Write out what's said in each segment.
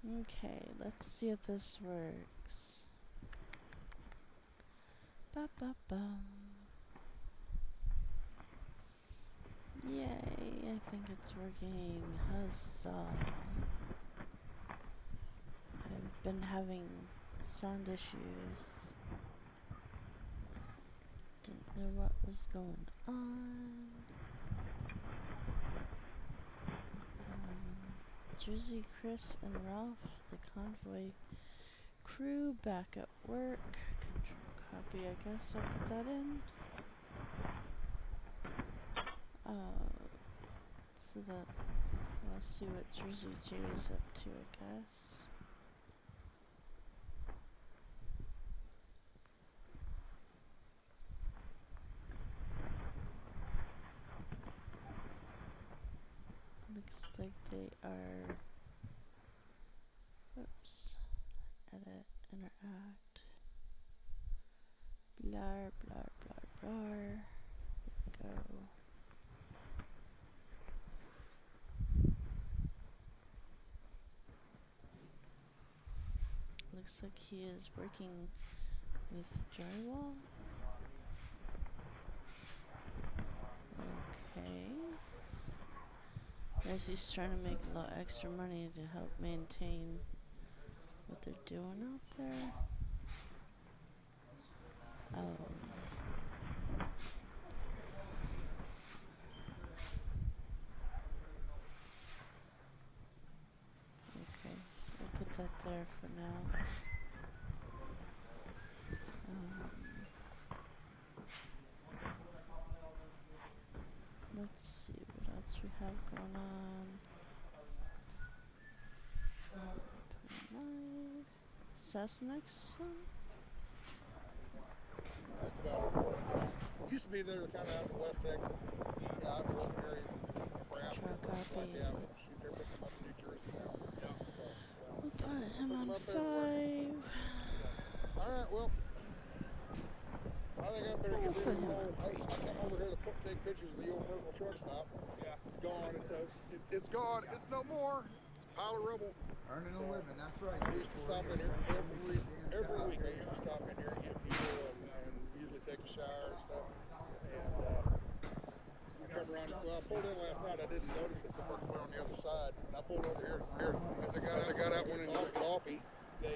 Okay, let's see if this works. Ba-ba-bum. Yay, I think it's working. Huzzah. I've been having sound issues. Didn't know what was going on. Jersey, Chris, and Ralph, the Convoy crew, back at work. Control copy, I guess I'll put that in. So that we'll see what Jersey J is up to, I guess. Looks like they are, whoops, edit, interact, blar, blar, blar, blar, go. Looks like he is working with drywall. Okay. I guess he's trying to make a lot extra money to help maintain what they're doing out there. Okay, we'll put that there for now. Let's see what else we have going on. Live. Sassenix song? Just about over. Used to be there kind of out in West Texas. Yeah, out in the open areas, Nebraska, places like that. But shoot, they're picking them up in New Jersey now. Yeah. So, We'll put him on 5. All right, well, I think I better get ready to roll. I come over here to take pictures of the old Merkel truck stop. Yeah. It's gone. It's gone. It's no more. It's a pile of rubble. Earning a living, that's right. I used to stop in here every week. I used to stop in here and get fuel and usually take a shower and stuff. And I come around. Well, I pulled in last night. I didn't notice it. So I worked on the other side, and I pulled over here. As I got out, went into coffee. I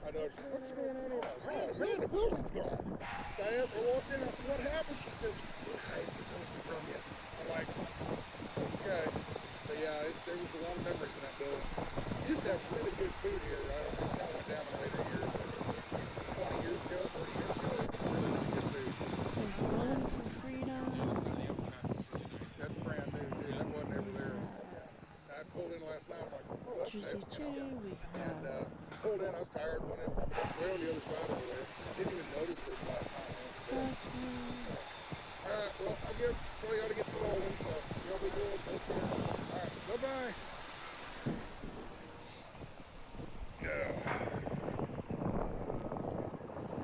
noticed, what's going on over there? Man, the building's gone. So I walked in and I said, what happened? She says, from you. I'm like, okay. But yeah, there was a lot of memories in that building. We used to have really good food here, right? It kind of went down in later years. 20 years ago, 30 years ago, really good food. One for freedom. That's brand new, too. That wasn't ever there. I pulled in last night. I'm like, oh, that's nice. And pulled in. I was tired. Went in. Way on the other side over there. Didn't even notice this last time. All right. Well, I guess probably ought to get rolling. So y'all be good. Take care. All right. Bye-bye.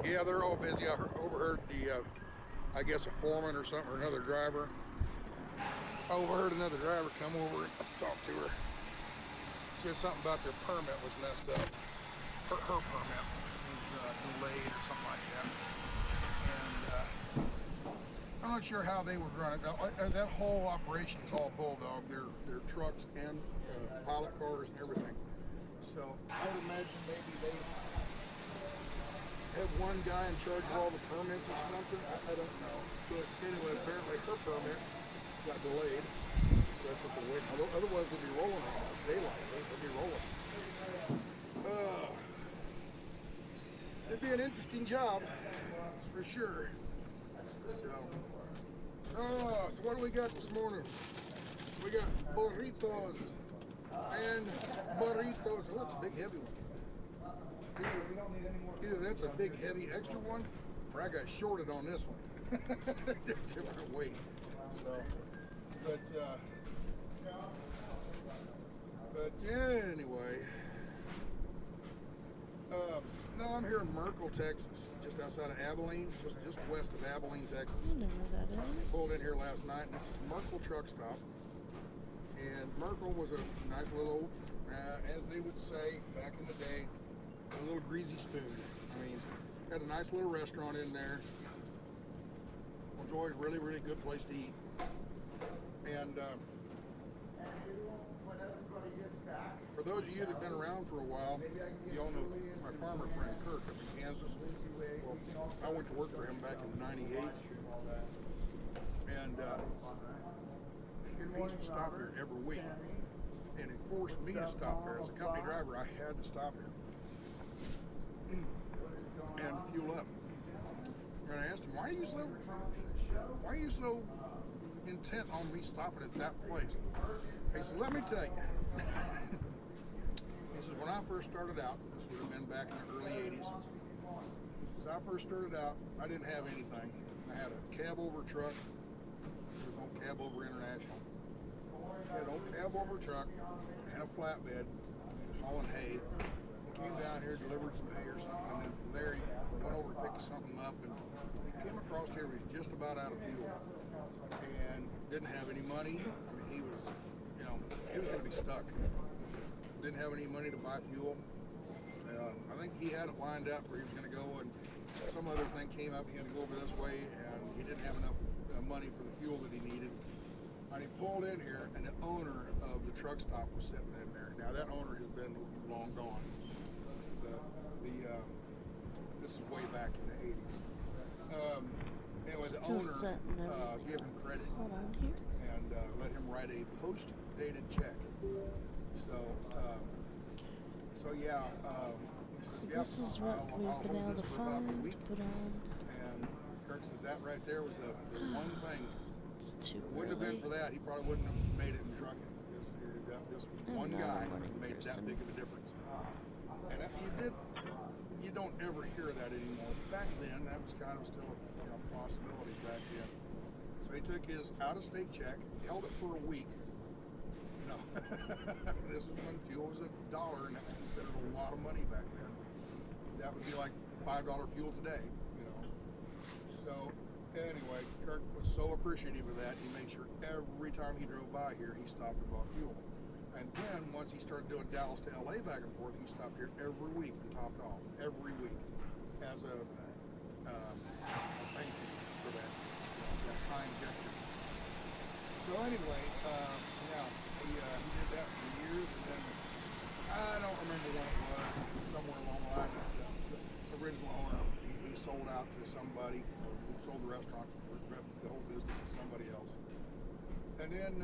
Yeah, they're all busy. I overheard I guess a foreman or something, or another driver. I overheard another driver come over and talk to her. Said something about their permit was messed up. Her permit was delayed or something like that. And I'm not sure how they would run it. That whole operation is all Bulldog. Their trucks and pilot cars and everything. So I would imagine maybe they have one guy in charge of all the permits or something. I don't know. But anyway, apparently her permit got delayed. So that's what they're waiting. Otherwise, they'd be rolling on daylight. They'd be rolling. It'd be an interesting job, that's for sure. So what do we got this morning? We got burritos and burritos. Oh, that's a big heavy one. Either that's a big heavy extra one, or I got shorted on this one. They're different weight. So, but anyway, no, I'm here in Merkel, Texas, just outside of Abilene, just west of Abilene, Texas. I know where that is. Pulled in here last night, and this is Merkel truck stop. And Merkel was a nice little, as they would say back in the day, a little greasy spoon. I mean, had a nice little restaurant in there. Enjoyed really, really good place to eat. And when everybody gets back, for those of you that've been around for a while, you all know my farmer friend Kirk up in Kansas. Well, I went to work for him back in '98, and he used to stop here every week, and he forced me to stop here as a company driver. I had to stop here and fuel up. And I asked him, why are you so intent on me stopping at that place? He said, let me tell you. He says, when I first started out, this would have been back in the early 80s. He says, I first started out, I didn't have anything. I had a cab over truck. There was no cab over international. I had an old cab over truck and a flatbed hauling hay. Came down here, delivered some hay or something, and then from there he went over to pick something up, and he came across here. He was just about out of fuel and didn't have any money. I mean, he was going to be stuck. Didn't have any money to buy fuel. I think he had it lined up where he was going to go, and some other thing came up. He had to go over this way, and he didn't have enough money for the fuel that he needed. And he pulled in here, and the owner of the truck stop was sitting in there. Now that owner has been long gone. This is way back in the 80s. Anyway, the owner gave him credit and let him write a post-dated check. So yeah. He says, This is what we've been able to find, put on. And Kirk says that right there was the one thing. It's too Wouldn't have been for that, he probably wouldn't have made it in trucking, because this one guy made that big of a difference. And you don't ever hear that anymore. Back then, that was kind of still a possibility back then. So he took his out-of-state check, held it for a week. No, this was when fuel was $1, and that was considered a lot of money back then. That would be like $5 fuel today, So anyway, Kirk was so appreciative of that. He made sure every time he drove by here, he stopped and bought fuel. And then once he started doing Dallas to LA back and forth, he stopped here every week and topped off every week as a thank you for that kind gesture. So anyway, he did that for years, and then I don't remember when it was. Somewhere along the line, the original owner he sold out to somebody, sold the restaurant, the whole business to somebody else, and then.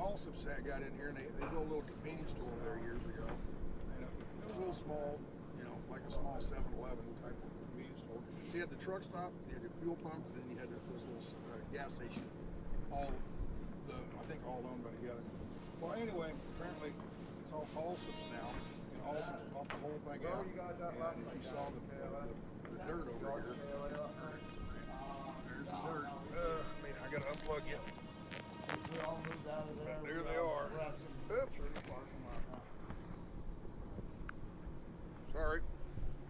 Allsup's got in here, and they built a little convenience store over there years ago, and it was a little small, like a small 7-Eleven type of convenience store. So you had the truck stop, you had your fuel pump, and then you had this little gas station, I think all owned by together. Well, anyway, apparently it's all Allsup's now, and Allsup's bought the whole thing out, and you saw the dirt over here. There's the dirt. I gotta unplug you. we all moved out of there. There they are. Oops. Sorry.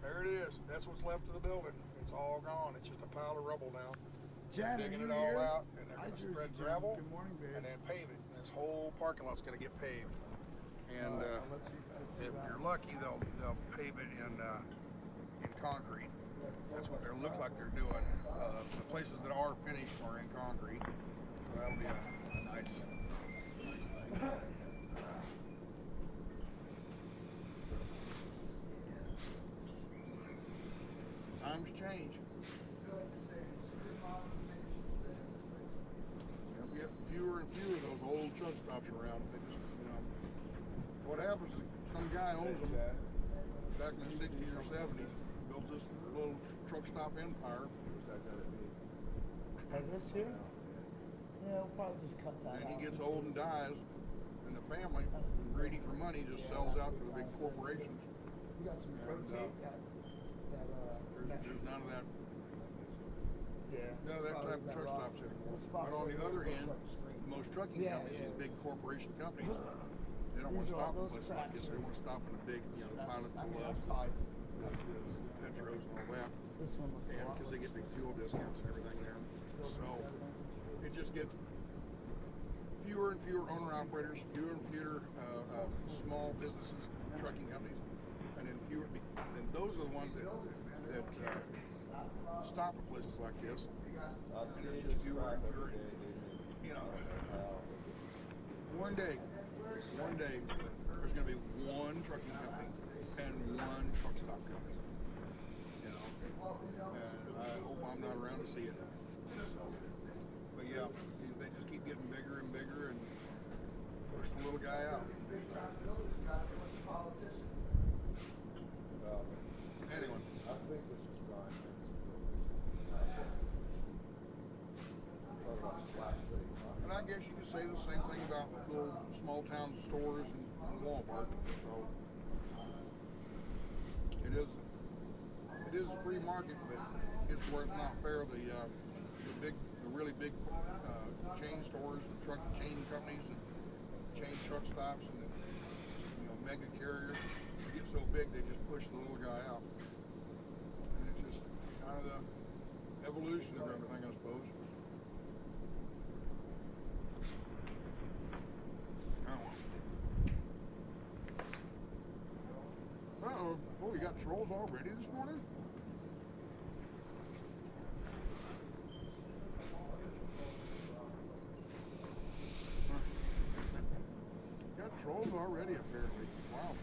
There it is. That's what's left of the building. It's all gone. It's just a pile of rubble now. Jen, digging it all out, and they're going to spread gravel. Good morning, babe. And then pave it. And this whole parking lot's going to get paved. And if you're lucky, they'll pave it in concrete. That's what it looks like they're doing. The places that are finished are in concrete. So that'll be a nice thing. Times change. We get fewer and fewer of those old truck stops around. They just, what happens is some guy owns them back in the 60s or 70s, builds this little truck stop empire. Hey, this here? Yeah, we'll probably just cut that out. And he gets old and dies, and the family, greedy for money, just sells out to the big corporations. You got some protein? There's none of that. Yeah. None of that type of truck stops anymore. But on the other hand, most trucking companies, these big corporation companies, they don't want to stop in places like this. They want to stop in the big, Pilot to Love, Petros and all that. This one looks because they get big fuel discounts and everything there. So it just gets fewer and fewer owner-operators, fewer and fewer small businesses, trucking companies, and then fewer. And those are the ones that stop at places like this. And there's just fewer and fewer. You know, one day, there's going to be one trucking company and one truck stop company. You know, and I hope I'm not around to see it. So, but yeah, they just keep getting bigger and bigger and push the little guy out. Anyway, I think this was Brian. and I guess you could say the same thing about little small town stores and Walmart. So it is a free market, but it's where it's not fair. The really big chain stores and truck chain companies and chain truck stops and mega carriers get so big they just push the little guy out. And it's just kind of the evolution of everything, I suppose. Uh-oh. Oh, we got trolls already this morning? Got trolls already, apparently. Wow.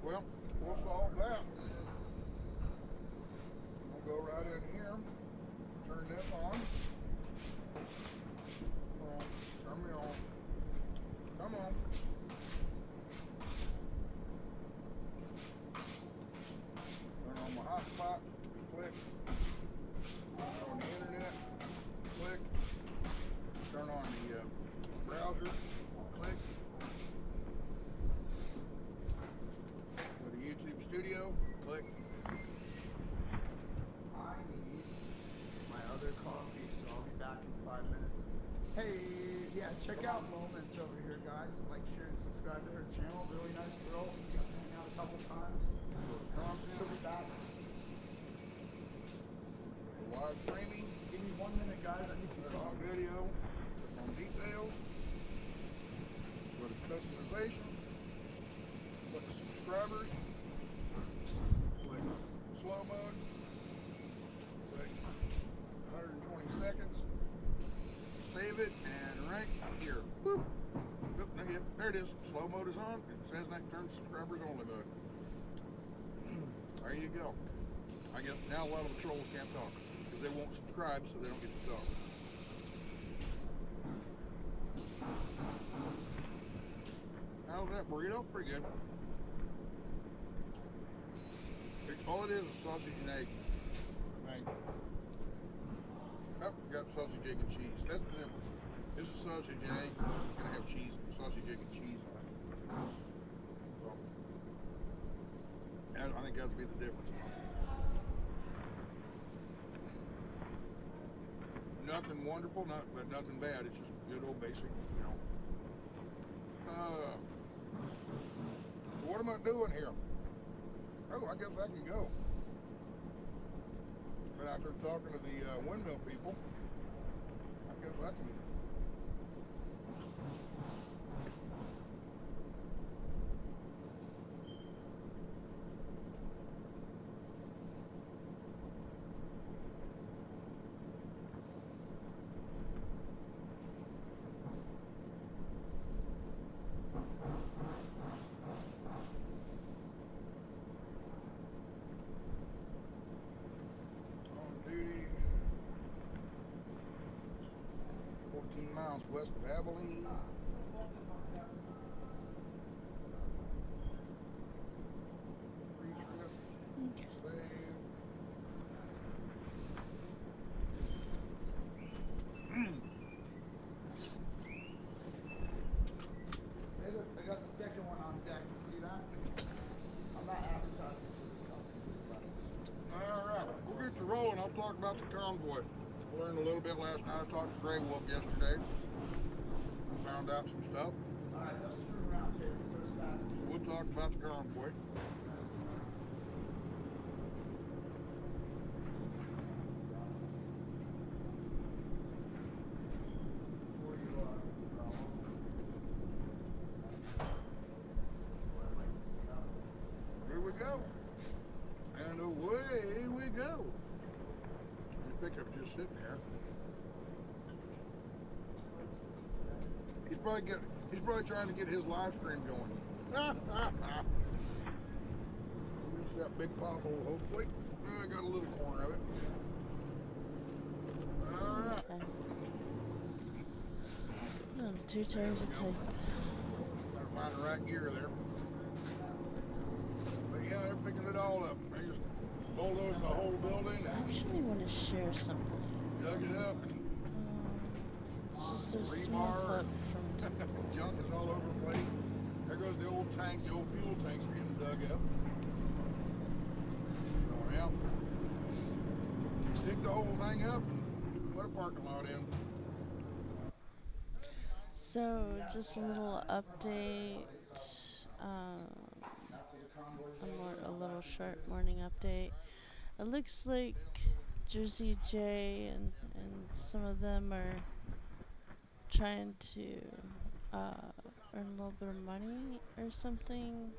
Well, we'll solve that. We'll go right in here. Turn this on. Come on. Turn me on. Come on. Turn on my hotspot. Click. Turn on the internet. Click. Turn on the browser. Click. Go to YouTube Studio. Click. I need my other coffee, so I'll be back in 5 minutes. Hey, yeah, check out Moments over here, guys. Like, share, and subscribe to her channel. Really nice girl. We got to hang out a couple times. She'll be back. Live streaming. Give me 1 minute, guys. I need some Turn on coffee. video. Click on details. Go to customization. Click subscribers. Click slow mode. Click 120 seconds. Save it and right here. Boop. Oop, there it is. Slow mode is on. It says that turn subscribers only mode. There you go. I guess now a lot of the trolls can't talk because they won't subscribe, so they don't get to talk. How's that burrito? Pretty good. All it is sausage and egg. Right. Oh, we got sausage, egg, and cheese. That's the difference. This is sausage and egg. This is going to have cheese, sausage, egg, and cheese on it. So, I think that would be the difference. Nothing wonderful, but nothing bad. It's just good old basic, So what am I doing here? Oh, I guess I can go. Been out there talking to the windmill people. I guess I can. Duty, 14 miles west of Abilene. Pre-trip, save. Hey, look, I got the second one on deck. You see that? I'm not advertising for this company. All right, we'll get to rolling. I'll talk about the convoy. I learned a little bit last night. I talked to Grey Wolf yesterday. Found out some stuff. All right, let's screw around here. First back. So we'll talk about the convoy. just sitting there. He's probably trying to get his live stream going. Reach that big pothole, hopefully. I got a little corner of it. Alright. Okay. I'm too tired to type. Gotta find the right gear there. But yeah, they're picking it all up. They just bulldozed the whole building I and actually want to share something. dug it up. It's just a small Rebar clip from junk is all over the place. There goes the old tanks, the old fuel tanks are getting dug up. So yeah, dig the whole thing up and put a parking lot in. So, just a little update, a little short morning update. It looks like Jersey J and some of them are trying to earn a little bit of money or something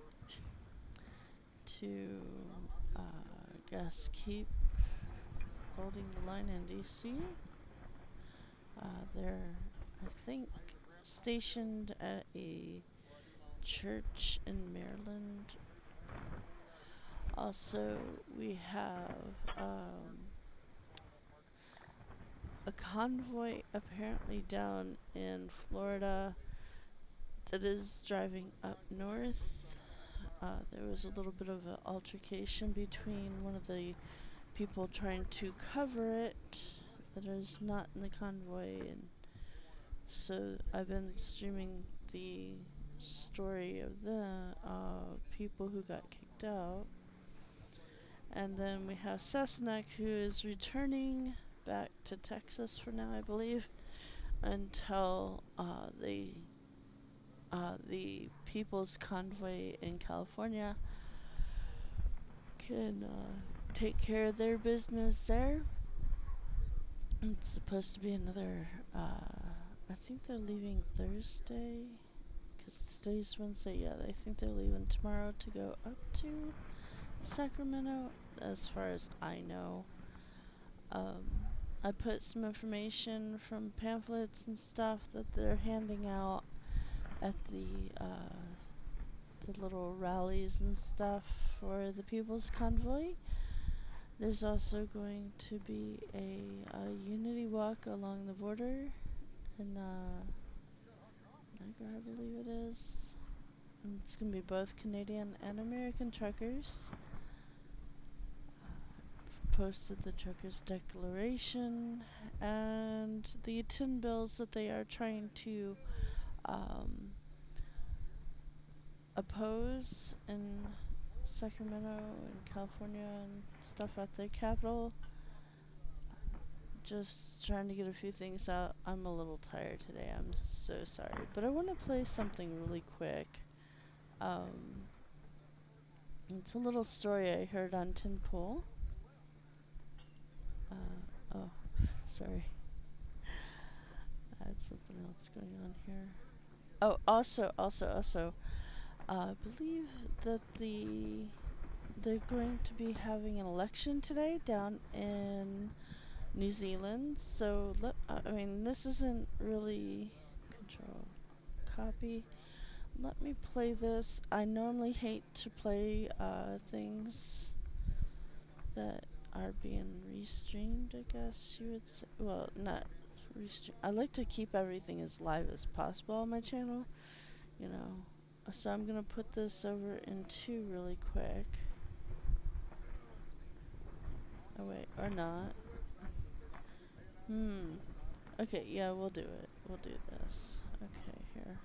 to, I guess, keep holding the line in DC. They're, I think, stationed at a church in Maryland. Also, we have a convoy apparently down in Florida that is driving up north. There was a little bit of an altercation between one of the people trying to cover it that is not in the convoy, and so I've been streaming the story of the people who got kicked out. And then we have Cessna, who is returning back to Texas for now, I believe, until the People's Convoy in California can take care of their business there. It's supposed to be another, I think they're leaving Thursday, because today's Wednesday. Yeah, I think they're leaving tomorrow to go up to Sacramento, as far as I know. I put some information from pamphlets and stuff that they're handing out at the little rallies and stuff for the People's Convoy. There's also going to be a unity walk along the border in Niagara, I believe it is. And it's going to be both Canadian and American truckers. Posted the truckers' declaration and the 10 bills that they are trying to oppose in Sacramento and California and stuff at their capital. Just trying to get a few things out. I'm a little tired today. I'm so sorry. But I want to play something really quick. It's a little story I heard on Tin Pool. Oh, sorry. I had something else going on here. Oh, also, I believe that they're going to be having an election today down in New Zealand. So, I mean, this isn't really control copy. Let me play this. I normally hate to play things that are being restreamed, I guess you would say. Well, not restream. I like to keep everything as live as possible on my channel, you know. So I'm gonna put this over in 2 really quick. Oh wait, or not. Okay, yeah, we'll do it. We'll do this. Okay, here.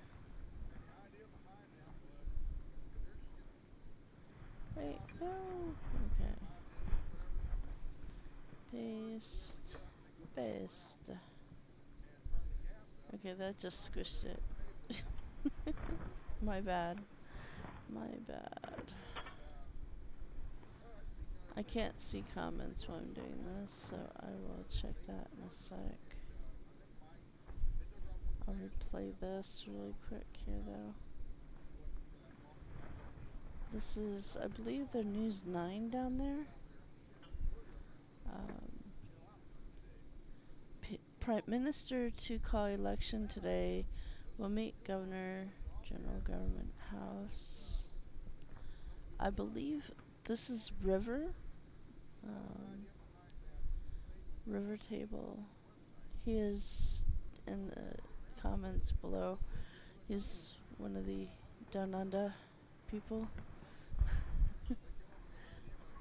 Wait, no. Okay. Paste. Paste. Okay, that just squished it. My bad. My bad. I can't see comments while I'm doing this, so I will check that in a sec. I'll replay this really quick here though. This is, I believe, they're News 9 down there. Prime Minister to call election today. Will meet Governor General Government House. I believe this is River. River Table. He is in the comments below. He's one of the Down Under people.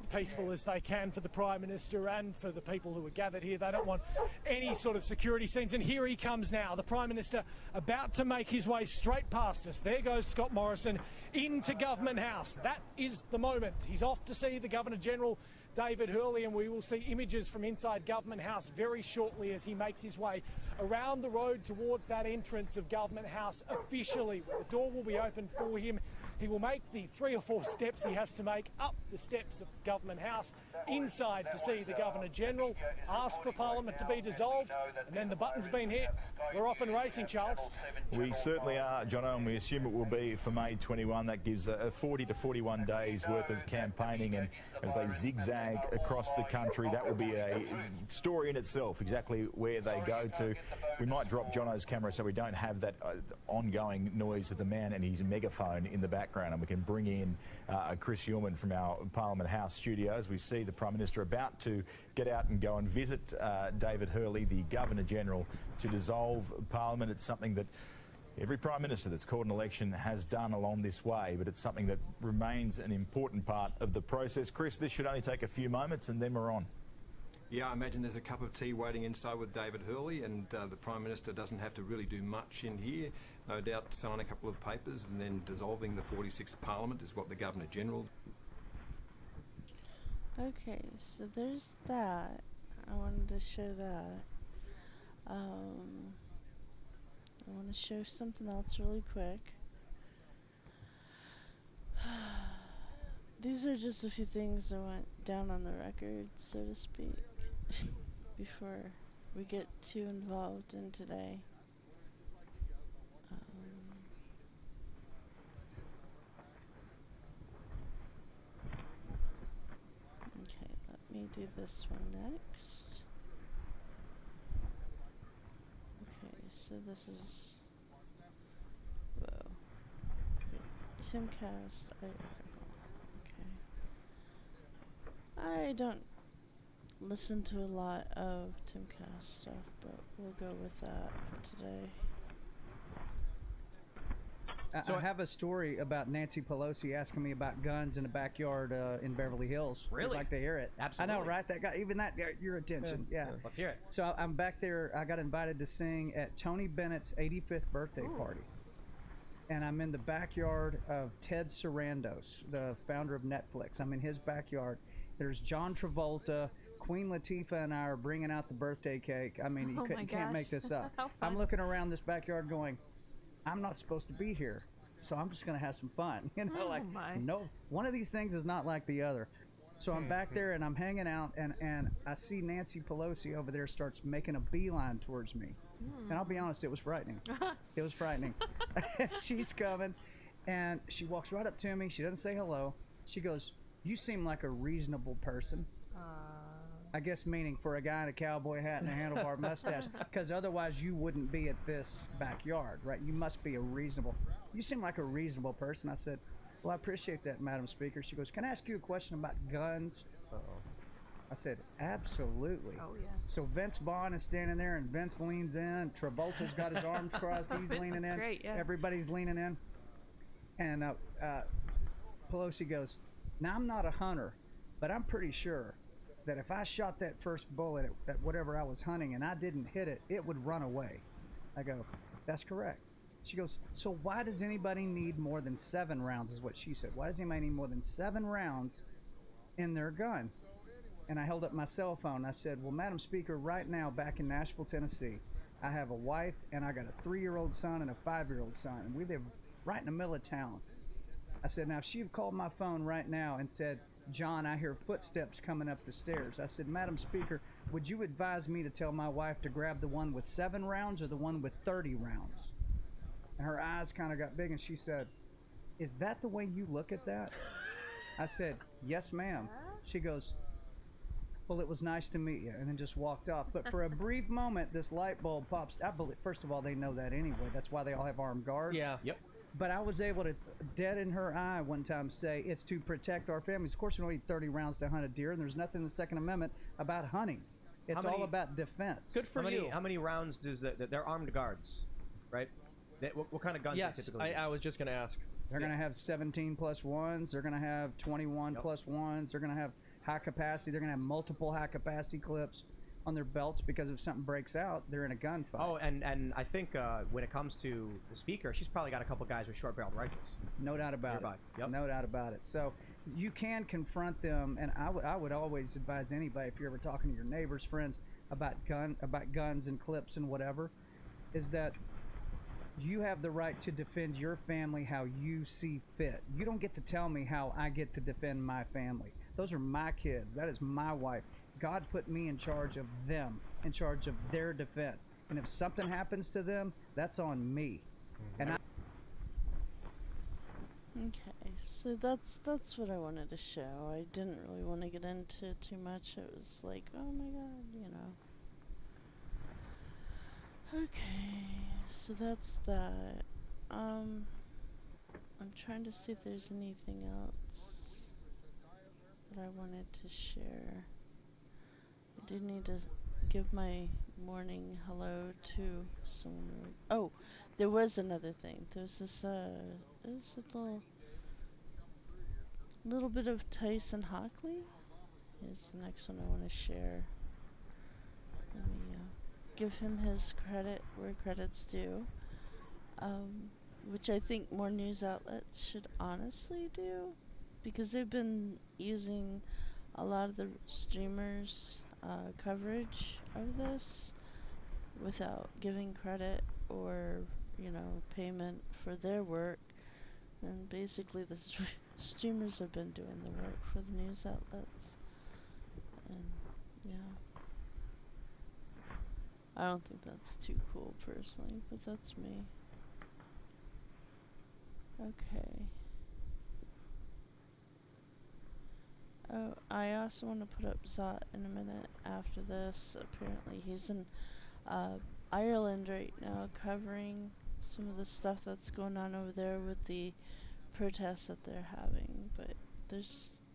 Peaceful as they can for the Prime Minister and for the people who are gathered here. They don't want any sort of security scenes. And here he comes now, the Prime Minister about to make his way straight past us. There goes Scott Morrison into Government House. That is the moment. He's off to see the Governor-General, David Hurley, and we will see images from inside Government House very shortly as he makes his way around the road towards that entrance of Government House officially. The door will be open for him. He will make the 3 or 4 steps he has to make up the steps of Government House, inside to see the Governor-General, ask for Parliament to be dissolved, and then the button's been hit. We're off and racing, Charles. We certainly are, Jono, and we assume it will be for May 21. That gives 40 to 41 days worth of campaigning, and as they zigzag across the country, that will be a story in itself, exactly where they go to. We might drop Jono's camera so we don't have that ongoing noise of the man and his megaphone in the background, and we can bring in Chris Uhlmann from our Parliament House studios. We see the Prime Minister about to get out and go and visit David Hurley, the Governor-General, to dissolve Parliament. It's something that every Prime Minister that's called an election has done along this way, but it's something that remains an important part of the process. Chris, this should only take a few moments and then we're on. Yeah, I imagine there's a cup of tea waiting inside with David Hurley, and the Prime Minister doesn't have to really do much in here. No doubt sign a couple of papers, and then dissolving the 46th Parliament is what the Governor-General. Okay, so there's that. I wanted to show that. I want to show something else really quick. These are just a few things that went down on the record, so to speak, before we get too involved in today. Okay, let me do this one next. Okay, so this is... Whoa. Timcast. I don't listen to a lot of Timcast stuff, but we'll go with that for today. I have a story about Nancy Pelosi asking me about guns in a backyard in Beverly Hills. Really? I'd like to hear it. Absolutely. I know, right? That got even that got your attention. Yeah. Let's hear it. So I'm back there. I got invited to sing at Tony Bennett's 85th birthday party. And I'm in the backyard of Ted Sarandos, the founder of Netflix. I'm in his backyard. There's John Travolta. Queen Latifah and I are bringing out the birthday cake. I mean, you can't make this up. I'm looking around this backyard going, I'm not supposed to be here, so I'm just going to have some fun. You know, no, one of these things is not like the other. So I'm back there and I'm hanging out, and I see Nancy Pelosi over there starts making a beeline towards me. And I'll be honest, it was frightening. It was frightening. She's coming, and she walks right up to me. She doesn't say hello. She goes, "You seem like a reasonable person." I guess meaning for a guy in a cowboy hat and a handlebar mustache, because otherwise you wouldn't be at this backyard, right? You must be you seem like a reasonable person. I said, well, I appreciate that, Madam Speaker. She goes, can I ask you a question about guns? I said, absolutely. Oh, yeah. So Vince Vaughn is standing there, and Vince leans in. Travolta's got his arms crossed. He's leaning in. Great, yeah. Everybody's leaning in. And Pelosi goes, now, I'm not a hunter, but I'm pretty sure that if I shot that first bullet at whatever I was hunting and I didn't hit it, it would run away. I go, that's correct. She goes, so why does anybody need more than 7 rounds, is what she said. Why does anybody need more than 7 rounds in their gun? And I held up my cell phone. I said, well, Madam Speaker, right now back in Nashville, Tennessee, I have a wife and I got a 3-year-old son and a 5-year-old son, and we live right in the middle of town. I said, now if she had called my phone right now and said, John, I hear footsteps coming up the stairs. I said, Madam Speaker, would you advise me to tell my wife to grab the one with 7 rounds or the one with 30 rounds? And her eyes kind of got big, and she said, is that the way you look at that? I said, yes, ma'am. She goes, well, it was nice to meet you, and then just walked off. But for a brief moment, this light bulb pops. I believe, first of all, they know that anyway. That's why they all have armed guards. Yeah. Yep. But I was able to, dead in her eye one time, say it's to protect our families. Of course, we don't need 30 rounds to hunt a deer, and there's nothing in the Second Amendment about hunting. It's all about defense. Good for you. How many rounds does they're armed guards, right? What kind of guns Yes, they typically use? I was just going to ask. They're going to have 17 plus ones. They're going to have 21 plus ones. They're going to have high capacity. They're going to have multiple high capacity clips on their belts because if something breaks out, they're in a gunfight. Oh, and I think when it comes to the speaker, she's probably got a couple guys with short-barreled rifles. No doubt about Nearby. it. Yep. No doubt about it. So you can confront them, and I would always advise anybody, if you're ever talking to your neighbors, friends about guns and clips and whatever, is that you have the right to defend your family how you see fit. You don't get to tell me how I get to defend my family. Those are my kids. That is my wife. God put me in charge of them, in charge of their defense. And if something happens to them, that's on me. And Okay, so that's what I wanted to show. I didn't really want to get into too much. It was like, oh my god, you know. Okay, so that's that. I'm trying to see if there's anything else that I wanted to share. I did need to give my morning hello to someone. Oh, there was another thing. There's this there's a little bit of Tyson Hockley. Here's the next one I want to share. Let me give him his credit where credit's due. Which I think more news outlets should honestly do, because they've been using a lot of the streamers' coverage of this without giving credit or, you know, payment for their work. And basically the streamers have been doing the work for the news outlets. And yeah. I don't think that's too cool personally, but that's me. Okay. Oh, I also want to put up Zot in a minute after this. Apparently he's in Ireland right now covering some of the stuff that's going on over there with the protests that they're having, but there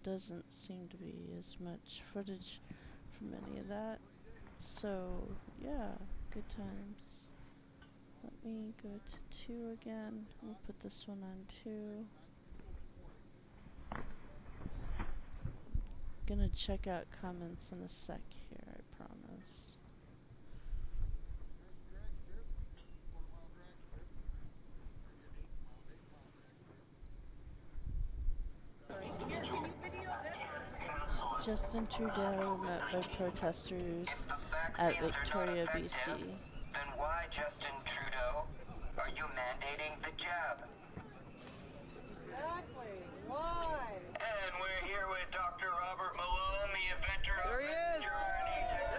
doesn't seem to be as much footage from any of that. So, yeah, good times. Let me go to 2 again. We'll put this one on 2. Gonna check out comments in a sec here, I promise. Justin Trudeau met by protesters at Victoria, BC. Then why, Justin Trudeau, are you mandating the jab? Exactly. Why? And we're here with Dr. Robert Malone, the inventor of There he is. There he is.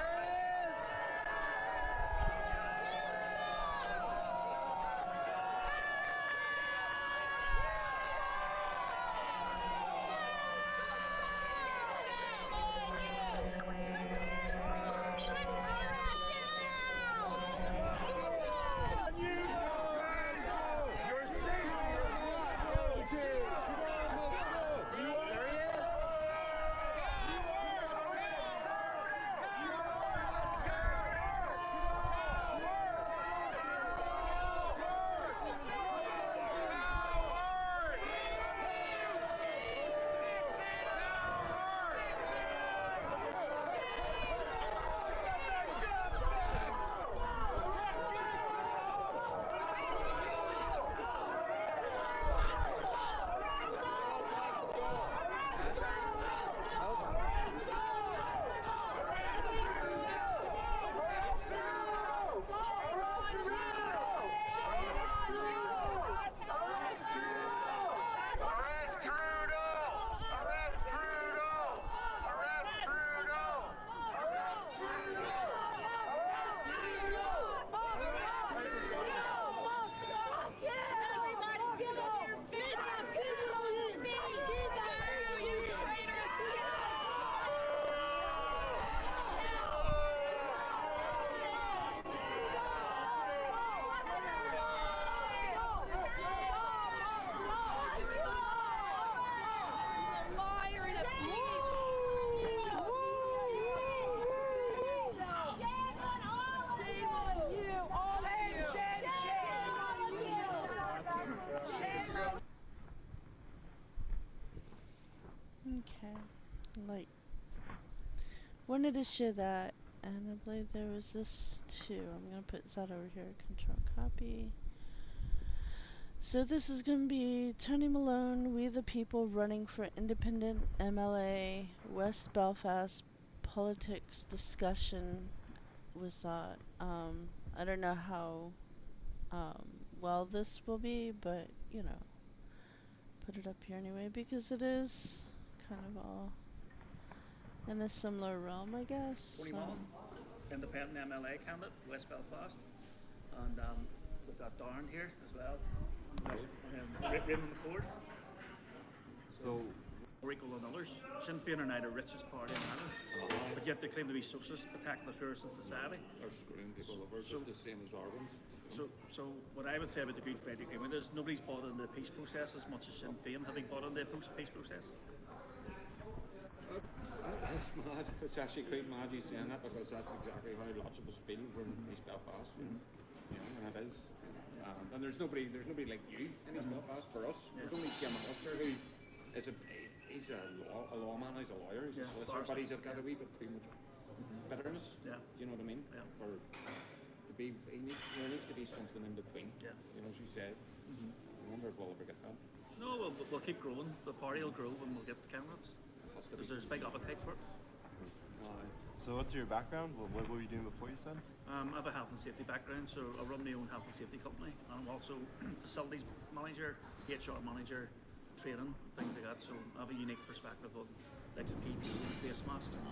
Okay. Like, wanted to share that, and I believe there was this too. I'm gonna put that over here. Control copy. So this is gonna be Tony Malone, We the People, running for independent MLA, West Belfast politics discussion was that. I don't know how well this will be, but you know, put it up here anyway because it is kind of all in a similar realm, I guess. Tony Mullen, independent MLA candidate, West Belfast, and we've got Darren here as well. Raymond McCord. So, Rico and others. Sinn Féin are now the richest party in Ireland, but yet they claim to be socialist, protecting the poorest in society. they're screwing people over just the same as our ones. So what I would say about the Good Friday Agreement is nobody's bought into the peace process as much as Sinn Féin have been bought into the peace process. That's mad. It's actually quite mad you saying that because that's exactly how lots of us feel from East Belfast. You know, and it is. And there's nobody like you in East Belfast for us. There's only Jim Alistair who is he's a lawman, he's a lawyer, he's a solicitor, but he's got a wee bit too much bitterness. Yeah. Do you know what I mean? Yeah. There needs to be something in between. Yeah. You know, as you said. I wonder if we'll ever get that. No, we'll keep growing. The party will grow and we'll get the candidates. Because there's big appetite for it. So what's your background? What were you doing before you said? I have a health and safety background, so I run my own health and safety company, and I'm also facilities manager, HR manager, training, things like that. So I have a unique perspective on like some PPE, face masks, and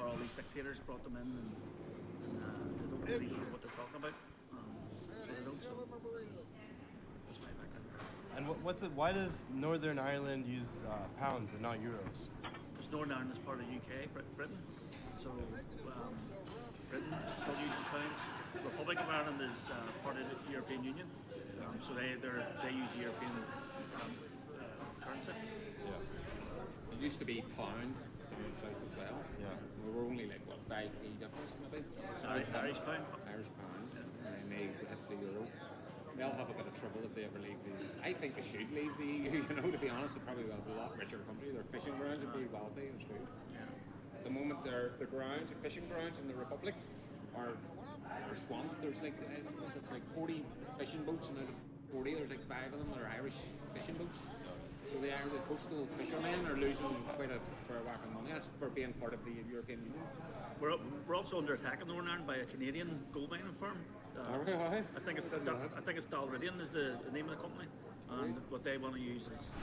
or all these dictators brought them in, and they don't really know what they're talking about. So they don't. So that's my background. And why does Northern Ireland use pounds and not euros? Because Northern Ireland is part of the UK, Britain. So Britain still uses pounds. The Republic of Ireland is part of the European Union. So they use European currency. Yeah. It used to be pound in the south as well. Yeah. We were only like 5p difference maybe. It's Irish pound. Irish pound. And then they hit the euro. They'll have a bit of trouble if they ever leave the EU. I think they should leave the EU, you know, to be honest. They're probably a lot richer country. Their fishing grounds would be wealthy and true. Yeah. At the moment, the fishing grounds in the Republic are swamped. There's like 40 fishing boats, and out of 40, there's like 5 of them that are Irish fishing boats. So the coastal fishermen are losing quite a fair whack of money. That's for being part of the European Union. We're also under attack in Northern Ireland by a Canadian gold mining firm. I think it's Dalridian is the name of the company, and what they want to use is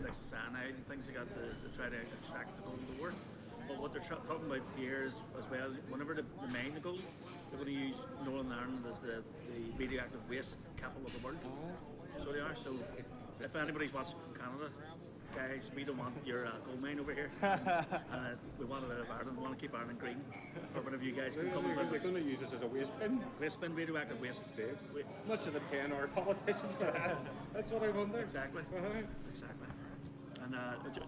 like cyanide and things like that to try to extract the gold ore. But what they're talking about here is as well, whenever they mine the gold, they're going to use Northern Ireland as the radioactive waste capital of the world. So they are. So if anybody's watching from Canada, guys, we don't want your gold mine over here. We want it out of Ireland. We want to keep Ireland green. Or whenever you guys can come and visit. They're going to use this as a waste bin. Waste bin, radioactive waste. Much of the paying our politicians for that. That's what I wonder. Exactly. Exactly. And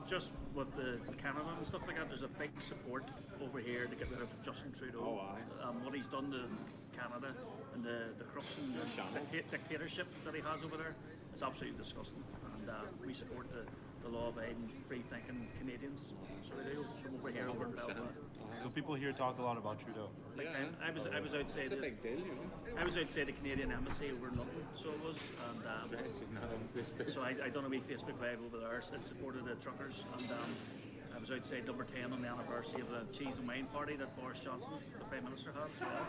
just with the Canada and stuff like that, there's a big support over here to get rid of Justin Trudeau. What he's done to Canada and the corruption, the dictatorship that he has over there is absolutely disgusting. And we support the law-abiding, free-thinking Canadians. So we do. So over here, over in Belfast. So people here talk a lot about Trudeau. Big time. I was outside. It's a big deal, you know. I was outside the Canadian embassy over in London, so it was, and so I done a wee Facebook Live over there. So it supported the truckers, and I was outside number 10 on the anniversary of the cheese and wine party that Boris Johnson, the Prime Minister, had as well.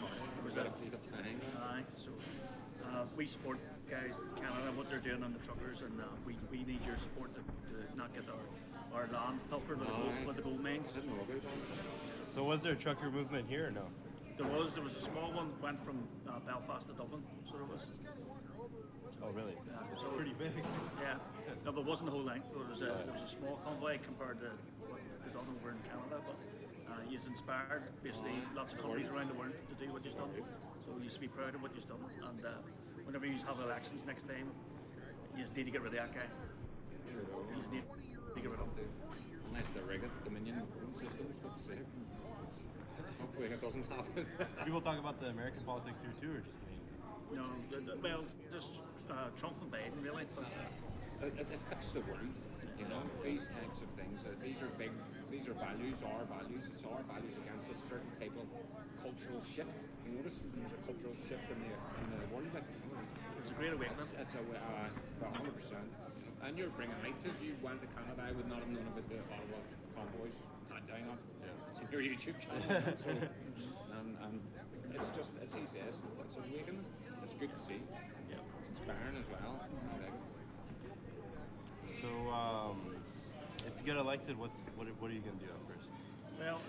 So it was so we support guys Canada, what they're doing on the truckers, and we need your support to not get our land pilfered with the gold mines. So was there a trucker movement here or no? There was a small one, went from Belfast to Dublin, so there was. Oh really? Yeah, so pretty big. Yeah, no, but it wasn't the whole length. There was a small convoy compared to what they've done over in Canada, but he's inspired basically lots of countries around the world to do what he's done. So you should be proud of what he's done, and whenever you have elections next time, you just need to get rid of that guy. You just need to get rid of him. Unless they rig it, Dominion voting systems, but hopefully it doesn't happen. People talk about the American politics here too, or just Canadian? No, well, just Trump and Biden, really. It affects the world, you know, these types of things. These are big, these are values, our values. It's our values against a certain type of cultural shift. You notice there's a cultural shift in the world. Like, it's a great awakening. It's a 100%. And you're bringing right to it. You went to Canada, I would not have known about the Ottawa convoys. Had I not seen your YouTube channel. So, and it's just, as he says, it's awakening. It's good to see. Yeah. It's inspiring as well. So, if you get elected, what are you going to do at first? Well,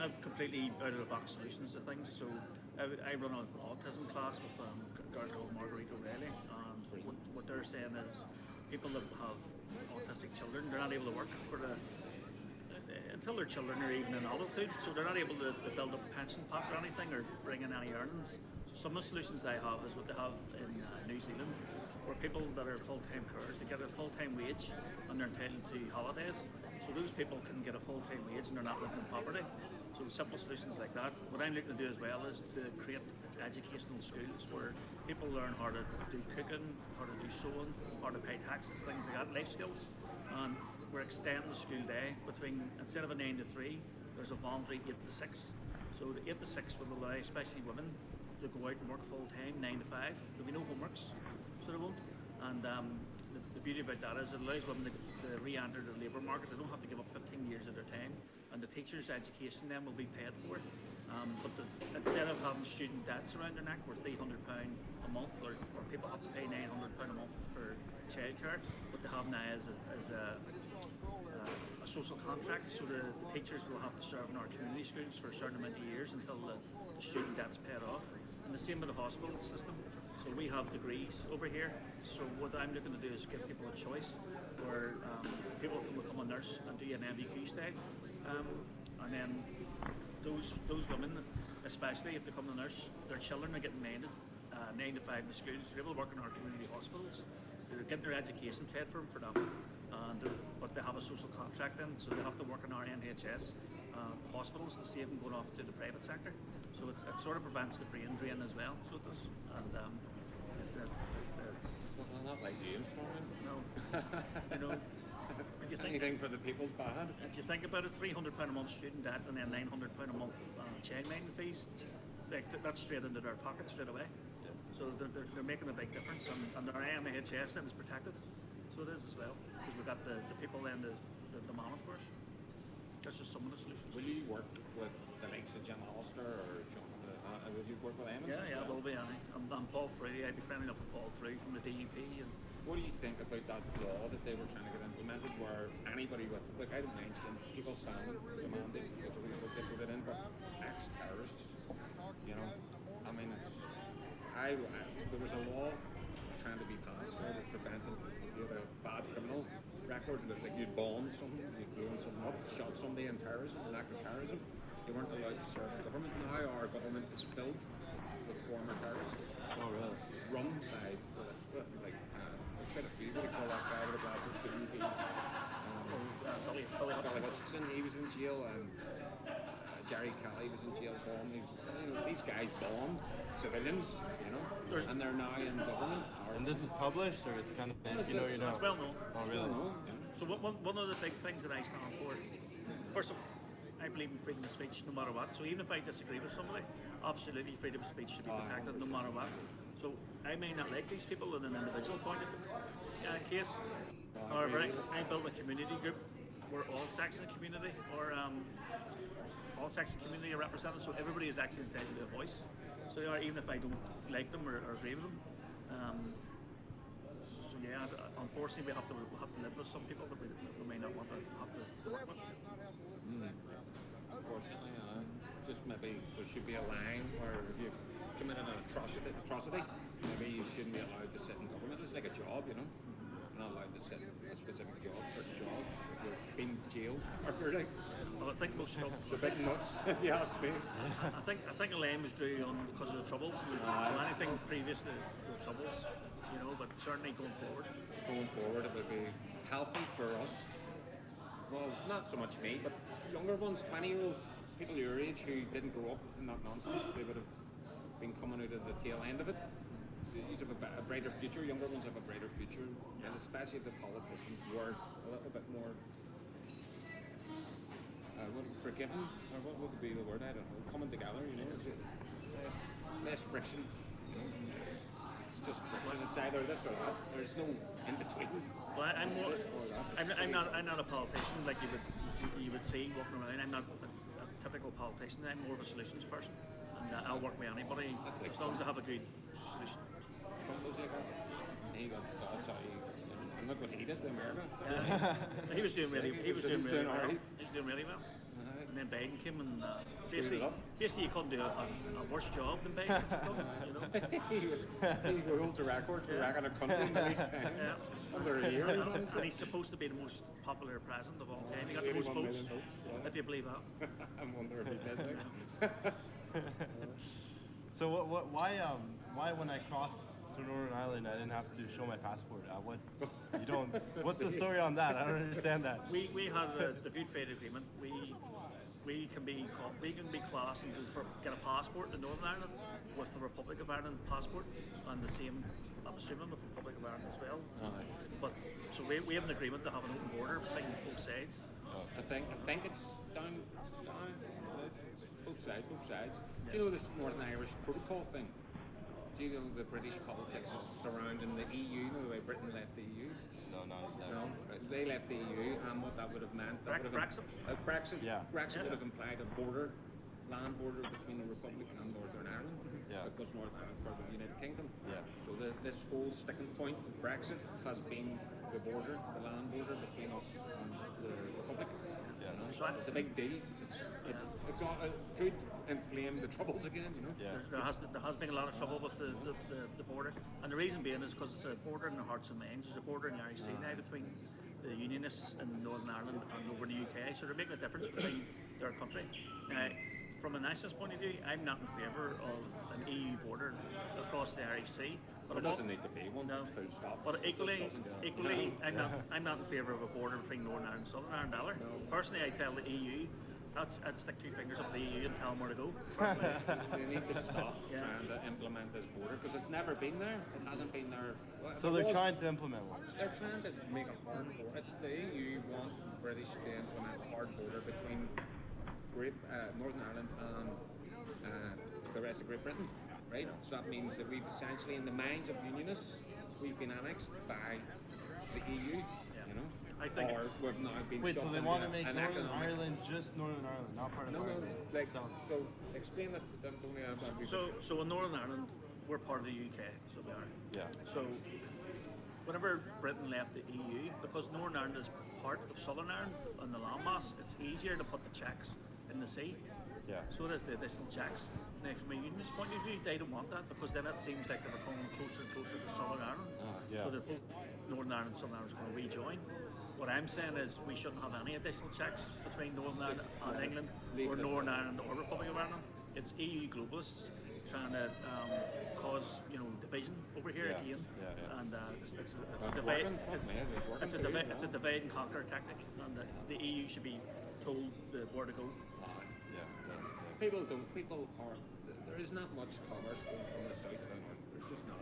I've completely out-of-the-box solutions to things. So I run an autism class with a girl called Marguerite O'Reilly, and what they're saying is people that have autistic children, they're not able to work until their children are even in adulthood, so they're not able to build up a pension pot or anything or bring in any earnings. So some of the solutions they have is what they have in New Zealand, where people that are full-time carers, they get a full-time wage and they're entitled to holidays. So those people can get a full-time wage and they're not living in poverty. So simple solutions like that. What I'm looking to do as well is to create educational schools where people learn how to do cooking, how to do sewing, how to pay taxes, things like that, life skills. And we're extending the school day between, instead of a 9 to 3, there's a voluntary 8 to 6. So the 8 to 6 will allow, especially women, to go out and work full time, 9 to 5. There'll be no homeworks, so they won't. And the beauty about that is it allows women to re-enter the labour market. They don't have to give up 15 years of their time, and the teachers' education then will be paid for. But instead of having student debts around their neck, where £300 a month, or people have to pay £900 a month for childcare, what they have now is a social contract. So the teachers will have to serve in our community schools for a certain amount of years until the student debt's paid off. And the same with the hospital system. So we have degrees over here. So what I'm looking to do is give people a choice where people can become a nurse and do an MBQ stay. And then those women, especially if they become a nurse, their children are getting minded 9 to 5 in the schools. They're able to work in our community hospitals. They're getting their education paid for them for that. But they have a social contract then, so they have to work in our NHS hospitals to save them going off to the private sector. So it sort of prevents the brain drain as well, so it does. And well, not like you, Stormy. No. You know, if you think, anything for the people's bad. If you think about it, £300 a month student debt and then £900 a month childminder fees, like that's straight into their pocket straight away. Yeah. So they're making a big difference, and their NHS then is protected. So it is as well, because we've got the people and the manage for us. That's just some of the solutions. Will you work with the likes of Jim Allister or John? Will you work with them? Yeah, will be. I'm Paul Free. I'd be friendly enough with Paul Free from the DUP. And what do you think about that law that they were trying to get implemented, where anybody with, look, I don't mind seeing people standing as a mandate, which we they put it in, but ex-terrorists, you know, I mean, there was a law trying to be passed there that prevented, if you had a bad criminal record, that like you'd bomb something, you'd blown something up, shot somebody in terrorism, an act of terrorism, you weren't allowed to serve the government. Now our government is filled with former terrorists. Oh, really? It's run by, like, quite a few, what do you call that guy with the glasses, Billy Hutchinson, he was in jail, and Jerry Kelly was in jail bombed. These guys bombed civilians, you know, and they're now in government. And this is published, or it's kind of, if you know, you know? It's well known. Oh, really? So one of the big things that I stand for, first of all, I believe in freedom of speech no matter what. So even if I disagree with somebody, absolutely freedom of speech should be protected no matter what. So I may not like these people in an individual point of case. However, I built a community group where all sects of the community or all sects of the community are represented, so everybody is actually entitled to a voice. So even if I don't like them or agree with them. So yeah, unfortunately we'll have to live with some people that we may not want to have to work with. Unfortunately, just maybe there should be a line where if you've committed an atrocity, maybe you shouldn't be allowed to sit in government. It's like a job, you know. You're not allowed to sit in a specific job, certain jobs. If you've been jailed or like. Well, I think most it's a bit nuts, if you ask me. I think a line was drew on because of the troubles. So anything previous to the troubles, you know, but certainly going forward. Going forward, it would be healthy for us. Well, not so much me, but younger ones, 20-year-olds, people your age who didn't grow up in that nonsense, they would have been coming out of the tail end of it. these have a brighter future. Younger ones have a brighter future, and especially if the politicians were a little bit more forgiving, or what would be the word? I don't know. Coming together, you know, less friction. You know, it's just friction. It's either this or that. There's no in between. Well, I'm not a politician like you would see walking around. I'm not a typical politician. I'm more of a solutions person, and I'll work with anybody Like as long as I have a good solution. Trump was like that. He got that's how and look what he did to America. He was doing really well. Alright. He was doing really well. And then Biden came and Screwed it up. basically you couldn't do a worse job than Biden. You know? He holds a record for wrecking a country in the least time. Under a year. And he's supposed to be the most popular president of all time. He got the most 81 votes, million votes, yeah. if you believe that. I wonder if he did. So why when I crossed to Northern Ireland I didn't have to show my passport? What's the story on that? I don't understand that. We had the Good Faith Agreement. We can be classed and get a passport in Northern Ireland with the Republic of Ireland passport, and the same, I'm assuming, with the Republic of Ireland as well. But so we have an agreement to have an open border between both sides. I think it's down both sides. Do you know this Northern Irish Protocol thing? Do you know the British politics is surrounding the EU? You know the way Britain left the EU? No. They left the EU, and what that would have meant... Brexit? Brexit. Yeah. Brexit would have implied a land border between the Republic and Northern Ireland, because Northern Ireland is part of the United Kingdom. Yeah. So this whole sticking point of Brexit has been the border, the land border between us and the Republic. Yeah. You know? So it's a big deal. It could inflame the troubles again, you know. Yeah. There has been a lot of trouble with the border, and the reason being is because it's a border in the hearts and minds. There's a border in the Irish Sea now between the Unionists in Northern Ireland and over the UK, so they're making a difference between their country. Now, from a nationalist point of view, I'm not in favour of an EU border across the Irish Sea. But It doesn't need to be one. No. Full stop. But equally, No. I'm not in favour of a border between Northern Ireland and Southern Ireland either. Personally, I tell the EU, I'd stick two fingers up the EU and tell them where to go. They need to stop trying to implement this border because it's never been there. It hasn't been there. So they're trying to implement one. They're trying to make a hard border. It's the EU want British to implement a hard border between Northern Ireland and the rest of Great Britain, right? So that means that we've essentially, in the minds of unionists, we've been annexed by the EU, you know? I think or we've now been Wait, so shoved they into want to make an Northern economic- Ireland just Northern Ireland, not part of No, Ireland. like, South. so explain that to them, Tony. So in Northern Ireland, we're part of the UK, so we are. Yeah. So whenever Britain left the EU, because Northern Ireland is part of Southern Ireland and the landmass, it's easier to put the checks in the sea. Yeah. So it is the additional checks. Now, from a unionist point of view, they don't want that because then it seems like they're coming closer and closer to Southern Ireland. Yeah. So that both Northern Ireland and Southern Ireland is going to rejoin. What I'm saying is we shouldn't have any additional checks between Northern Ireland and England or Northern Ireland or Republic of Ireland. It's EU globalists trying to cause division over here again, and it's a divide. It's a divide and conquer tactic, and the EU should be told where to go. People are. There is not much commerce going from the south to the north. There's just not,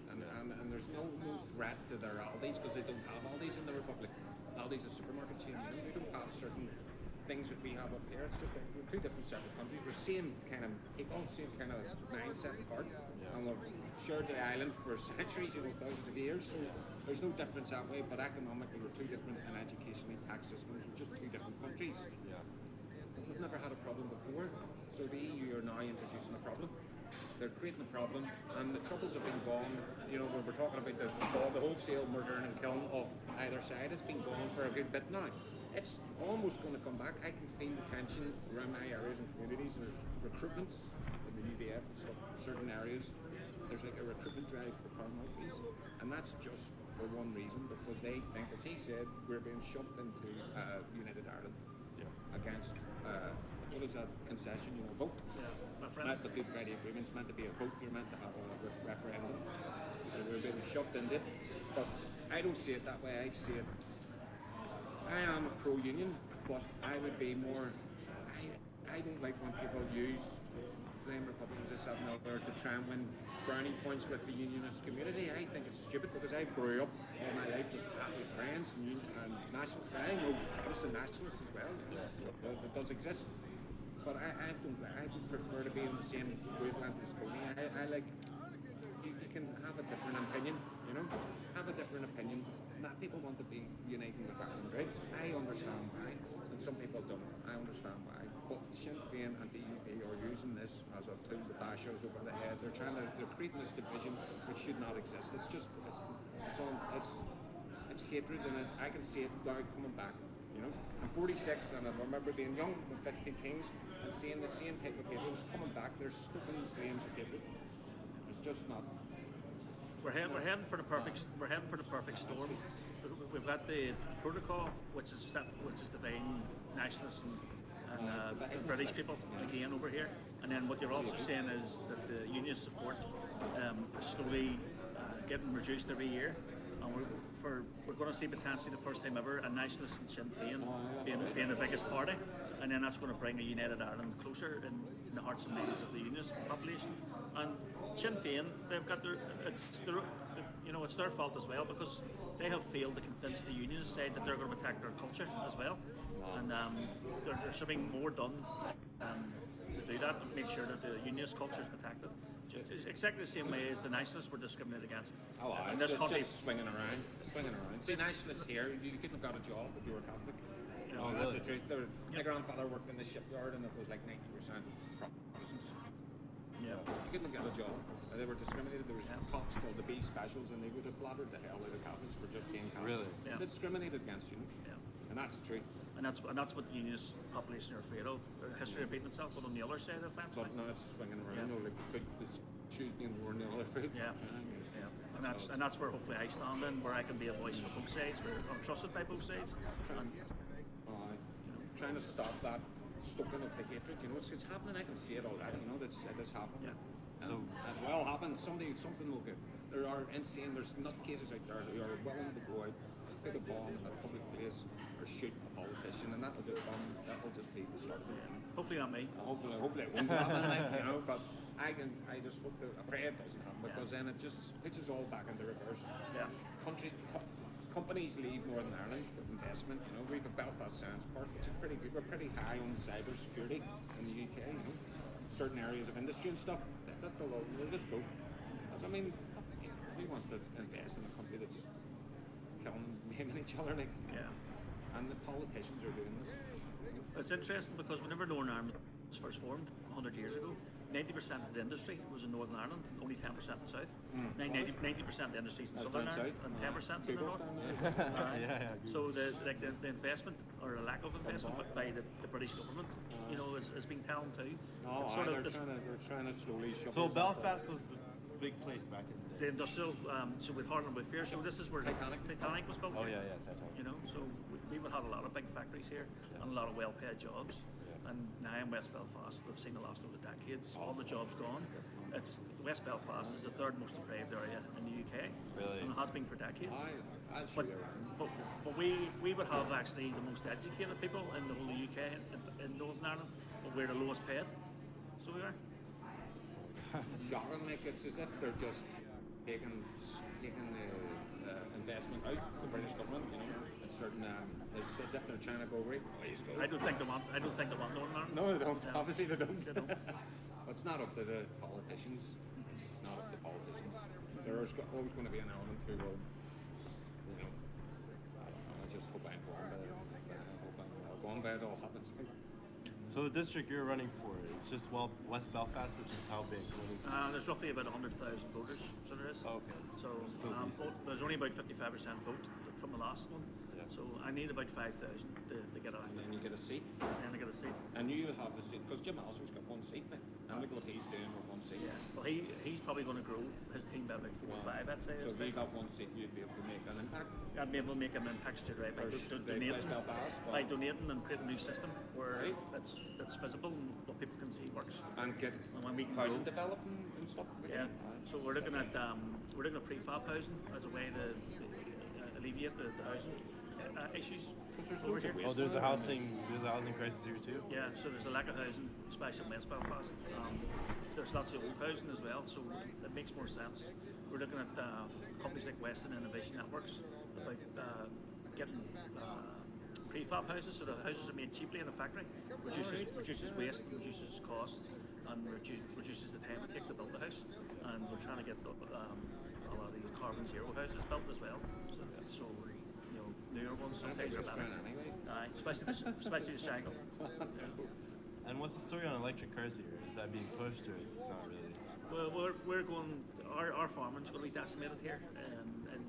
and there's no threat to their Aldi's because they don't have Aldi's in the Republic. Aldi's a supermarket chain. They don't have certain things that we have up here. It's just we're two different separate countries. We're same kind of people, same kind of mindset apart, and we've shared the island for centuries, thousands of years. So there's no difference that way. But economically, we're two different, and educationally, tax systems, we're just two different countries. Yeah. We've never had a problem before, so the EU are now introducing a problem. They're creating a problem, and the troubles have been gone. When we're talking about the wholesale murdering and killing of either side, it's been gone for a good bit now. It's almost going to come back. I can feel the tension around my areas and communities. There's recruitments in the UVF and stuff, certain areas. There's like a recruitment drive for paramilitaries, and that's just for one reason, because they think, as he said, we're being shoved into United Ireland against what is that concession? Vote. Not the Good Friday Agreement's meant to be a vote. You're meant to have a referendum. So we're being shoved into it. But I don't see it that way. I see it. I am a pro-union, but I would be more. I don't like when people use blame Republicans this and the other to try and win brownie points with the unionist community. I think it's stupid because I grew up all my life with Catholic friends and nationalists. I know Protestant nationalists as well. So that does exist. But I would prefer to be in the same wavelength as Tony. I like, you can have a different opinion, you know? Have a different opinion. Not people want to be uniting with Ireland, right? I understand why, and some people don't. I understand why. But Sinn Féin and DUP are using this as a tool to bash us over the head. They're creating this division which should not exist. It's hatred, and I can see it now coming back. You know, I'm 46, and I remember being young with 15 Kings and seeing the same type of hatred was coming back. They're stoking the flames of hatred. It's just not. We're heading for the perfect storm. We've got the protocol, which is dividing nationalists and the British people again over here. And then what you're also saying is that the union support is slowly getting reduced every year. And we're going to see potentially the first time ever a nationalist and Sinn Féin being the biggest party, and then that's going to bring a united Ireland closer in the hearts and minds of the unionist population. And Sinn Féin, they've got it's their fault as well, because they have failed to convince the unionist side that they're going to protect their culture as well, and there should be more done to do that, to make sure that the unionist culture is protected. It's exactly the same way as the nationalists were discriminated against. In this country, just swinging around. See, nationalists here, you couldn't have got a job if you were Catholic. That's the truth. My grandfather worked in the shipyard, and it was like 90% Protestants. Yeah. You couldn't have got a job. They were discriminated. There was cops called the B specials, and they would have blattered the hell out of Catholics for just being Catholic. Really? Yeah. They discriminated against you. Yeah. And that's the truth. And that's what the unionist population are afraid of. History repeating itself, but on the other side of the fence. But now it's swinging around, like the shoes being worn the other foot. Yeah. And that's where hopefully I stand in, where I can be a voice for both sides, where I'm trusted by both sides. Trying to stop that stoking of the hatred, it's happening. I can see it already. That's happening. Yeah. So it will happen. Something will get. There are insane. There's nutcases out there who are willing to go out, take a bomb in a public place, or shoot a politician, and that'll just be the start of it. Hopefully not me. Hopefully it won't happen. But I just hope I pray it doesn't happen, because then it just pitches all back into reverse. Yeah. Companies leave Northern Ireland with investment. We've a Belfast Science Park, which is pretty good. We're pretty high on cyber security in the UK. Certain areas of industry and stuff. That's a lot. We'll just go. I mean, who wants to invest in a company that's killing and maiming each other? And the politicians are doing this. It's interesting because whenever Northern Ireland was first formed 100 years ago, 90% of the industry was in Northern Ireland, only 10% in the south. 90% of the industry is in Southern Ireland, and 10% in the north. So the investment, or the lack of investment by the British government, is being talent too. They're trying to slowly shove. So Belfast was the big place back in the day. The industrial, so with Harland with Fear, so this is where Titanic was built. Oh yeah, Titanic. So we would have a lot of big factories here and a lot of well-paid jobs. And now in West Belfast, we've seen the last over decades, all the jobs gone. West Belfast is the third most deprived area in the UK. Really? And it has been for decades. But we would have actually the most educated people in the whole UK in Northern Ireland, but we're the lowest paid. So we are. Shocking, it's as if they're just taking the investment out, the British government, it's certain, it's as if they're trying to go right. I don't think they want Northern Ireland. No, they don't. Obviously they don't. But it's not up to the politicians. It's not up to politicians. There's always going to be an element who will, I just hope I'm going by it all happens. So the district you're running for, it's just West Belfast, which is how big? There's roughly about 100,000 voters, so there is. Okay. So there's only about 55% vote from the last one. Yeah. So I need about 5,000 to get elected. And then you get a seat. And I get a seat. And you have the seat, because Jim Alser's got one seat, and look what he's doing with one seat. Yeah. Well, he's probably going to grow his team by about 4 or 5, I'd say. So if you got one seat, you'd be able to make an impact? I'd be able to make an impact straight away by donating and creating a new system where it's visible and what people can see works. And get housing developing and stuff. Yeah. So we're looking at prefab housing as a way to alleviate the housing issues over here. Oh, there's a housing crisis here too. Yeah. So there's a lack of housing, especially in West Belfast. there's lots of old housing as well, so it makes more sense. We're looking at companies like Western Innovation Networks about getting prefab houses, so the houses are made cheaply in a factory, reduces waste, reduces cost, and reduces the time it takes to build the house. And we're trying to get a lot of these carbon zero houses built as well. So you know, newer ones sometimes are better. Especially the Shangle. And what's the story on electric cars here? Is that being pushed or it's not really? Well, we're going. Our farming's going to be decimated here in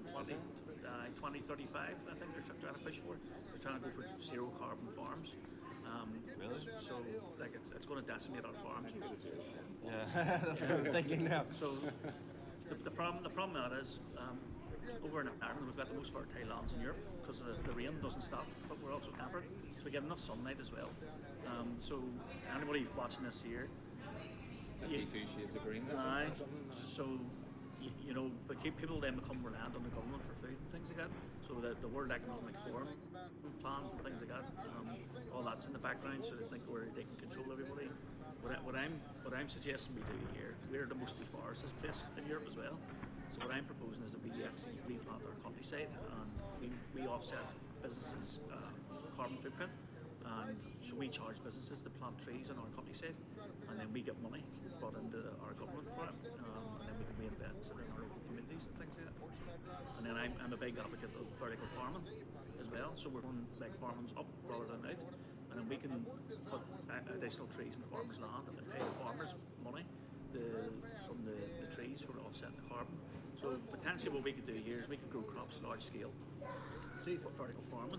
2035. I think they're trying to push for. They're trying to go for zero carbon farms. Really? So like it's going to decimate our farms. Yeah, that's what I'm thinking now. So the problem with that is over in Ireland we've got the most fertile lands in Europe because the rain doesn't stop, but we're also temperate, so we get enough sunlight as well. So anybody watching this here, 52 shades of green. So you know, but people then become reliant on the government for food and things like that. So the World Economic Forum plans and things like that, all that's in the background. So they think they can control everybody. What I'm suggesting we do here, we're the most deforested place in Europe as well. So what I'm proposing is that we actually replant our countryside and we offset businesses' carbon footprint. And so we charge businesses to plant trees in our countryside, and then we get money brought into our government for it, and then we can reinvest it in our local communities and things like that. And then I'm a big advocate of vertical farming as well, so we're going like farming's up rather than out, and then we can put additional trees in farmers' land and pay the farmers money from the trees for offsetting the carbon. So potentially what we could do here is we could grow crops large scale through vertical farming,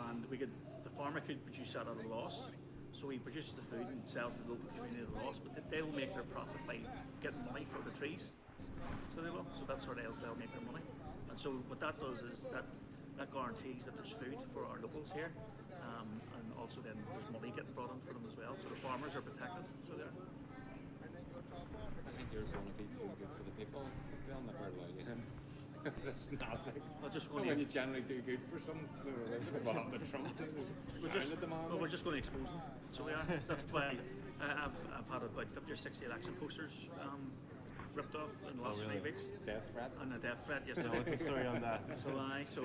and the farmer could produce that at a loss. So he produces the food and sells the local community at a loss, but they'll make their profit by getting money for the trees. So they will. So that's how they'll make their money. And so what that does is that guarantees that there's food for our locals here, and also then there's money getting brought in for them as well. So the farmers are protected. So they're. I think you're going to be too good for the people. They'll never allow you in. That's not like when you generally do good for some. Well, the Trump we're just going to expose them. So we are. That's why I've had about 50 or 60 election posters ripped off in the last 3 weeks. Death threat. And a death threat yesterday. So what's the story on that? So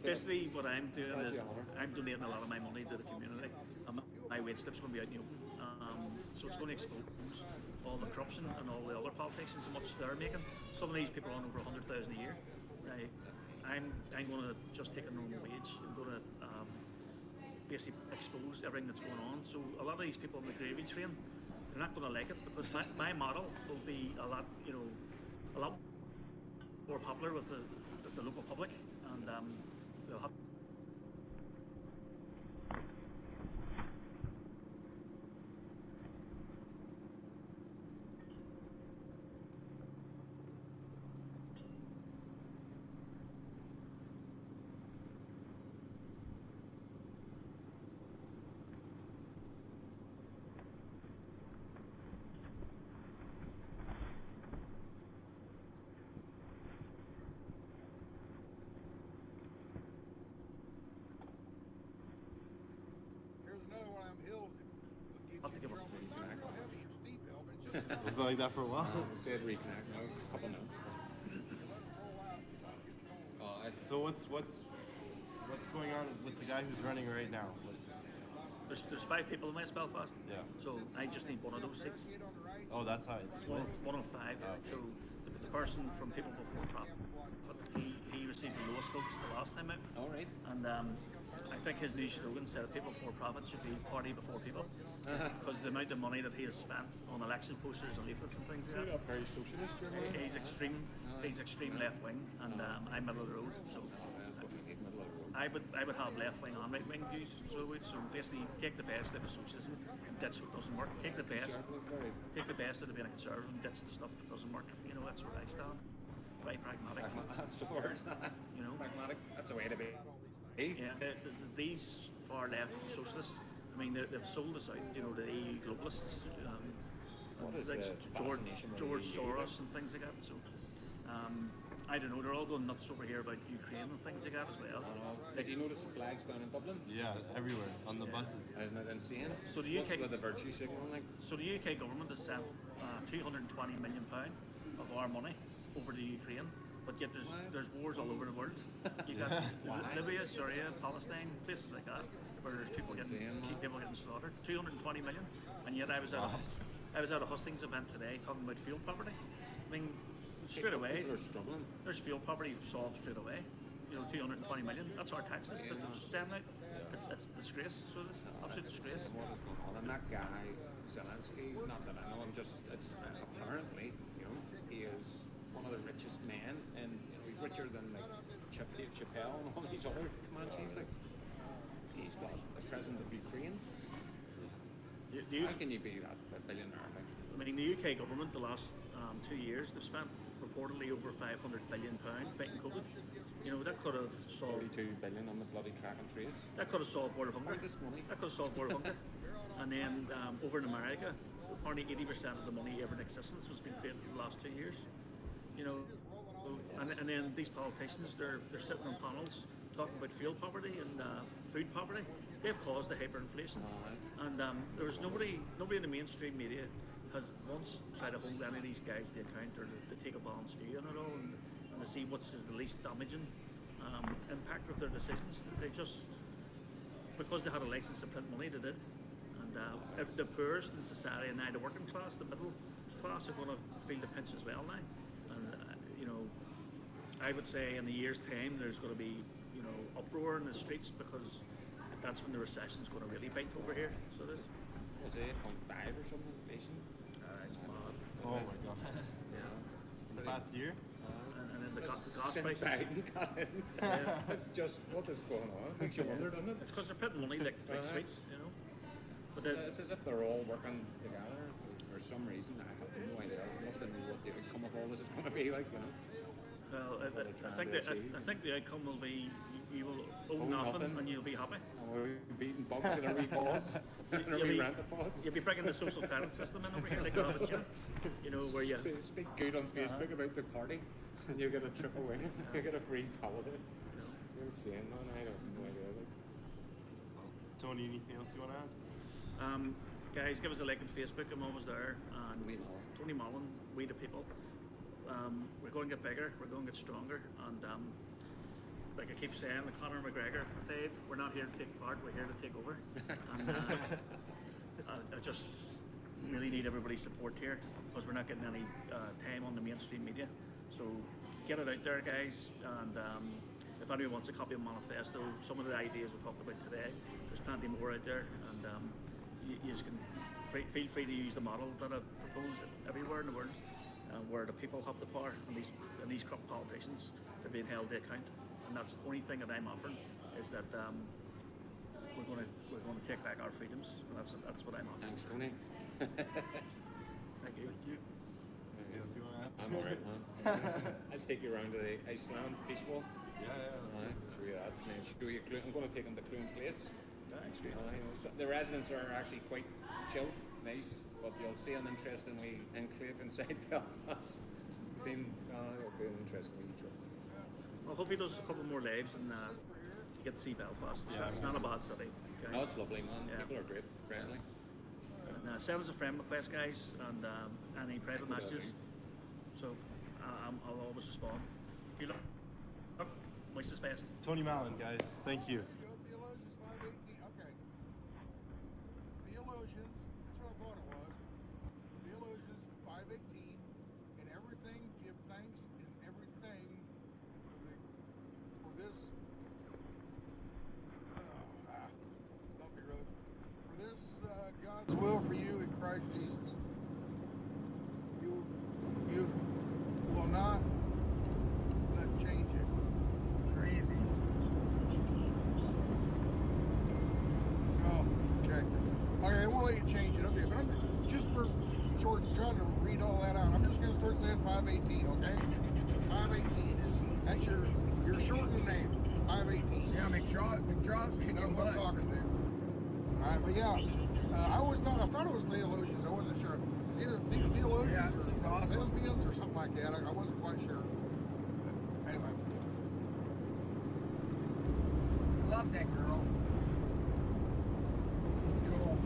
basically what I'm doing is I'm donating a lot of my money to the community. My wage slip's going to be out in the open. So it's going to expose all the corruption and all the other politicians and much they're making. Some of these people are on over 100,000 a year. Right? I'm going to just take a normal wage. I'm going to basically expose everything that's going on. So a lot of these people on the gravy train, they're not going to like it because my model will be a lot more popular with the local public, and they'll have. Was it like that for a while? Say it reconnect now, a couple minutes. So what's going on with the guy who's running right now? There's 5 people in West Belfast. Yeah. So I just need one of those seats. Oh, that's how it's split. One of 5. Oh. So the person from People Before Profit, but he received the lowest votes the last time out. All right. And I think his new slogan said People Before Profit should be Party Before People, because the amount of money that he has spent on election posters and leaflets and things like that. Very socialist, you're right. He's extreme left wing, and I'm middle of the road. So I would have left wing and right wing views. So basically, take the best out of socialism and ditch what doesn't work. Take the best out of being a conservative and ditch the stuff that doesn't work. You know, that's where I stand. Very pragmatic. That's the word. You know, pragmatic. That's the way to be. Yeah, these far left socialists, I mean, they've sold us out, you know, the EU globalists, what is like the fascination with George the EU? Soros and things like that. So, I don't know, they're all going nuts over here about Ukraine and things like that as well. Did you notice the flags down in Dublin? Yeah, everywhere on the buses. Isn't it insane? So the UK, what's with the virtue signal like? So the UK government has sent £220 million of our money over to Ukraine, but yet there's wars all over the world. You got Libya, Syria, Palestine, places like that, where there's people getting slaughtered. 220 million, and yet I was at a hustings event today talking about fuel poverty. I mean, straight away, People are struggling. There's fuel poverty solved straight away. You know, 220 million. That's our taxes that they're sending out. It's a disgrace. So it's absolute disgrace. What is going on? And that guy Zelensky, not that I know him, just it's apparently, you know, he is one of the richest men, and you know, he's richer than like Dave Chappelle and all these other Comanches. Like, he's got the president of Ukraine. How can you be that billionaire? Like? I mean, the UK government, the last 2 years, they've spent reportedly over £500 billion fighting COVID. You know, that could have solved 32 billion on the bloody track and trace. That could have solved world hunger. That could have solved world hunger. And then over in America, apparently 80% of the money ever in existence was being created in the last 2 years. You know, and then these politicians, they're sitting on panels talking about fuel poverty and food poverty. They've caused the hyperinflation, and there was nobody in the mainstream media has once tried to hold any of these guys to account or to take a balanced view on it all and to see what's the least damaging impact of their decisions. They just, because they had a license to print money, they did. And the poorest in society and now the working class, the middle class, are going to feel the pinch as well now. And you know, I would say in a year's time there's going to be, you know, uproar in the streets, because that's when the recession's going to really bite over here. So it is. Was it 8.5 or something inflation? It's mad. Oh my god. Yeah. In the past year? And then the gas prices. Biden got in. Yeah. It's just, what is going on? Makes you wonder, doesn't it? It's because they're putting money like sweets, you know. But it's as if they're all working together for some reason. I have no idea. I'd love to know what the outcome of all this is going to be like, you know. Well, I think the outcome will be you will own nothing and you'll be happy. And we'll be beating bugs in our wee pods. You'll be bringing the social credit system in over here like that, haven't you? You know, where you speak good on Facebook about the party, and you get a trip away. You get a free holiday. You're insane, man. I have no idea. Like. Tony, anything else you want to add? Guys, give us a like on Facebook. I'm always there. And Tony Mullen, We the People. We're going to get bigger. We're going to get stronger. And like I keep saying, the Conor McGregor fade, we're not here to take part. We're here to take over. And I just really need everybody's support here, because we're not getting any time on the mainstream media. So get it out there, guys. And if anyone wants a copy of Manifesto, some of the ideas we talked about today, there's plenty more out there. And you just can feel free to use the model that I've proposed everywhere in the world, where the people have the power, and these corrupt politicians are being held to account. And that's the only thing that I'm offering, is that we're going to take back our freedoms. And that's what I'm offering. Thanks, Tony. Thank you. I'm alright, man. I'll take you around to the Iceland Peace Wall. Yeah. Show you that. And then show you I'm going to take them to Clune Place. Thanks, so the residents are actually quite chilled, nice, but you'll see an interestingly enclave inside Belfast. It'll be an interesting wee trip. Well, hopefully there's a couple more lives and you get to see Belfast. It's not a bad city, guys. No, it's lovely, man. Yeah. People are great, friendly. And send us a friend request, guys, and any private messages. So I'll always respond. You look, voice is best. Tony Mullen, guys, thank you. Theologians 518. Okay. Theologians, that's what I thought it was. Theologians 518. In everything, give thanks in everything for this. Bumpy road. For this, God's will for you in Christ Jesus. You will not let change it. Crazy. Oh, okay. Okay, I won't let you change it. Okay, but I'm just for short trying to read all that out. I'm just going to start saying 518, okay? 518 is that's your shortened name. 518. Yeah, McDraw's kicking butt. I'm talking there. All right, but yeah, I thought it was theologians. I wasn't sure. It's either theologians or she's awesome. lesbians or something like that. I wasn't quite sure. about that girl. It's cool.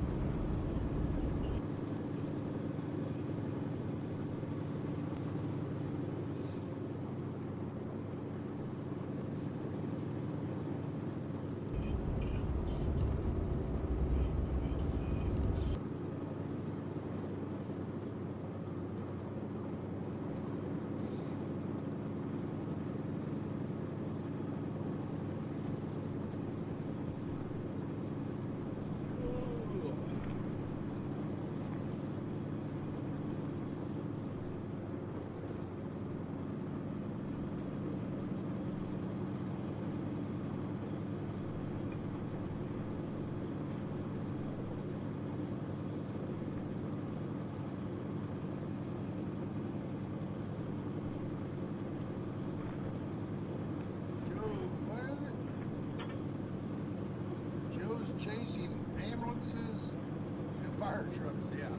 Chasing ambulances and fire trucks, yeah.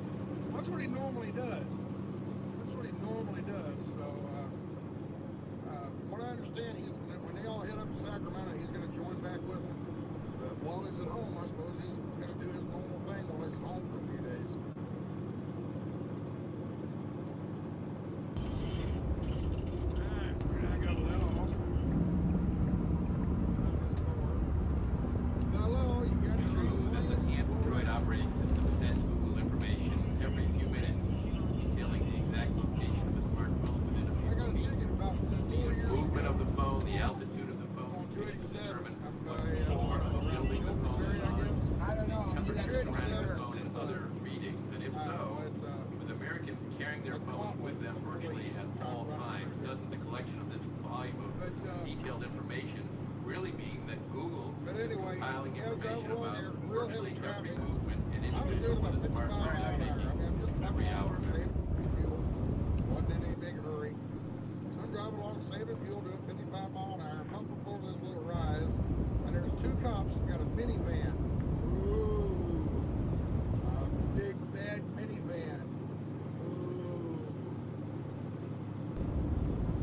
That's what he normally does. That's what he normally does. So, from what I understand, when they all head up to Sacramento, he's going to join back with them. But while he's at home, I suppose he's going to do his normal thing while he's at home for a few days. Alright, I got to let off. Operating system sends Google information every few minutes, detailing the exact location of the smartphone within a meter of feet. The speed of movement of the phone, the altitude of the phone, which will determine what floor of a building the phone is on, the temperature surrounding the phone, and other readings. And if so, with Americans carrying their phones with them virtually at all times, doesn't the collection of this volume of detailed information really mean that Google is compiling information about virtually every movement an individual with a smartphone is making every hour? Wasn't in any big hurry. So I'm driving along, saving fuel, doing 55 mile an hour, pump up over this little rise, and there's two cops that got a minivan. Ooh, a big bad minivan. Ooh.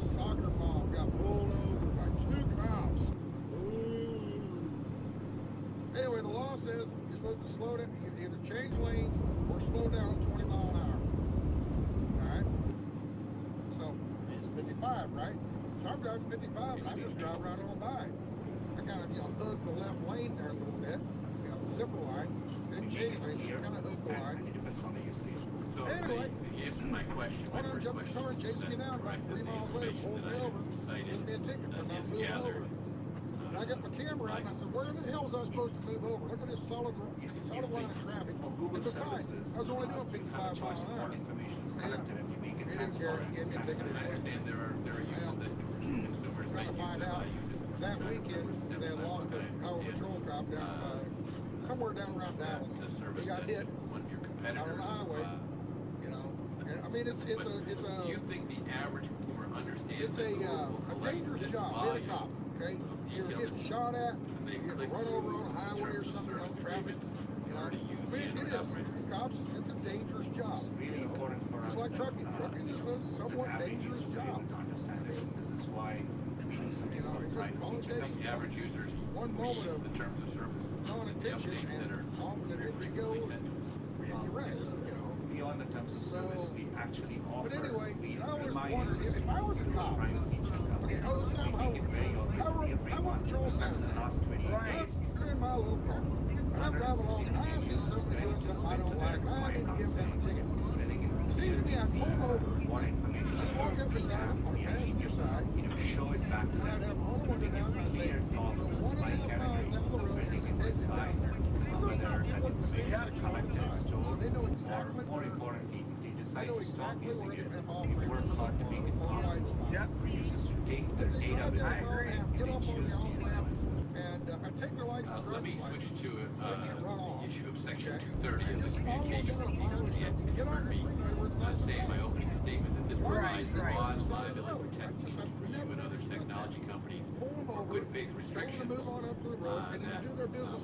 Soccer ball got pulled over by two cops. Anyway, the law says you're supposed to slow down, either change lanes or slow down 20 mile an hour. Alright? So, it's 55, right? So I'm driving 55 and I just drive right on by. I kind of, hug the left lane there a little bit. The zipper line. Then change lanes, just kind of hook the line. So, anyway, the answer to my question, my first question is chasing me down about 3 miles later, pulls me over, gives me a ticket for not moving over. And I got my camera out and I said, where the hell was I supposed to move over? Look at this solid line of traffic. It's a sign. I was only doing 55 miles an hour. He didn't care. He gave me a ticket. I understand there are uses that consumers may use it. I use it that weekend, they had lost a highway patrol cop down somewhere down around Dallas. He got hit out on the highway. I mean, it's a. Do you think the average consumer understands it's a dangerous job. Being a cop. Okay, you're getting shot at, you get run over on a highway or something on traffic. It is. Cops, it's a dangerous job. It's like trucking. Trucking is a somewhat dangerous job. This is why the average users one moment of the terms of service, non-attention and often if you go, you're right. Beyond the terms of service, we actually offer. But anyway, I always wondered if I was a cop. Okay, I would patrol center. Right. I'm in my little car. And I'm driving along and I see somebody doing something I don't like. And I need to give them a ticket. Seems to me I pull over. I walk up beside him on the passenger side. Show it back to them. I'd have all the window down and I'd say, 1.5 miles down the road, there's a dead guy. Whether that information is collected, stored, They know exactly or more importantly, if they decide know to stop exactly using where it, they have all we work hard to make it possible for users to take their data with them and they choose to use it. And I take their license. Let me switch to the issue of Section 230 of the Communications Decency Act. You heard me say in my opening statement that this provides broad liability protection for you and other technology companies for good faith restrictions. That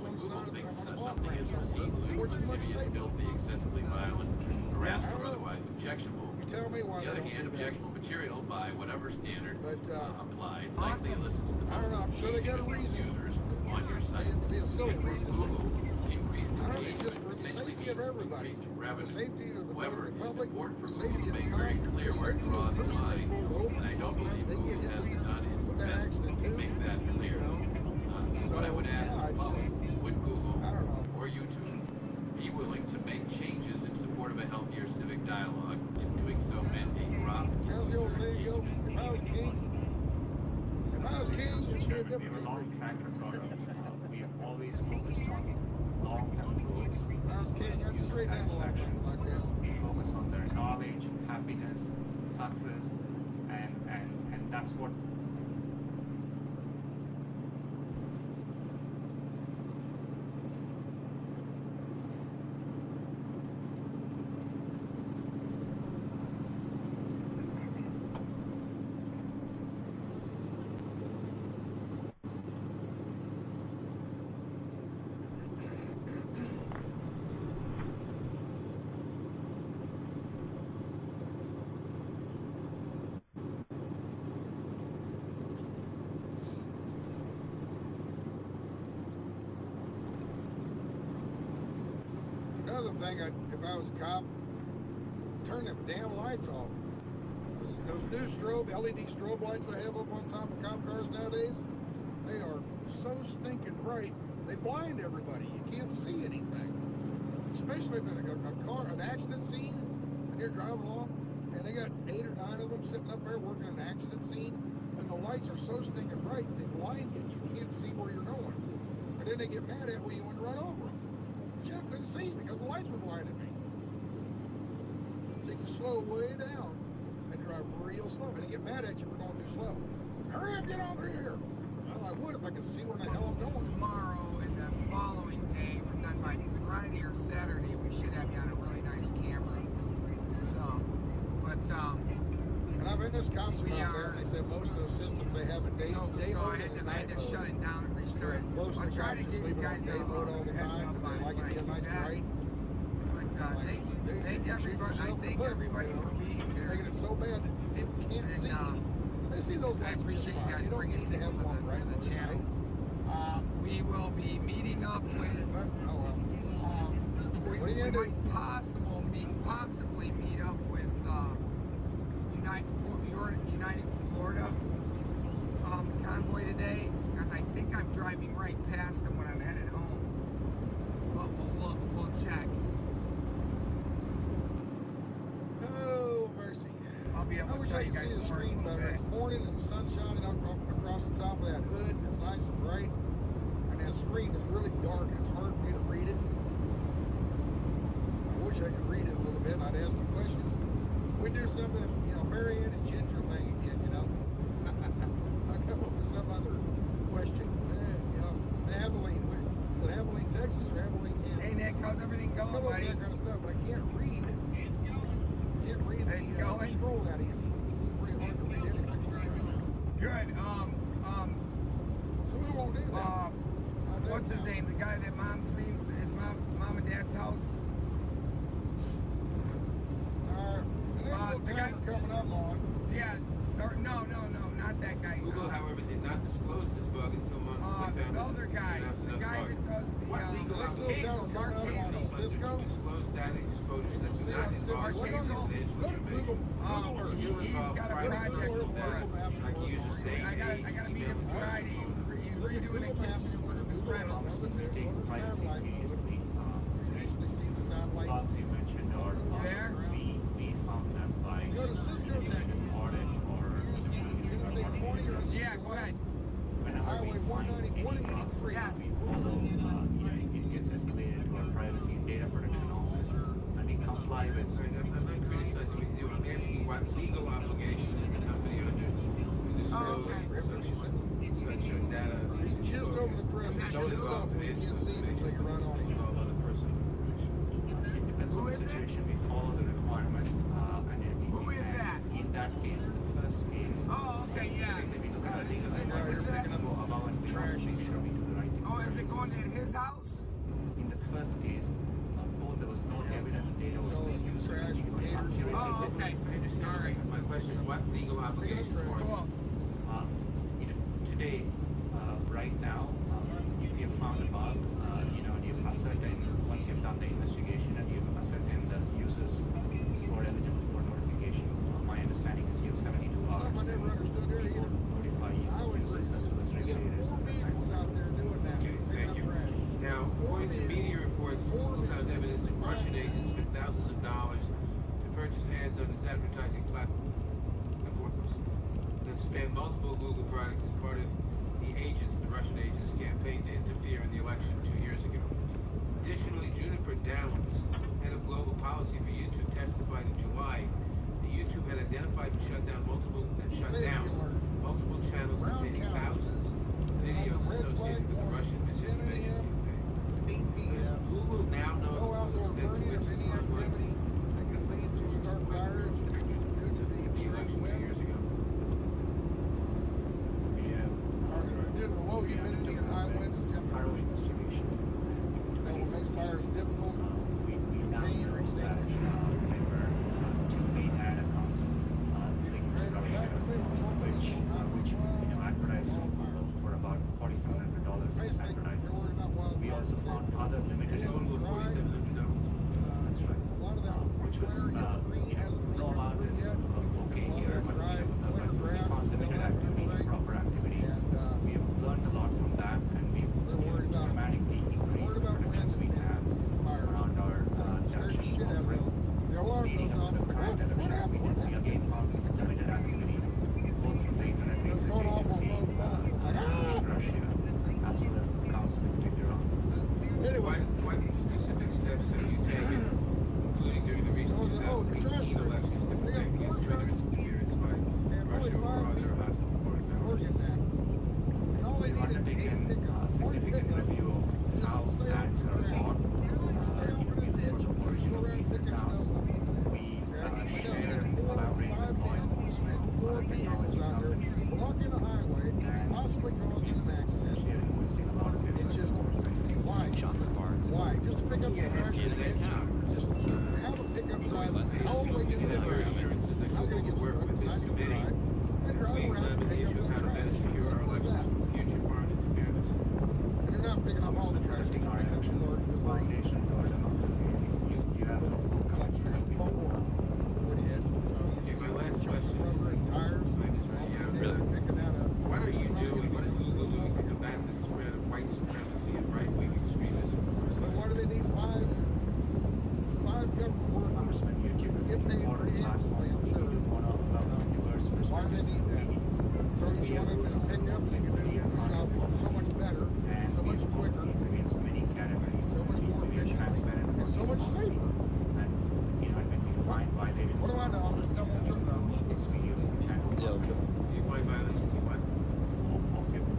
when Google thinks something is obscene, lewd, lascivious, filthy, excessively violent, harassing, or otherwise objectionable, You tell me why On the other they hand, don't do that. objectionable material by whatever standard applied Awesome. likely elicits the I most don't know, I'm sure they got a engagement from reason. users on your site. It'd be a silly reason. Google increased I don't know, it's engagement just for the potentially safety of means everybody. increased The revenue. safety of the However, public, it's important for the Google safety to of the make very economy, clear the where it safety of draws the the person line, they pulled over. and I don't believe They Google get has hit done its with that best accident to too. make that clear. So what I would ask is both, would Google or YouTube be willing to make changes in support of a healthier civic dialogue? In doing so meant a drop in How's the old user saying go? engagement. If I was king, it's a different We have a long track record of we've always focused on long-term goals, user satisfaction. We focus on their knowledge, happiness, success, and that's what. Another thing, if I was a cop, turn them damn lights off. Those new LED strobe lights they have up on top of cop cars nowadays, they are so stinking bright, they blind everybody. You can't see anything. Especially if an accident scene, and you're driving along, and they got 8 or 9 of them sitting up there working an accident scene, and the lights are so stinking bright, they blind you. You can't see where you're going. And then they get mad at when you want to run over them. Shit, I couldn't see because the lights were blinding me. So you slow way down and drive real slow. And they get mad at you for going too slow. Hurry up, get on through here. Well, I would if I could see where the hell I'm going. Tomorrow and the following day, but then by Friday or Saturday, we should have you on a really nice camera. So, but and I've been this cops about there, and they said most of those systems they have a day so mode I had to shut it down and restart. Most of the try to cops give just you leave it on guys day mode all the heads time. up They on like it being nice and bright. But thank everybody. I thank everybody for being here. Making it so bad that people can't see. They see those lights. I appreciate you guys bringing it to the channel. We will be meeting up with. We might possibly meet up with United Florida Convoy today, because I think I'm driving right past them when I'm headed home. But we'll check. Oh mercy! I'll be able I to wish tell I you could guys see the more in a screen little better. bit. It's morning and the sun's shining across the top of that hood. And it's nice and bright, and that screen is really dark and it's hard for me to read it. I wish I could read it a little bit. And I'd ask the questions. We do something, Marianne and Ginger thing again, I'll come up with some other question. Abilene, is it Abilene, Texas or Abilene, Kansas? Hey Nick, how's everything going, buddy? That kind of stuff, but I can't read. It's going. Scroll that easy. It's pretty hard to read anything. Good. So we won't do that. What's his name? The guy that mom cleans his mom and dad's house. The guy coming up on. Yeah. No, not that guy. Google, however, did not disclose this bug until months later. The other guy. The guy that does the Hazel, Mark Hazel. Cisco? Disclose data exposures that do not involve Hazel. He's got a project for us. I got to meet him Friday. He's redoing a kitchen for the new rentals. Take privacy seriously. Bugs you mentioned are there. We found them by Go to Cisco, Texas. audit or Yeah, go ahead. Highway 183. Yes. we follow, it gets escalated to our privacy and data protection office, and we comply with. I'm not criticizing what you do. I'm asking what legal obligation is the company under to disclose such data. Just over the press. Shut it off. You can't see it until you run on it. It depends on the situation. We follow the requirements, and then Who is that? In that case, the first case. Oh, okay, yeah. We look at the legal go above and beyond, make sure we do the right thing. Oh, is it going to his house? In the first case, told there was no evidence data was misused. Oh, okay. I understand. All right. My question is, what legal obligations are there? Today, right now, if you have found a bug, and you've ascertained, once you've done the investigation and you've ascertained the users who are eligible for notification, my understanding is you have 72 hours before notify users as well as regulators. Okay, thank you. Now, according to media reports, Google found evidence that Russian agents spent thousands of dollars to purchase ads on its advertising platforms that span multiple Google products as part of the Russian agents' campaign to interfere in the election 2 years ago. Additionally, Juniper Downs, head of global policy for YouTube, testified in July that YouTube had identified and shut down multiple channels containing thousands of videos associated with the Russian misinformation campaign. Does Google now know the full extent to which its online the election 2 years ago? Due to the low humidity and high winds and temperatures, that will make fires difficult to contain or extinguish. There were two main ad accounts linked to Russia, which advertised on Google for about $4,700 advertising. We also found other limited $4,700. That's right. Which was, no amount is okay here, but we found limited activity, proper activity. We have learned a lot from that, and we've dramatically increased the protections we have around our junction offerings, leading up to the current elections. We again found limited activity, both from the internet research agency, Russia, as well as accounts like TheRelaxedMovement. What specific steps have you taken, including during the recent 2018 elections, to protect against traitorous interference by Russia or other hostile foreign powers? We've undertaken a significant review of how ads are bought for the origin of these accounts. We share and collaborate with law enforcement, other technology companies, and essentially are investing a lot of effort in oversight. Why? Just to pick up the trash and just have a pickup side all the way in the ground. I'm going to get work with this committee as we examine the issue of how to better secure our elections from future foreign interference. And you're not picking up all the trash. Directing our actions, foundation, or democracy. You have a full collection of people. Okay, my last question is, time is running out. What are you doing, what is Google doing to combat the spread of white supremacy and right-wing extremism? Why do they need five government workers? Congressman, YouTube is an important platform. I'm sure. One of diverse perspectives. Why do they need that? So each one of them is pick up, they can do their job so much better, so much quicker, against many categories. so much more efficient, transparent, and so much safer. And when we find violations, What do I know? I'm just double checking out. videos and You find violations of what?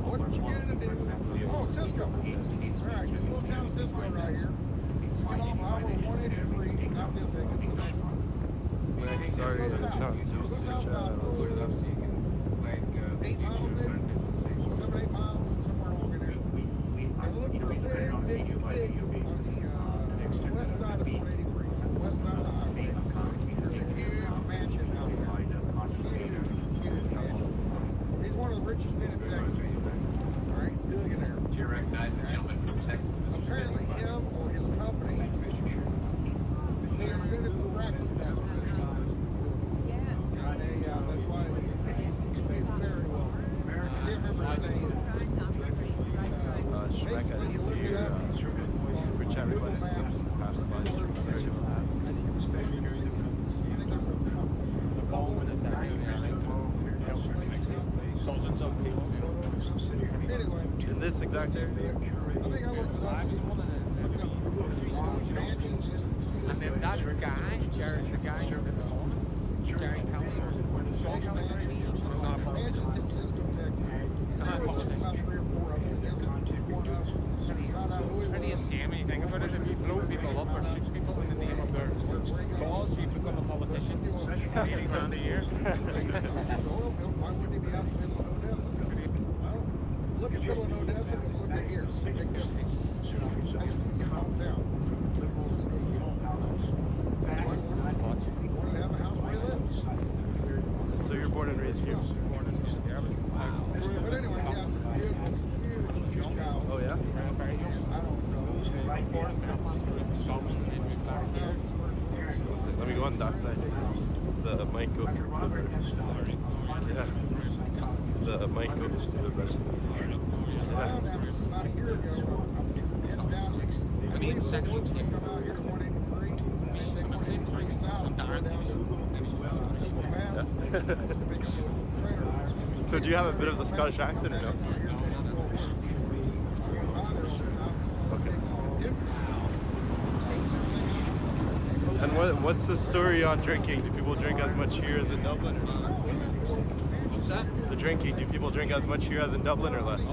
What did you get into? For example, Oh, Cisco. Alright, this little town of Cisco right here. Get off Highway 183, not this exit, the next one. Sorry, go south. Go south about Put it up so you can flag 8 miles future maybe? conversations. 7, 8 miles, somewhere along in there. And look for a big on the west side of 183, west side of the highway. There's a huge mansion out there. Huge mansion. He's one of the richest men in Texas. Alright, billionaire. Do you recognize the gentleman from Texas, Mr. Apparently him or his company, they invented the fracking method. And that's why they paid very well. I can't remember his name. Basically, you look it up. Super chat request. Past lunch. Dozens of people. Anyway, In this exact area? I think I looked it up. Mansions in And then that guy, Jared, the guy who Jerry Kelly or mansions in Cisco, Texas. About 3 or 4 of them. This is one of them. Found out who he How do you was. see him? When you think about it, if you blow people up or shoot people in the name of their cause, you become a politician. 80 grand a year. Why wouldn't he be out in the middle of Odessa? Well, look at middle of Odessa and look at here. Big difference. And this is his hometown. Cisco. Coast. Yeah. The Main Coast. About a year ago, I'm down. I mean, second come out here to 183. They 183 south. I'm down to So do you have a bit of the Scottish accent or no? Okay. And what's the story on drinking? Do people drink as much here as in Dublin or not? What's that? The drinking, do people drink as much here as in Dublin or less?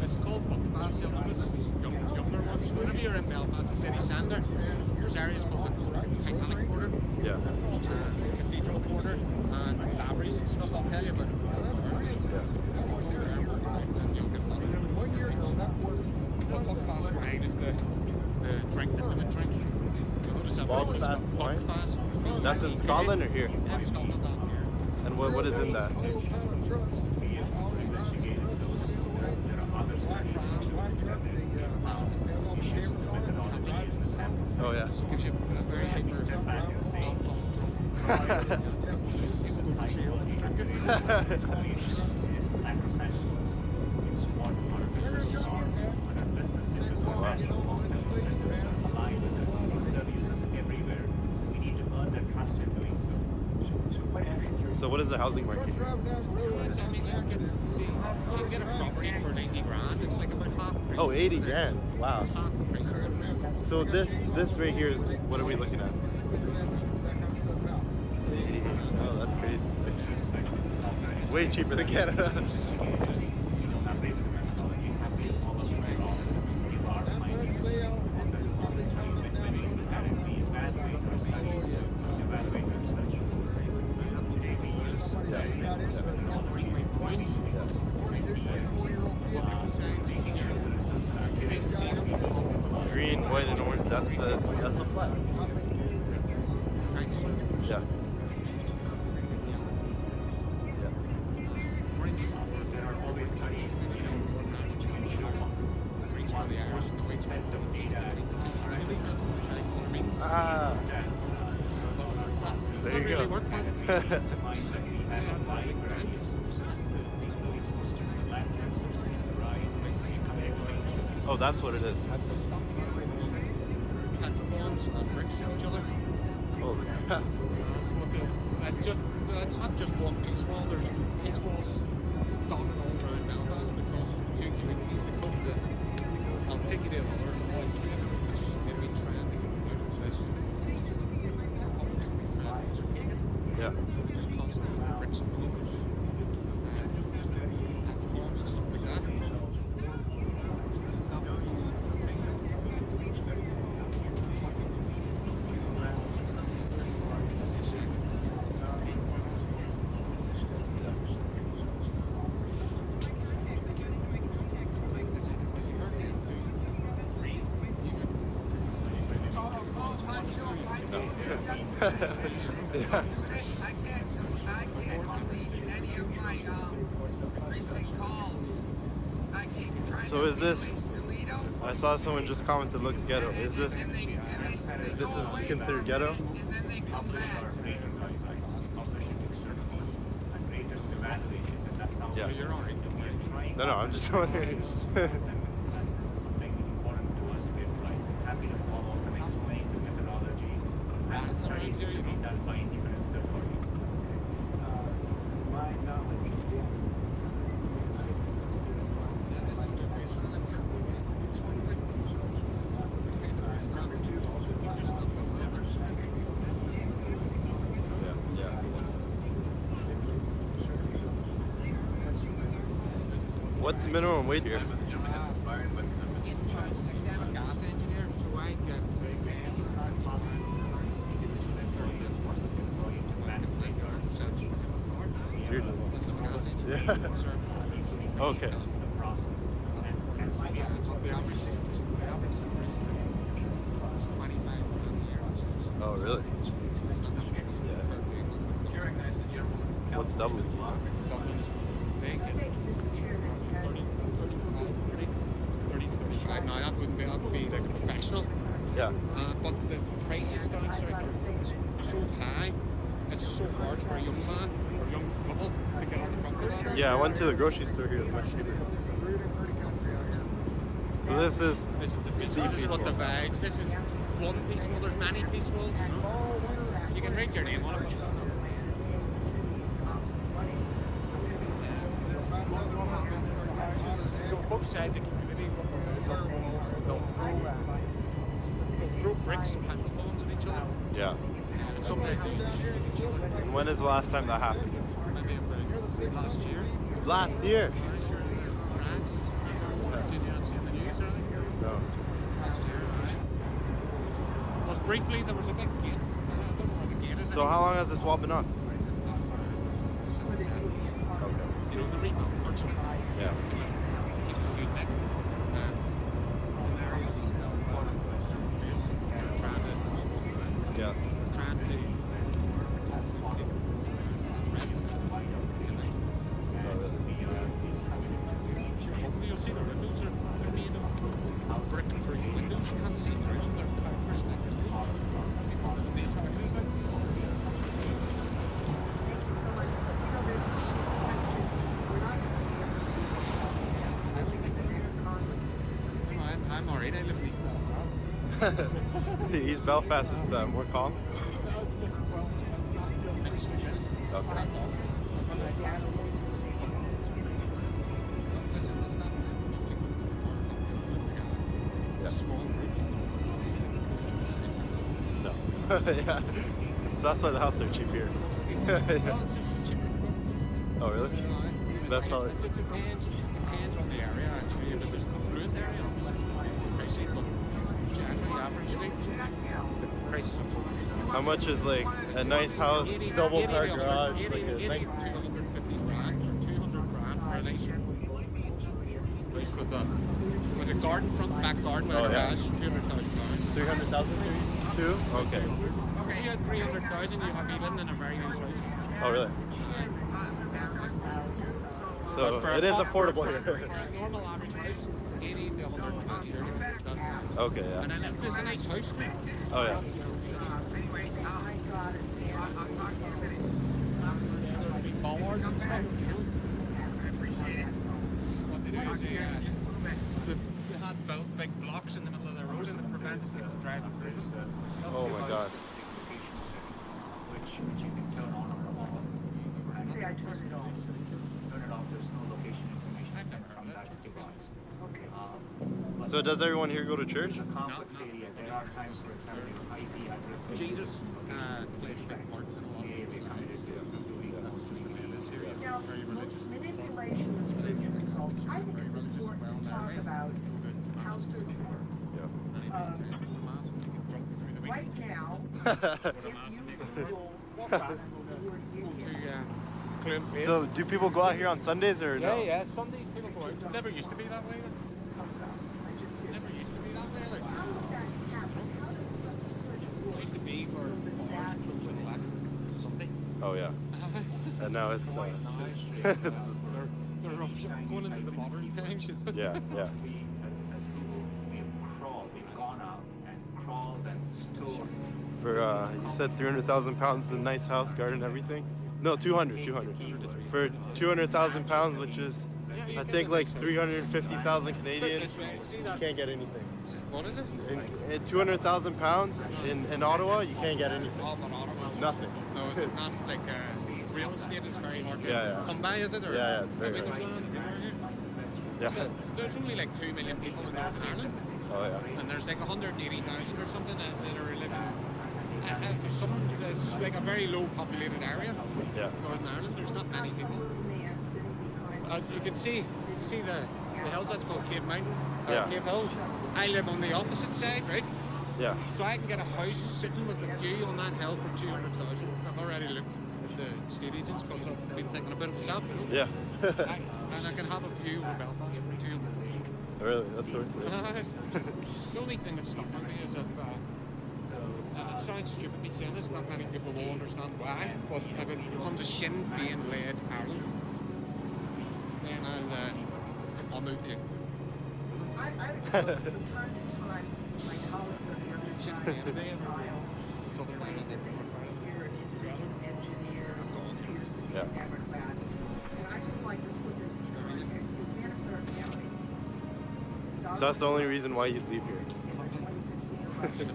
It's called Buckfast, younger ones. Whenever you're in Belfast, the city centre, there's areas called the Titanic Quarter, yeah, Cathedral Quarter, and Lavery's and stuff. I'll tell you about it. Buckfast wine is the drink, the limit drink. Buckfast wine? Buckfast. That's in Scotland or here? Yeah, in Scotland. And what is in that? Oh yeah. So it gives you a very hyper So what is the housing market? You can get a property for 90 grand. It's like about half the price. Oh, 80 grand. Wow. It's half the price. So this right here is, what are we looking at? 80. Oh, that's crazy. It's way cheaper than Canada. Green, white, and orange. That's a flag. Yeah. Ah. There you go. Oh, that's what it is. Petro and bricks in each other. Holy crap. It's not just one piece wall, there's piece walls dotted all around Belfast because two communities that come to, I'll take you to another one, which they've been trying to get this. Yeah. Just constantly bricks and pillars, petro bombs and stuff like that. Yeah. So is this, I saw someone just commented looks ghetto. Is this is considered ghetto? Yeah. No, I'm just wondering. What's the minimum wage here? I'm a gas engineer, so I get Yeah. Okay. Oh, really? Yeah. What's Dublin? Dublin's big. 35. Now that would be like a professional. Yeah. But the prices down south so high, it's so hard for a young man or a young couple to get on the front of the ladder. Yeah, I went to the grocery store here. It's much cheaper. So this is what the vibes. This is one piece wall. There's many piece walls. You know? You can write your name on it. So both sides of the community will throw bricks and pencil bombs at each other. Yeah. And sometimes they use the shoot at each other. And when is the last time that happened? Maybe about last year. Last year? France. Did you not see in the news? No. Last year, briefly there was a big gate. So how long has this wall been up? Since the 70s. Okay. You know, the rebuild parts of it. Yeah. Yeah. Trying to you'll see the windows are made of brick and brick windows. You can't see through them. They're perspective. I'm alright. I live in East Belfast. East Belfast is more calm. Okay. No. Yeah. So that's why the houses are cheap here. Oh, really? That's probably. It depends on the area, actually. If it's an affluent area, obviously, but generally, averagely, the prices are. How much is like a nice house, double car garage? 80 to 250 grand or 200 grand for a nice place with a garden front, back garden, with a garage, 200,000 pounds. 300,000 too? Okay. Okay, you had 300,000, you have me living in a very nice house. Oh, really? So it is affordable here. For a normal average house, 80 to 120 years. Okay, yeah. And then it's a nice house too. Oh, yeah. bollards and stuff. What they do is they had built big blocks in the middle of the road and it prevents the driving through. Oh my god. Which you can turn on or off. Actually, I turned it off. Turn it off, there's no location information sent from that device. Okay. So does everyone here go to church? It's a complex area. There are times, for example, your IP address. Jesus plays a big part in a lot of people's lives. That's just the way it is here. Now, manipulation of search results. I think it's important to talk about how search works. Right now, if you Google So do people go out here on Sundays or no? Yeah, Sundays people go out. It never used to be that way. Never used to be that way. Like, how did that happen? How does search work? It used to be for Sunday. Oh yeah. And now it's they're going into the modern times. Yeah, yeah. We've gone out and crawled and stored. For you said 300,000 pounds, a nice house, garden, everything. No, 200. For 200,000 pounds, which is I think like 350,000 Canadian. You can't get anything. What is it? In 200,000 pounds in Ottawa, you can't get anything. Oh, not Ottawa. Nothing. No, is it not like real estate is very hard to Yeah. come by, is it? Or Yeah, it's very hard. Yeah. So there's only like 2 million people in Northern Ireland. Oh yeah. And there's like 180,000 or something that are living. It's like a very low populated area. Yeah. Northern Ireland, there's not many people. You can see the hills. That's called Cave Mountain. Yeah. Cave Hill. I live on the opposite side, right? Yeah. So I can get a house sitting with a view on that hill for 200,000. I've already looked at the estate agents because I've been thinking about it myself. You know? Yeah. And I can have a view of Belfast for 200,000. Really? That's worth it. The only thing that's stopping me is if it sounds stupid me saying this, not many people will understand why, but if it becomes a Sinn Féin led Ireland, then I'll move to I from time to time, my colleagues on the other side of the aisle, Southern Ireland. engineer, appears to be a Democrat. And I just like to put this in context. In Santa Clara County, So that's the only reason why you'd leave here. in the 2016 election,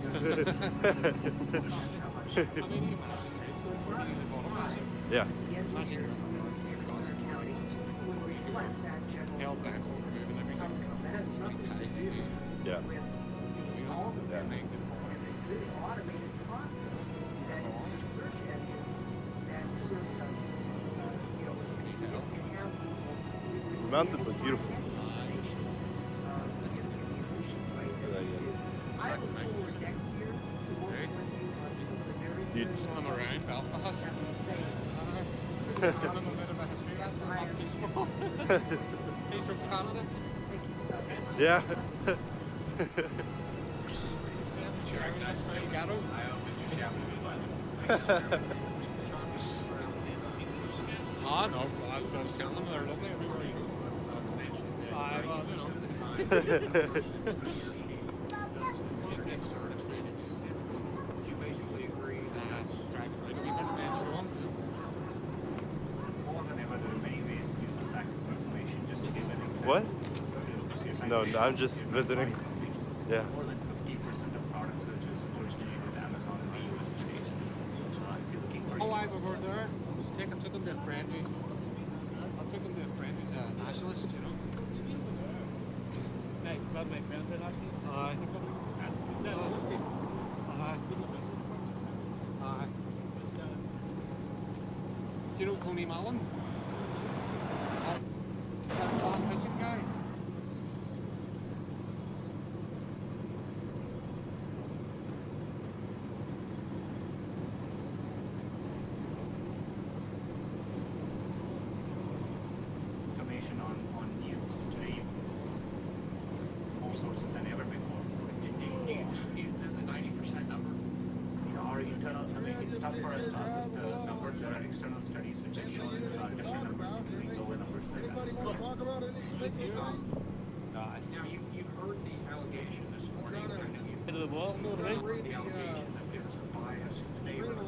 so it's not a surprise Yeah. that the engineers who live in Santa Clara County would reflect that general outcome. That has nothing to do Yeah. with the algorithms and the really automated process that is the search engine that serves us. You know, if we didn't have Google, we wouldn't The mountains be are able to beautiful. find information in the efficient way that we do. I look forward next year to working with you on some of the very You- serious I'm around Belfast. that we face. He's from Canada. Yeah. Ah, no, I was killing them. They're lovely everywhere. Well, you know. Would you basically agree that Driving right a wee bit and then so on. more than ever there may be useless access information just to give an example? What? No, I'm just visiting. Yeah. More than 50% of product searches originate with Amazon in the US today. If you're looking for Oh, I were there. I took him to a friend who, who's a nationalist, you know. Hey, about my friends are nationalists? Aye. Aye. Do you know Tony Mallon? That fishing guy? information on news today, more sources than ever before. Do you dispute the 90% number? You know, our internal, I mean, it's tough for us to assess the numbers. There are external studies which have shown different numbers, including lower numbers like that. Now, you've heard the allegation this morning. I know you've Into the wall, no, right? heard the allegation that there's a bias in favor of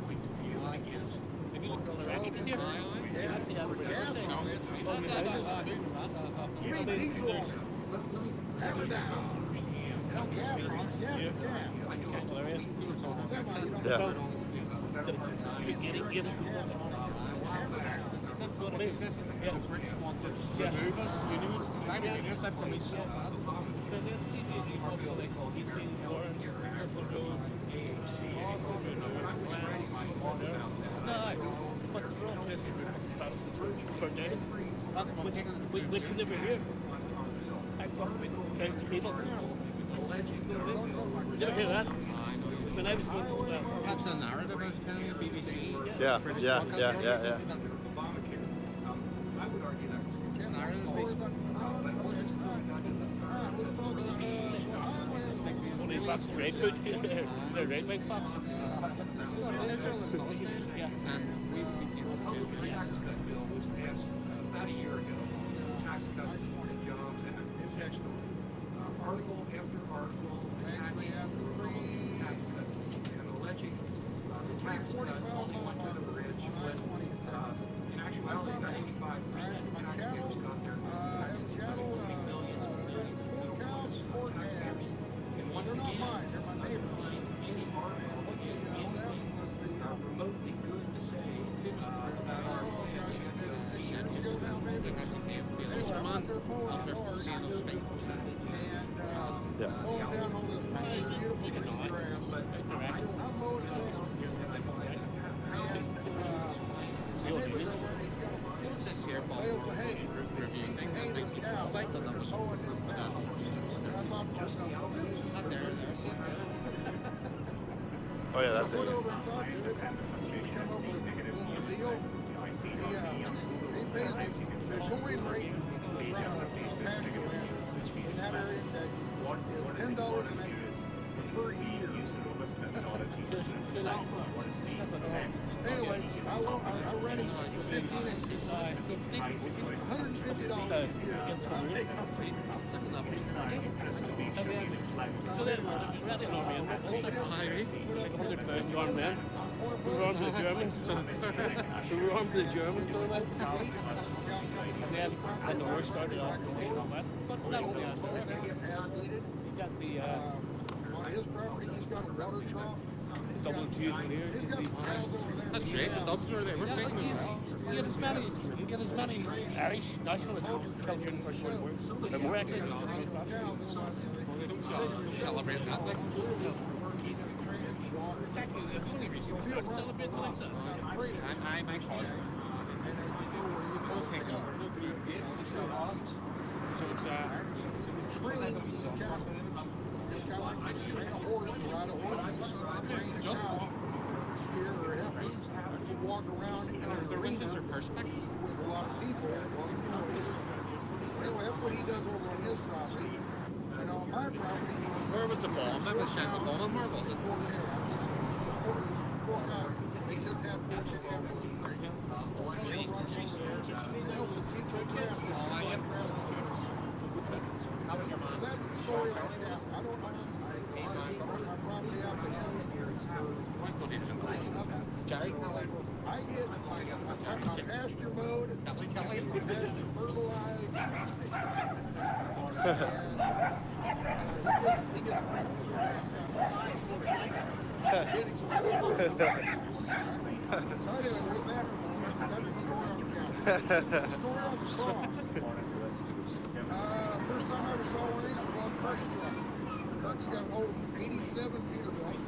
points of view and against. Have you looked on the record this year? Yeah, I'd say that would be everything. What is it? The Brits want to remove us, unions. I didn't know that from his which is over here. I talk about kinds of people. Never hear that. When I was going, That's a narrative I was telling you, BBC. Yeah, British yeah, broadcast yeah, broadcast, yeah, isn't it? I would argue that was Narrative based. but it wasn't until I got into only Fox Red Food. They're red white Fox. Yeah. And we became the tax cut bill was passed about a year ago. Tax cuts, 20 jobs, and it's article after article attacking the Republican tax cut and alleging the tax cuts only went to the rich, but in actuality, about 85% of taxpayers got their taxes cut, including millions and millions of middle-class taxpayers. And once again, I couldn't find any article that had anything remotely good to say about our plan. after seeing those things. Yeah. What's this here, Bob? Review thing. I think I thought that was not there. Oh yeah, that's it. $10 an acre per year. Anyway, I ran it for 15 acres. We were on to the Germans. We were on to the Germans. And then the war started off on that. But that only has you got the on his property, he's got a water trough. double fuse here. He's got some cows over there. That's right, the dubs are there. We're thinking as well. You get as many Irish nationalists killed during the First World War. They're more active than Well, they don't celebrate that. Like. it's actually it's only recent. Celebrate the next I my car. So it's It's kind of like you train a horse to ride a horse. You train a cow, steer or heifer to walk around in the windows are perspex with a lot of people. So anyway, that's what he does over on his property. And on my property, where was the bomb? That was shot the bomb. Where was it? They just had four chickens in the spring. So that's the story on that. I don't know. My property out there. I get my pasture mowed, my pasture fertilized. He gets that's the story on the cow. The story on the cross. First time I ever saw one of these was on Kirk's truck. Kirk's got an old 87 Peterbilt.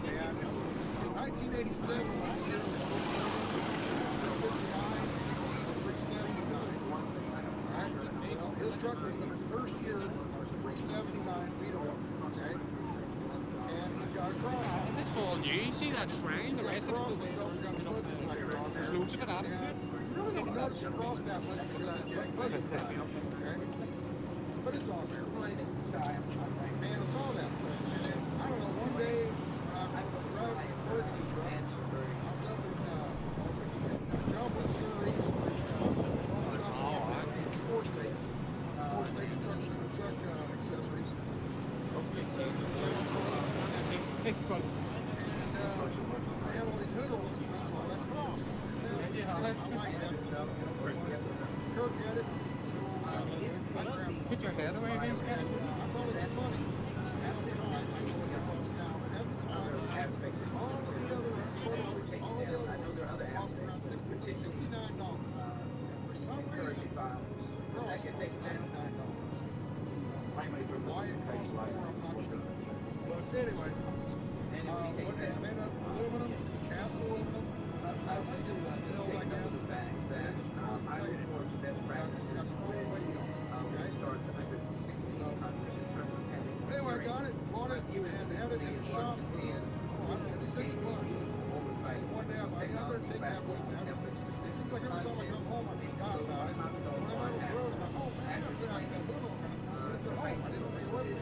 And in 1987, when the year was 379, 379. Right? Well, his truck was the first year 379 Peterbilt. Okay? And he's got a cross. It's all new. You see that shrine? The rest of it. There's loads of it added to it. Really don't notice across that much because budget. Okay? But it's on there. And I saw that. And then, I don't know, one day when I was driving a burgundy truck, I was up in Joplin, Missouri, four states truck accessories. And I had all these hood ornaments and I saw that cross. Kirk had it. Put your head away against it. I thought it was funny. At the time, I didn't know what it was now, but at the time, all the other cost around $69. For some reason, cross cost $99. Why it costs more, I'm not sure. But anyway, what it's made of aluminum, it's cast aluminum. I've seen it built, I guess. Anyway, I got it, bought it, and had it in the shop for 6 months. One day I'm like, I'm going to take that with me. It seems like every time I come home, I forgot about it. When I'm out on the road, I'm home, man, I'm going to have that little one. It's at home, I didn't take it with me.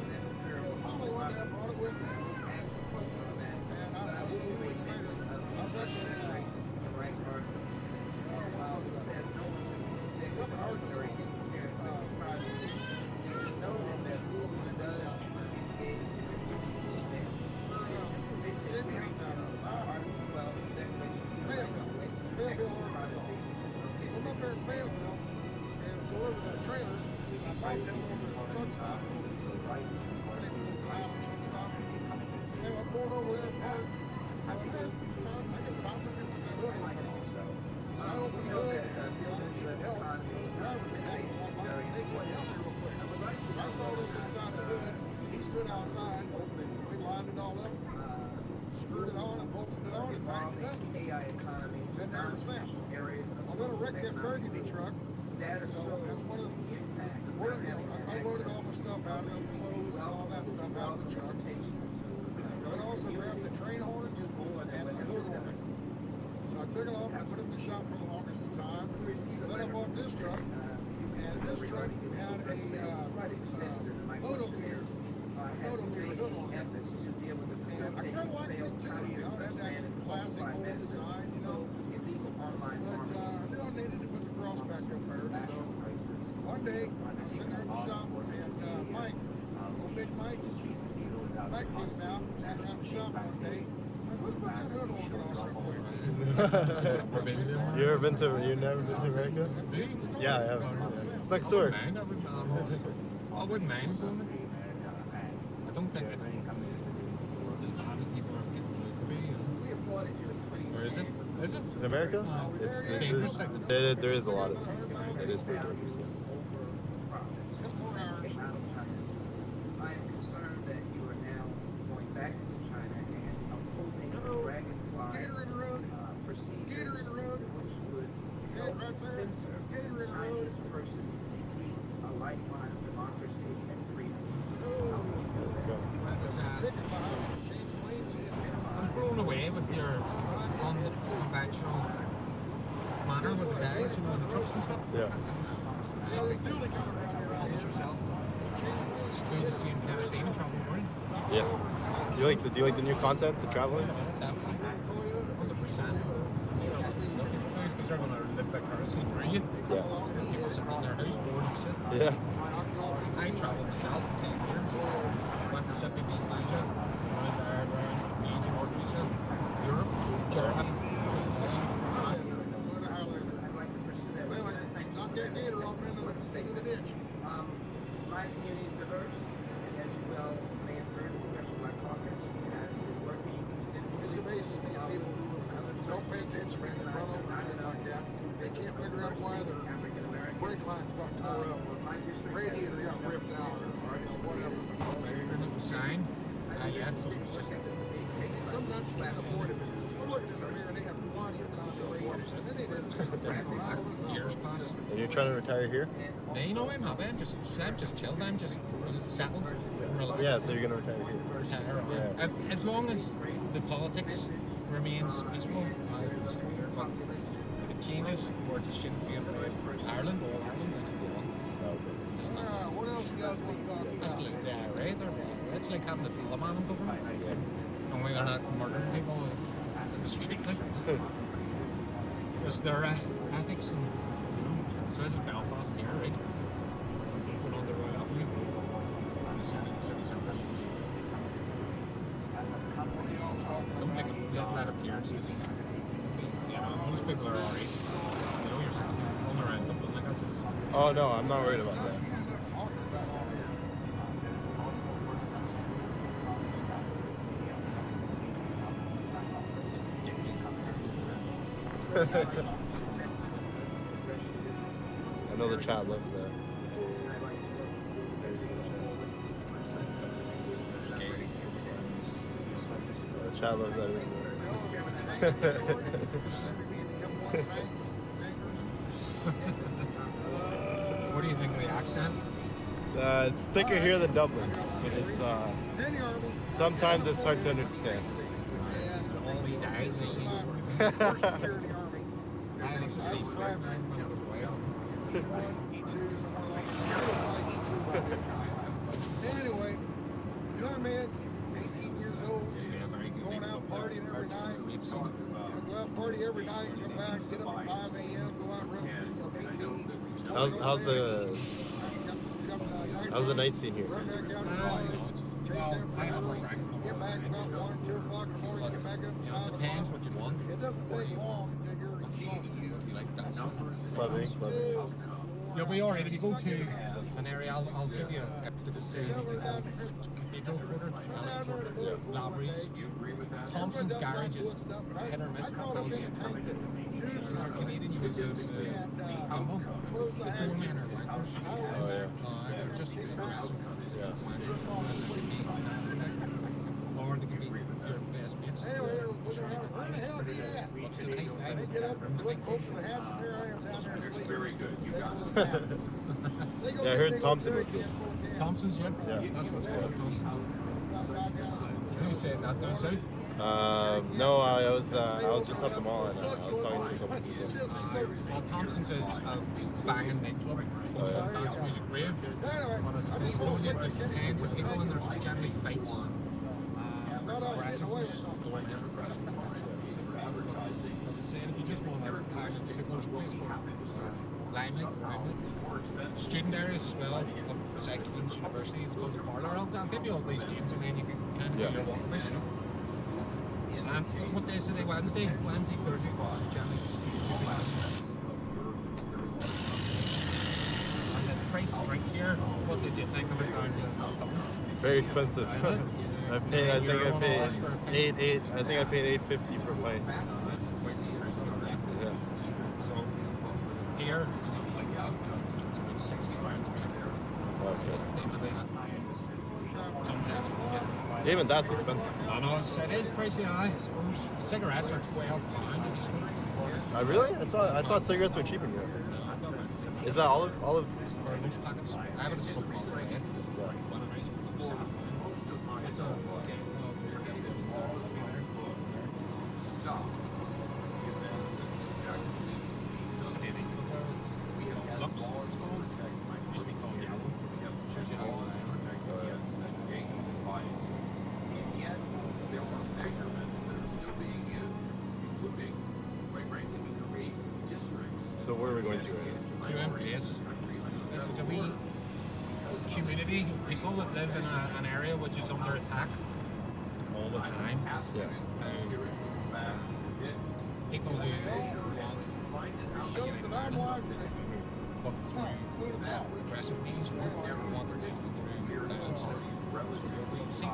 So finally one day I brought it with me. And I don't know, 2 weeks later, I was actually up in Arkansas. Outside, we lined it all up, screwed it on, and bolted it on, and tightened it up. Been there ever since. I'm going to wreck that burgundy truck. That's one of the. I loaded all my stuff out of the clothes and all that stuff out of the truck. But I also grabbed the train horns and the hood ornament. So I took it off and put it in the shop for the longest of time. Then I bought this truck, and this truck had a motor gear. I kind of like it too, you know, that classic old design, you know. But I knew I needed to put the cross back up there. So one day, I was sitting there in the shop, and Mike, old big Mike came out, sitting around the shop one day. I said, let's put that hood organ on somewhere. You've never been to America? Yeah, I have. It's next door. I wouldn't mind going. I don't think it's as bad as people are getting it to be. Or is it? Is it? In America? It's dangerous. There is a lot of it. It is pretty dangerous. I am concerned that you are now going back into China and upholding dragonfly procedures which would help censor Chinese persons seeking a lifeline of democracy and freedom. How can you do that? I'm blown away with your unconventional manner with the guys, you know, with the trucks and stuff. Yeah. I think you promise yourself do the same kind of thing and travel more. Yeah. Do you like the new content, the traveling? Definitely. 100%. Because they're going to live vicariously through you. Yeah. People sitting on their house bored and shit. Yeah. I travelled myself for 10 years. Went to Mississippi, East Asia, around the Easy North Asia, Europe, Germany. My community is diverse, and as you well may have heard, the Congressional Black Caucus has been working since the amazes me if people don't pay attention when they run over and like that. They can't figure out why their brake line's got tore up, or radiator got ripped out, or whatever. And it was signed. Sometimes you can't afford it. We're looking in the mirror and they have plenty of time to afford it. And then they didn't Years pass. And you're trying to retire here? You know, I'm happy. I'm just chilled. I'm just settled. Relaxed. Yeah, so you're going to retire here? Retire. Yeah. As long as the politics remains peaceful, but if it changes or it's a shit feel for Ireland, all Ireland, then I'll go on. what else you guys want to talk about? That's like the IRA. It's like having the Taliban in government. Only they're not murdering people in the street. Because their ethics and, so this is Belfast here, right? Put on the Royal Avenue, in the city centre. Don't make let appearances. You know, most people are alright. You know yourself, rolling around them, but like that's just... Oh no, I'm not worried about that. I know the chat loves that. The chat loves that anymore. What do you think of the accent? It's thicker here than Dublin. It's sometimes it's hard to understand. All these eyes Anyway, you know what I mean? 18 years old, going out partying every night. Go out party every night, come back, get up at 5 a.m., go out run PT. How's the night scene here? Run back out and chase after early, get back about 1 or 2 o'clock in the morning, get back up at 5 o'clock. Depends what you want. It doesn't take long until you're exhausted. You like that stuff? Clubbing. You'll be alright if you go to an area. I'll give you extra to say Cathedral Quarter, Catholic Quarter, Lavery's. Thompson's Garage is hit or miss. Those are Canadian. You go to Humble. The doormen are wankers. They're just aggressive. Or they can be your best mates. Looks to the nice side. Very good. You got Yeah, I heard Thompson was good. Thompson's, yeah? That's what's called. Who said that, though, South? No, I was just at the mall and I was talking to a couple people. Well, Thompson's is a banging nightclub. Dance music rave. It depends on people and there's generally fights. Aggressiveness, going in aggressive. as I said, if you just want to pack it, there's a place called Limelight. Student areas as well, up beside Queen's University, it's called the Parlour. I'll give you all these names and then you can kind of do your walk about, you know. And what day is today? Wednesday, Thursday, generally and the price of drink here, what did you think of it down here? Very expensive. I think I paid $8.50 for a pint. Yeah. So here it's not like that. It's about 60 grand. Okay. Sometimes you can get. Even that's expensive. I know it is pricey. I suppose cigarettes are £12 if you smoke. Really? I thought cigarettes were cheaper here. Is that olive? For loose packets. I haven't smoked all the way. It's a. So where are we going to? This is a wee community of people that live in an area which is under attack all the time. Yeah. People who want but through aggressive means want to through violence. So we'll see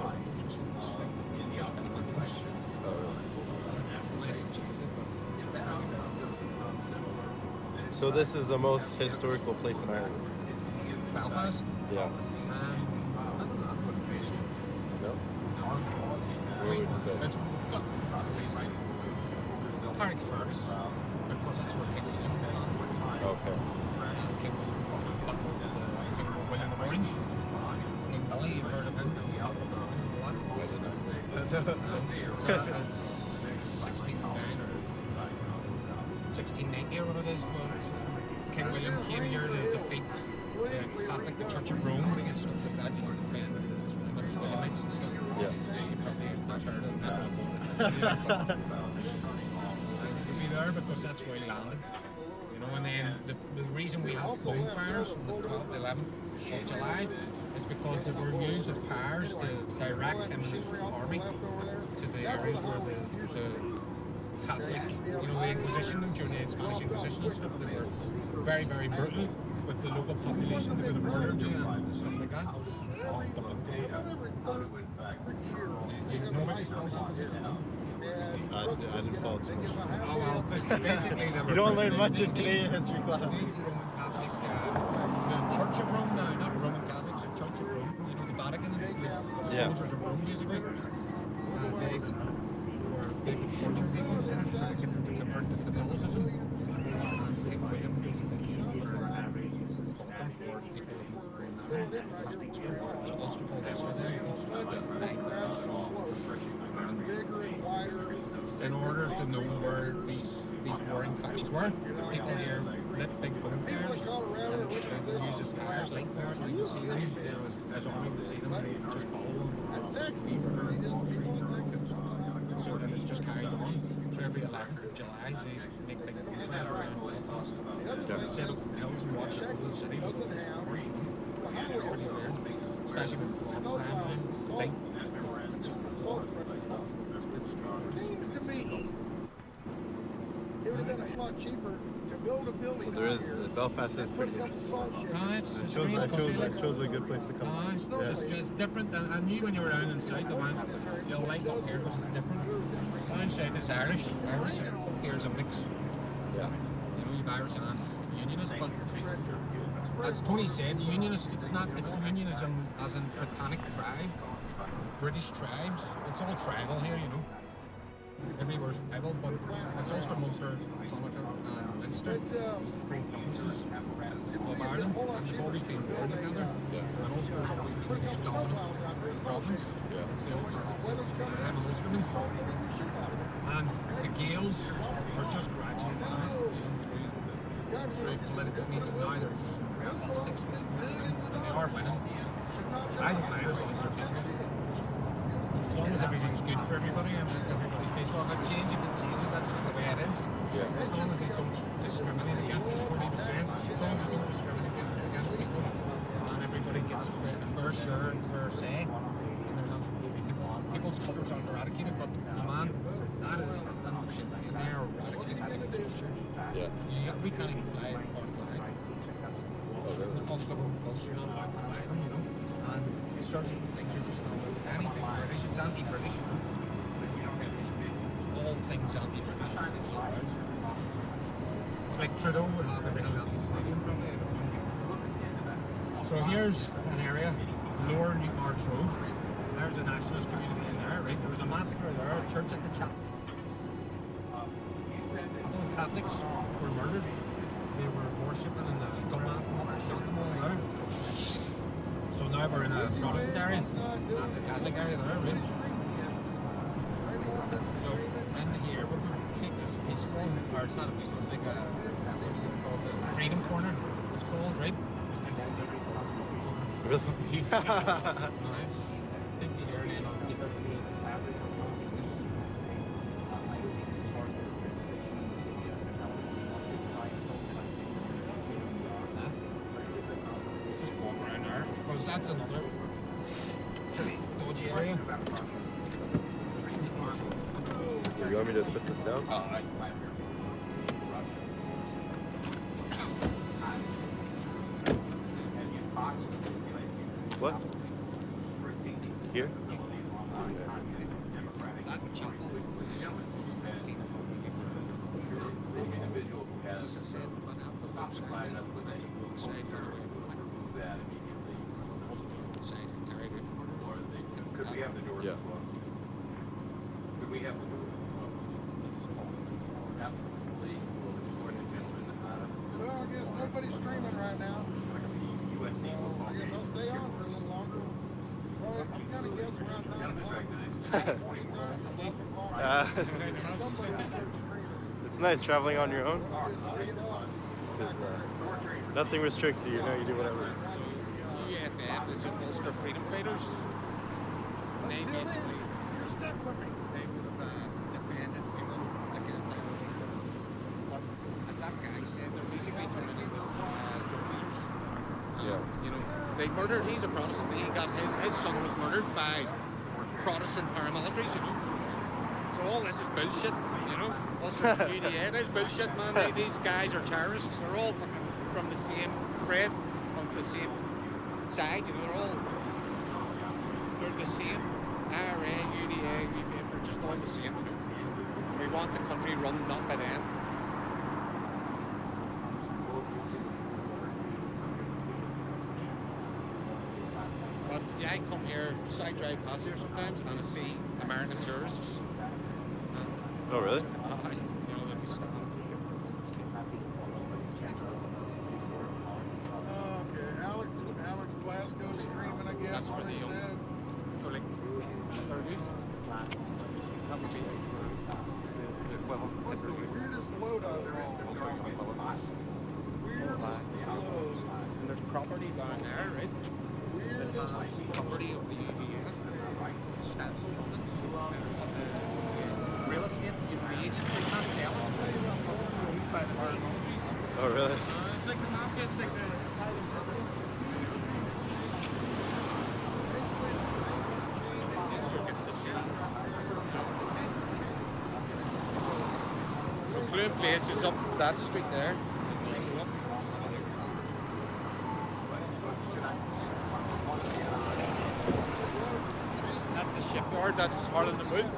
So this is the most historical place in Ireland. Belfast? Yeah. No? Where would you say? It's Carrickfergus, because that's where King William was. Okay. King William of Orange. King Willie, you've heard of him? So that's 1690 or what it is. King William came here to defeat the Church of Rome and stuff like that, you know, defend those Williamites and stuff. Yeah. You've probably not heard of that. He'll be there because that's where he landed. You know, and then the reason we have bonfires on the 12th, 11th of July is because they were used as pyres to direct him and his army to the areas where the Catholic, you know, the Inquisition during the Spanish Inquisition and stuff, they were very, very brutal with the local population. They would have murdered you and stuff like that. I didn't follow too much. Oh well, basically they were. You don't learn much in Canadian history class. The Church of Rome now, not Roman Catholics, the Church of Rome, you know, the Vatican, the soldiers of Rome basically. They were big torture people to get them to convert to Catholicism. King William basically used for people in order to know where these warring factions were. People here lit big bonfires and they use as pyres, light pyres, where you see them, as army to see them and just follow them. So then it's just carried on. So every 11th of July they make big bonfires around Belfast. They set up hills and watch the whole city with them. It's pretty weird, especially when the flags land light. Seems to me it would have been a lot cheaper to build a building. So there is Belfast is pretty interesting. It's a good place to come. It's just different. I knew when you were down in the south, you'll like up here because it's different. Down south it's Irish. Irish here's a mix. Yeah. You know, you've Irish and Unionists, but as Tony said, Unionist. It's unionism as in Britannic tribe, British tribes. It's all tribal here, you know. Everywhere's tribal, but it's Ulster, Munster, Connacht, and Leinster. It's the four provinces of Ireland, and they've always been born together. And Ulster has always been the most dominant province. I'm an Ulsterman. And the Gaels are just gradually now through political means. Now they're using politics, and they are winning. I don't mind as long as they're peaceful. As long as everything's good for everybody and everybody's peaceful. If it changes, that's just the way it is. discriminate against us 40%. As long as we don't discriminate against people and everybody gets a fair share and fair say, people's colours aren't eradicated, but man, that is enough shit in there eradicated. Yeah. We can't even fly our flag. Because the whole culture not allowed to fly them, you know. And certain things are just not anything British, it's anti-British. All things anti-British. It's like Trudeau would have everything else. So here's an area, Lower New Arch Road. There's a nationalist community in there, right? There was a massacre there, a church at the chapel. All the Catholics were murdered. They were worshipping in the gunman shot them all out. So now we're in a Protestant area. That's a Catholic area there, right? So in here we're going to keep this peaceful, or it's not a peaceful, it's like a called the Freedom Corner. It's called, right? Really? Take the area and I'll keep it. Just walk around there, because that's another pretty dodgy area. You want me to put this down? What? Here? Could we have the doors Yeah. closed? Could we have the doors closed? Please, will escort the gentleman. Well, I guess nobody's streaming right now. I guess I'll stay on for a little longer. Well, I'm kind of guessing around 9 o'clock. It's nice traveling on your own. Nothing restricts you, you know, you do whatever. So UFF is Ulster Freedom Fighters. They basically they would have defended people against as that guy said, they're basically turning into drug dealers. You know, they murdered, he's a Protestant, he got his son was murdered by Protestant paramilitaries, you know. So all this is bullshit, you know. Ulster UDA, that's bullshit, man. These guys are terrorists, they're all from the same bread, on the same side, you know, they're the same. IRA, UDA, they're just all the same. We want the country run not by them. But yeah, I come here, so I drive past here sometimes and I see American tourists. Oh, really? You know, they'll be stopping. Okay, Alex Glasgow streaming, I guess. That's for the said. Like, What's the weirdest load out there? Weirdest load. And there's property down there, right? Weirdest property of the UVF. Stencil units. Real estate, the agency can't sell it. It's owned by the paramilitaries. Oh, really? It's like the mafia, it's like the Italian property. So Bloom Place is up that street there. That's the shipyard, that's Harlan the Moon.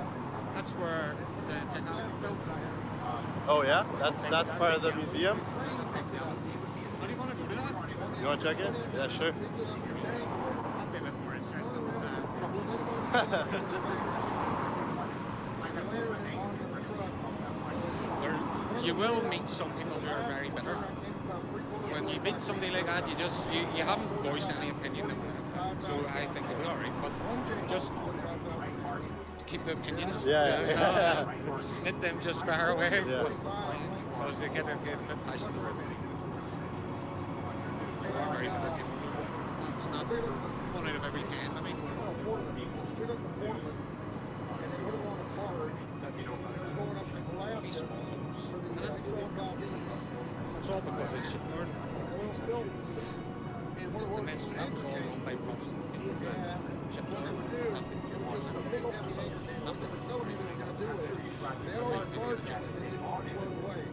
That's where the Titanic was built. Oh yeah? That's part of the museum? How do you want to go to that? You want to check it? Yeah, sure. I'll be a bit more interested in the troubles. You will meet some people who are very bitter. When you meet somebody like that, you haven't voiced any opinion. So I think it'll be alright, but just keep the opinions. Yeah. Let them just fire away. Yeah. So as they get a bit passionate. Very bitter people. It's not 1 out of every 10, I mean. These small homes. it's all because of the shipyard. Oil spill. And what it was, That was all run by Protestant people. yeah, what they would do is it was just a big heavy anchor chain. What they were telling me they were going to do with it, they had all these barges on it that didn't want to float away.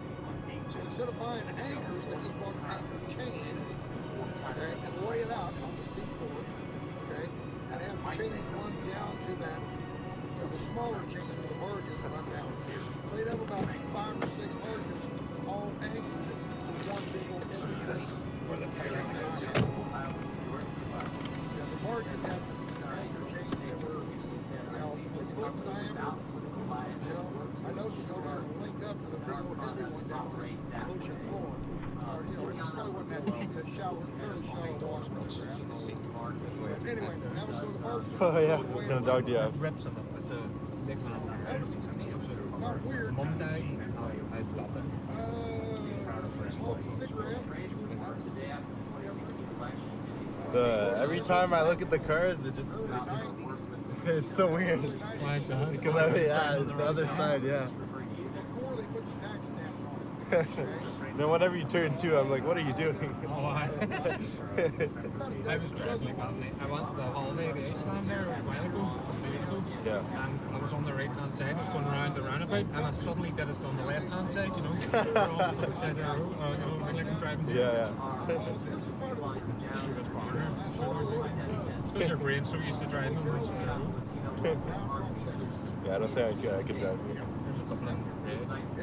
So instead of buying anchors, they just bought an anchor chain, okay, and lay it out on the seafloor, okay, and have the chains run down to that, the smaller chains of the barges run down. So they'd have about 5 or 6 barges all anchored to one big old heavy chain. Where the chain is. The barges had anchor chains that were, a foot in diameter. I know you go down and link up to the big old heavy one down the ocean floor. It probably wasn't that deep, that shallow, fairly shallow water. Anyway, that was sort of the barges. Oh yeah, what kind of dog do you have? Rips of it. It's a big man. Not weird. Monday, I love it. Every time I look at the cars, it's so weird. Why is that? Because the other side, yeah. Before they put the tax stamps on it. Then whenever you turn two, I'm like, what are you doing? Oh, I was driving I went the holiday to Iceland there a while ago, a couple years ago. Yeah. And I was on the right hand side, I was going around the roundabout, and I suddenly did it on the left hand side, you know. On the side of the road, like I'm driving. Yeah. Because your brain's so used to driving on the side of the road. Yeah, I don't think I could drive. There's a Dublin red.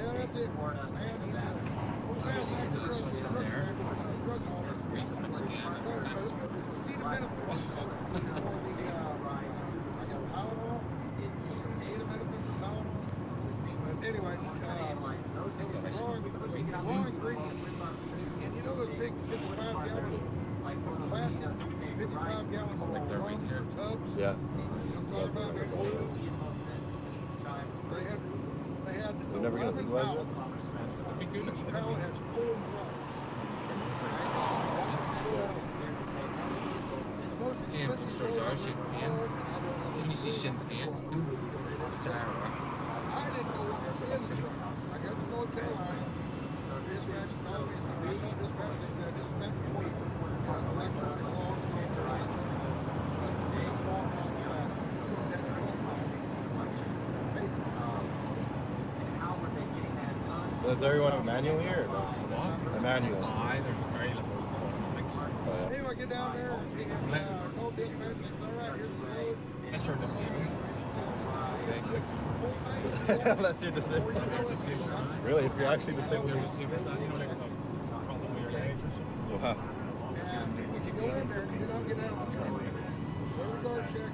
Yeah, that's it. See the benefits of the, I guess, Tylenol? See the benefits of Tylenol? But anyway, raw ingredient. And you know those big 55-gallon plastic, 55-gallon like the run tubs? Yeah. They had You're never going to think about it? each pallet has 4 drums. Same for Sir Sinn Féin. Didn't you see Sinn Féin? It's Ira. I didn't know what that was. I got to North Carolina. Dispatch told me, I know dispatch, they said this is that point. Electronic logs, So is everyone a manual here? Or no? What? A manual. Aye, there's very little economics. Anyway, get down there and call dispatch and say, all right, here's the road. That's your decision. That's your decision. Really? If you're actually disabled? You're disabled, then you know, like a problem with your legs or something. Wow. And when you go in there, you don't get out of the truck. Go to the guard check.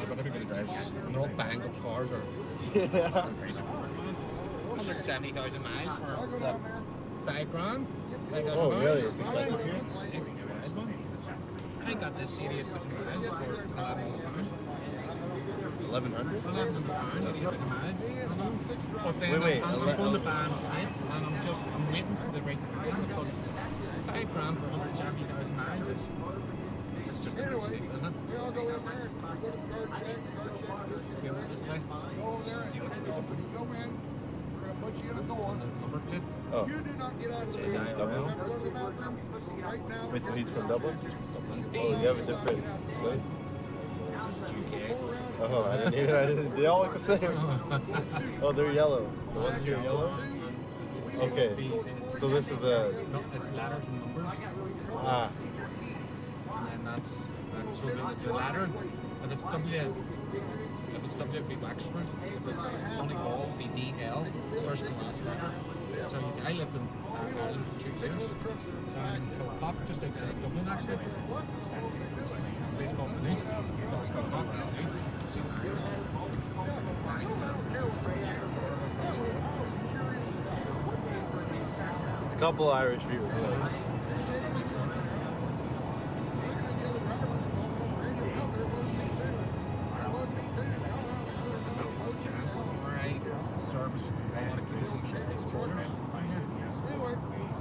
But everybody drives. And they're all bang up cars or crazy cars, man. 170,000 miles for $5,000. Oh, really? It's expensive here? I got this CD at miles for £1,100. 1,100? £1,100. That's not... But then Wait, I'm going to ban site, and I'm waiting for the right time because $5,000 for 170,000 miles. It's just a mistake, isn't it? We all go in there, go to the guard check, Feel it to play. go in there, and you go in, we're going to put you in a door. Number plate. Oh. You do not get out of the He's door. Dublin? Go to the bathroom right now. Wait, so he's from Dublin? Oh, you have a different place? Oh, I didn't. They all look the same. Oh, they're yellow. The ones here are yellow? Okay. So this is a... No, it's letters and numbers. Ah. And that's so the ladder. If it's WB Wexford, if it's Donegal, BDL, first and last letter. So I lived in Ireland for 2 years. In Kilcock, just outside Dublin actually. A place called Maynooth. Kilcock, A couple Irish viewers. Service a lot of Canadian shirts, trawlers.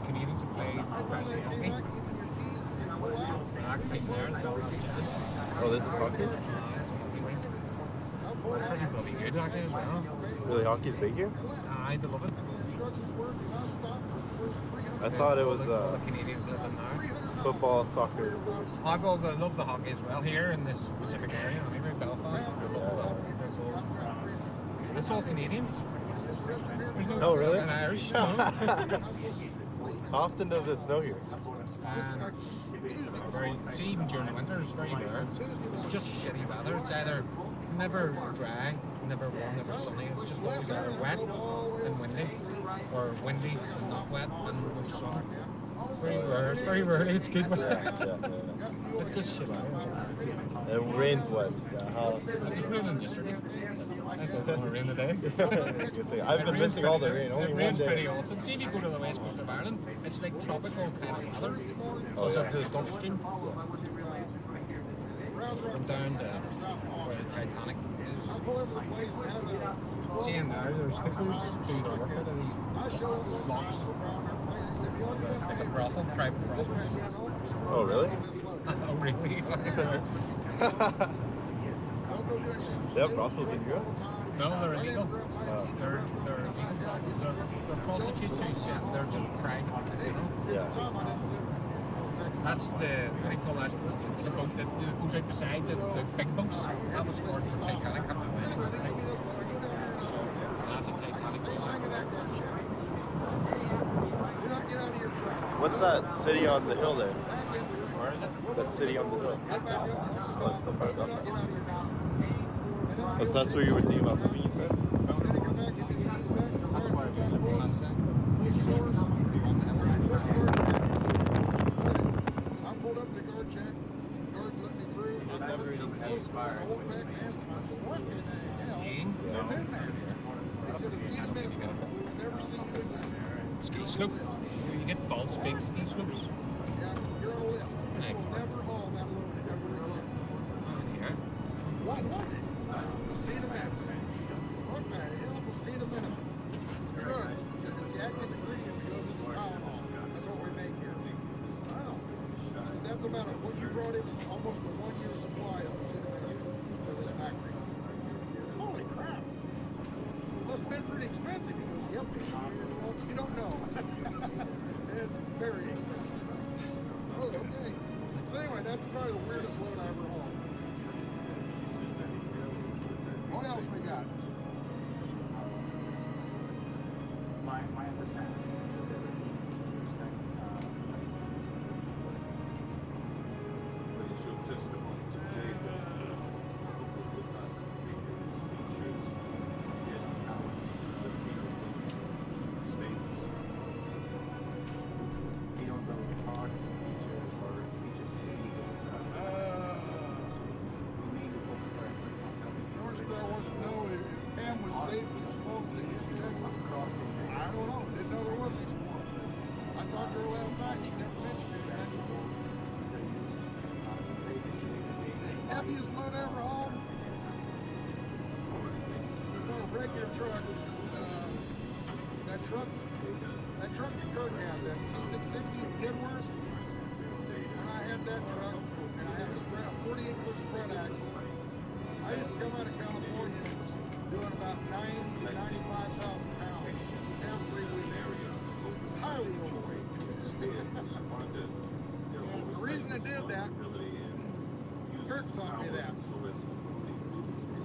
Canadians have played professional hockey. Right there, the Belfast Jazz. Oh, this is hockey? It's a hockey rink. Pretty bloody good actually as well. Really, hockey's big here? Aye, they love it. I thought it was all the Canadians live in there. football, soccer. Well, they love the hockey as well here in this specific area. I mean, Belfast, they love the hockey. It's all Canadians. There's no Oh, really? fucking Irish. How often does it snow here? Even during the winter, it's very rare. It's just shitty weather. It's either never dry, never warm, never sunny. It's just always either wet and windy, or windy and not wet and no sun. Very rare. It's very rarely it's good weather. It's just shit weather. It rains what? It's raining yesterday. I thought it was going to rain today. Good thing. I've been missing all the rain. Only It one rains day. pretty often. See if you go to the west coast of Ireland, it's like tropical kind of weather because of the Gulf Stream. From down to where the Titanic is. See in there, there's hippos doing their work out of these blocks. It's like a brothel, private brothel. Oh, really? Oh, really? They have brothels in Europe? No, they're illegal. They're illegal. They're prostitutes who sit. They're just private. Yeah. That's the, what do you call that? The boat that goes out beside the big boats. That was for Titanic. That's a Titanic. What's that city on the hill there? Where is it? That city on the hill. Oh, it's still part of Belfast. Oh, so that's where you were thinking about moving, you said? That's where I pulled up the guard check. Guard let me through. I never really pulled back and asked him. I said, what in the hell? Skiing? What's in there? He said, see the minute. Never seen you again. Ski slope. You get false big ski slopes. Yeah, you're on a list. You will never haul that load ever again. Here. What was it? A seat of minutes. What the hell is a seat of minutes? It's a drug. It's the active ingredient that goes into Tylenol. That's what we make here. Wow. That's about what you brought in almost a 1 year supply of acetaminophen for this factory. Holy crap. Must have been pretty expensive. He goes, yep. Well, you don't know. It's very expensive stuff. Oh, okay. So anyway, that's probably the weirdest load I ever hauled. What else we got? My understanding is that you're saying, what is your testimony today that Google did not configure its features to get out the states? We don't know parts and features or features tables that we need to focus our efforts on helping people. Northstar wants to know if Pam was safe from the smoke that hit Texas. I don't know. Didn't know there was any smoke. I talked to her last night. She never mentioned it. Happiest load ever hauled? No, regular truck. That truck that Kirk had, that T660 Kenworth. When I had that truck, and I had a 48-foot spread axle, I used to come out of California doing about 90 to 95,000 pounds every week. Highly overweight. And the reason I did that, Kirk taught me that. He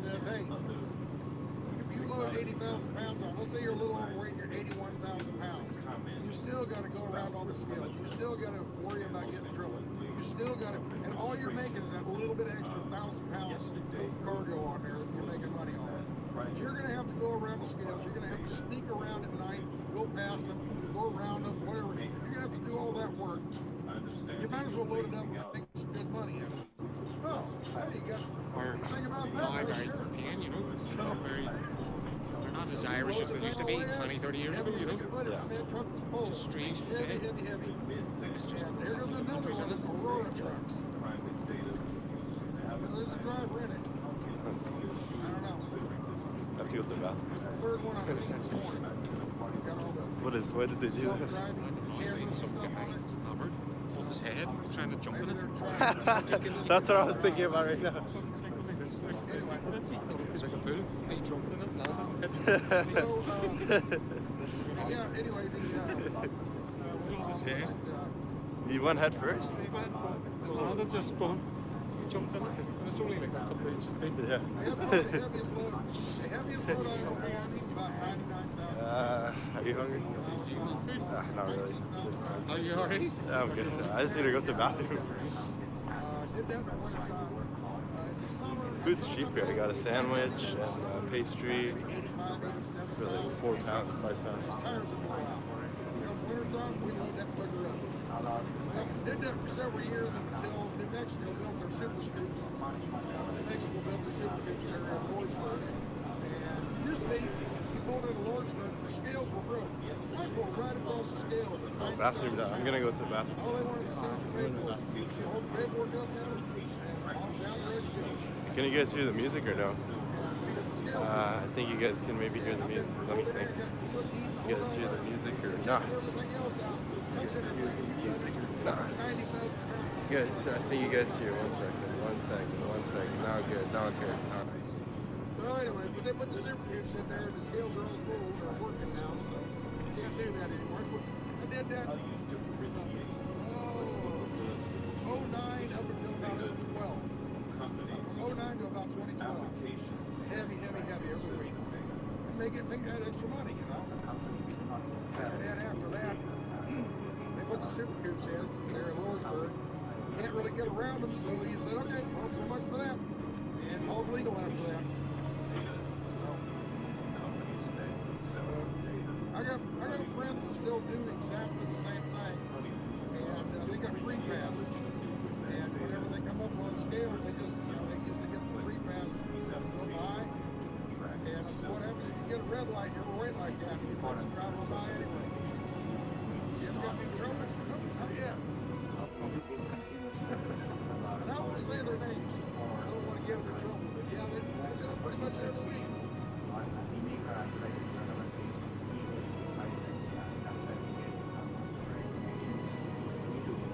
says, hey, if you load 80,000 pounds on, let's say you're a little overweight and you're 81,000 pounds, you still got to go around all the scales. You still got to worry about getting in trouble. You still got to, and all you're making is that little bit extra 1,000 pounds of cargo on there that you're making money on. If you're going to have to go around the scales, you're going to have to sneak around at night, go past them, go around them, whatever. You're going to have to do all that work. You might as well load it up and make some good money in it. Oh, hey, you got to think about that. Live European, you know, it's not very, they're not as Irish as they used to be 20, 30 years ago, you know. It's just strange to say. Heavy. It's just There goes another one, it's Aurora trucks. There's a driver in it. I don't know. I have to go to the bathroom. It's the third one I've seen this morning. Got all the Why did they do this? I've seen some guy hammered off his head trying to jump in it. That's what I was thinking about right now. It's like, he thought it was like a pool. He jumped in it, landed. yeah, anyway, You went head first? They just boom, jumped in it, and it's only like a couple of inches deep. Yeah. The heaviest load I ever had was about 99,000. Are you hungry? Not really. Are you alright? Yeah, I'm good. I just need to go to the bathroom. Did that in the wintertime. In the summer, Food's cheap here. I got a sandwich and a pastry for like 4 pounds, 5 pounds. tires will blow out. You know, wintertime, we load that bugger up. Did that for several years until New Mexico built their super scoops. New Mexico built their super scoops there in Lordsburg. And used to be, you pulled into Lordsburg, the scales were broke. I pulled right across the scale. Bathroom down. I'm gonna go to the bathroom. All they wanted to see was the paperwork. Hold the paperwork up now, and on down the road you go. Can you guys hear the music or no? I think you guys can maybe hear the music. Let me think. You guys hear the music or not? You guys hear the music or not? You guys, I think you guys hear. 1 second. Not good. So anyway, but they put the super cubes in there, and the scales are all full. They're working now, so you can't do that anymore. I did that. 09 up until about 2012. 09 to about 2012. Heavy every week. And make that extra money, you know. And then after that, they put the super cubes in there in Lordsburg. Can't really get around them, so he said, okay, well, so much for that. And all legal after that. So, I got friends that still do exactly the same thing. And they got free pass. And whenever they come up on scales, they just, they usually get the free pass to go by. And so what happens if you get a red light, you ever wait like that, you want to drive on by anyway. You ever got any trouble? No, not yet. So, and I won't say their names. I don't want to get them in trouble. But yeah, they do it pretty much every week.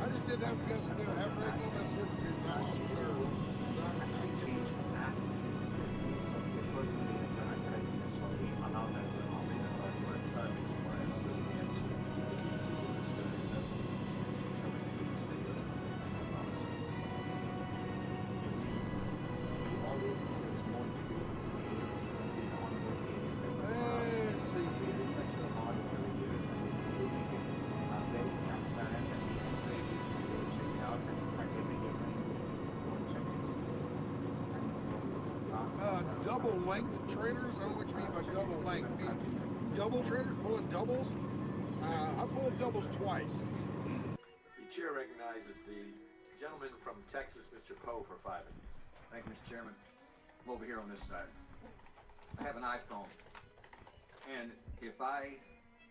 I just did that because after I pulled that super cube, I lost clear. Double length trailers, I don't know what you mean by double length. You mean double trailers, pulling doubles? I pulled doubles twice. The chair recognizes the gentleman from Texas, Mr. Poe, for 5 minutes. Thank you, Mr. Chairman. I'm over here on this side. I have an iPhone, and if I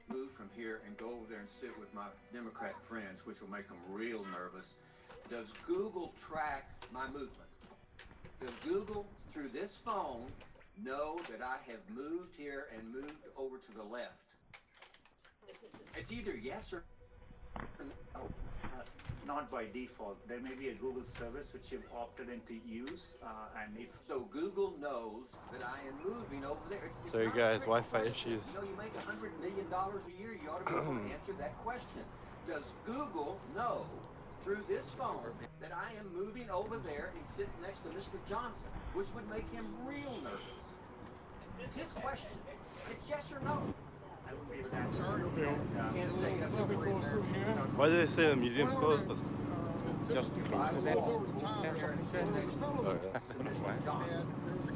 move from here and go over there and sit with my Democrat friends, which will make them real nervous, does Google track my movement? Does Google, through this phone, know that I have moved here and moved over to the left? It's either yes or no. Not by default. There may be a Google service which you've opted into use, and if so, Google knows that I am moving over there. It's Sorry not guys, a Wi-Fi question. issues. You know, you make $100 million a year. You ought to be able to answer that question. Does Google know through this phone that I am moving over there and sitting next to Mr. Johnson, which would make him real nervous? It's his question. It's yes or no. I wouldn't be able to answer. Can't say yes or no. Why did they say the museum's closed? Just close the door.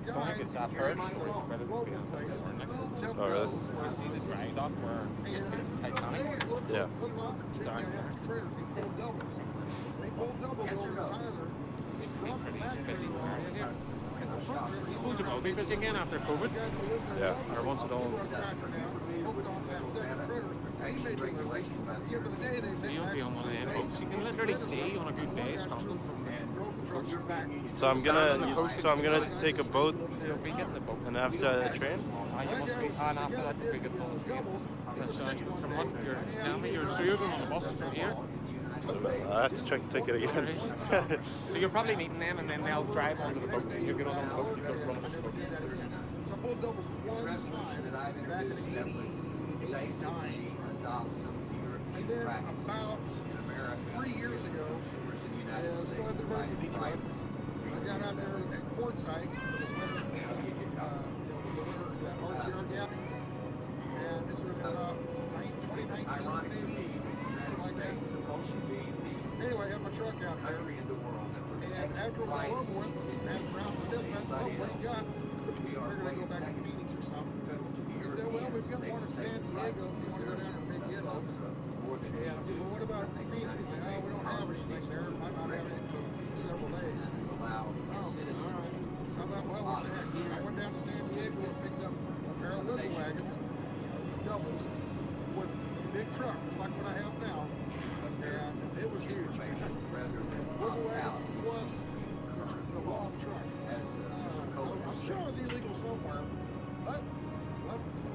Oh, I think it's that first, or it's better to be or next. Oh, really? You see the dry dock where Titanic? Yeah. Down there. Yes or no? Pretty busy area here. I suppose it will be busy again after COVID. Yeah. Or once it all. You'll be on one of the end boats. You can literally see on a good day Scotland from coast to back. So I'm gonna take a boat. You'll be getting the boat. And after that, a train? You must be. And after that, you'll be getting on the train. From what you're telling me, so you're going on the bus from here. I have to check the ticket again. So you're probably meeting them, and then they'll drive onto the boat. You get on the boat, you go run on the boat. The resolution that I've introduced that would basically adopt some of the European then practices about in America. 3 years ago, consumers in the United still States had the the right Burgundy to truck. privacy. I got out there at Quartzsite for the winter, that RTR gathering, and this would have been about 2019, Ironic to me, maybe, the something like that. United States supposed to be the Anyway, I had my truck out there, country in the world that and protects after it was all privacy over with, asked around the dispatch, oh, what do you got? We are We're going to playing go back to second Phoenix or something. fiddle to the He said, well, we've got one in San Diego, if you want to go down and pick it up. more than Yeah, I said, well, what about Phoenix? He said, oh, we don't have anything there. Might not have anything for several days. allow Oh, all right. So I thought, well, what the heck? I went down to San Diego and picked up a pair of wiggle wagons, doubles, with big trucks, like what I have now. And it was huge. Wiggle wagons plus the long truck. I'm sure it was illegal somewhere, but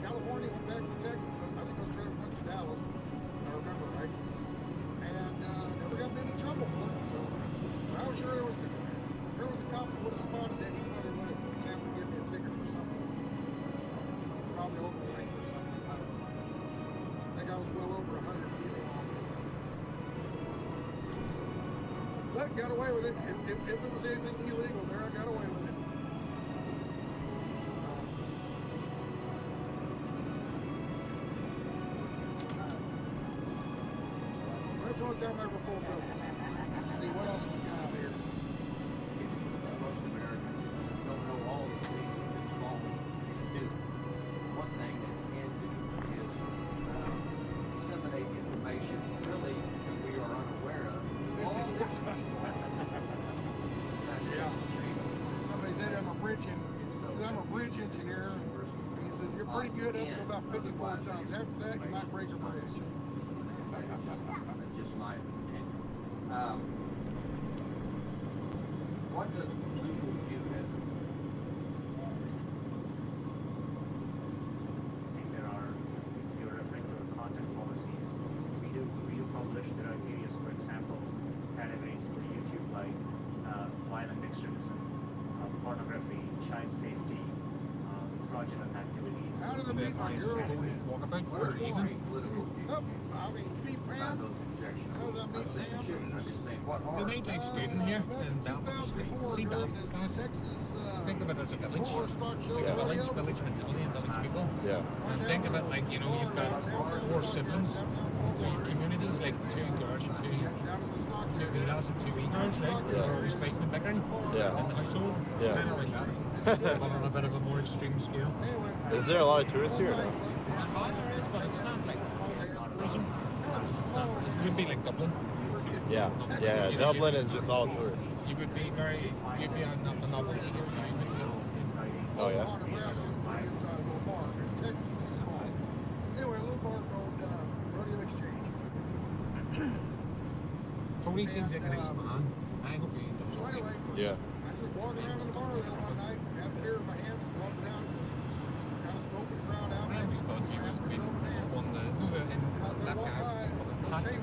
California went back to Texas. I think I was trying to went to Dallas, if I remember right. And never got into trouble for it. So I was sure there was a cop that would have spotted it. He probably would have to give me a ticket for something. Probably over the length or something. I don't know. I think I was well over 100 feet long. But got away with it. If it was anything illegal there, I got away with it. That's the only time I ever pulled over. Let's see what else we got here. Most Americans don't know all the things that this law can do. One thing that it can do is disseminate information really that we are unaware of. Yeah. Somebody said I'm a bridge engineer. He says you're pretty good up to about 54 tons. After that, you might break a bridge. Just my opinion. What does Google view as a I think there are, if you're referring to the content policies, we do publish, there are areas, for example, categories for YouTube like violent extremism, pornography, child safety, fraudulent activities. How do the meet my girl? Walk about I mean, meet Pam. How did I meet Pam? The nightlife skating here in Belfast. See Belfast? Think of it as a village. It's like a village mentality and village people. Yeah. And think of it like, you know, you've got 4 siblings. So your communities like 2 girls and 2 wee lads and 2 wee girls, right? Yeah. They're always fighting and bickering Yeah. in the household. It's Yeah. kind of like that. But on a bit of a more extreme scale. Is there a lot of tourists here or no? But it's not like prison. It would be like Dublin. Yeah. Yeah. Dublin is just all tourists. You would be you'd be a novelty here. Oh yeah. Anyway, a little bar called Rodeo Exchange. Tony seems like a nice man. I hope he does. So anyway, Yeah. I was walking around in the bar there one night, had a beer in my hand, walking down, kind of scoping the crowd out. I always thought you must be on the that guy called the Pat King.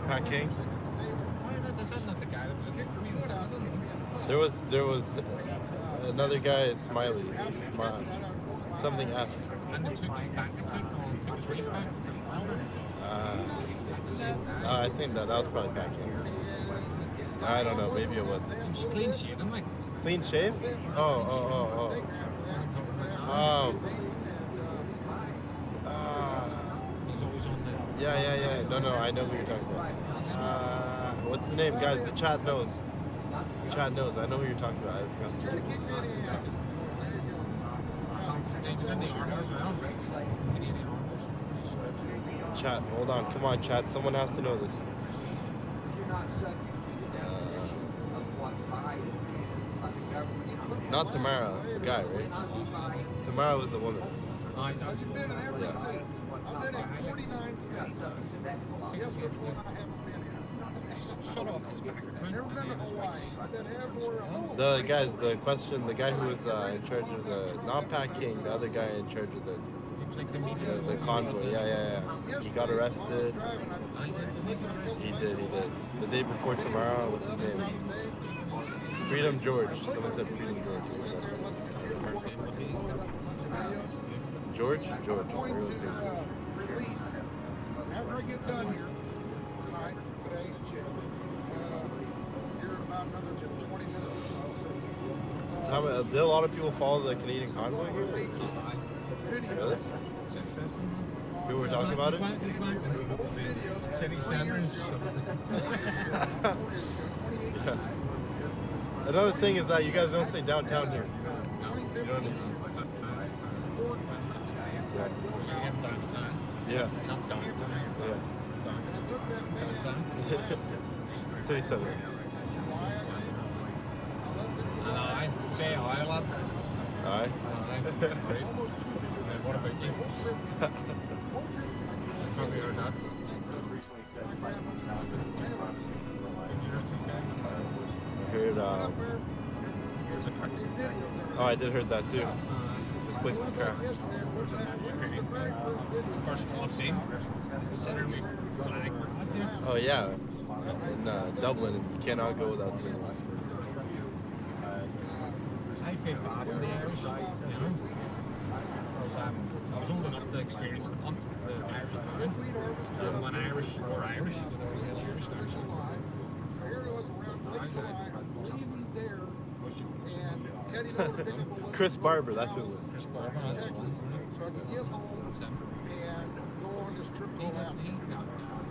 Pat King. Is that not the guy that was in the There was another guy, Smiley, something S. And they took his bank account on, took his wife back. I think that was probably Pat King. I don't know, maybe it wasn't. He's clean shaven, like. Clean shave? Oh. He's always on the. Yeah. No, I know who you're talking about. What's the name, guys? The chat knows. I know who you're talking about. I forgot. He was in the army as well. Canadian Army. Chat, hold on. Come on, chat. Someone has to know this. Not Tamara, the guy, right? Tamara was the woman. I've been in every state. I've been in 49 states. Guess which one I haven't been in? Shut off his back. I've never been to Hawaii. I've been everywhere. The guys, the question, the guy who was in charge of the, not Pat King, the other guy in charge of the convoy. Yeah. He got arrested. He did. The day before tomorrow, what's his name? Freedom George. Someone said Freedom George. George? George. I'm going to release, after I get done here, tonight, today, here in about another 20 minutes. So did a lot of people follow the Canadian convoy here? Really? People were talking about it? City centers. Yeah. Another thing is that you guys don't stay downtown here. You know what I mean? Yeah. Not downtown. Yeah. City center. And I say I love. Aye. Great. What about you? Probably heard that. I heard, oh, I did heard that too. This place is crap. First one I've seen. Considering we flag. Oh yeah, in Dublin, you cannot go without seeing it. I feel bad for the Irish, you know. Because I was old enough to experience the punt, the Irish famine. When Irish were Irish, they were real Irish Chris Barber, that's who it was. Chris Barber, that's the one. So I can get home and go on this trip to Alaska.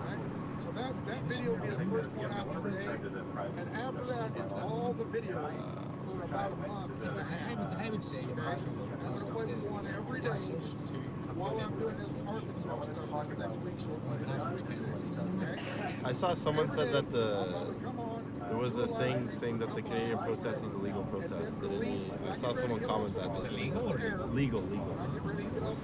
Right? So that video will be the first one out today. And after that, it's all the videos for about a month and a half. I would say I'm going to play one every day while I'm doing this Arkansas stuff this next week. I saw someone said that there was a thing saying that the Canadian protest was a legal protest. I saw someone comment that. Was it legal or legal?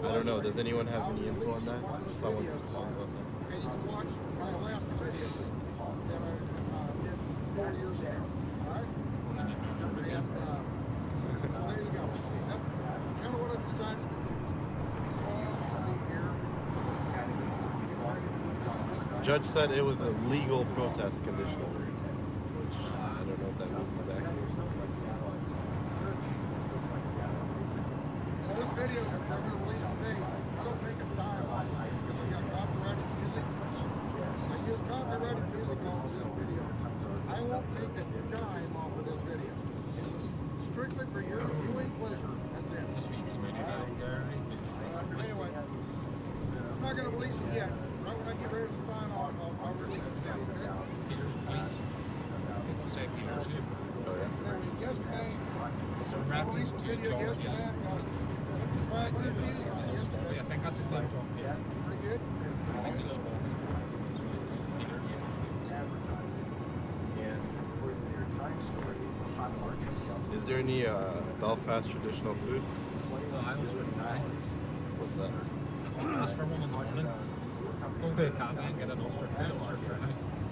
I don't know. Does anyone have any info on that? I saw one respond about that. And you can watch my Alaska videos that I did 4 years ago. Alright? So there you go. That's kind of what I decided to do. So let's see here. Judge said it was a legal protest conditional, which I don't know what that means exactly. Well, this video that I'm going to release today, I don't make a dime off of it because I got copyrighted music. I use copyrighted music off of this video. I won't make a dime off of this video. This is strictly for your viewing pleasure. That's it. Anyway, I'm not going to release it yet. Right when I get ready to sign off, I'll release it then. Peter's place. People say Peter's here. Oh yeah. Yesterday, It's a reference to George. yesterday, 5,500 views on it yesterday. I think that's his name, John Peter. Pretty good. I think he's spoken. Peter. Is there any Belfast traditional food? Well, I was good fry. What's that? Ask for one in the morning. Go to a cafe and get an oyster fry.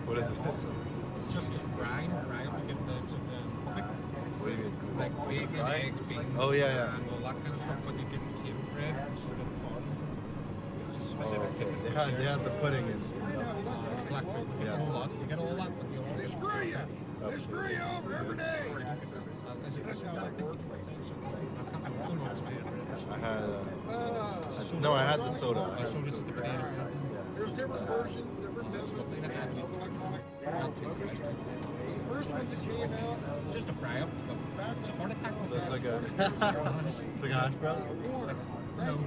What is it? It's just fry up to get down to the puppet. What do you mean? Like bacon, eggs, beans, Oh yeah. and all that kind of stuff, but you get potato bread and sort of farm. It's a specific type of They had the pudding in. black food. You get all that. You get all that with your They screw you. They screw you over every day. That's how that works. I had no, I had the soda. There's different versions, different methods of electronic. The first ones that came out, It's just a fry up. It's a heart attack. So it's like a it's like a hash brown. No.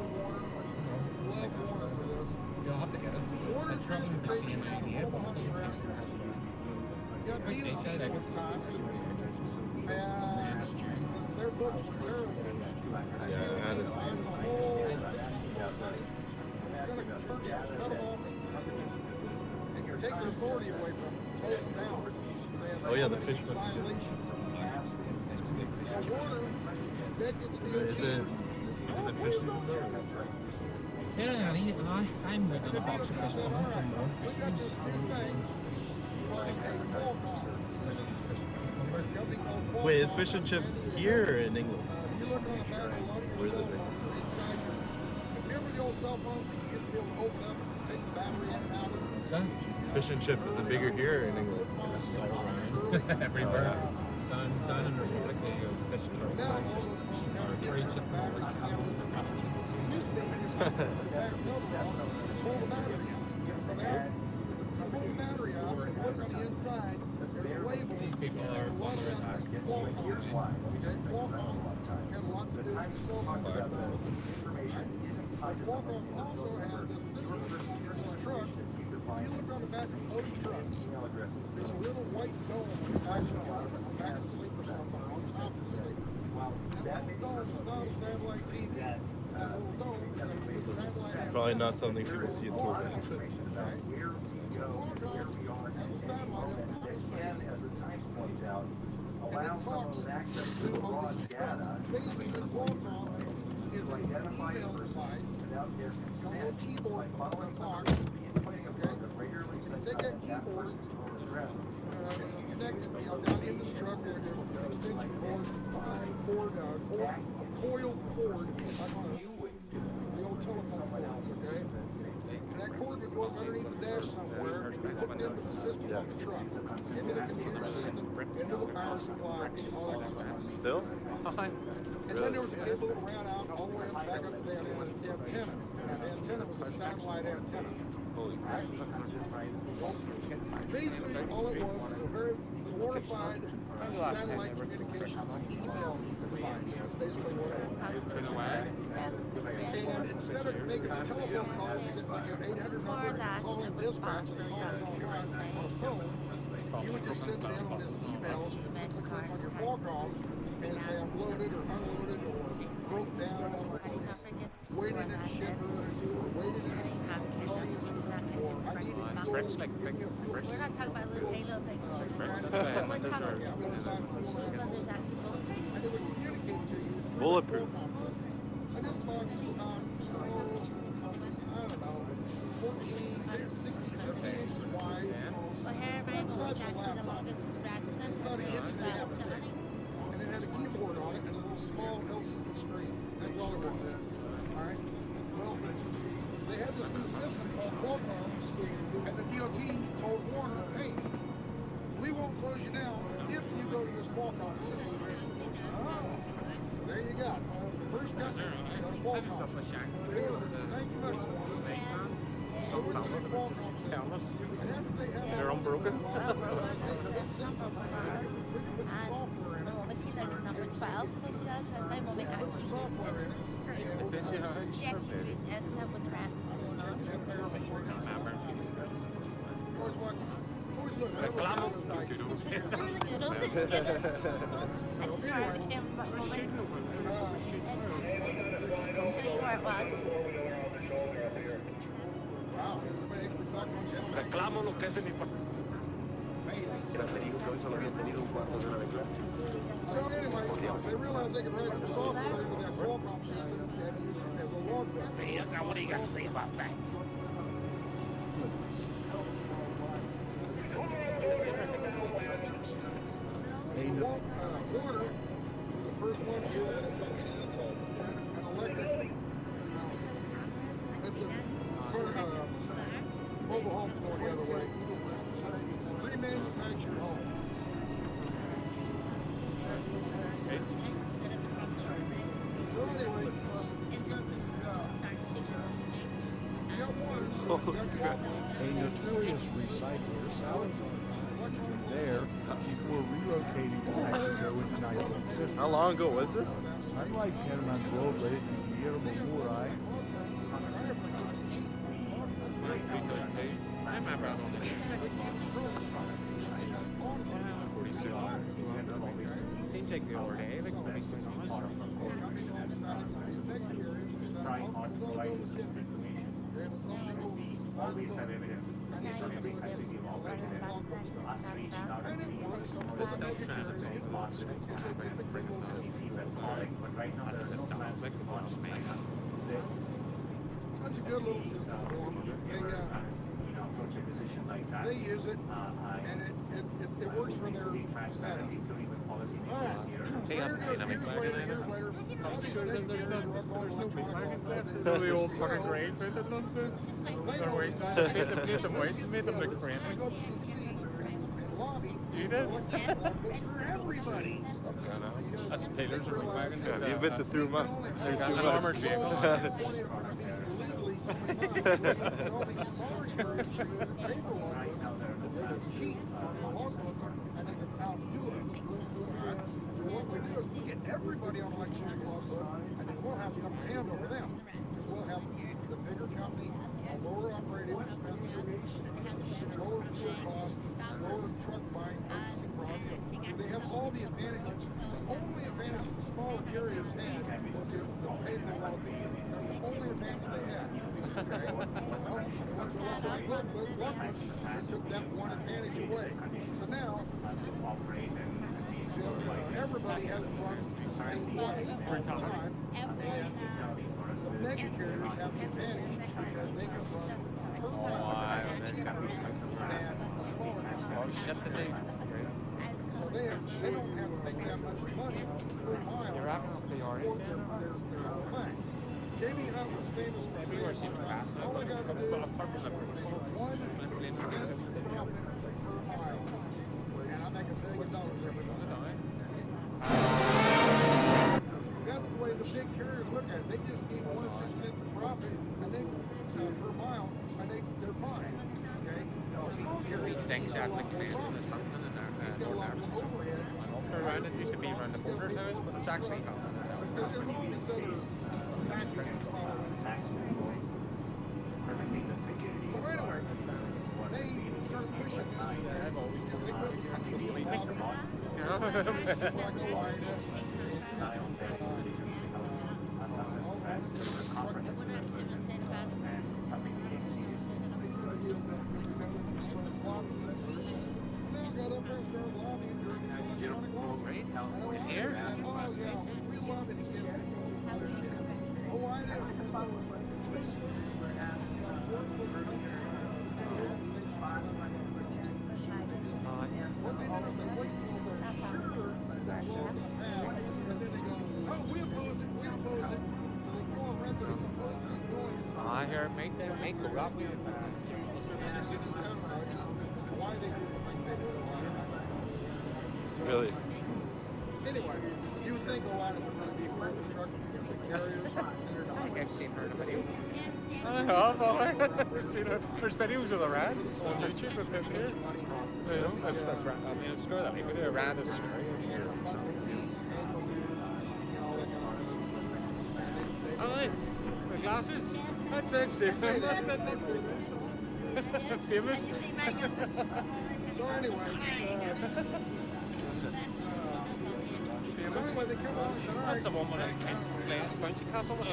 You'll have to get it. It's probably the same idea, but it doesn't taste like hash brown. It's quite tasty. Like and their books are terrible. Yeah, I had it. Take the authority away from them. Close them down. Oh yeah, the fish must is it fish season though? yeah, I'm waiting a box of fish coming from more fish. Wait, is fish and chips here or in England? Where is it? Remember the old cell phones that you used to be able to open up and take the battery in and out of? So, Fish and chips, is it bigger here or in England? everywhere. Done. down in the river, like they go fishing or preaching and all this cattle and these people are under attack. Here's why. The Times talks about the information isn't tied to someone's name. Also has this truck. You look on the back of most trucks. Email address. There's a little white dome actually a lot of us back to sleep or something on top of the sleep. That dome is not a satellite TV. That little dome is a satellite. Probably not something people see in Florida. Where we go, where we are, that can, as the Times points out, allow someone with access to raw data to identify a person without their consent by following someone inputting a program regularly spent time with that person's home address. Connected, down into the truck there's an extension cord, a coiled cord, like on the old telephone cord, okay? And that cord would go up underneath the dash somewhere and be hooked into the system of the truck, into the computer system, into the power supply, all that stuff. Still? And then there was a cable that ran out all the way up back up to the antenna. And the antenna was a satellite antenna. Holy crap. Basically, all it was a very glorified satellite communications email device. That's basically what it was. And instead of making a telephone call and sitting like your 800 number and calling dispatch and calling on a phone, you would just send it in on this email, click on your walk-off, and say I'm loaded or unloaded or broke down or waiting in a shipper or waiting in a or I need to go. We're not talking about little halo things. We're talking Bulletproof. And this box is about, I don't know, 14, 16, 17 inches wide. Well, here, my home is actually the longest accident About an inch and a half Johnny. and it had a keyboard on it and a little small LCD screen. That's all it was. Alright? Well, they had this new system called Qualcomm, and the DOT told Warner, hey, we won't close you down if you go to this Qualcomm system. So there you go. First country, Qualcomm. Thank you much, Warner. So we're going to Qualcomm system. And after they have They're unbroken. this system, software in it. Obviously, there's a number 12, so she does have my mom actually Software in it. she actually ends up with the rat going on. Reclamo. You don't think it's hard to him, but I'll show you where it was. Reclamo lo que es de mi parte. So anyway, they realized they could write some software into that Qualcomm system and use it as a logbook. Now what do you got to say about that? Warner was the first one to use an electric. It's a mobile home going the other way. Remanufactured home. So anyway, you got these, you got one. A notorious recycler there before relocating to Mexico in 1950. How long ago was this? Unlike Herman Robles and Guillermo Muray, Seems like the other day, like always have evidence. Every time we give operated us reaching out and this stuff translates positive but right now there are no plans to launch That's a good little system for them. approach a decision like that. They use it, and it works for their setup. Including with policy All right. makers here. So years later, all these engineers were up on electronic The old fucking grade with it, don't you? The wayside, made them wait, made them look friendly. Go to DC and lobby. You You did? It's for everybody. That's Taylor's or wagon. Yeah, you've been through much. That's an armored vehicle. Cheap on logbooks, and they can outdo us. So what we do is we get everybody on electronic logbook, and then we'll have the upper hand over them. Because we'll have the bigger company, lower operating expenses, lower fuel costs, lower truck buying, purchasing volume. They have all the advantages. The only advantage the smaller carriers had was the payment logbook. That's the only advantage they had. Okay? Well, they took that one advantage away. So now, everybody has to run the same way all the time. And the mega carriers have the advantage because they can run per mile cheaper than the smaller carriers. So they don't have to make that much money per mile to support their thing. Jamie Hunt was famous for saying, all I got to do is 1 cent profit per mile. And I make $1 billion every month. That's the way the big carriers look at it. They just need 1 or 2 cents of profit and they per mile, and they're fine. Okay? Small carriers, Things that like Clanton or something in there. he's got a lot of overhead. Around it used to be around the border towns, but it's actually not. There's all these other factors following. So anyway, they start pushing this. They put CCM like Alliance got up there and started lobbying for electronic lobbying. Here? Oh, yeah. We love it against other shit. Oh, I know. What they do is they wait until they're sure that law is going to pass, and then they go, oh, we oppose it, we oppose it. So they go on record as opposing it going. I hear make them make go up. And it just kind of why they do the things they do. So, Really? anyway, you would think a lot of them would be for the truck carriers, and they're not. I think I've seen her in a video. I have, there's videos of the rats on YouTube of him here. You know, that's the I mean, it's scary that we could do a rat is scary. Alright, the glasses. That's it, Susan. That's it. Famous. So anyway, so anyway, they come on and said, all right. That's the one when I playing Bouncy Castle or the...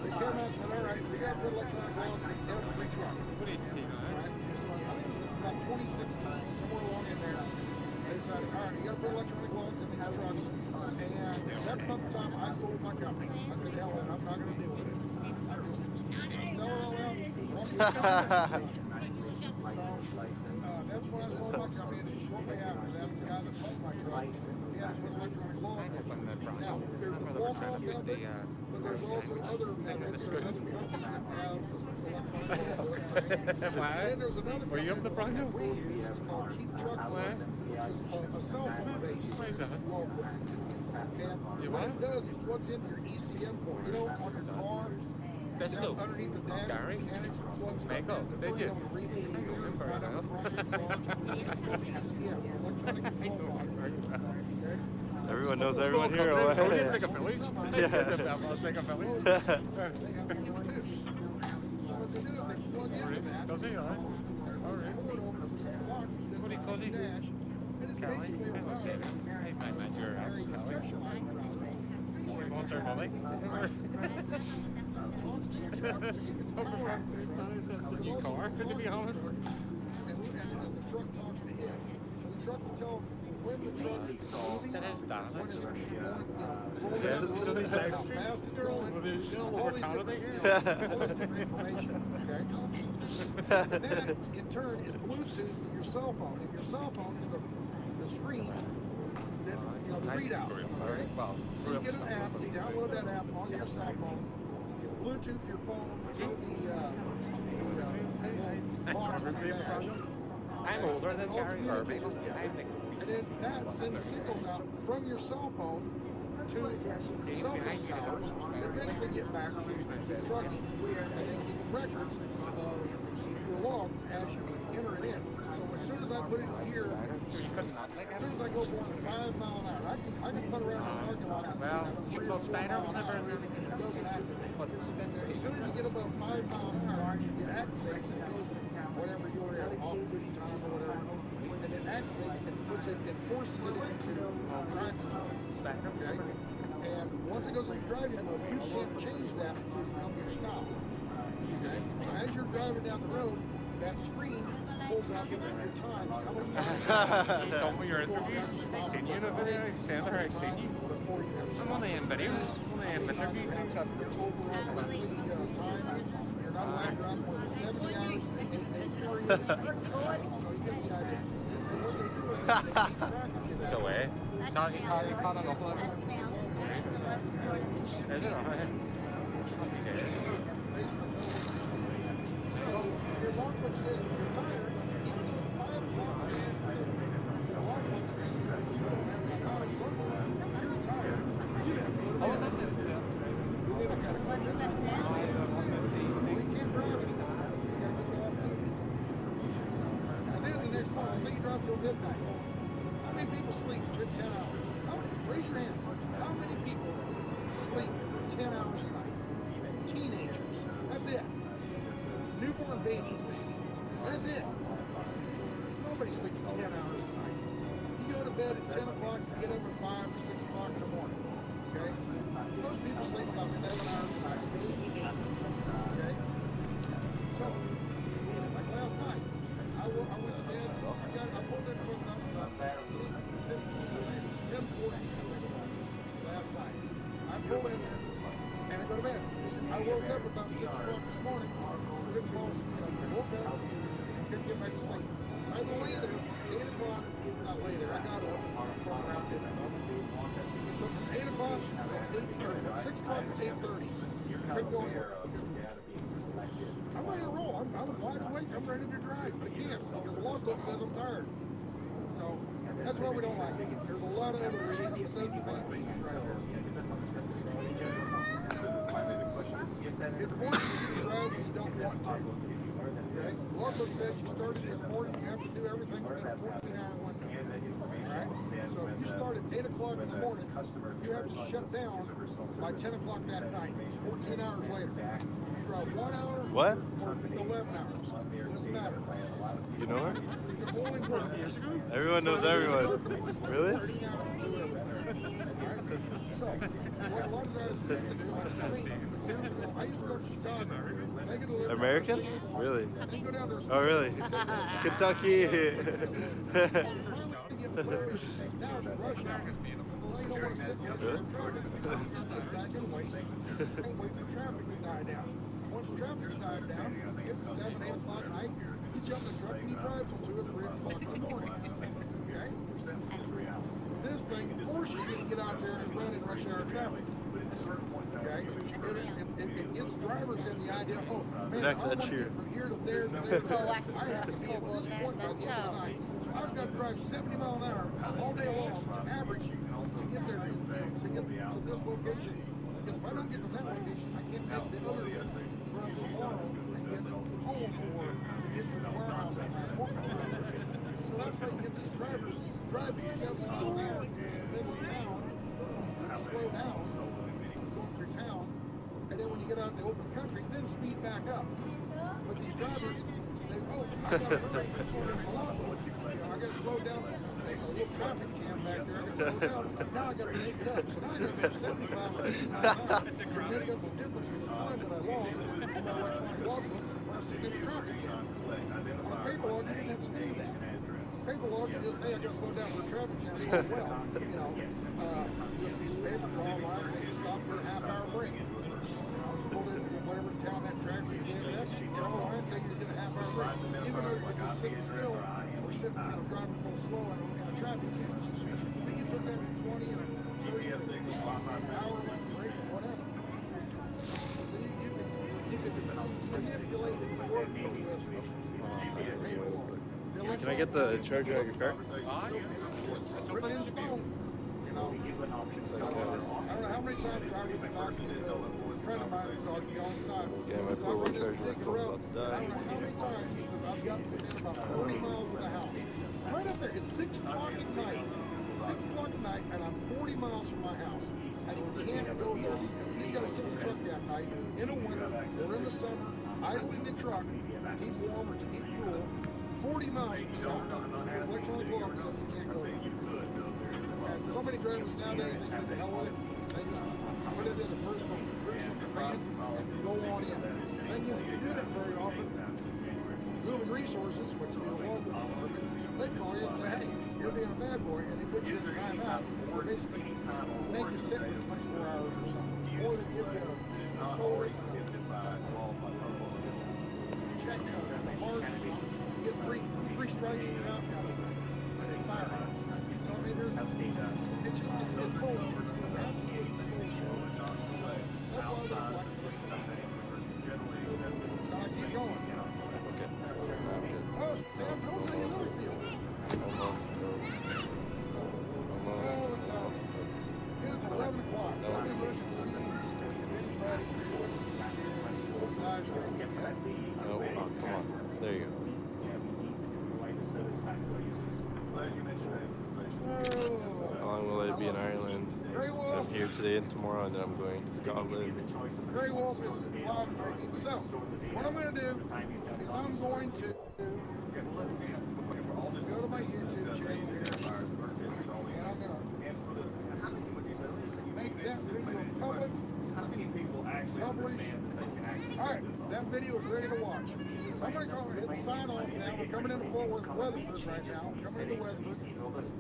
They came out and said, all right, we got good electronic laws in every truck. What did you see now? I think it was about 26 times, somewhere along in there. They decided, all right, you got good electronic laws in these trucks. And that's about the time I sold my company. I said, hell, I'm not going to deal with it. I sell it all out. That's when I sold my company, and then shortly after that, the guy that bought my truck, he had to put electronic law in it. Now, there's Walmart method, but there's also other methods. There's other companies that have electronic law. And there's another Were you up the Bronco? we use, it's called Keep Truck Law, which is a cell phone-based logbook. And what it does, it plugs into your ECM port. You know, on your car, underneath the dash, mechanics plugs Michael, did you? Everyone knows everyone here. Or what? Oh, it's like a village? Yeah. It's like a village. Does he? Alright. What do you call it? Kelly? Hey, my man, you're Kelly. She wants her money. New car, to be honest. And the truck talks to him. And the truck will tell him when the truck is moving, that is bad. when it's going, So these live how streams? fast it's going, Well, there's still all over these Canada different, here. all this different information, okay? And that, in turn, is Bluetooth to your cell phone. And your cell phone is the screen that, you know, the readout, okay? So you get an app, you download that app onto your cell phone, you Bluetooth your phone to the box on the dash, I'm older than All Gary Harvey. communicate. I'm like And then that sends signals out from your cell phone to cell phone towers that eventually get back to trucking, and they keep records of your logs as you enter it in. So as soon as I put it here, as soon as I go going 5 mile an hour, I can put around the parking lot. Well, Chico Steiner was never really. As soon as you get above 5 mile an hour, it activates and goes whatever you're at, off duty time or whatever, and it activates and puts it, it forces it into driving mode. Okay? And once it goes into driving mode, you can't change that until you come to a stop. Okay? So as you're driving down the road, that screen pulls out your time, how much time you told me your interviews. I seen you in a video. You seen her, I seen you. I'm on the end videos. I'm on the end interview things up there. You're not allowed to drive more than 70 hours in a 8-day period. So you get the idea. So, it's not enough of it. Is it? Okay. So your logbook says you're tired, even though it's 5 o'clock in the afternoon. Your logbook says you don't have any time. You're tired. You have to go to bed. You need a kind of well, you can't drive anymore. You got to go off duty. And then the next morning, say you drive till midnight. How many people sleep for 10 hours? Raise your hands. How many people sleep for 10 hours a night? Teenagers. That's it. Newborn babies. That's it. Nobody sleeps 10 hours a night. You go to bed at 10 o'clock, you get up at 5 or 6 o'clock in the morning. Okay? Most people sleep about 7 hours a night, maybe 8. Okay? So, like last night, I went to bed, I pulled in for about 10:40 last night. I pulled in and I go to bed. I woke up about 6 o'clock this morning. Couldn't fall asleep. I woke up and couldn't get back to sleep. I lay there, 8 o'clock, not lay there, I got up from around 8 o'clock. But from 8 o'clock to 6 o'clock to 8:30, couldn't go anywhere. I'm ready to roll. I'm wide awake. I'm ready to drive, but I can't because the logbook says I'm tired. So that's why we don't like it. There's a lot of other reasons besides the main reasons right there. It's more than you drive when you don't want to. Okay? The logbook says you started in the morning, you have to do everything within a 14-hour window. Alright? So if you start at 8 o'clock in the morning, you have to shut down by 10 o'clock that night, 14 hours later. You drive 1 hour What? or 11 hours. It doesn't matter. You know her? You can only work. Everyone knows everyone. Really? 30 hours to do everything. So, what a lot of guys used to do, I used to go to Chicago. They could deliver American? Really? and go down there. Oh, really? Kentucky. Now it's rush hour. Well, you don't want to sit in rush hour traffic. You just sit back and wait for traffic to die down. Once traffic's died down, it's 7, 8 o'clock at night, you jump in the truck and you drive till 2 or 3 o'clock in the morning. Okay? This thing forces you to get out there and run in rush hour traffic. Okay? It gets drivers in the idea, oh, man, I want to get from here to there to there. I have to be at this point by the end of the night. I've got to drive 70 miles an hour all day long, average, to get there, to get to this location. Because if I don't get to that location, I can't make the other run tomorrow and get home or get to the warehouse at my work. So that's why you get these drivers driving 70 miles an hour in the middle of town, slow down, going through town, and then when you get out in the open country, then speed back up. But these drivers, they, oh, I got to hurry, I got to slow down. There's a little traffic jam back there, I got to slow down. Now I got to make it up. So now I got to go 75 miles an hour to make up the difference from the time that I lost on my electronic logbook when I was sitting in a traffic jam. On paper log, you didn't have to do that. Paper log, you just, hey, I got to slow down for a traffic jam. Oh, well, you know, just a piece of paper, draw a line, say you stop for a half-hour break. Pull into whatever town that traffic jam is, draw a line, say you get a half-hour break. Even though you're just sitting still, or sitting, driving a little slow in a traffic jam. But you took that to 20 and 30 hour break or whatever. So you can manipulate the work with paperwork. The Can I get the charger out of your car? It's written in stone. You know, so, I don't know how many times drivers have talked to a friend of mine who's talking to me all the time. Yeah, my portable charger my phone's about to I die. don't know how many times he says, I've got within about 40 miles of the house. Right up there, it's 6 o'clock at night. 6 o'clock at night, and I'm 40 miles from my house. And he can't go there because he's got to sit in the truck that night in the winter or in the summer, idling the truck, keep warm or to keep cool. 40 miles from his house. His electronic clock says he can't go there. And so many drivers nowadays, they say the hell with it. They just put it in a personal command and go on in. The thing is, you do that very often. Human Resources, which is the law department, they call you and say, hey, you're being a bad boy, and they put you in a timeout, or basically make you sit for 24 hours or something. Or they give you a score, check out the mark or something, you get three strikes and you're out, and they fire you. So, I mean, there's, it's just, it's bullshit. It's absolute bullshit. That's why I don't like it. So I keep going. Okay. Oh, man, so what's how you really feel? Almost. It is 11 o'clock. Let me look and see if anybody's live stream. Oh, come on. There you go. How long will I be in Ireland? So I'm here today and tomorrow, and then I'm going to Scotland. Grey Wolf is live streaming. So, what I'm going to do is I'm going to go to my YouTube channel here, and I'm going to make that video public. Publish. Alright, that video is ready to watch. So I'm going to go ahead and sign off now. We're coming into Fort Worth, Weatherford right now. We're coming into Weatherford.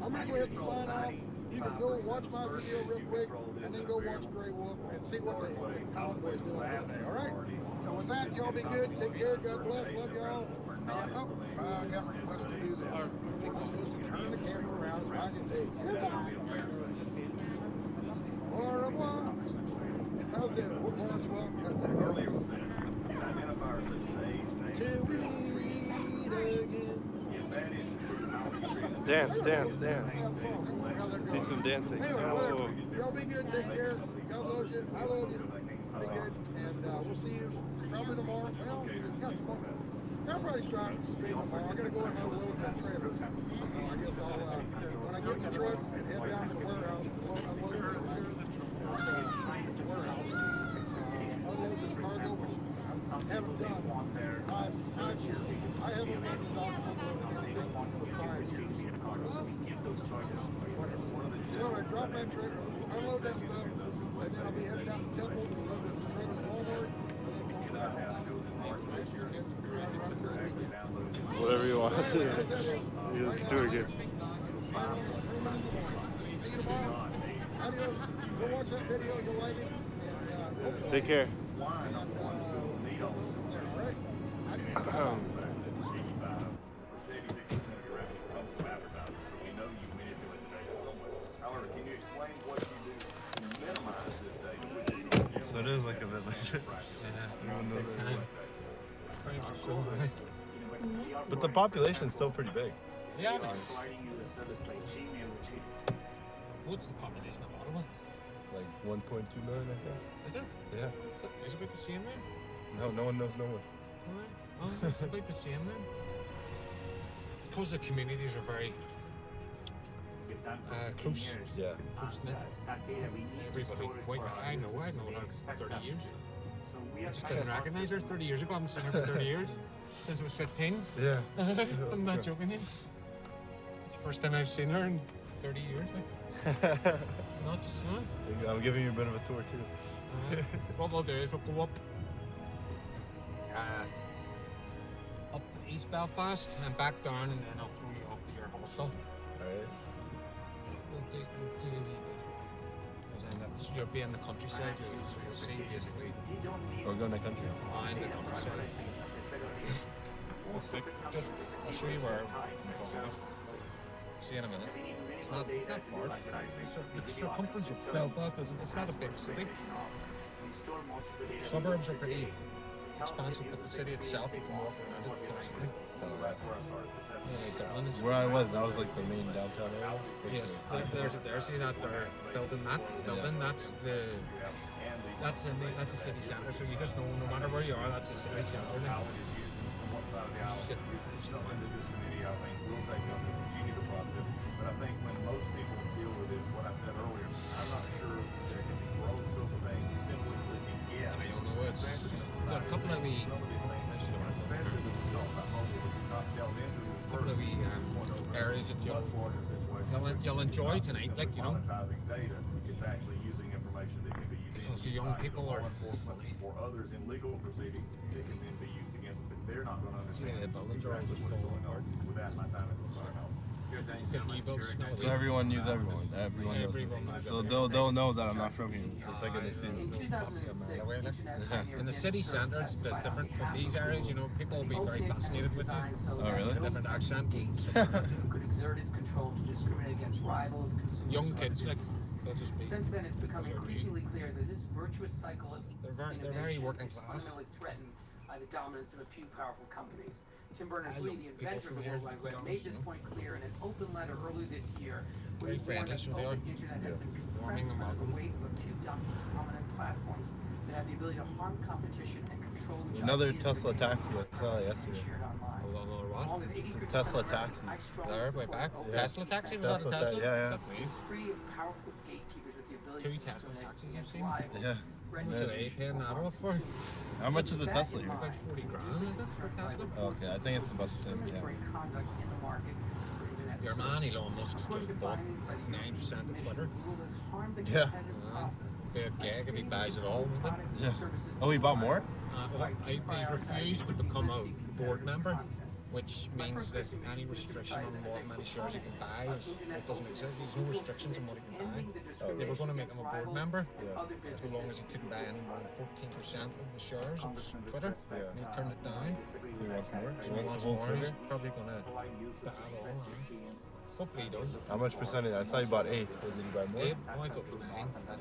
I'm going to go ahead and sign off. You can go watch my video real quick, and then go watch Grey Wolf and see what the Convoy is doing today, alright? So with that, y'all be good. Take care. God bless. Love y'all. And, I got requests to do this. We're supposed to turn the camera around so I can say, au revoir. How's that? What part's well? How's that go? Identifiers such as age, name, till we meet again. If that is true, Dance. See some dancing. Anyway, Oh. whatever. Y'all be good. Take care. God loves you. I love you. Be good. And we'll see you probably tomorrow. Well, not tomorrow. I'll probably stream tomorrow. I gotta go and unload that trailer. So I guess I'll, when I get in the truck and head down to the warehouse to unload this warehouse, unload this cargo, which I haven't done 5 years. I haven't been to the doctor anything for 5 years. So I drop that trailer, unload that stuff, and then I'll be heading down to Temple to load this trailer to Walmart, and then go back. Whatever you want. You just do it again. Take care. So it is like a village. But the population is still pretty big. Yeah, man. What's the population of Ottawa? Like 1.2 million, I think. Is it? Yeah. Is it about the same then? No one knows no one. Oh, it's about the same then. It's because the communities are very close. Yeah. Close knit. Everybody quite. I know her 30 years. I just didn't recognise her 30 years ago. I haven't seen her for 30 years. Since I was 15. Yeah. I'm not joking you. It's the first time I've seen her in 30 years. Nuts, huh? I'm giving you a bit of a tour too. What we'll do is we'll go up East Belfast and back down, and then I'll throw you off to your hostel. Alright. We'll do you'll be in the countryside, you'll see basically. Or go in the country. In the countryside. I'll show you where I'm talking about. See you in a minute. It's not far. The circumference of Belfast it's not a big city. Suburbs are pretty expansive, but the city itself you can walk around it constantly. That's where I started. 'Cause that's Dublin is Where I was, that was like the main downtown area. yes, there's it there. See that they're building that building. That's a city centre. So you just know no matter where you are, that's a city centre. How it is used and from what side of the aisle. It's something that this committee, I think, will take up and continue the process. But I think when most people deal with this, what I said earlier, I'm not sure there can be broad scope of things and simply clicking yes. I don't know. It's a couple of wee. Especially when we talk about mobile, which we've not delved into. Couple of wee areas that you'll enjoy tonight, like you know. Monetizing data, it's actually using information that can be used. So young people are or others in legal proceedings that can then be used against them, but they're not going to understand the buildings are exactly what's going on without my time as a firehouse. So everyone knew everyone. Everyone knows. So they'll know that I'm not from here. The second they see me. In 2006, In the city centre, it's a bit different. But these areas, you know, people will be very fascinated with it. Oh, really? Different accent. who could exert its control to discriminate against rivals, consumers, Young or kids, like businesses. they'll just be. Since then, it's become increasingly clear that this virtuous cycle of they're very working is class. fundamentally threatened by the dominance of a few powerful companies. Tim Berners-Lee, the inventor of the World Wide Web, made this point clear in an open letter early this year, where he warned that the open internet has been compressed under the weight of a few dominant platforms that have the ability to harm competition and control the Another Tesla taxi I saw yesterday. Along with 83% Tesla taxi. There, way back. Yeah. Tesla taxi? Was that a Tesla? Yeah. It's free of powerful gatekeepers with the ability Two to Tesla discriminate taxis, against you've seen? rivals. Yeah. What are they paying that off for? How much is a Tesla here? About 40 grand, is it, for a Tesla? Okay, I think it's about the same. Yeah. Conduct in the market for internet Your man Elon Musk just bought 9% of Twitter. Yeah. Big gag if he buys it all, wouldn't it? Yeah. Oh, he bought more? He's refused to become a board member, which means that any restriction on what many shares he can buy it doesn't exist. There's no restrictions on what he can buy. They were going to make him a board member, so long as he couldn't buy any more than 14% of the shares of Twitter. And he turned it down. So he wants more? So he wants more. He's probably going to buy it all. Hopefully he does. How much percentage? I saw you bought 8. So did you buy more? 8? Oh, I thought it was 9.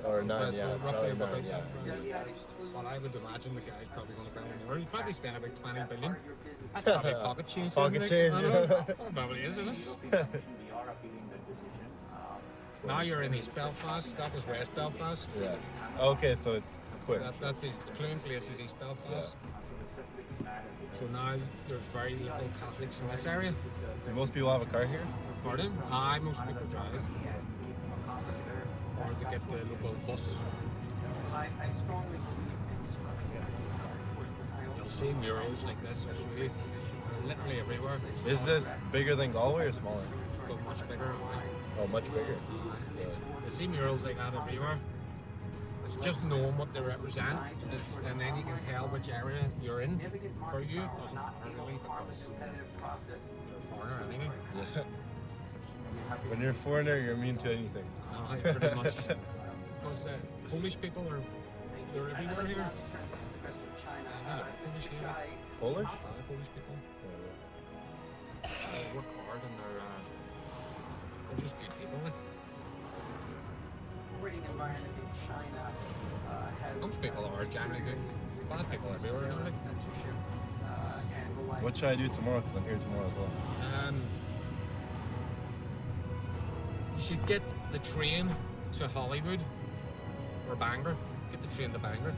Or 9, yeah. Roughly about 9, yeah. Well, I would imagine the guy's probably going to buy more. He'd probably spend about 20 billion. That's probably pocket change. Pocket change. I know. Probably is, isn't it? Now you're in East Belfast. That was West Belfast. Yeah. Okay, so it's quick. That's his clean place is East Belfast. So now there's very little Catholics in this area. Do most people have a car here? Pardon? Most people drive. Or they get the local bus. I strongly believe in structural You'll see murals like this, I'll show you. They're literally everywhere. Is this bigger than Galway or smaller? Well, much bigger. Oh, much bigger. You see murals like that everywhere. It's just knowing what they represent, and then you can tell which area you're in. For you, it doesn't matter really because you're a foreigner anyway. Yeah. When you're a foreigner, you're immune to anything. Yeah, pretty much. Because Polish people are they're everywhere here. Polish? Polish people. They work hard and they're just good people. Operating environment in China has most people are generally good. Bad people everywhere. Censorship and the like. What should I do tomorrow? Because I'm here tomorrow as well. You should get the train to Hollywood or Bangor. Get the train to Bangor.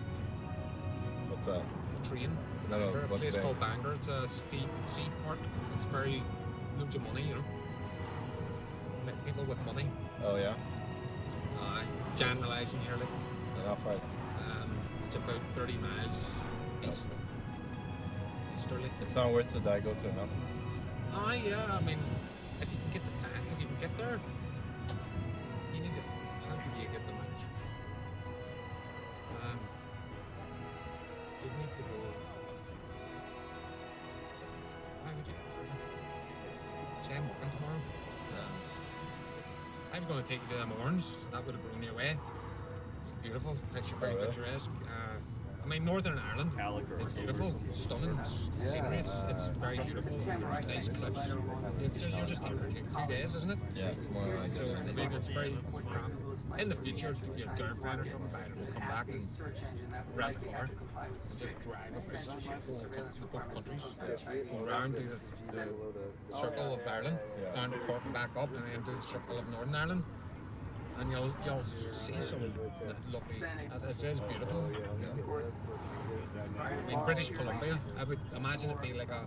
What's that? The train. No, Bangor, a what's place Bangor? called Bangor. It's a sea park. It's very loads of money, you know. People with money. Oh yeah. Generalising here, like. And how far? It's about 30 miles east. Easterly. It's not worth it that I go to the mountains. Yeah. I mean, if you can get the time, if you can get there, you need to. How do you get the mileage? You need to go. Why would you? Say I'm working tomorrow. I was going to take you to the Mourns. That would have blown you away. Beautiful, very picturesque. I mean, Northern Ireland, it's beautiful, stunning scenery, it's very beautiful, nice cliffs. You're just here for 2 days, isn't it? Yeah, it's more like so, I mean, it's very, in the future, if your girlfriend or something, we'll come back and rent a car and just drive across both countries, go around, do the circle of Ireland, down to Cork and back up, and then do the circle of Northern Ireland. And you'll see some lovely, it is beautiful. In British Columbia, I would imagine it'd be like a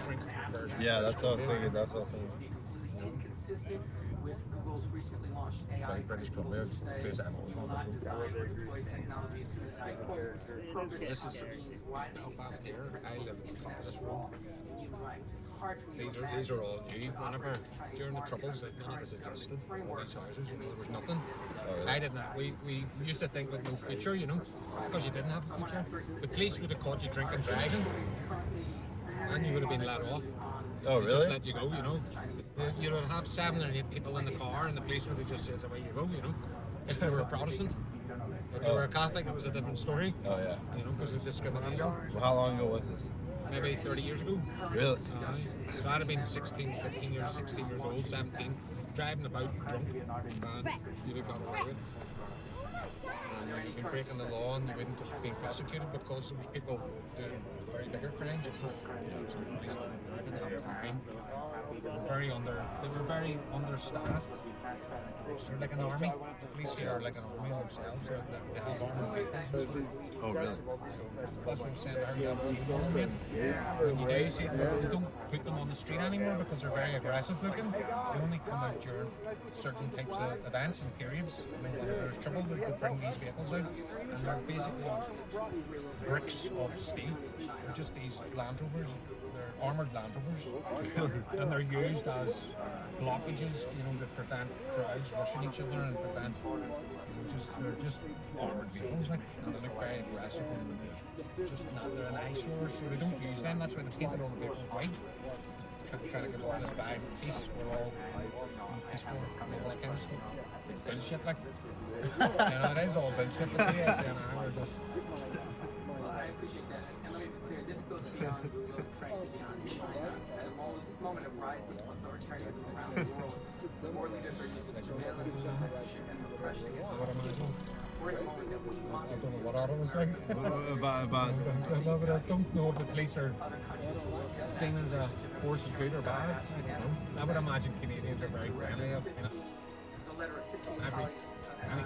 shrink version. Yeah, that's what I was thinking. That's what I was thinking. Inconsistent with Google's recently launched AI British Columbia, will not design or deploy technology as soon as I quote progress contravenes widely Belfast here, I live in the top of this room. human rights. It's hard for me to These are all new. Whenever during the Troubles, none of this existed. All these houses, there was nothing. I didn't. We used to think with no future, because you didn't have a future. The police would have caught you drinking, driving, and you would have been let off. Oh, they really? Just let you go, You would have 7 or 8 people in the car, and the police would have just said, away you go, If you were a Protestant. If you were a Catholic, it was a different story. Oh, yeah. Because of discrimination. Well, how long ago was this? Maybe 30 years ago. Really? So I'd have been 16 years old, 17, driving about drunk, and you'd have got away with it. And you've been breaking the law, and you wouldn't have been prosecuted because there was people doing very bigger crimes. They were very understaffed. They're like an army. The police here are like an army themselves. They have armored vehicles. Oh, really? That's what I'm saying. I haven't seen one of them yet. When you do see them, they don't put them on the street anymore because they're very aggressive looking. They only come out during certain types of events and periods. When there's trouble, they bring these vehicles out, and they're basically bricks of steel. They're just these Land Rovers. They're armoured Land Rovers, and they're used as blockages, to prevent crowds rushing each other and prevent. They're just armoured vehicles, and they look very aggressive, and they're an eyesore, so they don't use them. That's why they painted all the vehicles white. Trying to get all this vibe of peace. We're all peaceful, all this kind of stuff. Bullshit, like. It is all bullshit, but yes, we're just. Well, I appreciate that. And let me be clear, this goes beyond Google and frankly beyond China. At a moment of rising authoritarianism around the world, the more leaders are using surveillance, censorship, and repression against the people. We're in a moment that we must. I don't know what Adam was like. About I don't know if the police are seen as a force of good or bad. I would imagine Canadians are very friendly. Any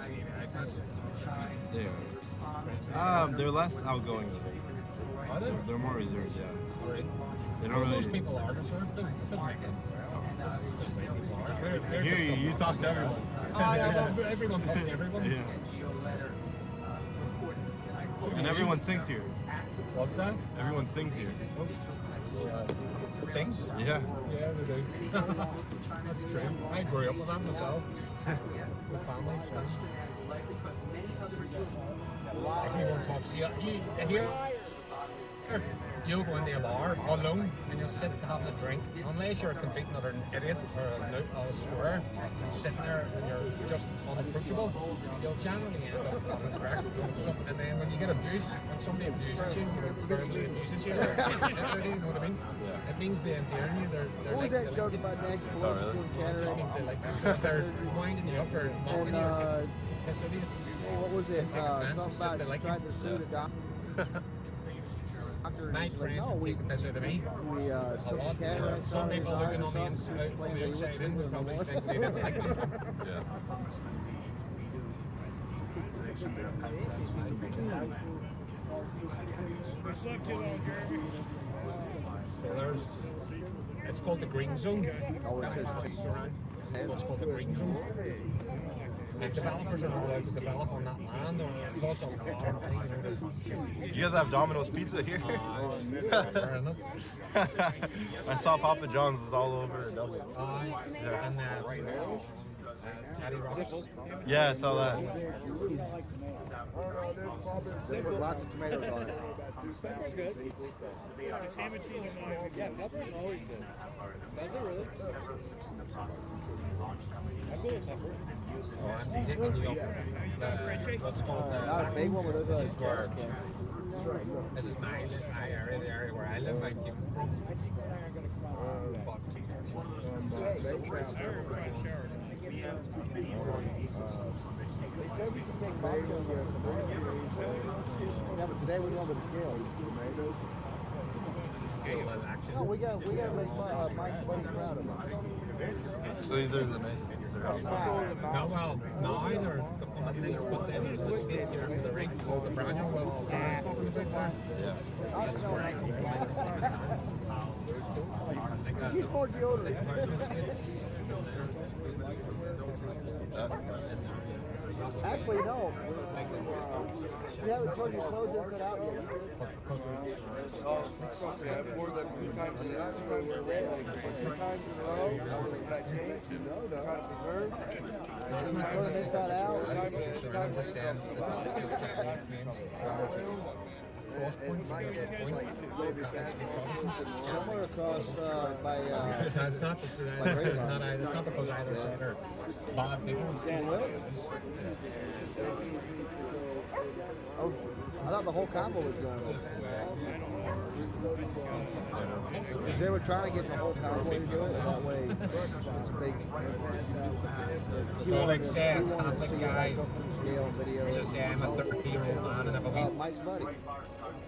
Canadian, they're less outgoing. Are they? They're more reserved, yeah. Right. They don't really. Most people are reserved. Here, you talk to everyone. Everyone talks to everyone. Yeah. And everyone sings here. What's that? Everyone sings here. Sings? Yeah. Yeah, they do. That's true. I grew up with that myself. With family, so. Everyone talks to you. Here, you'll go into a bar alone and you'll sit having a drink, unless you're a complete another idiot or a square and sitting there and you're just unapproachable, you'll generally end up having a crack. And then when you get abused, when somebody abuses you, verbally abuses you, or takes the piss out of you, you know what I mean? Yeah. It means they're endearing you, they're like, they like you. It just means they like you. So if they're winding you up or mocking you or taking the piss out of you, what was it? take offense, it's just they like you. My friends would take the piss out of me a lot. Some people looking on the outside in would probably think they didn't like me. Yeah. So it's called the green zone. It's called the green zone. The developers are not allowed to develop on that land, or it's also a lot of things. You guys have Domino's Pizza here? I saw Papa John's is all over Dublin. And Patty Ross. Yeah, I saw that. They put lots of tomatoes on it. Pepper's good. Ham and cheese are not good. Yeah, pepper's always good. Does it really? I go with pepper. Oh, I'm taking you up. What's called Not a big one with those square. This is my area, the area where I live. I came from. Yeah, but today we're going to the scale. Tomatoes. No, we got to make Mike's buddy proud of us. So these are the nicest surrounds. No, well, now they're nice, but then there's the skate here for the ring, the brand new one. Talking about that. Yeah. That's where I come from. She's more deodorant. Actually, no. You haven't told your clothes didn't put out yet. More than 2 times in a row. 2 times in a row. It's not going to miss that out. I'm just saying that this is just Japanese frames. Cross point, Somewhere across by. It's not because either side are bad people. Oh, I thought the whole combo was going on. They were trying to get the whole convoy to do it that way. It's big. So, like, say a Catholic guy, just say I'm a 30-year-old man and have a wee Mike's buddy.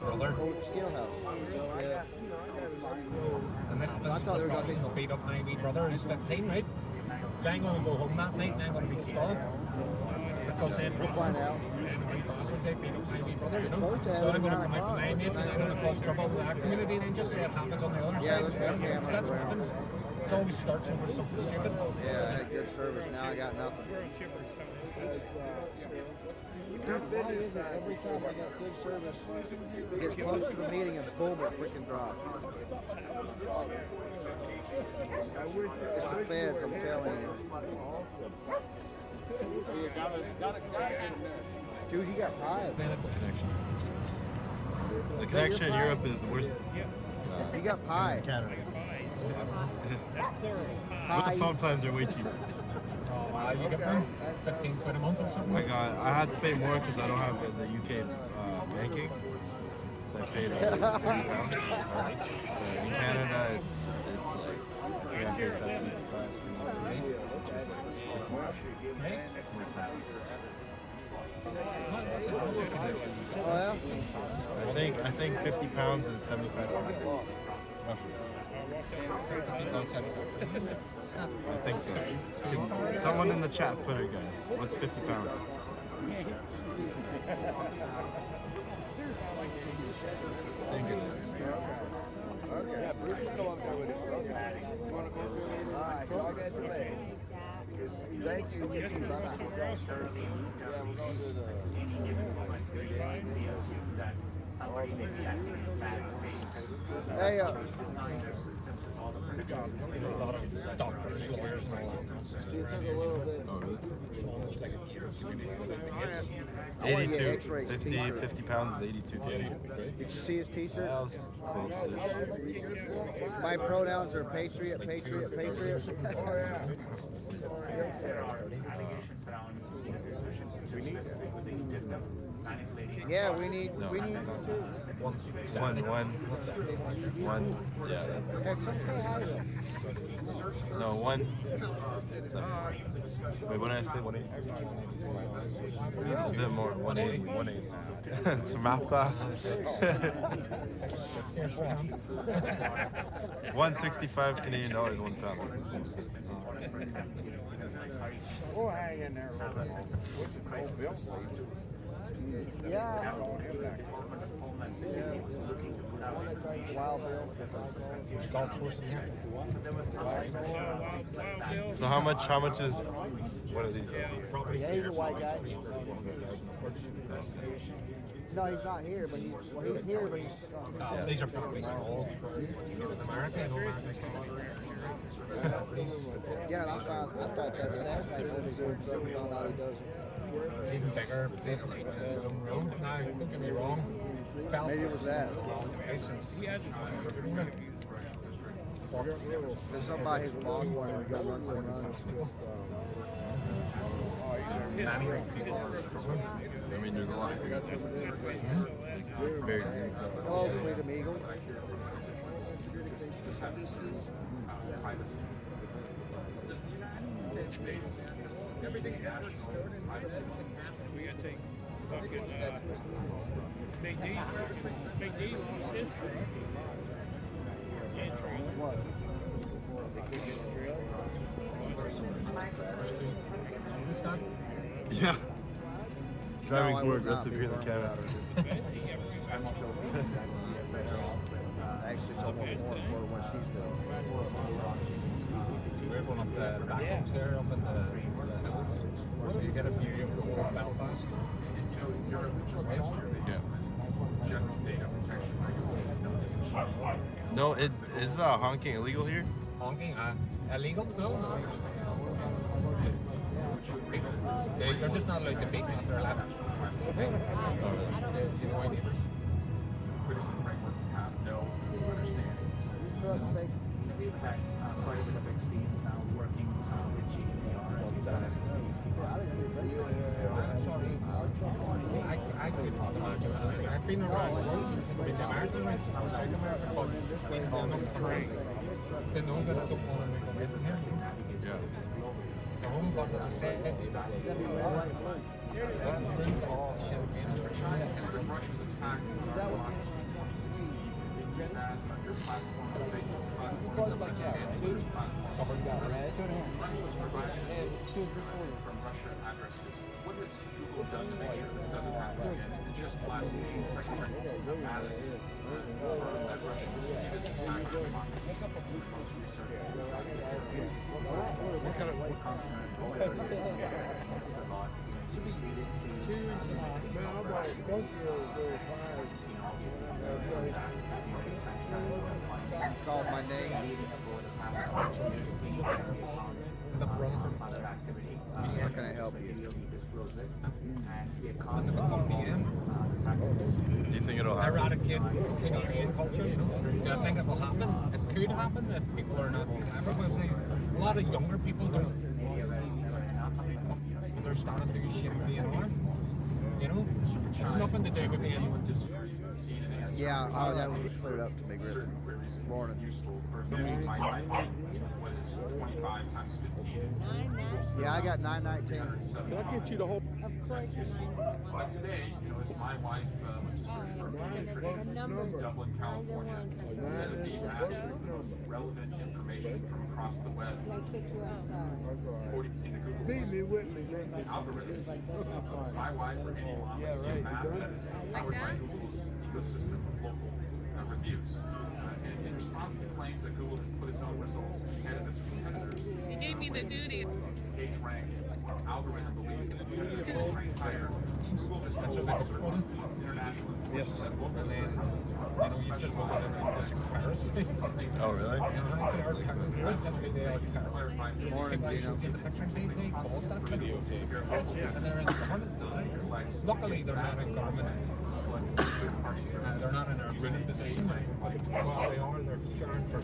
brother. Scale house. Yeah. And this is beat up my wee brother. He's 15, right? So I'm going to go home that night and I'm going to be stuffed. Because then we'll find out. They beat up my wee brother, you know? So I'm going to come out with my mates and I'm going to cause trouble with that community and then just say it happens on the other side as well. That's what happens. It always starts over something stupid. Yeah, I had good service. Now I got nothing. Why is it every time I got good service, it gets close to the meeting and boom, it freaking drops? It's the feds, I'm telling you. Dude, you got pie. The connection in Europe is worse. You got pie. Canada. But the phone plans are way cheaper. You get one? 15 quid a month or something? I had to pay more because I don't have the UK banking. So I paid £30. So in Canada, it's like $375. Oh yeah? I think 50 pounds is 75 pounds. I think so. Can someone in the chat put it, guys. What's 50 pounds? I think it's. Thank you. Any given moment, we assume that somebody may be acting in bad faith. Hey, design their systems with all the predictions. There's a lot of doctors, lawyers, and all that nonsense. I wanna get 82. X-ray 50 pounds is 82 kg. Did you see his t-shirt? I was close to this. My pronouns are Patriot, Patriot, Patriot. There are allegations around institutions which are specific with the intent of manipulating. Yeah, we need two. One. Yeah. No, one. Wait, what did I say? 180. A bit more. 180. It's a math class. 165 Canadian dollars, £1. We'll hang in there. Yeah. Wild golf course in here. So how much is one of these? Yeah, he's a white guy. No, he's not here, but he's here, but he's These are probably small. America, yeah, and I thought that sad. It's even bigger places like Rome. Now, don't get me wrong. Maybe it was that. There's somebody his boss wanted to go run for runs. Many of people are struggling. I mean, there's a lot of people. It's very Oh, Freedom Eagle. Just have this privacy. Does the United States everything national privacy? We got to take fucking Big D lost his truck. And trailer. What? They could get the drill. Yeah. Driving's more aggressive here than Canada. Actually, somewhat more for when she's done. We're going up the back roads there, up in the hills. So you get a view of the whole of Belfast. You know, Europe just last year they implemented general data protection regulation known as No, is honking illegal here? Honking? Illegal? No. You're just not allowed to beat after 11. You know, neighbors. Critical framework to have no understanding. We've had quite a bit of experience now working with GDPR. I could imagine. I've been around in America, South America, but when enough terrain, they know that I don't want to make a mess here. Yeah. The home button, as I said, For China to end Russia's attack on our democracy in 2016, they used ads on your platform, Facebook's platform, and Twitter's platform. Money was provided from Russian addresses. What has Google done to make sure this doesn't happen again? And just last week, Secretary Mattis confirmed that Russia continued its attack on democracy in the most recent What kind of Called my name. How can I help you? Do you think it'll happen? Eradicate Canadian culture, you know? Do I think it will happen? It could happen if people are not clever. A lot of younger people don't understand who shit they are. You know? It's nothing to do with being. Yeah, that was cleared up to me, Griffin. Morning. Yeah, I got 919. Can I get you the whole? But today, you know, if my wife was to search for a pediatrician in Dublin, California, instead of being matched with the most relevant information from across the web, according to Google algorithms, my wife or any mom would see a map that is powered by Google's ecosystem of local reviews. In response to claims that Google has put its own results ahead of its competitors, You gave me the duty. Page rank algorithm believes that competitors will rank higher. Google has told certain international enforcers that local search results are specialized in index. Oh, really? Clarify for Morning, Luckily, they're not in government. They're not in a ruling position. Well, they are. They're sharing for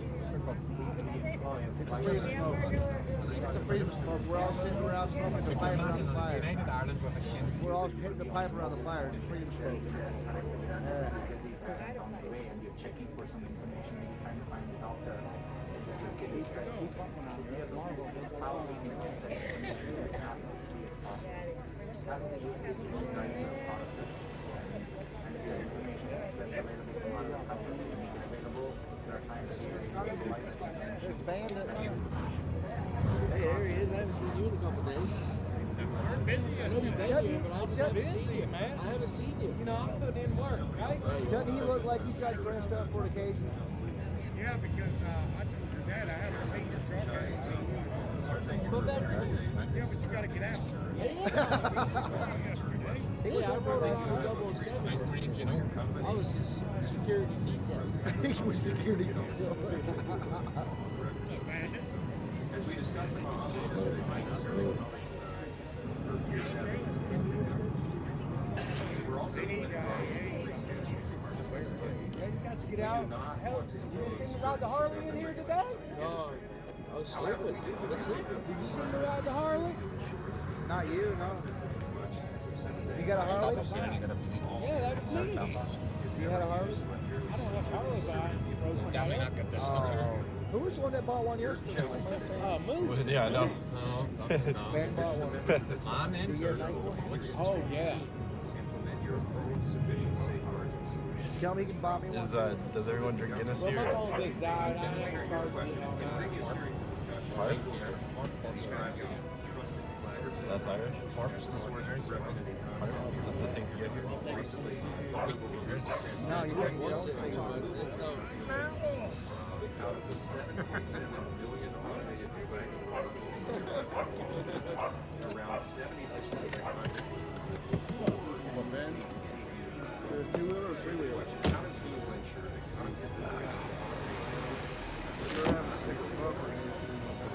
It's a freedom smoke. It's a freedom smoke. We're all sitting around smoking the pipe around the fire. United Ireland with a shit. We're all hitting the pipe around the fire. It's freedom smoke. On the way and you're checking for some information and you're trying to find the doctor because your kid is sick. So we have looked at how we can get that information as quickly as possible. That's the use case which you guys are part of it. And if your information is best available from other company and make it available, there are times where you can provide that information. Hey, there he is. I haven't seen you in a couple days. I'm busy. I know you've been here, but I just haven't seen you, man. I haven't seen you. You know, I'm putting in work, right? Doesn't he look like he's got dressed up for the occasion? Yeah, because I told your dad I haven't seen your strawberry. Go back to me. Yeah, but you got to get out. Hey, I rode on 007. You know? I was his security detail. He was security detail. As we discussed in the we're also Get out. Did you see me ride the Harley in here today? No. I was sleeping. Did you see me ride the Harley? Not you, no. You got a Harley? Yeah, that's me. You had a Harley? I don't have Harley, but I rode somebody else. Oh. Who was the one that bought one yesterday? Moose. Yeah, I know. Ben bought one. Mine and Oh, yeah. Implement your own sufficient safeguards and solutions. Tell me you can buy me one. Does everyone drink Guinness Well, here? my phone just died. I haven't Here's a charged question. it all In night. previous series of discussion, What? described a trusted flagger. That's Irish? As a source of revenue in economy. That's the thing to get here. Recently, valuable logistics No, you transportation take your own out of the 7.7 million automated flagging articles, around 70% of the content was Well, man, there's two-wheeler or three-wheeler? How does Google ensure that content is They're having a secret buffer issue.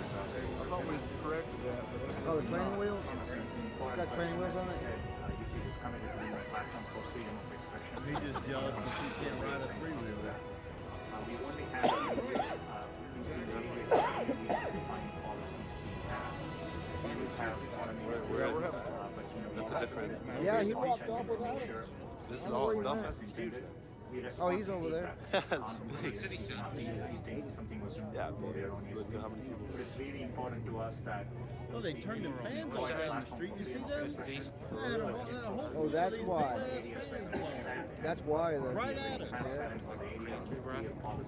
I thought we corrected that, but Oh, the training wheels? Got training wheels on it? YouTube is committed to being a platform for freedom of expression. he just jealous because he can't ride a three-wheeler. We only have areas, defined policies we have. We would have automated systems, but That's a different. Yeah, he walked off without it. This is all stuff. Oh, he's over there. That's big. Something was Yeah, go there on look at how many people. But it's really important to us that Oh, they turned the fans on down the street. You see this? Oh, that's why. That's why. Right at it.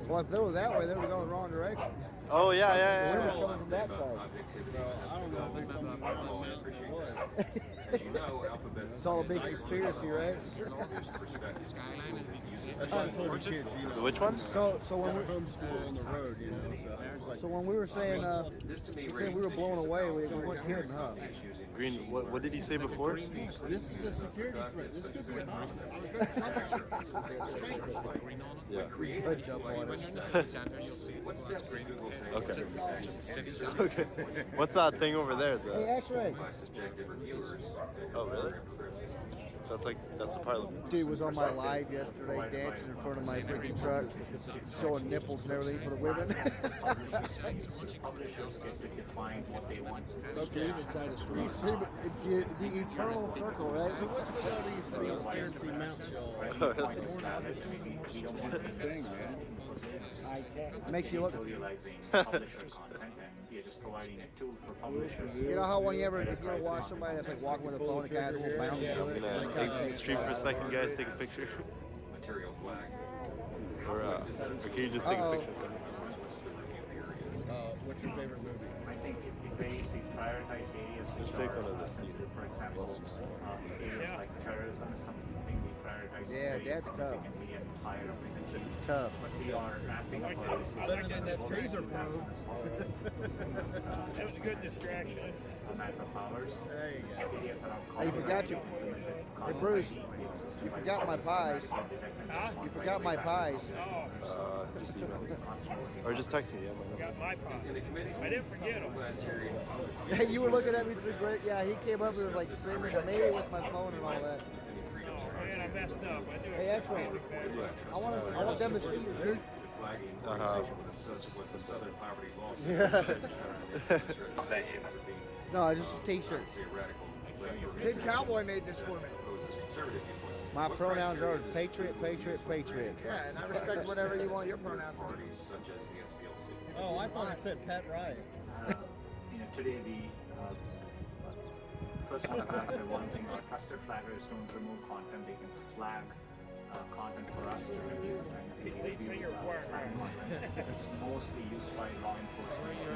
Well, if they were that way, they were going the wrong direction. Oh yeah, The yeah, wind yeah. was coming from that side. I don't know if they're coming from the center or what. As you know, Alphabet's It's all a big conspiracy, right? That's what I told the kids, you know. Which one? So when we, Homeschool on the road, you know. so when we were saying, we were blown away, we weren't kidding, huh? Green. What did he say before? This is a security threat. This could be an Yeah. Good job on it. Okay. Okay. What's that thing over there? Hey, X-Ray. Oh, really? So that's the parliament. Dude was on my live yesterday dancing in front of my freaking truck, showing nipples and everything for the women. publishers get to define what they want. Okay, inside the street. The eternal circle, right? So what's with all these fancy mount Thing, man. Makes you look. Utilizing publisher content, and you're just providing a tool for publishers. You know how when you ever, if you ever watch somebody that's like walking with a phone and kind of bounce I'm gonna exit the stream for a second, guys. Take a picture. Material flag. Or can you just take a picture? What's your favorite movie? I think it varies. We prioritize areas which take are one of this. sensitive. For example, areas like terrorism is something we prioritize Yeah, very that's tough. significantly and higher up in the queue. Tough. But we are ramping up our resources. Better than that taser probe. That was a good distraction. A matter of hours. There you go. Areas around Hey, you forgot your. Hey, Bruce, you forgot my pies. You forgot my pies. Just email me. Or just text me. Yeah, Got my pocket. I didn't forget them. Hey, you were looking at me through great. Yeah, he came up and was like screaming at me with my phone and all that. Oh, man, I messed up. I knew Hey, it. X-Ray, I want them to see you, dude. That's just a Southern poverty law. Yeah. No, just a t-shirt. Kid Cowboy made this for me. My pronouns are patriot, patriot, patriot. Yeah, and I respect whatever you want your pronouns to be. Oh, I thought it said Pat Ryan. Today we first want to clarify one thing. Our trusted flaggers don't remove content. They can flag content for us to review and review flag content. It's mostly used by law enforcement or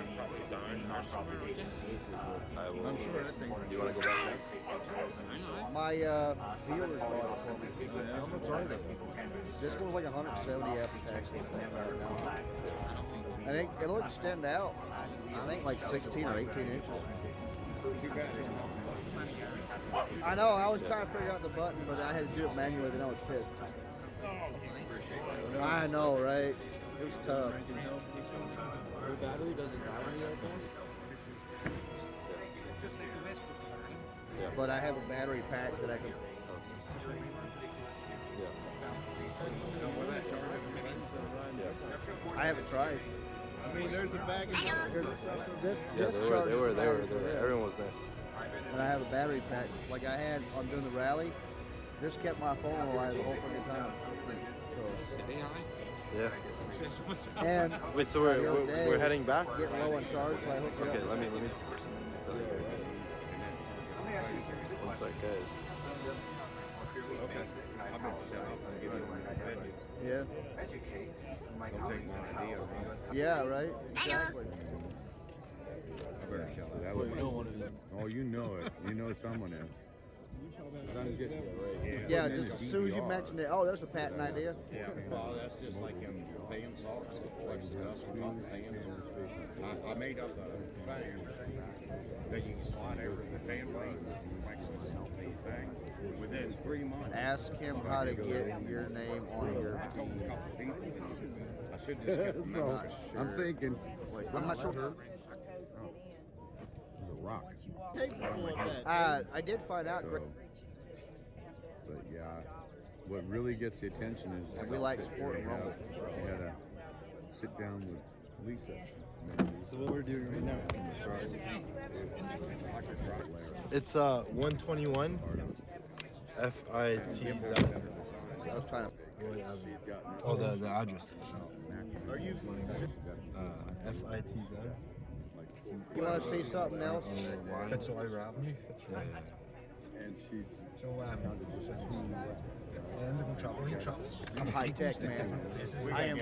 many non-profit agencies. I'm sure that thing. You want to go back there? My viewers bought it. This one's like 170 after tax. I think it'll extend out. I think like 16 or 18 inches. I know, I was trying to figure out the button, but I had to do it manually, and I was pissed. I know, right? It was tough. Your battery doesn't die when you have But I have a battery pack that I can. I haven't tried. I mean, there's a bag of This Yeah, they were there. Yeah. Everyone was there. and I have a battery pack. Like I had on doing the rally, this kept my phone alive the whole fucking time. Yeah. And wait, so we're heading back? Getting low on charge, so I hooked it Okay, up. let me. One sec, guys. Yeah. Yeah, right? Exactly. That would oh, you know it. You know someone is. Yeah, just as soon as you mentioned it, oh, there's a patent idea. Yeah, well, that's just like paying salt. Like us, we're not paying. I made up a thing that you can slide over the fan blade and make some thing within 3 months. Ask him how to get your name on your I told a couple people. I should just so I'm thinking. I'm not sure. There's a rock. I did find out. So, but yeah, what really gets the attention is And we like supporting Rumble. We had to sit down with Lisa. So what we're doing right now? It's 121 FITZ. I was trying to. Oh, the address. Are you? FITZ. You want to say something else? Petro Avenue. And she's I'm high tech, man. I am.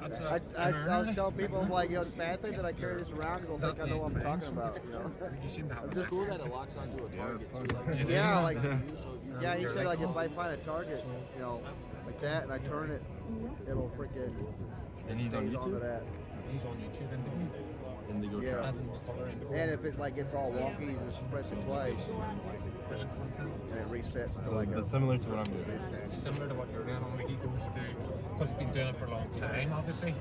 I was telling people, I'm like, the bad thing that I carry this around, they'll think I know what I'm talking about. It's cool that it locks onto a target too. Yeah, like, yeah, he said, like, if I find a target, like that, and I turn it, it'll freaking. And he's on YouTube? He's on YouTube, Indigo yeah. And if it's like it's all wonky, you just press it twice, and it resets. So, but similar to what I'm doing. Similar to what you're doing, only he goes to, because he's been doing it for a long time, obviously,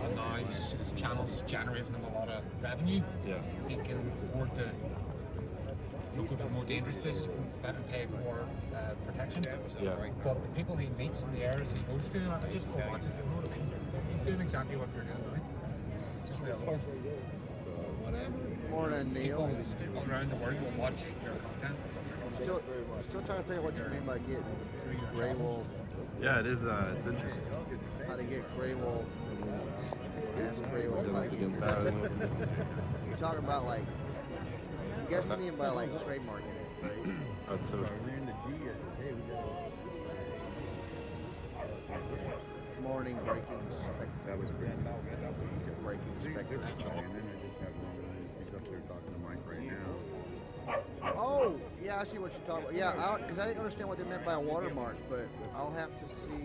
and now his channel's generating him a lot of revenue. Yeah. He can afford to go to more dangerous places and pay for protection. Yeah. But the people he meets in the areas he goes to, I just go watch it, you know what I mean? He's doing exactly what you're doing, right? Just real. Morning, Neil. People around the world will watch your content. Still trying to figure out what you mean by getting gray wolf. Yeah, it is. It's interesting. How to get gray wolf. Ask gray wolf. How to get You're talking about like. You guys mean by like trademarking it, right? That's so. We're in the G. I said, hey, we got. Morning breaking. That was great. Breaking spectacle. And then I just have one. She's up there talking to Mike right now. Oh, yeah, I see what you're talking about. Yeah, because I didn't understand what they meant by a watermark, but I'll have to see.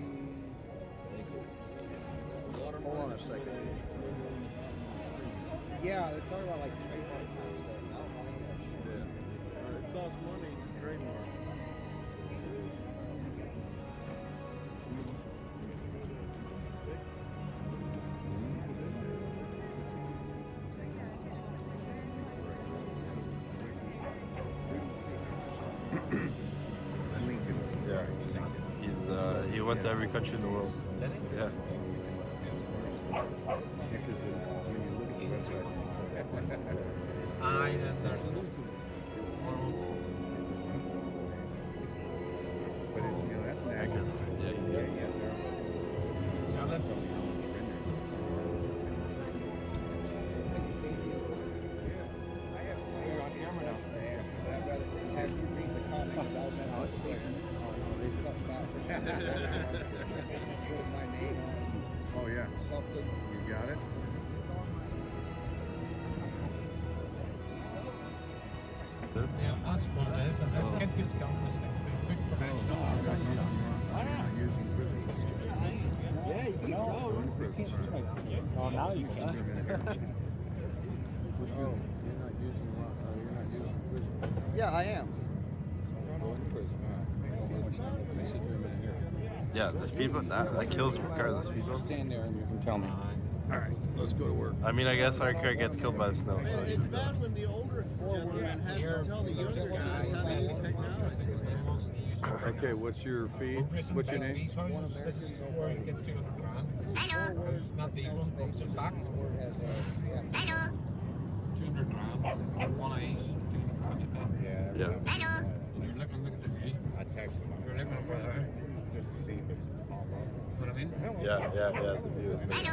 Hold on a second. Yeah, they're talking about like trademark kind of stuff. It costs money to trademark. Yeah. He went to every country in the world. Yeah. But that's an accurate. Yeah, he's good. Oh yeah. Something. You got it. Yeah, that's what it is. And the kid gets going this thing. Quick professional. Yeah, you can Oh, now you can. Yeah, I am. Yeah, there's people that kills regardless. People stand there and you can tell me. All right, let's go to work. I mean, I guess our car gets killed by the snow. So It's bad when the older gentleman has to tell the younger guys how to use technology. Okay, what's your fee? What's your name? These houses, this is where you get 200 grand. Not these ones, but some back. Hello. 200 grand. Yeah. Hello. You're looking at the view. I text him. You're looking over there. Just to see if it pop up. What I mean? Yeah. The view is nice.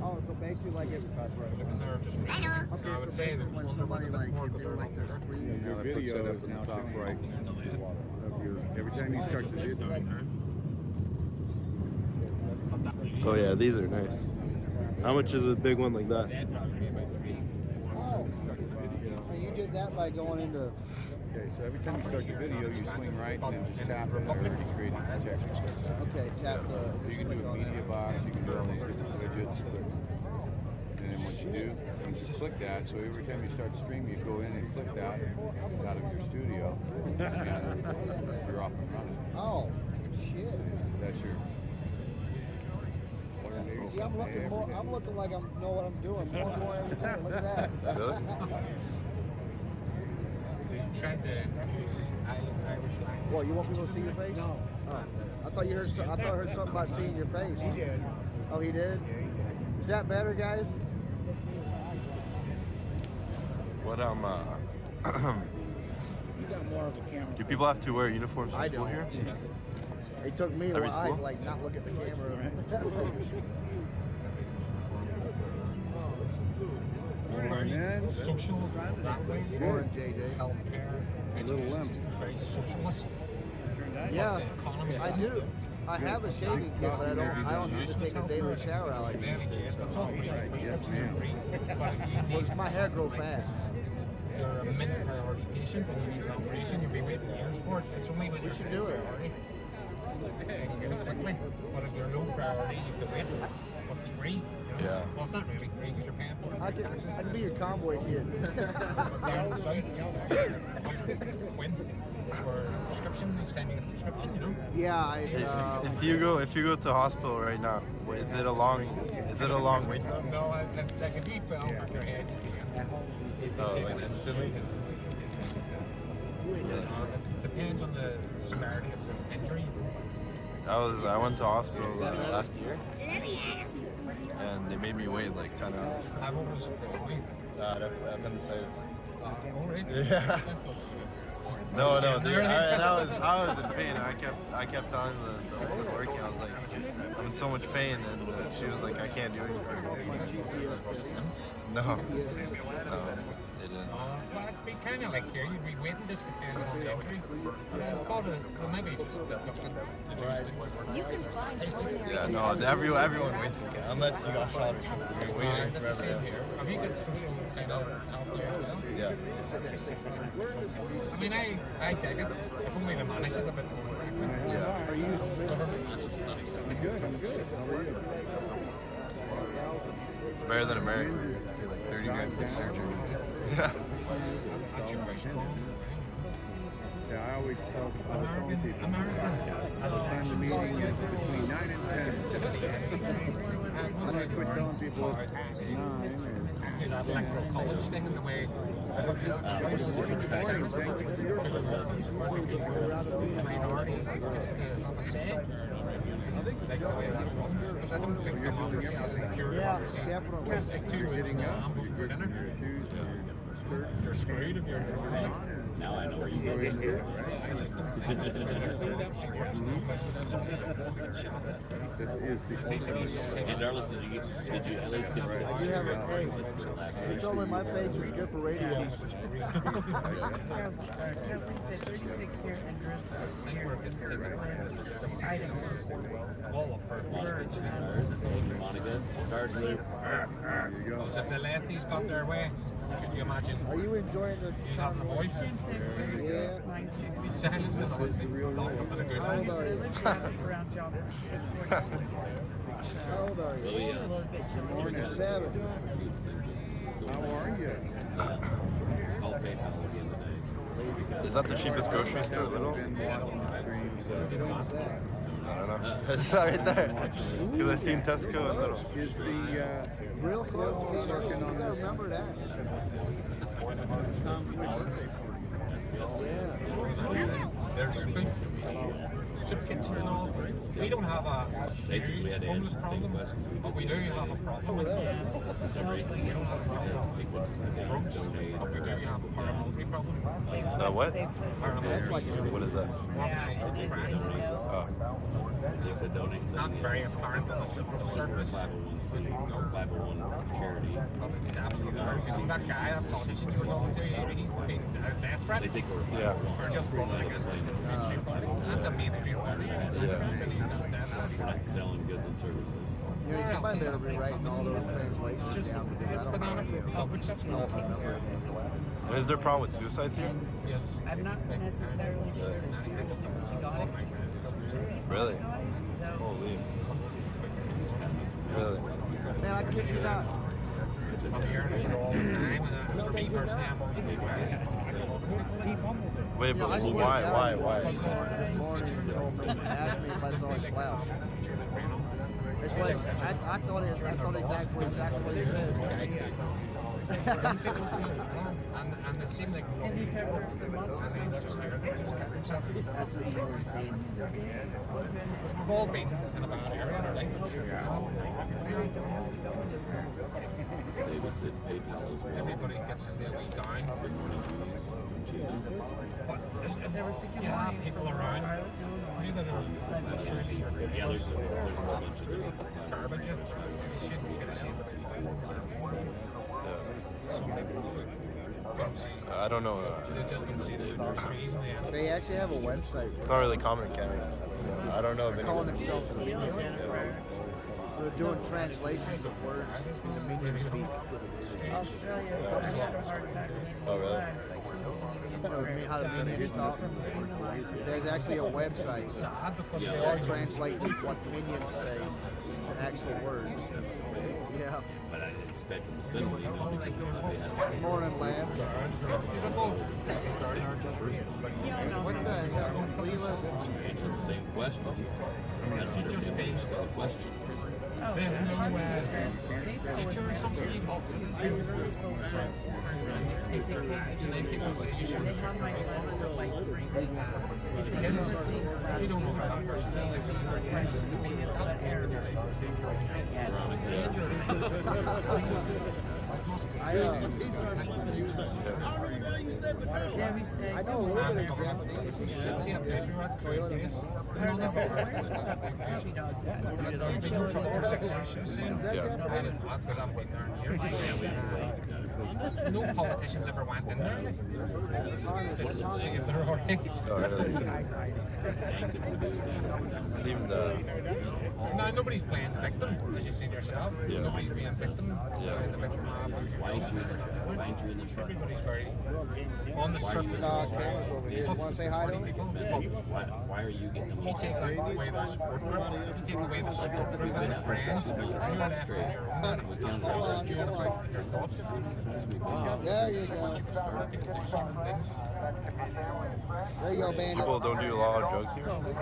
Oh, so basically like if Looking there, just Hello. okay, I so would say basically there's when one somebody little bit like more, if but they they're were like not their there. screen. Your video is now top right of your. Every time you start to do Oh yeah, these are nice. How much is a big one like that? Oh, and you did that by going into. Okay, so every time you start your video, you swing right and then just tap it or it's creating a check. Okay, tap the. So you can do a media box, you can do all these different widgets. And then what you do, you just click that. So every time you start streaming, you go in and click that out of your studio, and you're off and running. Oh, shit. That's your. See, I'm looking more. I'm looking like I know what I'm doing. More and more every day. Look at that. Really? What, you want people to see your face? No. Oh. I thought you heard. I thought I heard something about seeing your face. He did. Oh, he did. Is that better, guys? What You got more of a camera. do people have to wear uniforms for I school don't. here? It took me a Every while school? to like not look at the camera. Man, Social that way. Morning, JJ. Healthcare. little limp. Very socialist. Yeah, I do. I have a shaving kit, but I don't need to take a daily shower. I like it. It's all free. Yes, ma'am. My hair grows fast. You're a minute priority patient and you need an operation, you'll be waiting years for it. It's only when you should do it. And you get it quickly. But if you're low priority, you have to wait. But it's free. You know? Yeah. Well, it's not really free because you're paying for it. I can be your convoy kid. Down south, when for prescription, next time you get a prescription, you know? Yeah, If you go to hospital right now, is it a long wait though? No, like if you fell on your head, Oh, like instantly? it depends on the severity of the injury. I went to hospital last year, and they made me wait like 10 hours. I've always Appendicitis. Alright. Yeah. No, I was in pain. I kept telling the woman working, I was like, I'm in so much pain, and she was like, I can't do anything. No, they didn't. Well, it'd be kind of like here, you'd be waiting just depending on the injury. Maybe just the Yeah, no, everyone waits unless you got shot or something. You're waiting that's the forever. same here. Have you got social kind of health there as well? Yeah. I mean, I dig it. If only to manage it a bit more. Yeah. Are you government managed? I'm good. How are you? Better than America. Pay like 30 grand for surgery. Yeah. Yeah, I always tell people, by the time the meeting is between 9 and 10. I'm going to quit telling people it's 9 or... Electoral college thing in the way minorities gets to have a say. Like the way that runs. Because I don't think democracy has a pure democracy. Definitely. Can't take two words from Hamburg for dinner. You're screwed if you're not. Now I know where you go. I just don't think democracy works. This is the ultimate. And Darla said you at least get You have a hey. You told me my face is good for radio. Monica. Stars Loop. Because if the lefties got their way, could you imagine? Are you enjoying the? You have the voice? Yeah. Be silenced is This is the real How old are you? How old are you? Oh yeah. 47. How are you? Call PayPal again today. Is that the cheapest grocery store, Little? Been watching the streams. I don't know. It's right there. Because I seen Tesco and Little. Is the Real close to being you gotta remember that. There's soup kitchens and all. We don't have a Basically, we had to homeless answer the same problem, questions we but we do have a problem with some reason, because people donate or what? What is that? They could donate to not very apparent on the surface. 501 charity. That guy, that politician you were talking to, he's been a death threat. They think we're Or just running against the mainstream party. That's a mainstream party. We're not selling goods and services. Yeah, somebody better be writing all those translations down. It's banana public sector. Is there a problem with suicides here? Yes. I'm not necessarily sure if you got it. Really? Holy. Really? Man, I kid you not. I'm hearing it all the time, and for me personally, I'm always Wait, but why? Asked me if I saw his blouse. It's like, I thought exactly what he said. And it seemed like no. Have you ever seen monsters? That's what you were saying the other day. We've all been in a bad area in our life, I'm sure. David said PayPal as well. Everybody gets in there, we down. Good morning, Julius from Chile. But you have people around that are surely Yeah, there's a whole bunch of garbage. You shouldn't be going to see I don't know. They actually have a website. It's not really common in Canada. I don't know if They're calling themselves the Minion. So they're doing translations of words in the Minion speak. Australia, I had a heart attack. Oh, really? How the Minions talk. There's actually a website that translates what Minions say in actual words. Yeah. But I expect them to send an email because they had a Morning, lad. What the hell? Leland? answer the same questions. That's just a question. Oh, teacher or something? I really sold that. They take pictures. They have my class for like 3 weeks. It's a university class. I know a little bit of Japanese. See a picture of it? No politicians ever went in there. See if they're alright. Seemed No, nobody's playing victim, as you've seen yourself. Yeah. Nobody's being victim. Why ain't you in the truck? Everybody's very on the surface. Cameras over here. You want to say hi to them? Why are you getting them? You take away their support group. You take away the support group and their friends. Your thoughts. There you go. There you go, Bandit. people don't do a lot of drugs here. Oh, they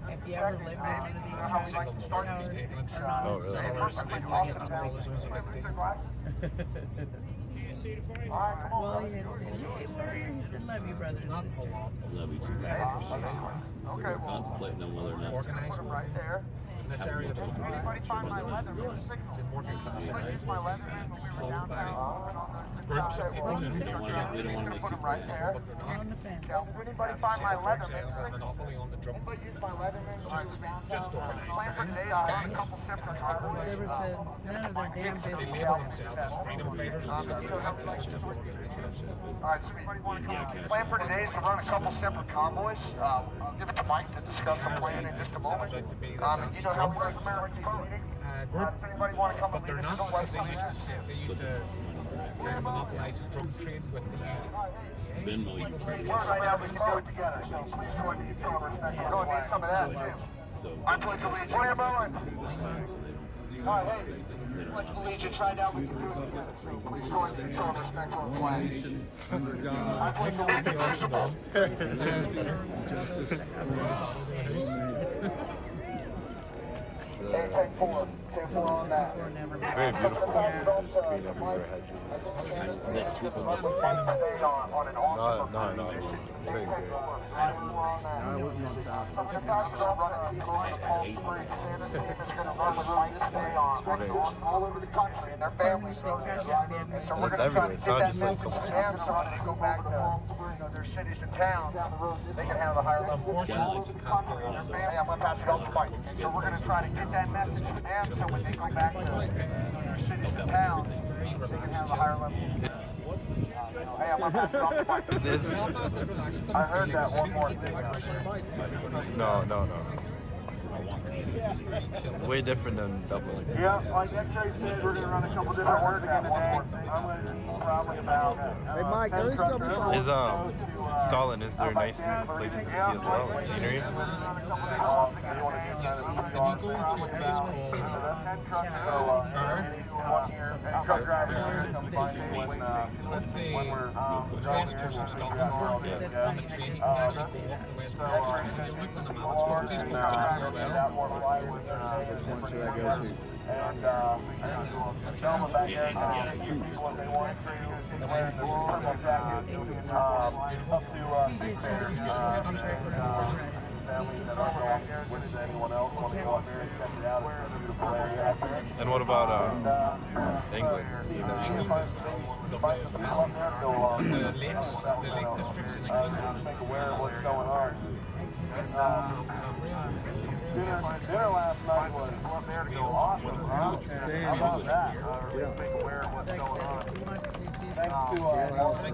Have you ever lived in one of these showers? Oh, really? Well, he had said, hey, warrior, he said, love you, brother and sister. Love you too. So we're contemplating on whether or not Organized right there. In this area, anybody find my leather? It's important to use my leather controlled by groups of people. we don't want to make Put them right there. On the fence. Anybody find my leather? Monopoly on the drum. Anybody use my leather? Just organized. Plan for today. I have a couple separate convoys. They ever said, none of their damn They business. label themselves as freedom fighters. Alright, sweet. Plan for today is to run a couple separate convoys. I'll give it to Mike to discuss the plan in just a moment. You know how West American voting? Does anybody want to come But they're not because they used to monopolize the drug trade with the Venmo you can Right now, we can do it together, so please join me in showing respect. We're going to need some of that, too. I pledge allegiance. All right, hey, pledge allegiance right now, we can do it together. Please join me in showing respect to our flag. I pledge allegiance. Take 4 on that. It's very beautiful. There's green everywhere. On an No, it's very great. all over the country, and their families go there. So we're It's going to try everywhere. to It's get not that just like message couple to them so when they go back to their cities and towns, they can have a higher level. Hey, I'm going to pass it off to Mike. So we're going to try to get that message to them so when they go back to their cities and towns, they can have a higher level. Hey, I'm going to pass it off to Mike. I heard that one more thing. No. Way different than Dublin. Yeah, like X-Ray said, we're going to run a couple different words again today. I'm going to need probably about... Hey, Mike, at least go before. Is Scotland, is there nice places to see as well, like scenery? Truck drivers come by when we're west coast of Scotland, on the train, you can actually go up the west coast. You'll look on the map, it's got these boats as well. And tell them back there what they want to wear the purple jacket up to Big Bear. Families that aren't going with anyone else want to go up there and check it out. It's a beautiful area out there. And what about England? The lake districts in England. Make aware of what's going on. Dinner last night was awesome. How about that? Make aware of what's going on. Thanks to We're all the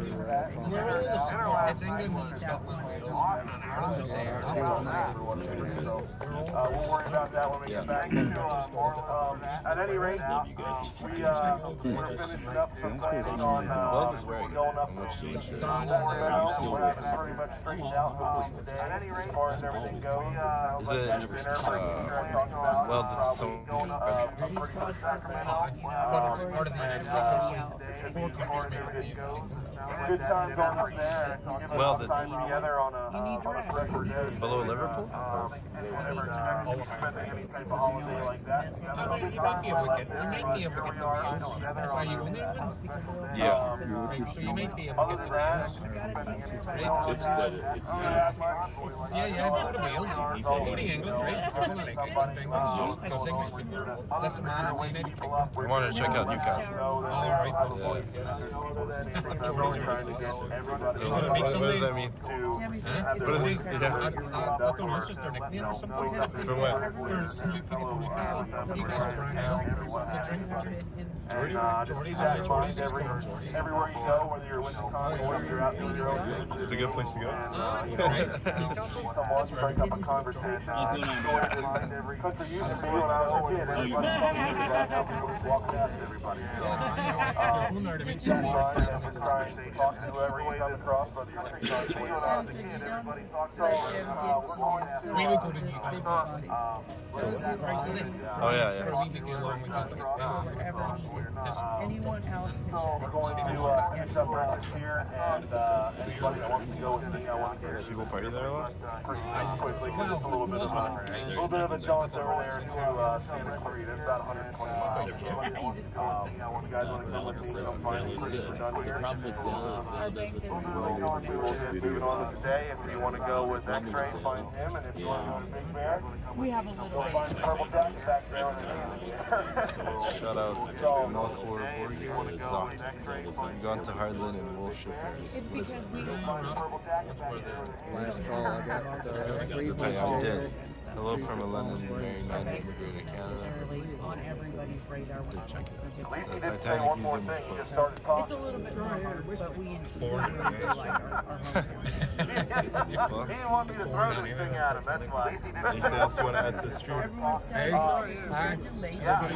it's England and Scotland. We'll worry about that when we get back. At any rate, we're finishing up some planning on going up to we're having pretty much straightened out today as far as everything goes. Is it Wales is so But it's part of the four countries. Good time going up there. Wales, it's together on a record day. below Liverpool? Never expected spending any type of holiday like that. You might be able to get the meals. Are you in England? Yeah. So you might be able to get the meals. Yeah, go to Wales. Go to England, right? You're going to like England just because English people. Listen, man, it's United Kingdom. I wanted to check out Newcastle. All right, well, What does that mean? I don't know, it's just their nickname or something. For what? For new people from Newcastle. Newcastle brand now. It's a drink. Jordy's everywhere you go, whether you're with the Convoy or you're out doing your own thing. It's a good place to go. Someone strike up a conversation. Country used to be when I was a kid. Everybody was walking past everybody. Trying to talk to whoever you come across, whether you're with the Convoy or not. Everybody talks to We would go to Newcastle. Oh yeah. Anyone else can We're going to finish up breakfast here, and anybody that wants to go with me, I want to get People party there a lot? pretty quickly. Just a little bit of a jaunt over there to Santa Clarita. It's about 120 miles. One guys want to come with me, come find me. We're done here. We'll get moving on with the day. If you want to go with X-Ray, find him, and if you want to go with Big Bear, we have a little go find the purple jacket back there on the Shout out North Quarter I've gone to Hardland and Wolfship areas. It's because we Last call, I got That's the time I did. Hello from a London married man immigrating to Canada. on everybody's radar when it comes to the At least he did say one more thing. He just started talking. It's a little bit more hard, but we enjoy like our hometown. He didn't want me to throw this thing at him, that's why. Anything else you want to add to the stream? Hey, hi.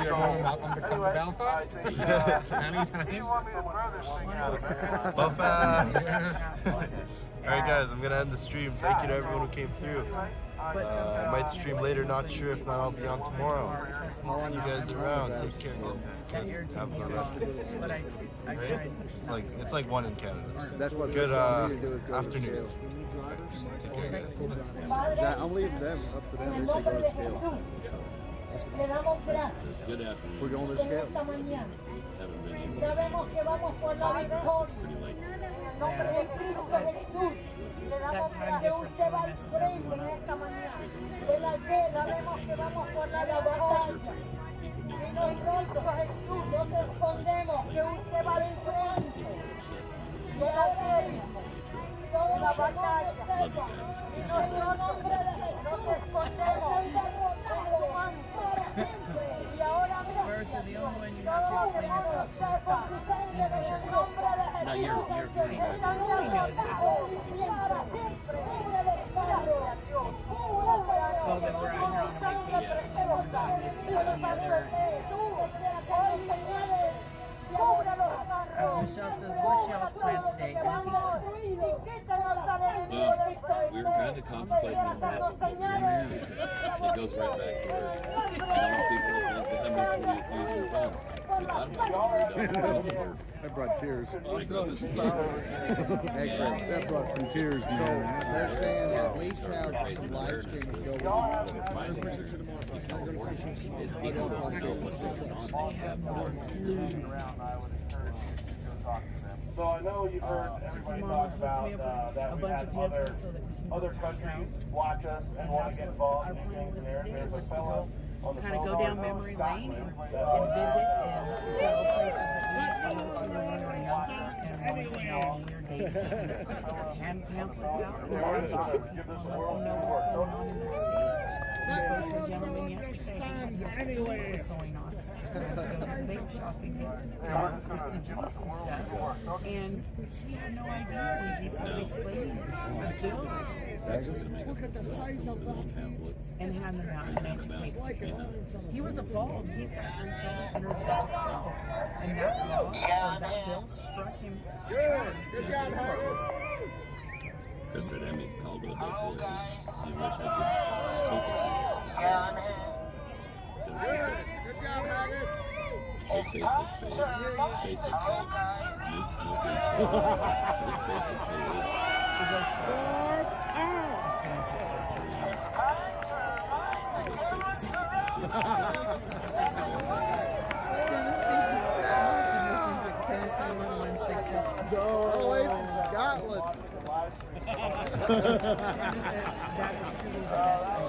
You're more welcome to come to Belfast. Anytime. He didn't want me to throw this thing at him. Belfast! Alright guys, I'm going to end the stream. Thank you to everyone who came through. I might stream later, not sure. If not, I'll be on tomorrow. See you guys around. Take care, man. Have a rest. It's like 1 in Canada. That's what good we need to do is go to afternoon. scale. Take care, guys. I'm leaving them up to them. They say go to scale. Good afternoon. We're going to scale. Haven't been able to. That time difference really messes everyone up. vamos por la labor. Y nosotros, Jesús, no respondemos que usted va de frente. Y hace toda la batalla. Y nosotros no respondemos. Y ahora Whereas the only one you have to explain yourself to is God. No, you're He knows that. Oh, that we're out here on a vacation and we're doing this, that, and the other. Michelle says, what's y'all's plan today? We were kind of contemplating on what we were going to do, because it goes right back to where you don't want people to think that I'm using their phones. We thought about it. That brought tears. Oh my goodness. That brought some tears, man. They're saying at least have some live streams go Is people don't know what's going on. They have no clue. So I know you've heard everybody talk about that we have other countries watch us and want to get involved in things there. There's a fellow on the kind of go down memory lane and visit and tell places that we used to go to when we were younger and when we were dating. Hand pamphlets out and educate people and let them know what's going on in their state. We spoke to a gentleman yesterday who had no clue what was going on. Go to the vape shop and get some juice and stuff. And he had no idea when he started explaining the bills. Look at the size of that. And hand them out and educate people. He was appalled. He's got 3 children under the age of 12. And that law, or that bill, struck him. Good job, Harris. Chris said Emmy called it a big boy. He wish I could take it to you. Good job, Harris. Take Facebook page. Facebook page. No Facebook page. Go away from Scotland.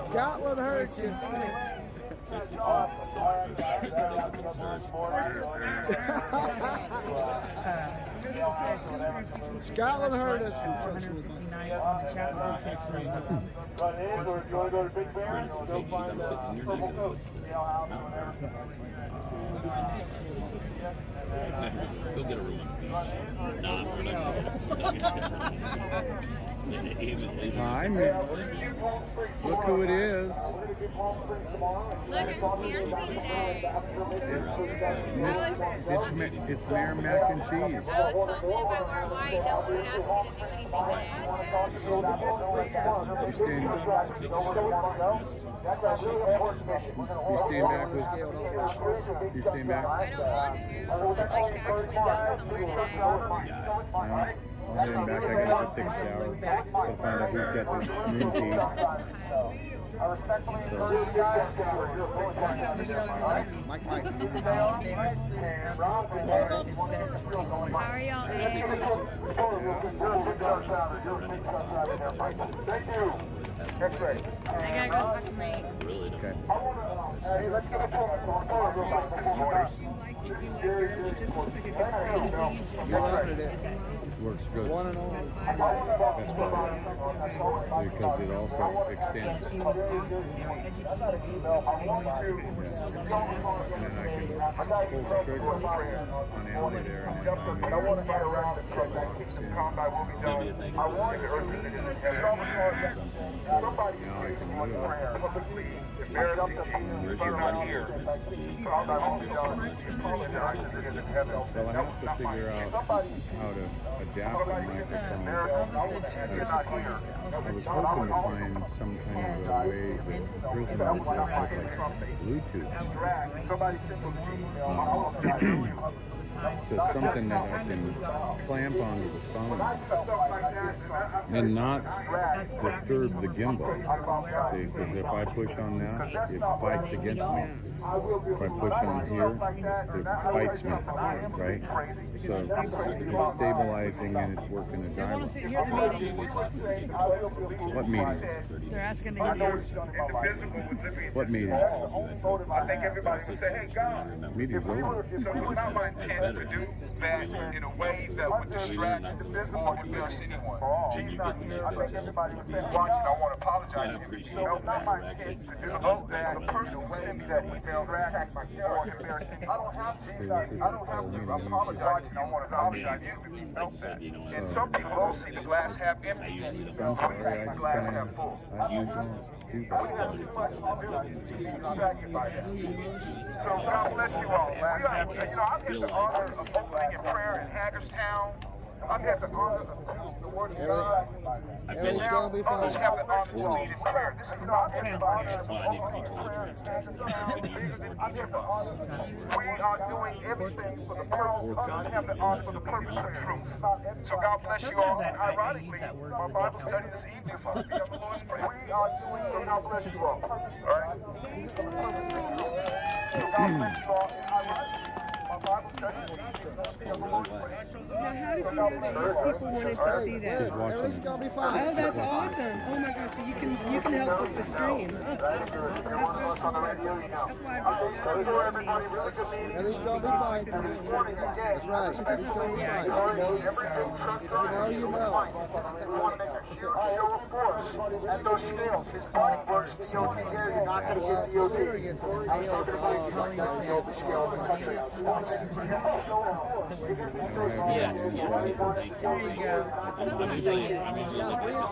Scotland hurts you. Scotland heard us. 459 on the chat room section. Or if you want to go to Big Bear, go find Purple Coats. Go get a room on the beach. Nah, we're not I mean, look who it is. Look, it's Nancy today. It's Mayor Mac and Cheese. I was hoping if I wore white, no one would ask me to do anything today. You stand back? I don't want to. I'd like to actually go somewhere today. I'll stand back. I gotta take a shower. We'll find out who's got the green tea. How are y'all doing? I gotta go talk to Ray. Okay. Hey, let's get a photo real quick before Works good. That's right. Because it also extends. And then I can pull the trigger on Allie there and then I wanted now I can move. Where's your money? So I have to figure out how to adapt the microphone. I was hoping to find some kind of a way that Prism would work with like Bluetooth. So something that I can clamp onto the phone and not disturb the gimbal. See, because if I push on that, it fights against me. If I push on here, it fights me, right? So it's stabilizing and it's working the driver. What meeting? They're asking to get yours. What meeting? I think everybody would say, hey, God. Meeting's over. So it was not my intent to do that in a way that would distract the visible or embarrass anyone. She's not here. I think everybody would say, watching, I want to apologize to you. So it's not my intent to do that. The person who sent me that email attacked my camera or embarrass me. I don't have to. I don't have to apologize to you. I want to apologize to you. And some people don't see the glass half empty. Some see the glass half full. So God bless you all. I've had the honor of opening in prayer in Hagerstown. I've had the honor of teaching the Word of God. And now others have the honor to lead in prayer. This is not an honor of opening in prayer. We are doing everything for the purpose. Others have the honor for the purpose of truth. So God bless you all. And ironically, my Bible study this evening is on the Lord's Prayer. We are doing, so God bless you all. All right? So God bless you all. And ironically, my Bible study is Now, how did you know that these people wanted to see that? Everything's gonna be fine. Oh, that's awesome. Oh my gosh, so you can help with the stream. That's why everybody, really good meeting. Everything's gonna be fine. This morning again. That's right. Everything's gonna be fine. Everything trucks on. You know. We want to make a huge show of force at those scales. His body works DOT area, not going to get DOT. I'm talking about the scale of the country. Yes. There you go. I'm usually looking at now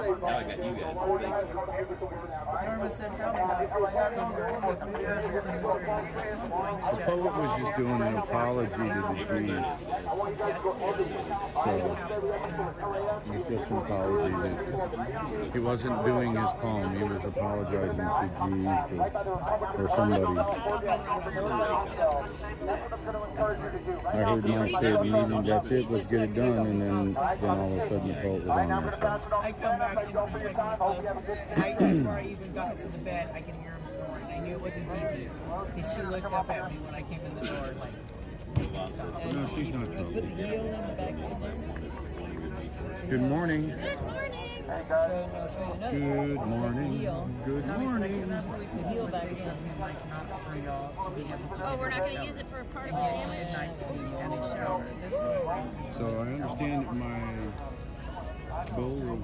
I got you guys. The poet was just doing an apology to the Jews. So it's just an apology that he wasn't doing his poem. He was apologizing to Jews or somebody. I heard Mike say in the evening, that's it, let's get it done, and then all of a sudden the poet was on there. So. I come back and check my phone. Before I even got to the bed, I could hear him snoring. I knew it wasn't TT. Because she looked up at me when I came in the door, like, No, she's not put the heel in the back in there. Good morning. Good morning. Good morning. Good morning. Oh, we're not going to use it for part of a sandwich? So I understand that my bowl of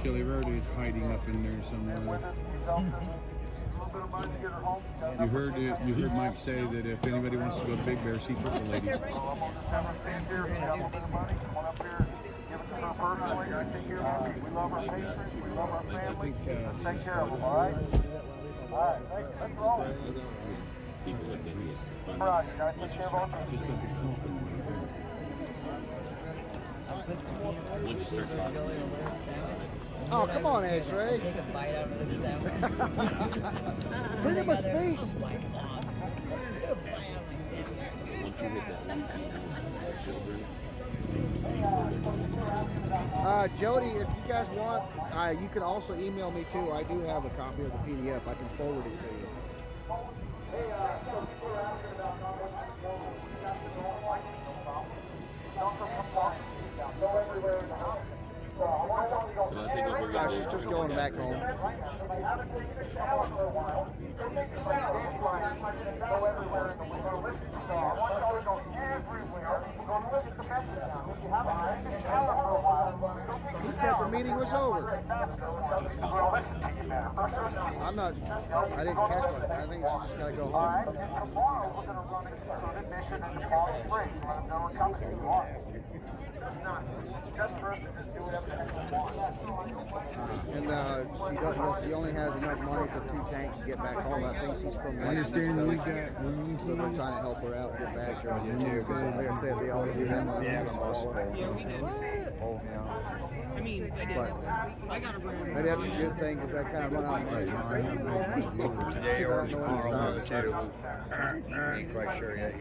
chili verde is hiding up in there somewhere. You heard Mike say that if anybody wants to go to Big Bear, see Purple Lady. I think take care of them, all right? All right, thanks for all. People look at me. All right, you guys take care of all. Once you start talking, Oh, come on, X-Ray. Take a bite out of this sandwich. Freedom of speech. once you hit that children, Jody, if you guys want, you can also email me too. I do have a copy of the PDF. I can forward it to you. So I think what we're going to do She's just going back home. He said the meeting was over. I'm not, I didn't catch one. I think she's just got to go home. Tomorrow we're going to run into ignition in the Palm Springs. Let them know it comes tomorrow. It's not just for us to just do whatever we want. And she only has enough money for 2 tanks to get back home. I think she's from. I understand we got room so we're trying to help her out and get back to her. Like I said, they always do that. I mean, maybe that's a good thing because I kind of run out of money. Yeah, or tomorrow too. Ain't quite sure yet.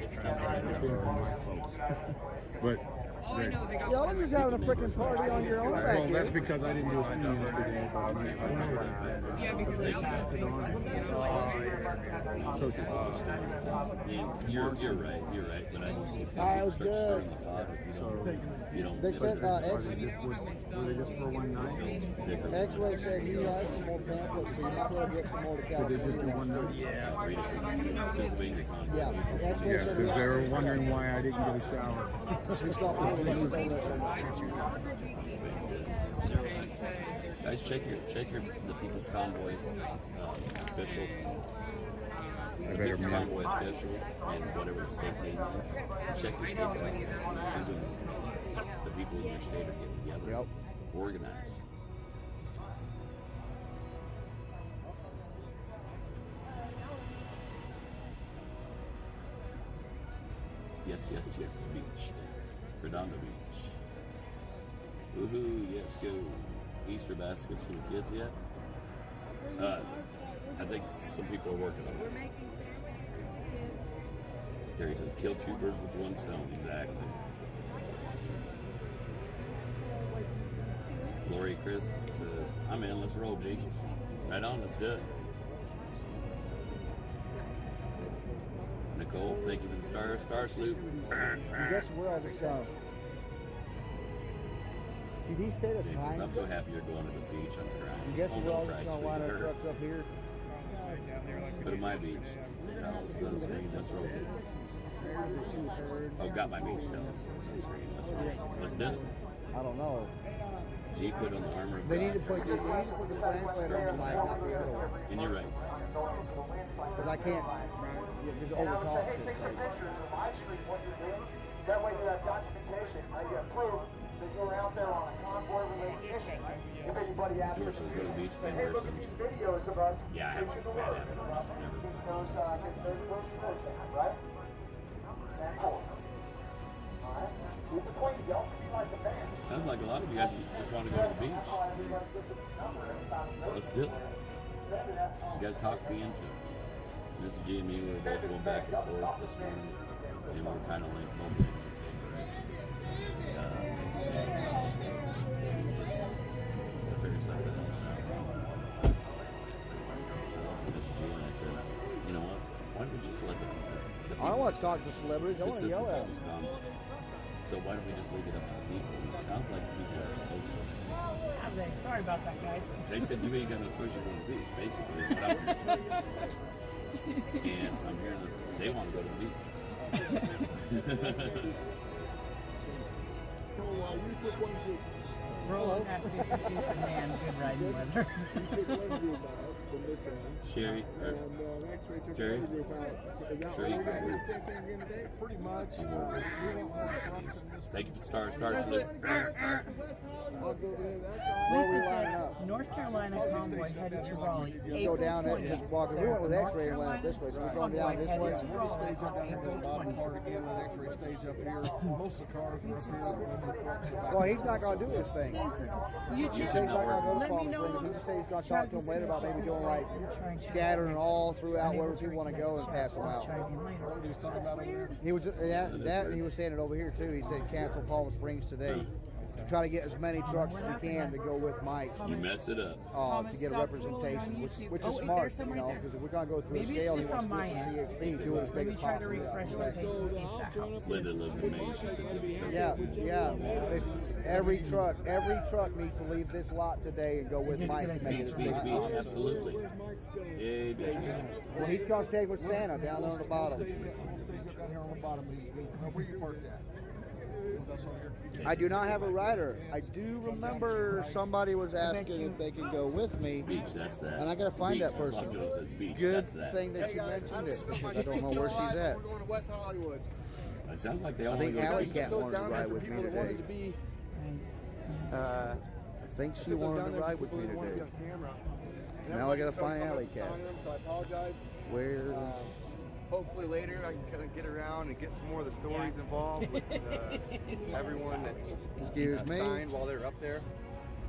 But Y'all are just having a freaking party on your own back well, here. that's because I didn't do a stream yesterday. Yeah, because the alcohol You're right. But I was start good. stirring the pot if you don't. They said Were they just for one night? X-Ray said he has some more pamphlets, so you might well get some more to Did they California. just do one night? Yeah, read us Pennsylvania Convoy. Yeah, X-Ray Yeah, said because they were wondering why I didn't get a shower. he's got one of those over there. Guys, check your the People's Convoy official. The People's Convoy official and whatever the state name is. Check your state's like this. See when the people in your state are getting together. Organize. Yes, beach. Redondo Beach. Woohoo, yes, go. Easter baskets for the kids yet? I think some people are working on it. Terry says, kill two birds with one stone. Exactly. Lori Chris says, I'm in, let's roll, G. Right on, let's do it. Nicole, thank you for the star salute. Guess where I was did he stay at Jason says, time? I'm so happy you're going to the beach. I'm crying. You guess Oh, where I no was price going to for line our your- trucks up here? Go to my beach. Towels, sunscreen, let's roll. Oh, got my beach towels, sunscreen, let's roll. Let's do it. I don't know. G put on the armor of They God. need to put the translator on my not the other one. And you're right. Because I can't just over talk shit. That way you have documentation, you have proof that you were out there on a convoy-related mission. If anybody asks George says go to the beach and wear some. videos of us, Yeah, I haven't. Bad habit. those stories they have, right? And cool. Alright? Keep it clean, y'all should be like the band. Sounds like a lot of you guys just want to go to the beach. Let's do it. You guys talk me into it. Miss G and me were both going back and forth this morning, and we're kind of like both in the same direction. We'll figure something else out. Miss G and I said, you know what? Why don't we just let the people? I don't want to talk to celebrities. I want to yell at them. So why don't we just leave it up to the people? It sounds like the people are spoken. Sorry about that, guys. They said you ain't got no choice, you're going to the beach. Basically, is what I'm saying. And I'm hearing that they want to go to the beach. So you took one group. Roll at 52 the man, good riding weather. You took one group out from this end. Sherry, And X-Ray took Jerry? another group out. Is that Sherry? what we're going to do the same thing again today? Pretty much. We don't have trucks in this. Thank you for the star salute. I'll go over there. That's all. Where we Lisa lining said, up? North Carolina convoy headed to Raleigh, Go April down it and 20th. just walk. We There's went with the North X-Ray and went Carolina this way, so we're going convoy down this way. headed to Raleigh on April 20th. Again, the X-ray stage up here. Most of the cars are up here. Well, he's not going to do this thing. You He just says he's not going to go to let me Palm know. Springs. He just says he's going to talk to them later about maybe going like scattering all throughout wherever people want to go and pass them out. He was that he was saying it over here too. He said cancel Palm Springs today to try to get as many trucks as we can to go with Mike. You messed it up. To get a representation, which is smart, you know, because if we're going to go through Maybe a scale, it's he just on wants my to end. CXP, do it as Let big me as try to possible. refresh the page and see if that helps. Linda lives in Maine. She said give me Yeah. Every truck needs to leave this lot today and go with Mike to make it as big as Beach, possible. absolutely. Yay, beach. Well, he's going to stay with Santa down there on the bottom. I do not have a rider. I do remember somebody was asking if they could go with me. Beach, that's that. And I got to find Beach, that person. Bob Jones says beach, Good that's that. thing that you mentioned it, because I don't know where she's at. We're going to West Hollywood. It sounds like they all I want think to go to Alley the beach. Cat wanted to ride with me today. I think she wanted to ride with me today. Now I got to find Alley Cat. So I apologize. Where? Hopefully later I can kind of get around and get some more of the stories involved with everyone that Excuse me? signed while they were up there.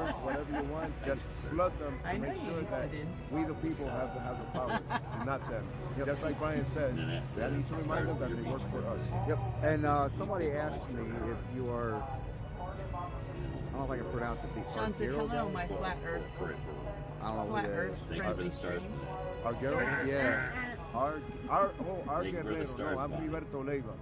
containers, whatever you want, just flood them to make sure that we the people have the power, not them. Just like Brian said, that needs to remind them that they work for us. Yep. And somebody asked me if you are, I don't know if I can pronounce it. Sean said, hello, my flat earth. I don't know Flat what it earth is. friendly stream. Our girls? Yeah. Our Guerrero. No, I'm Roberto Leiva.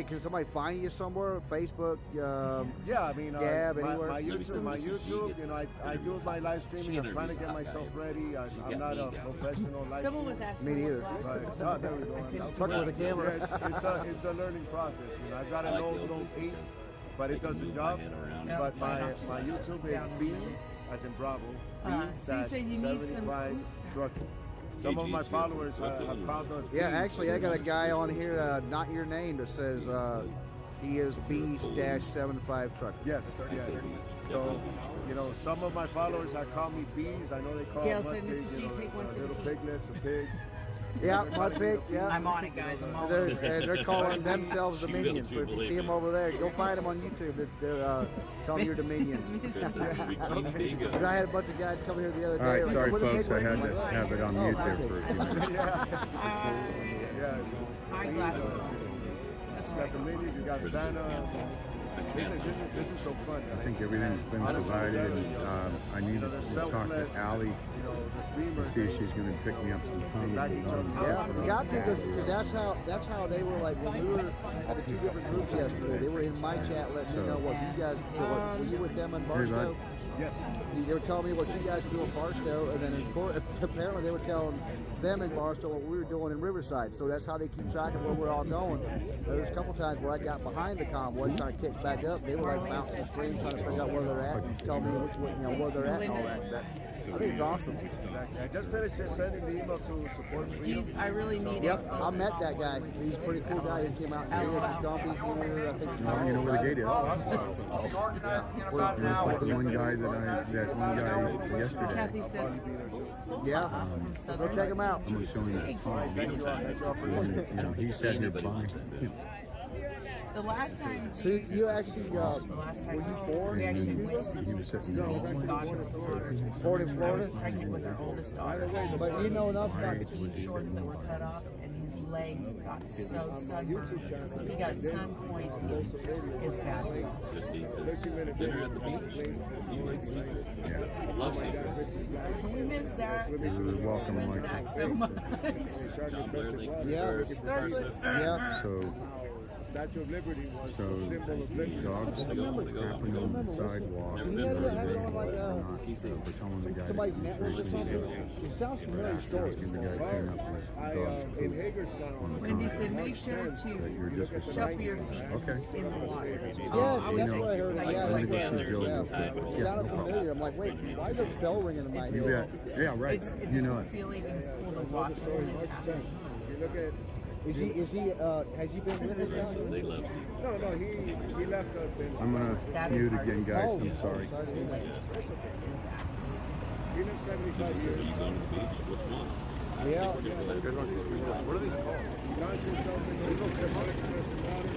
Can somebody find you somewhere? Facebook? Yeah, I mean, Gab, anywhere? my YouTube. You know, I do my live streaming. I'm trying to get myself ready. I'm not a professional live streamer. Someone was asking. Me neither. But there we go. I'm fucking with the camera. Yeah, it's a learning process. You know, I've got an old feet, but it does the job. But my YouTube is B, as in Bravo. So you said you need 75 trucking. Some of my followers have found us. Yeah, actually, I got a guy on here, not your name, that says he is B-75 truck. Yes, yes. So, you know, some of my followers have called me bees. I know they call Gail them said, Mr. G, take one for the little team. piglets and pigs. Yeah, mud pig. Yeah, I'm on it, guys. I'm on it. They're calling themselves Dominions. So if you see them over there, go find them on YouTube. They're calling you Dominions. Because I had a bunch of guys come here the other day. All right, sorry "Where the folks, I pig had was?" to have it on mute there for a few minutes. Yeah. Eyeglasses. You got Dominions, you got Santa. This is so fun. I think everything's been provided, and I need to talk to Allie to see if she's going to pick me up some tongues. Yeah, you got to, because that's how they were like when we were at the two different groups yesterday. They were in my chat letting me know what you guys were you with them in Barstow? Yes. They were telling me what you guys were doing in Barstow, and then apparently they were telling them in Barstow what we were doing in Riverside. So that's how they keep track of where we're all going. There was a couple times where I got behind the convoy trying to kick back up. They were like mounting the stream trying to figure out where they're at, and tell me where they're at and all that stuff. I think it's awesome. Exactly. I just finished sending the email to support freedom. I really need it. Yep, I met that guy. He's a pretty cool guy. He came out and he was stomping here. I think. You know where the gate is? It's like the one guy that one guy yesterday. Kathy said, yeah, go check him out. I'm going to show him the time. You know, he said you're fine. the last time you actually, were you born? we actually went to He was sitting the there. beach with daughter Born in I was Florida? pregnant with our oldest daughter. But you know enough about His shorts that were cut off, and his legs got so sunburned. So he got sun poisoning. It's bad. Just eat some dinner at the beach. You like seafood? Yeah. Love seafood. We miss that. You're welcome, We miss Mike. that so much. John Blair, thank you for Yeah. stars. Yeah. So, Statue of Liberty was so a symbol of liberty. dogs happened on the sidewalk. You had to have somebody, For telling the guy to somebody's keep network or something. It sounds familiar story. asking the guy to clean up his dog's poop In Hagerstown, on the Wendy car. said, make sure You're to disrespectful. shuffle your feet Okay. in the water. Yes, I that's know. what I heard. Like, Yeah, I like think that. that's a joke. Yeah. Yeah, It sounded no problem. familiar. I'm like, wait, why is there a bell ringing in my You ear? bet. Yeah, right. It's You a know cool it. feeling, and it's cool to watch it when it's happening. you look at. Has he been with it? They love seafood. No, he left us in. I'm going to mute again, guys. I'm sorry. He lived 75 So are years. you going to the beach? Which one? Yeah. What are these called? Launched himself into the motionless water.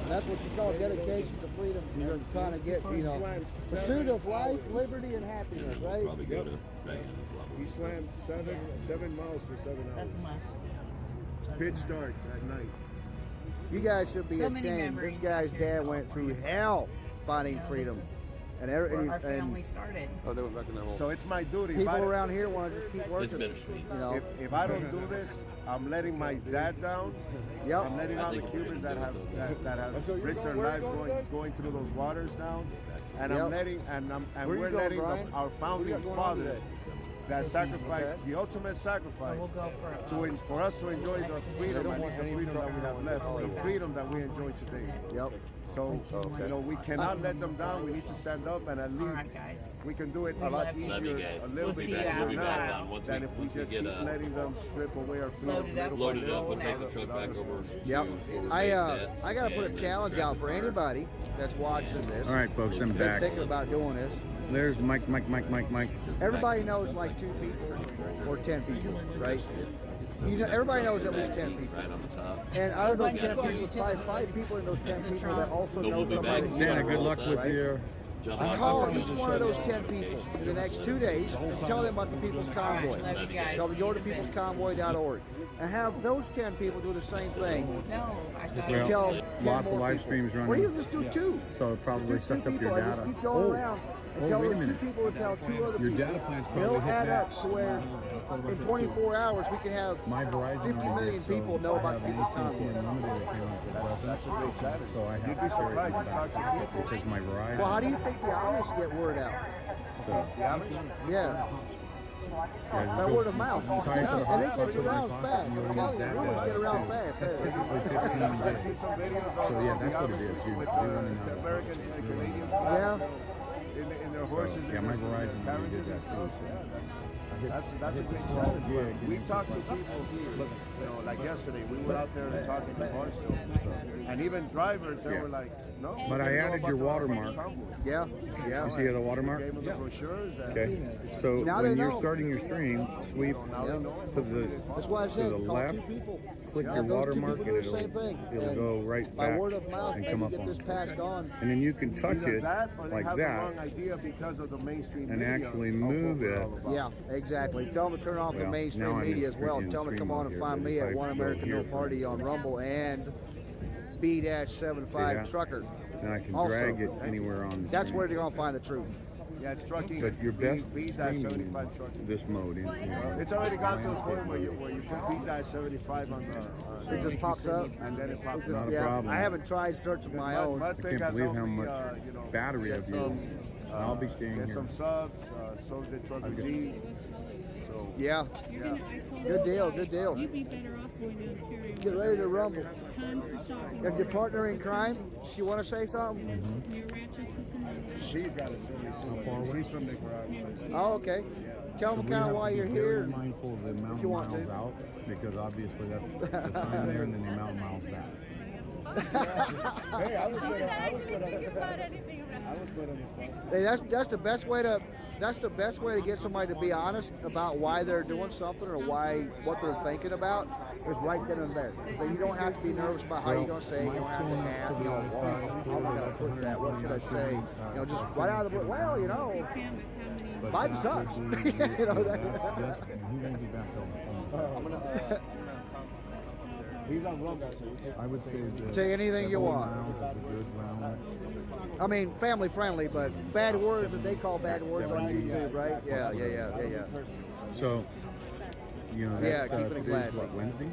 That's what you call dedication to freedom. You're trying to get, pursuit of life, liberty, and happiness, right? Probably go to Vegas. He swam 7 miles for 7 hours. That's a must. Pitch dark at night. You guys should be So many ashamed. memories This guy's back here. dad went through hell finding freedom. And Where our family started. Oh, they went back in that hole. So it's my duty. people around here want to just keep working. It's bittersweet. You know, If I don't do this, I'm letting my dad down. Yep. I'm letting all the Cubans that have risked their lives going through those waters down, and Yep. I'm letting Where we're you going, letting Brian? our founding What you got going on fathers today? that sacrificed the ultimate sacrifice We'll go for for us to enjoy the freedom, at least the freedom that we have left, the freedom that we enjoy today. Yep. So, we cannot let them down. We need to stand up, and at least we can do it a lot easier, Love you guys. a little bit We'll easier be back on once than we- if we once we just get, keep letting them strip away our freedom. Load it up. We'll take the truck back over. Yep. to I Baystat, got to put a and challenge out for anybody that's watching this. All right, folks, I'm that's back. thinking about doing this. There's Mike. Everybody knows like 2 people or 10 people, right? Everybody knows at least 10 people. Right on the top. And out of those 10 people, it's probably 5 people in those 10 people that also But know we'll be somebody. back. Santa, good luck with Right? your... I call each one of those 10 people in the next 2 days and tell them about the People's Convoy. Love you guys. Tell them go to peoplesconvoy.org and have those 10 people do the same thing. No, I thought Well, Tell 10 lots of more live people. streams Or running. even just do 2. So it probably Just do 2 sucked up your people and data. just keep going around. Oh, tell wait a those two minute. people to tell two other Your people. data plan's They'll probably hit add up max. to where in 24 hours we can have My Verizon 50 already million did, so people know I about have an people's AT&T convoy. Unlimited account. That's a great challenge. So I have You'd be to carry surprised it to talk to people. because my Verizon. Well, how do you think the Amish get word out? So, Yeah. yeah, By you word of mouth. You tie it to the And it hotspot gets at 1 around o'clock, fast. you I'm use telling you, that rumors data get around too. fast. That's typically 15 a day. So yeah, that's what it is. You're running out of American and Canadian Yeah. in their So, horses. yeah, my Verizon already did that too. That's a great challenge. We talked to people here, like yesterday, we were out there talking to Barstow, and even drivers, they were like, no. But I added your watermark. Yeah. You see the watermark? Gave them the brochures. Okay. So Now they when you're know. starting your stream, sweep to the That's why I said to the call left, two people. click Yeah, your those two watermark, people and do the same thing. it'll And go right by back word of mouth, and they come can up get on. this passed on. And then you can touch Either it that, or they like have that. the wrong idea because of the mainstream And media actually of move what we're it. all about. Yeah, exactly. Tell them to turn off the Well, now mainstream I'm in media as well. in Tell them to stream come on mode and here, find but me if at I One go American here, No for Party on instance. Rumble and B-75 See Trucker. And I can Also, drag it anywhere on the that's screen. where they're going to find the truth. Yeah, it's trucking. But your best beat streaming that in 75 trucking. this mode. It's already got to the point where you can beat that 75 on the. It just pops up. And then it pops It's just, up. Not a yeah, problem. I haven't tried searching my own. My I thing can't has believe how helped me, much you know, battery get I've some, used. I'll be staying get here. some subs, so did Trucker G. So, Yeah. yeah. Good deal, good deal. You'd be better off going to Ontario. Get ready to rumble. Tons of shopping. If your partner in crime, she want to say something? Near Rancho Cucamonga. She's got a story too. She's from Nicaragua. Oh, okay. Tell them We kind have of why to be you're very here. mindful of the amount if you of want miles to. out, because obviously that's the time there and then the amount of miles back. Hey, I was good on this one. Hey, that's the best way to get somebody to be honest about why they're doing something or what they're thinking about is right then and there. So you don't have to be nervous about how you're gonna say it. You don't have to have, how am I gonna put that? What should I say? Just right out of the blue. Well, Biden sucks. That's he won't be back till He's on Rumble, so I would say that Say anything you 70 want. miles is a good round. I mean, family friendly, but bad words that they call bad words on YouTube, right? Yeah. So, that's keep it today's classy. what, Wednesday?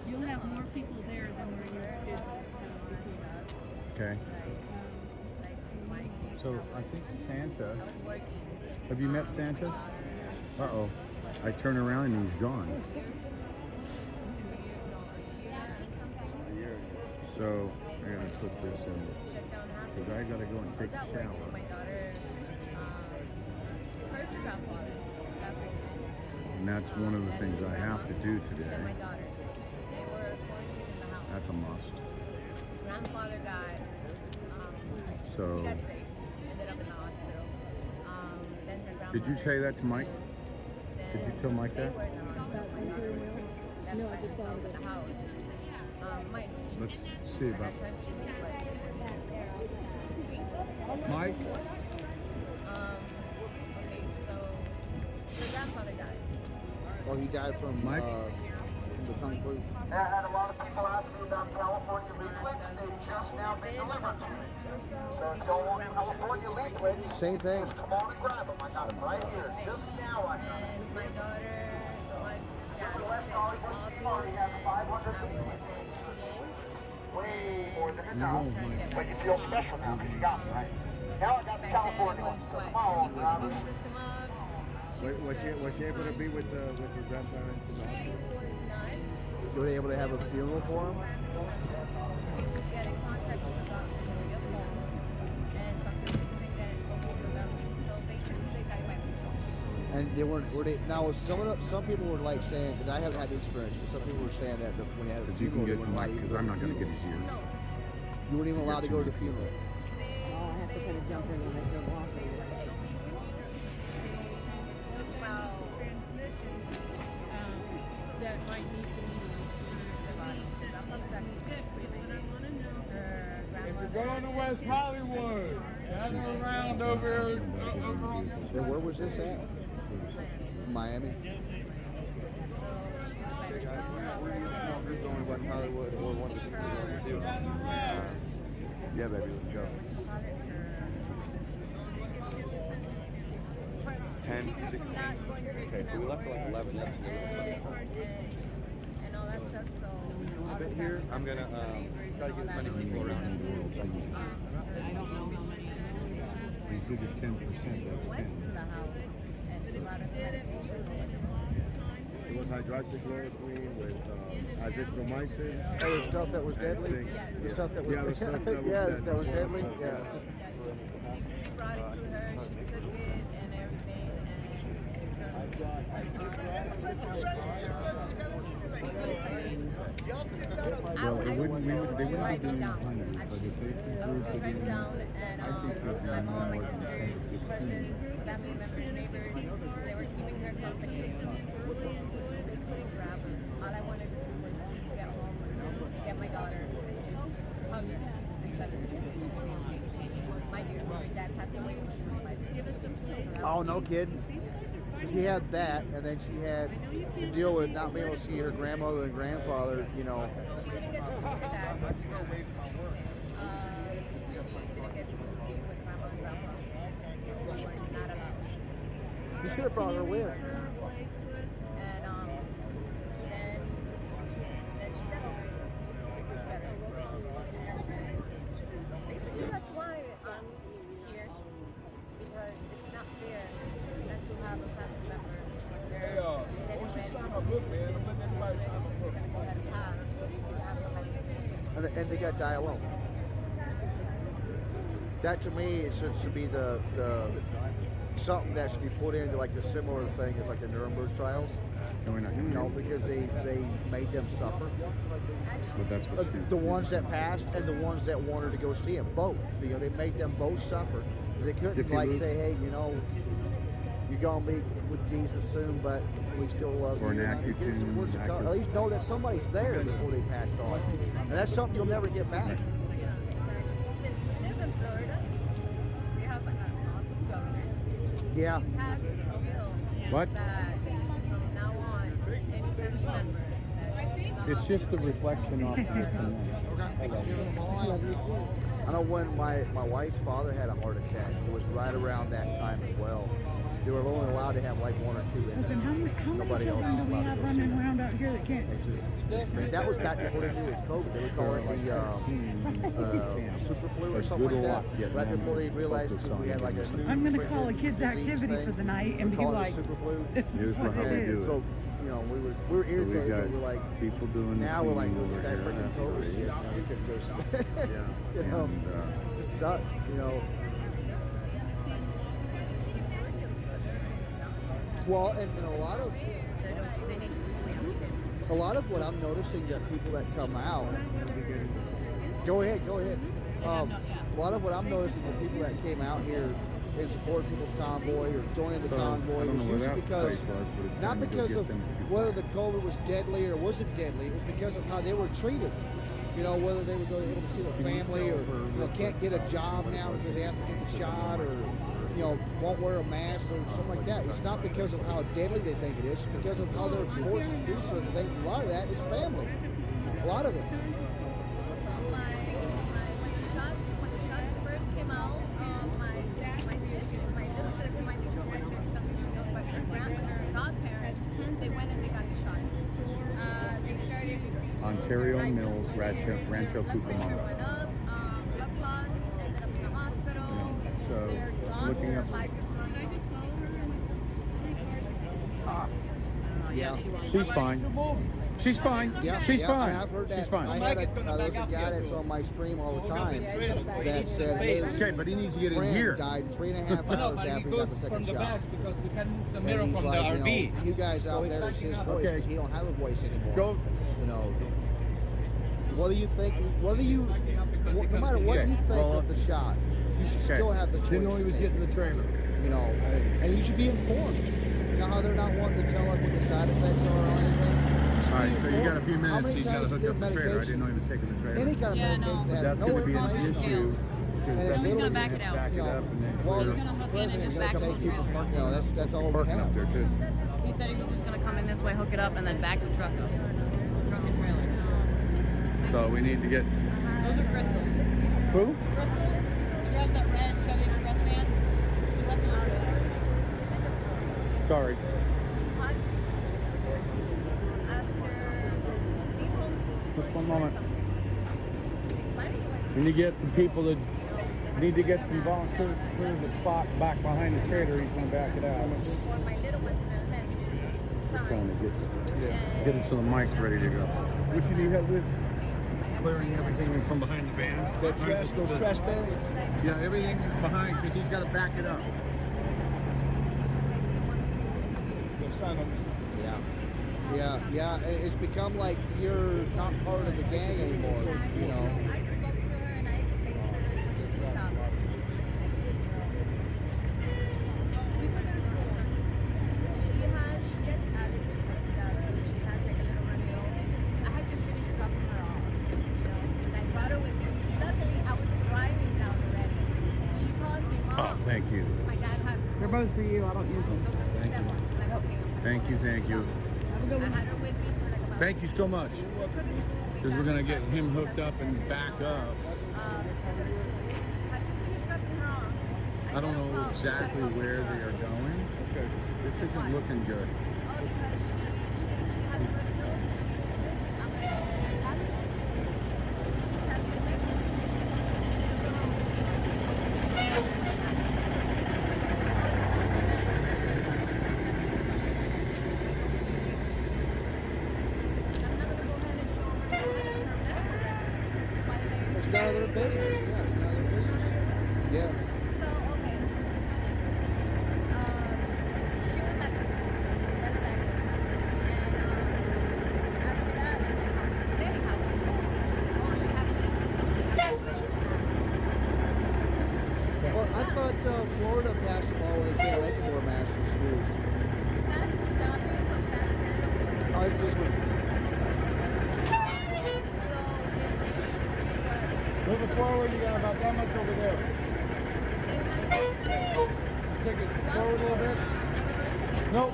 You'll have more people there than where you did before. Okay. So I think Santa. Have you met Santa? Uh-oh. I turn around and he's gone. So I gotta put this in because I gotta go and take a shower. And that's one of the things I have to do today. That's a must. Grandfather died. So, Ended up in the hospital. Then her grandma. did you say that to Mike? Did you tell Mike that? No, I just saw it. At the house. Mike. Let's see about Mike. Okay, so her grandfather died. Oh, he died from Mike? The Kung Fu. I had a lot of people ask me about California leaflets. They've just now been delivered to me. So if you don't want California leaflets, Same thing. just come on and grab them. I got them right here. Just now I got them. And my daughter was West Hollywood Party has 500 leaflets. Way more than enough. But you feel special now because you got them, right? Now I got the California ones. So come on, Robert. Was she able to be with your grandparents? Were they able to have a funeral for him? Get in contact with the doctor via phone, and sometimes you couldn't get in contact with them. So basically, they died by themselves. And they weren't. Were they? Now, some people were like saying, because I haven't had the experience, but some people were saying that when you had a But you can funeral, get to Mike because I'm not going to get his ear. you weren't even allowed to go to the funeral. Oh, I have to kind of jump in when I start walking. Transmission that might need to be. If you're going to West Hollywood, gather around over here. So where was this at? Miami. Who's going to West Hollywood or one of the people going to? Yeah, baby, let's go. It's 10, 16. Okay, so we left at like 11 yesterday. And all that stuff, so A bit here. I'm gonna try to get as many people around as possible. You figure 10%, that's 10. It was hydroxychloroquine with azithromycin. Oh, the stuff that was deadly? The stuff that was the stuff that was that was deadly? Yeah. brought it to her, she took it and everything, Well, they wouldn't be doing 100, but if they can prove that they didn't, I think they'd be more like 10 to 15. family members, neighbors, they were keeping her company. Couldn't grab her. All I wanted to do was just get home, get my daughter, just hug her and set her. My dad passed away when she was 5 years. Give us some space. Oh, no kidding. She had that, and then she had to deal with not being able to see her grandmother and grandfather, you know. She didn't get to see her dad. She didn't get to be with grandma and grandpa. So we were not allowed. You should have brought her with. And then she got over it. It's better. Basically, that's why I'm here. Because it's not fair not to have a family member. Hey, what's your sign up book, man? I'm letting everybody sign up book. And they got to die alone. That to me, it should be the something that should be put into like the similar thing as like the Nuremberg trials. No, because they made them suffer. But that's what The ones that passed and the ones that wanted to go see him, both. You know, they made them both suffer. They couldn't like say, hey, you know, you're gonna be with Jesus soon, but we still love you. Or an Accutune. At least know that somebody's there before they passed on. And that's something you'll never get back. Since we live in Florida, we have an awesome governor. Yeah. He has a bill What? that from now on, any family member It's just a reflection off you from them. I know when my wife's father had a heart attack, it was right around that time as well. They were only allowed to have like 1 or 2 in Listen, how many children do we have running around out here that can't? That was back before they knew it was COVID. They would call it the super flu or something like that. Right before they realized we had like a new I'm going to call a kids' activity for the night and be like, this is what it is. So, you know, we were irritated. got We were like, people doing now we're like, over that here. freaking That's COVID great. shit. Now we couldn't go see. You know, And, it just sucks, you know. Well, and a lot of what I'm noticing that people that come out. Go ahead. A lot of what I'm noticing that people that came out here and support people's convoy or joining the convoy was usually because not because of whether the COVID was deadly or wasn't deadly. It was because of how they were treated. You know, whether they would go able to see their family or can't get a job now because they have to get the shot or won't wear a mask or something like that. It's not because of how deadly they think it is. It's because of how they're forced to do certain things. A lot of that is family. A lot of it. when the shots first came out, my sister, my little sister, my niece, my sister, but her godparents, they went and they got the shots. They started Ontario Mills, Rancho Cucamonga. went up, blood clots, ended up in the hospital. So, looking up. Should I just follow her? Yeah. She's fine. She's fine. She's fine. I've heard that. She's fine. I had there's a guy that's on my stream all the time that said, hey, okay, but he needs to get in here. Died 3.5 hours after he got the second shot. Because we can move the mirror And he's from like, the RV. You guys out there, it's his voice. Okay. He don't have a voice anymore. Go. Whether you think, no matter what you think of the shot, you should still have the choice. Didn't know he was getting the trailer. And you should be informed. You know how they're not wanting to tell us what the side effects are or anything? All right, so you got a few minutes. He's got to hook up the trailer. I didn't know he was taking the trailer. Any kind of medication But that's going to be an issue. And He's going to back it up. Back it up. And then well, he's going to hook in and just back to the trailer. That's all we parking have. up there too. He said he was just going to come in this way, hook it up, and then back the truck up. Truck and trailer. So we need to get. Those are crystals. Who? Bristol, he drives that red Chevy Express van. She left him on the Sorry. Just one moment. We need to get some people that need to get some volunteers to clear the spot back behind the trailer. He's going to back it out. Just trying to get it so the mic's ready to go. What you need help with? Clearing everything from behind the van. That trash, those trash bags? Yeah, everything behind, because he's got to back it up. Yeah. It's become like you're not part of the gang anymore, you know. Oh, thank you. They're both for you. I don't use them. Thank you. Thank you, thank you. Have a good one. Thank you so much. Because we're going to get him hooked up and back up. I don't know exactly where they are going. Okay. This isn't looking good. It's none of their business. Yeah, it's none of their business. Yeah. Well, I thought Florida passed a law where they can't let you wear masks in schools. Oh, it's just Move it forward, you got about that much over there. Just take it forward a little bit. Nope.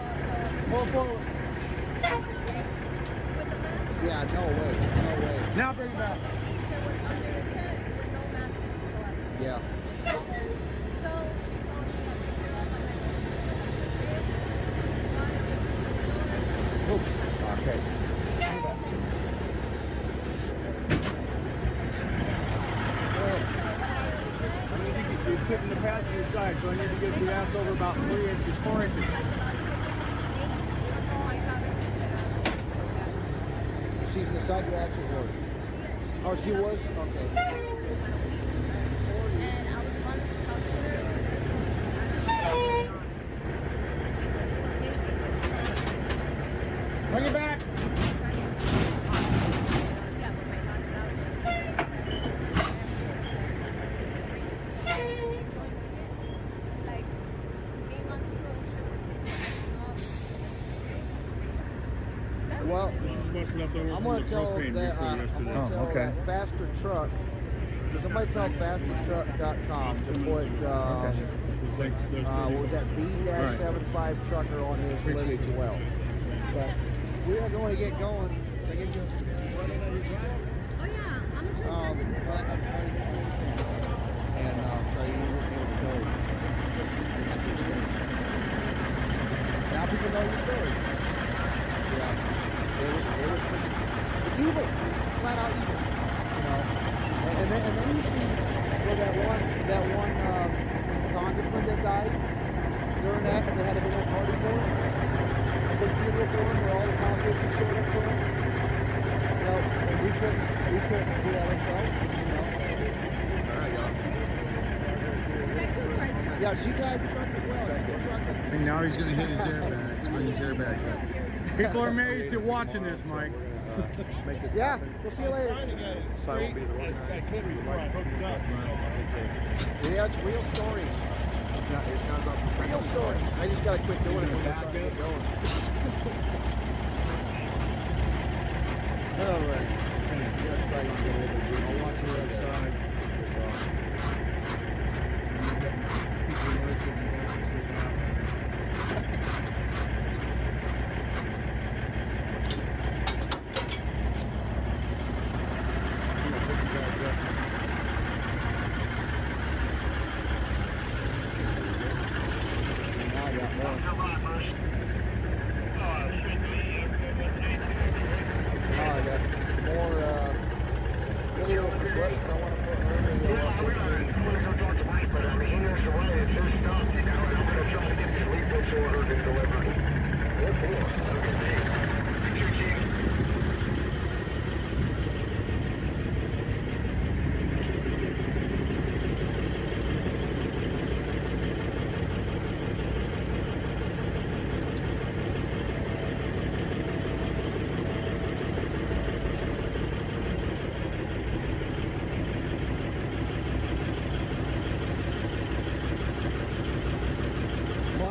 Pull forward. Yeah, no way. Now bring it back. Yeah. Okay. It's hitting the passenger side, so I need to get the ass over about 3 inches, 4 inches. She's in the side of actually was. Oh, she was? Okay. Bring it back. Well, I'm going to tell that faster truck. Somebody tell fastertruck.com to put what was that B-75 trucker on his list as well. But we are going to get going. I give you Oh yeah, I'm a truck and tell you what to now people know your story. Yeah. It's evil. It's flat out evil. You know. And then you see where that one congressman that died during that, and they had a big old party for him. A big funeral for him where all the politicians showed up for him. You know, and we couldn't do that ourselves, you know. Yeah, she died in the truck as well. See, now he's going to hit his airbags, bring his airbags up. People are amazed you're watching this, Mike. Yeah, we'll see you later. So I won't be the one. Yeah, it's real stories. It's not about real stories. I just gotta quit doing it when I'm trying to get going. All right. I'll watch you outside.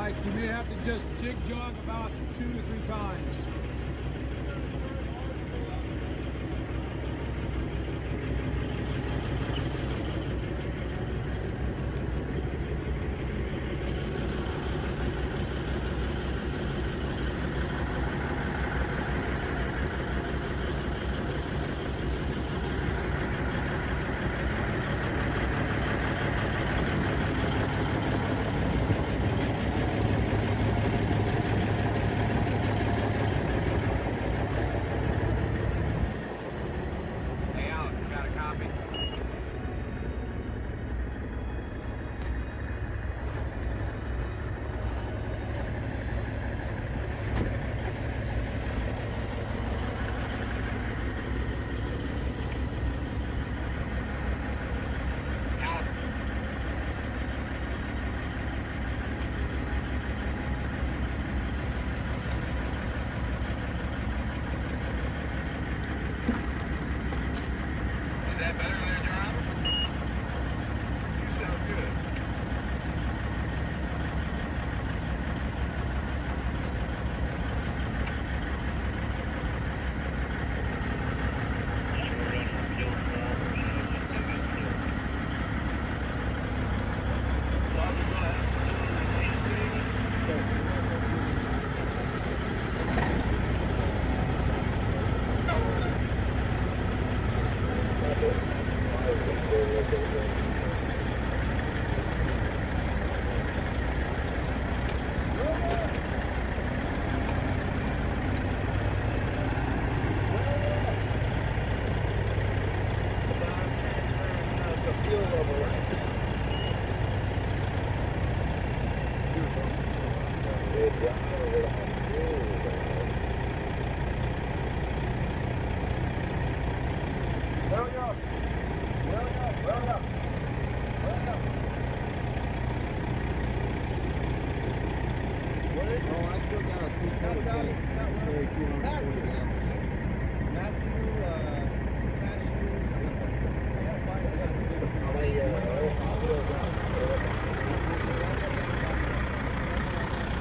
Mike, you may have to just jig jog about 2 to 3 times.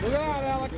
Look out, Alec.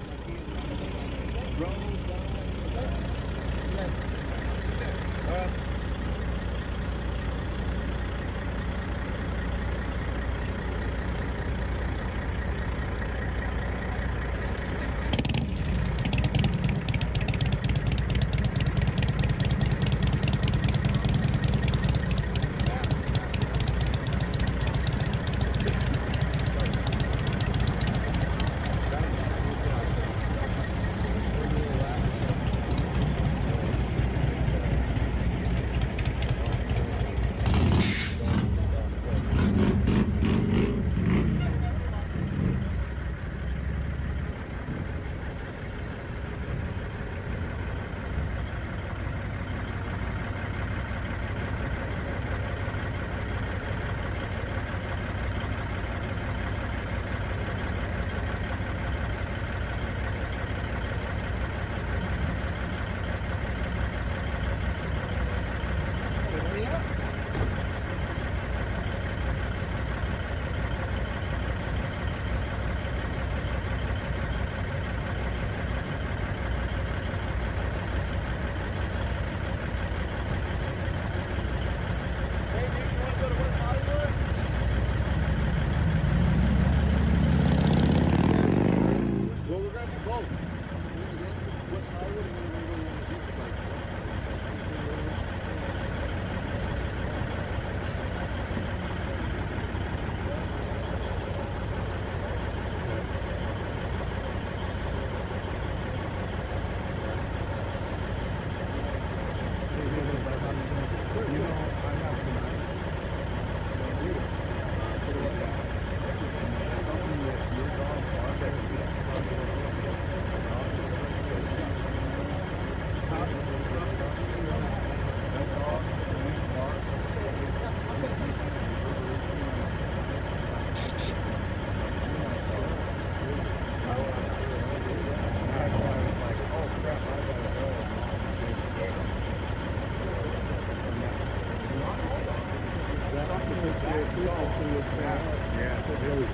their frequency would sound. Yeah, it was.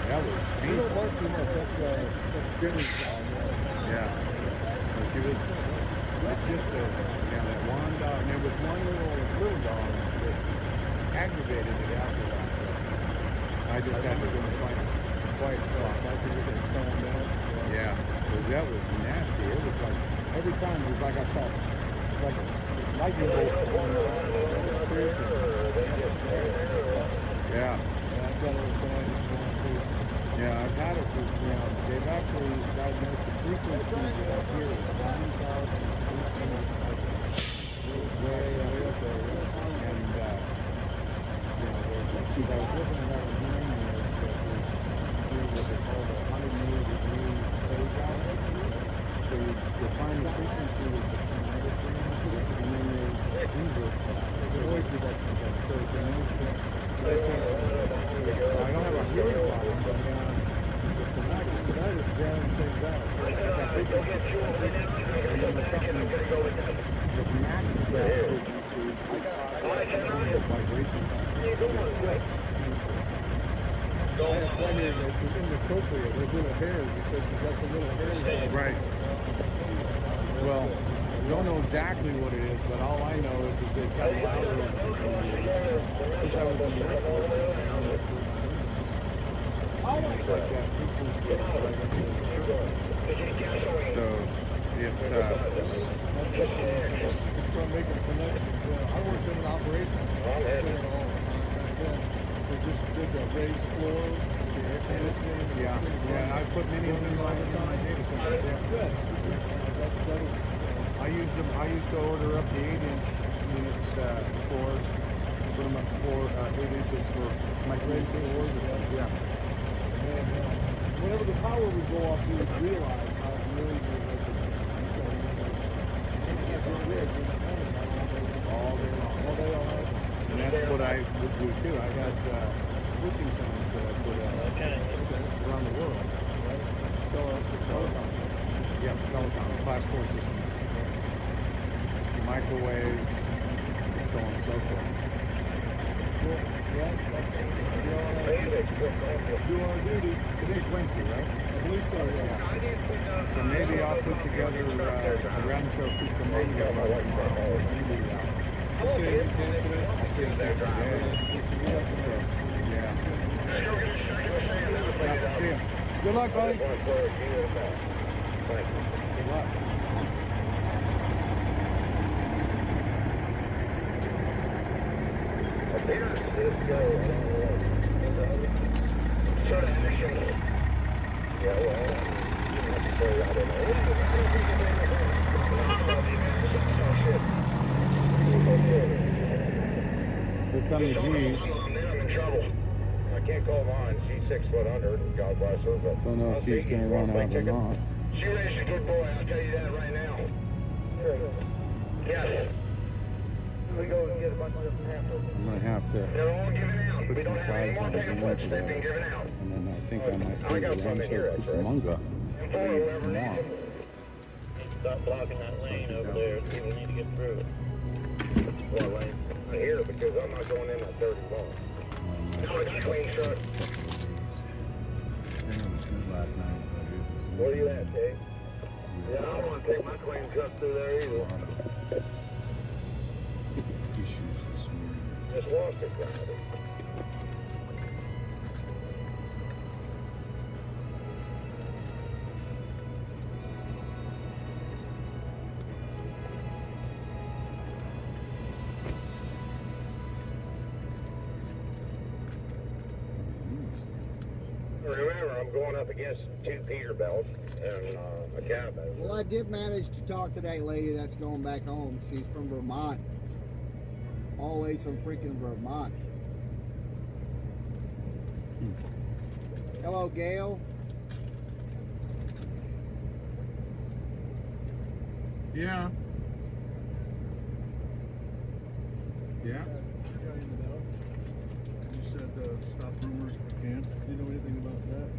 That was You don't bark too much. That's Jenny's dog. Yeah. Well, she was just that one dog. And there was one little dog that aggravated it after that. I just had to go and find a quiet spot. Yeah, because that was nasty. It was like every time it was like I saw like a lightning bolt on the person. Yeah. Yeah, I've had it for, they've actually diagnosed the frequency up here is 9,000. Way up there. And, let's see, I was looking at that hearing what they call the 180-degree phase out. So you define the frequency with the tremendous range, and then they invert that. There's a noise reduction thing. So it's a noise I don't have a hearing problem, but tonight is drowning things out. And then there's something that matches that frequency, vibration. I just wondered if it's inappropriate. There's little hairs. It says she's got some little hairs. Right. Well, we don't know exactly what it is, but all I know is it's got louder. Because I was in the airport. It's like that frequency. So, it's from making connections. I worked in operations. They just did the raised floor, the air conditioning. Yeah, I put many of them all the time. Data center. Good. I used to order up the 8-inch units floors, put them up to 8 inches for my raised floors. Yeah. And whenever the power would go off, you would realize how noisy it was. That's what it is. All day long. All day long. And that's what I would do too. I had switching zones that I put around the world. Right? Telecom. Yeah, telecom, class 4 systems. Microwaves, and so on and so forth. Cool. Yeah, do our duty. Today's Wednesday, right? I believe so, yeah. So maybe I'll put together a Rancho Cucamonga tomorrow. I stayed in camp today. Yeah. See ya. Good luck, buddy. Good luck. Here come the G's. I'm in trouble. I can't call mine. She's 6 foot under. God bless her. But don't know if she's going to run out or not. She raised a good boy. I'll tell you that right now. Yes. We go and get a bunch of different pamphlets. I'm going to have to put some flags on the window today. And then I think I might do the Rancho Cucamonga tomorrow. Stop blocking that lane over there. People need to get through it. What lane? Here, because I'm not going in that 31. No, I got a clean truck. Dinner was good last night. Where are you at, Dave? Yeah, I don't want to take my clean truck through there either. Just lost it, Friday. Remember, I'm going up against 2 Peterbilts and a cabin. Well, I did manage to talk to that lady that's going back home. She's from Vermont. All the way from freaking Vermont. Hello, Gail. Yeah. Yeah. You said stop rumors of camp. Do you know anything about that?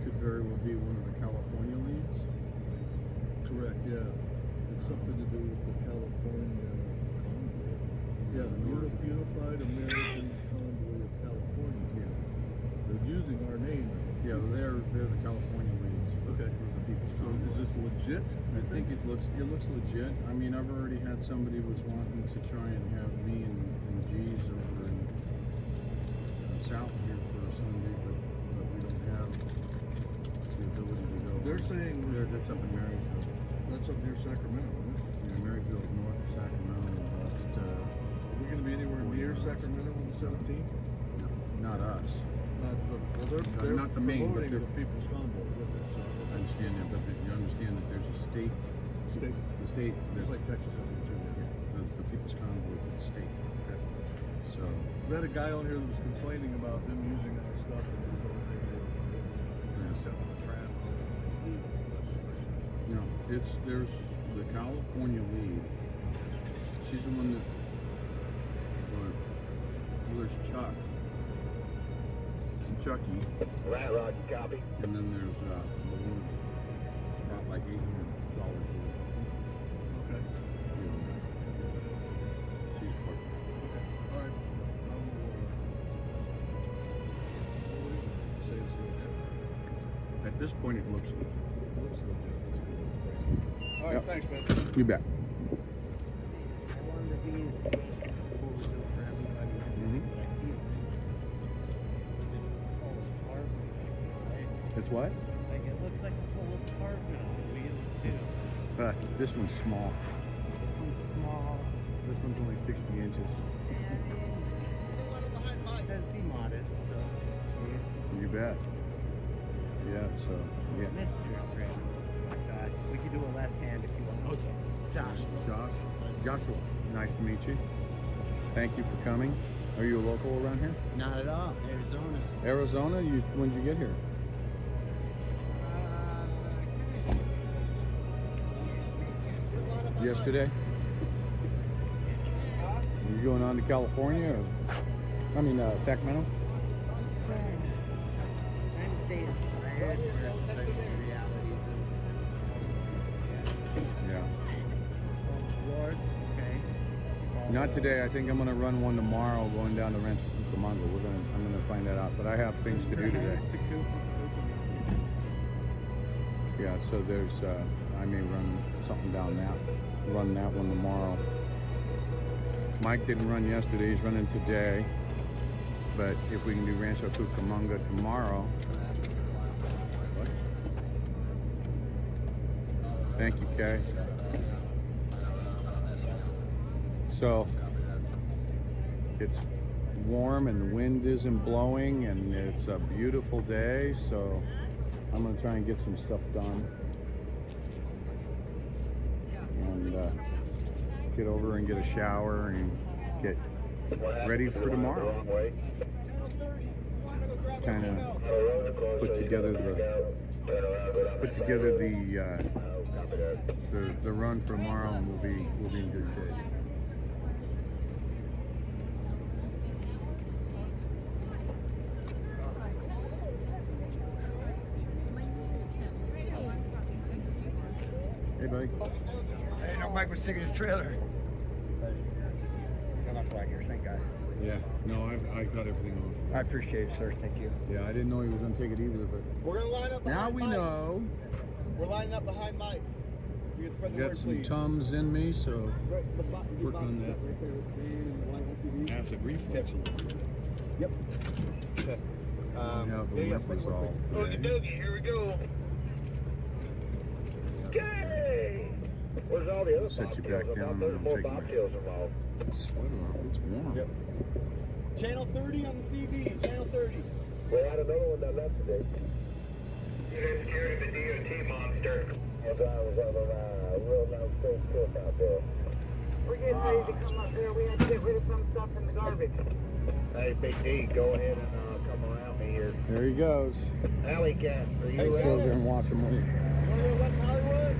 could very well be one of the California leads. Correct, yeah. It's something to do with the California Convoy. Yeah, Unified American Convoy of California. Yeah. They're using our name. Yeah, they're the California leads. Okay. For the People's So Convoy. is this legit? I think it looks legit. I mean, I've already had somebody was wanting to try and have me and G's over in south here for Sunday, but we don't have the ability to go. They're saying that's up in Marysville. That's up near Sacramento, isn't it? Yeah, Marysville is north of Sacramento. But, are we going to be anywhere near Sacramento on the 17th? Not us. They're not the main, but promoting the People's Convoy with it. So I understand that, but you understand that there's a state. The state. Just like Texas has it too. Yeah, the People's Convoy for the state. Okay. So. Is that a guy on here that was complaining about them using our stuff and this other thing? Set on a trap. No, there's the California lead. She's the one that. There's Chuck. Chucky. Right, Roger, copy. And then there's Balloon. About like $800 worth. Okay. She's part of it. Okay. All right. Say it's legit. At this point, it looks legit. It looks legit. That's good. All right, Yep. thanks, man. You bet. I wanted to be inspiration for everybody. I see it. It's what? Like it looks like a full apartment on wheels too. This one's small. This one's small. This one's only 60 inches. It says be modest, so cheers. You bet. Yeah, so, yeah. Mr. Graham. We could do a left hand if you want. Okay. Joshua, nice to meet you. Thank you for coming. Are you a local around here? Not at all. Arizona. Arizona? When did you get here? Yesterday? You going on to California? Sacramento? Trying to stay inspired versus the realities of Yeah. Lord. Okay. Not today. I think I'm going to run one tomorrow going down to Rancho Cucamonga. I'm going to find that out. But I have things to do today. Yeah, so there's, I may run something run that one tomorrow. Mike didn't run yesterday, he's running today. But if we can do Rancho Cucamonga tomorrow. What? Thank you, Kay. So, it's warm and the wind isn't blowing and it's a beautiful day, so I'm going to try and get some stuff done and get over and get a shower and get ready for tomorrow. Kind of put together the run for tomorrow, and we'll be in good shape. Hey, buddy. Hey, no, Mike was taking his trailer. Got my flag here, thank God. Yeah, no, I got everything off. I appreciate it, sir. Thank you. Yeah, I didn't know he was going to take it either, but We're going to line up behind now we Mike. know. We're lining up behind Mike. You can spread the Got word, some please. Tums in me, so work on that. Acid reflux. Yep. Okay. Have the lip resolve today. Here we go. Yay! Where's all the other Set you bobtails back down involved? and There's I'm more taking my bobtails involved. sweater off. It's warm. Yep. Channel 30 on the CB. Channel 30. We had another one that left today. You guys scared of the DOT monster. Our guy was on a real nice cold trip out there. We're getting ready to come up there. We had to get rid of some stuff in the garbage. Hey, Big D, go ahead and come around me here. There he goes. Alley cat, are you Let's go there and watch him. Want to go to West Hollywood?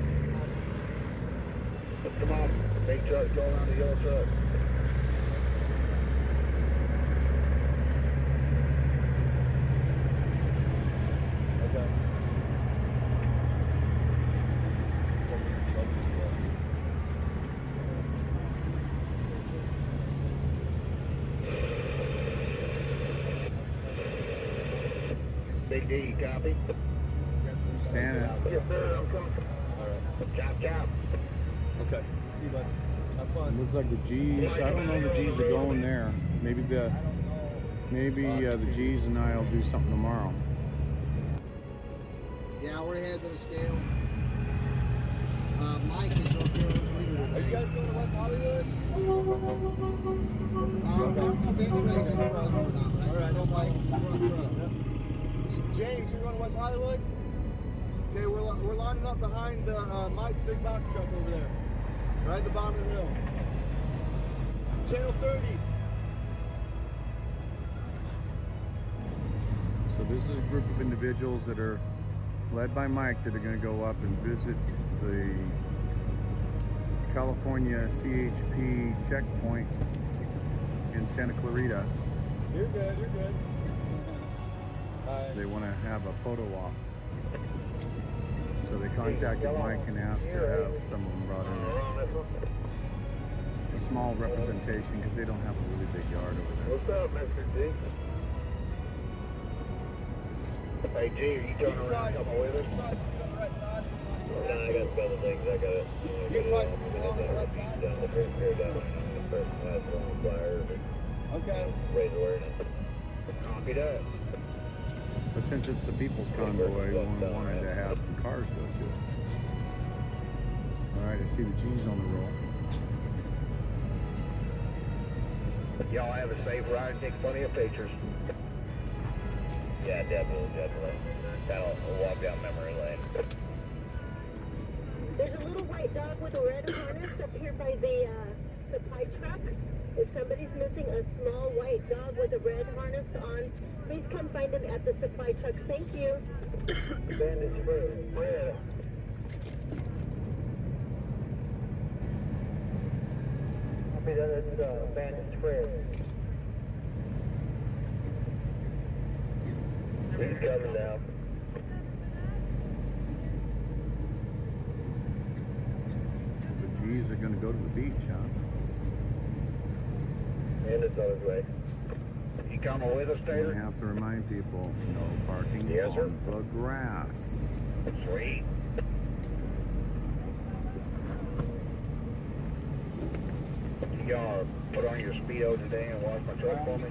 Come on, big truck, go around the yellow truck. Okay. JD, copy. Santa. Yes, sir, I'm coming. All right. Chop, chop. Okay. See you, bud. Have fun. Looks like the G's. I don't know the G's are going there. Maybe the G's and I'll do something tomorrow. Yeah, we're headed to the scale. Mike is up there. Are you guys going to West Hollywood? All right, no Mike. James, you're going to West Hollywood? Okay, we're lining up behind Mike's big box truck over there. Right at the bottom of the hill. Channel 30. So this is a group of individuals that are led by Mike that are going to go up and visit the California CHP checkpoint in Santa Clarita. You're good, you're good. They want to have a photo op. So they contacted Mike and asked to have some of them brought in. A small representation because they don't have a really big yard over there. What's up, Mr. G? Hey, G, are you turning around and coming with us? Right side. I got some other things I gotta, You guys can go on the right side. Okay. Raise awareness. Copy that. But since it's the People's Convoy, we wanted to have some cars go to it. All right, I see the G's on the roll. Y'all have a safe ride and take plenty of pictures. Yeah, definitely, definitely. We'll walk down memory lane. There's a little white dog with a red harness up here by the supply truck. If somebody's missing a small white dog with a red harness on, please come find him at the supply truck. Thank you. Bandage Fred. Copy that, it's Bandage Fred. He's coming down. The G's are going to go to the beach, huh? And it's on his way. You coming with us, Taylor? We have to remind people, no parking Yes, sir. on the grass. Sweet. Y'all put on your Speedo today and wash my truck for me.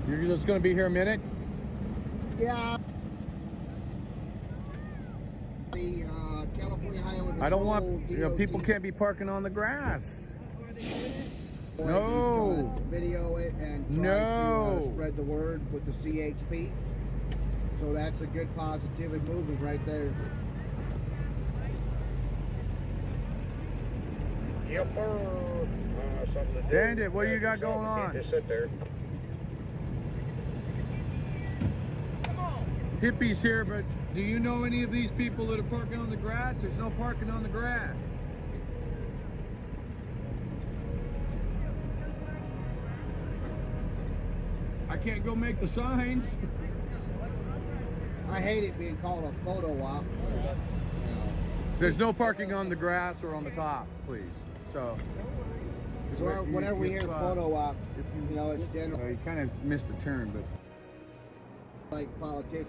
You're just going to be here a minute? Yeah. The California Highway I don't want, Patrol, people DOT. can't be parking on the grass. Boy, No. he's gonna video it and try No. to spread the word with the CHP. So that's a good positive movement right there. Yep, something to do. Bandit, what do you got going on? Just sit there. Hippies here, but do you know any of these people that are parking on the grass? There's no parking on the grass. I can't go make the signs. I hate it being called a photo op. There's no parking on the grass or on the top, please. So, Whenever we hear photo op, you know, it's general. you kind of missed a turn, but Like politicians.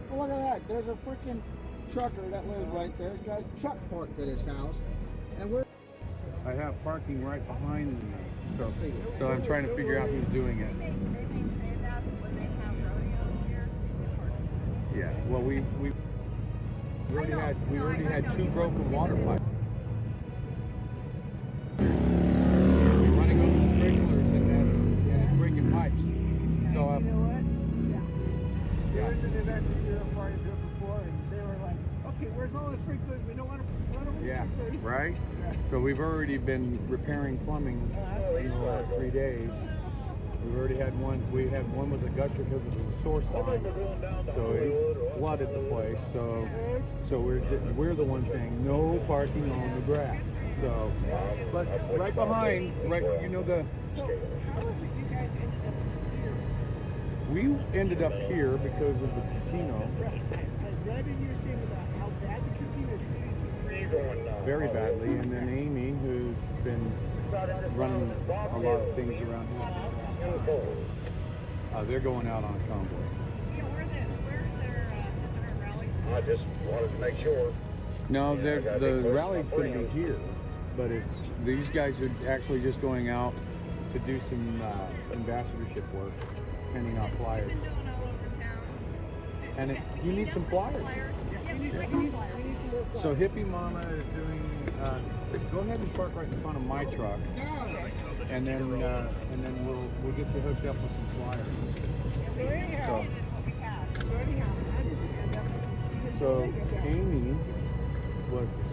Well, look at that. There's a freaking trucker that lives right there. He's got a truck parked at his house. And we're... I have parking right behind me. So I'm trying to figure out who's doing it. They may say that when they have rodeos here. Yeah. Well, we already had two broken water pipes. We're running over the sprinklers and it's breaking pipes. So You know what? yeah. There was an event that you were a part of before, and they were like, okay, where's all the sprinklers? We don't want to run over Yeah, sprinklers. right? So we've already been repairing plumbing in the last 3 days. We've already had one. We had one was a gusher because it was a source line, so it flooded the place. So we're the ones saying no parking on the grass. So, but right behind, you know the. So, how was it you guys ended up here? We ended up here because of the casino. Right. I read in your thing about how bad the casino is treating you. Very badly, and then Amy, who's been running a lot of things around here. They're going out on a convoy. Yeah, where's their rallies? I just wanted to make sure. No, the rally's going to be here, but these guys are actually just going out to do some ambassadorship work, handing out flyers. They've been doing all over town. And you need some flyers. Yeah, we need some flyers. So Hippie Mama is doing. Go ahead and park right in front of my truck, and then we'll get you hooked up with some flyers. So Amy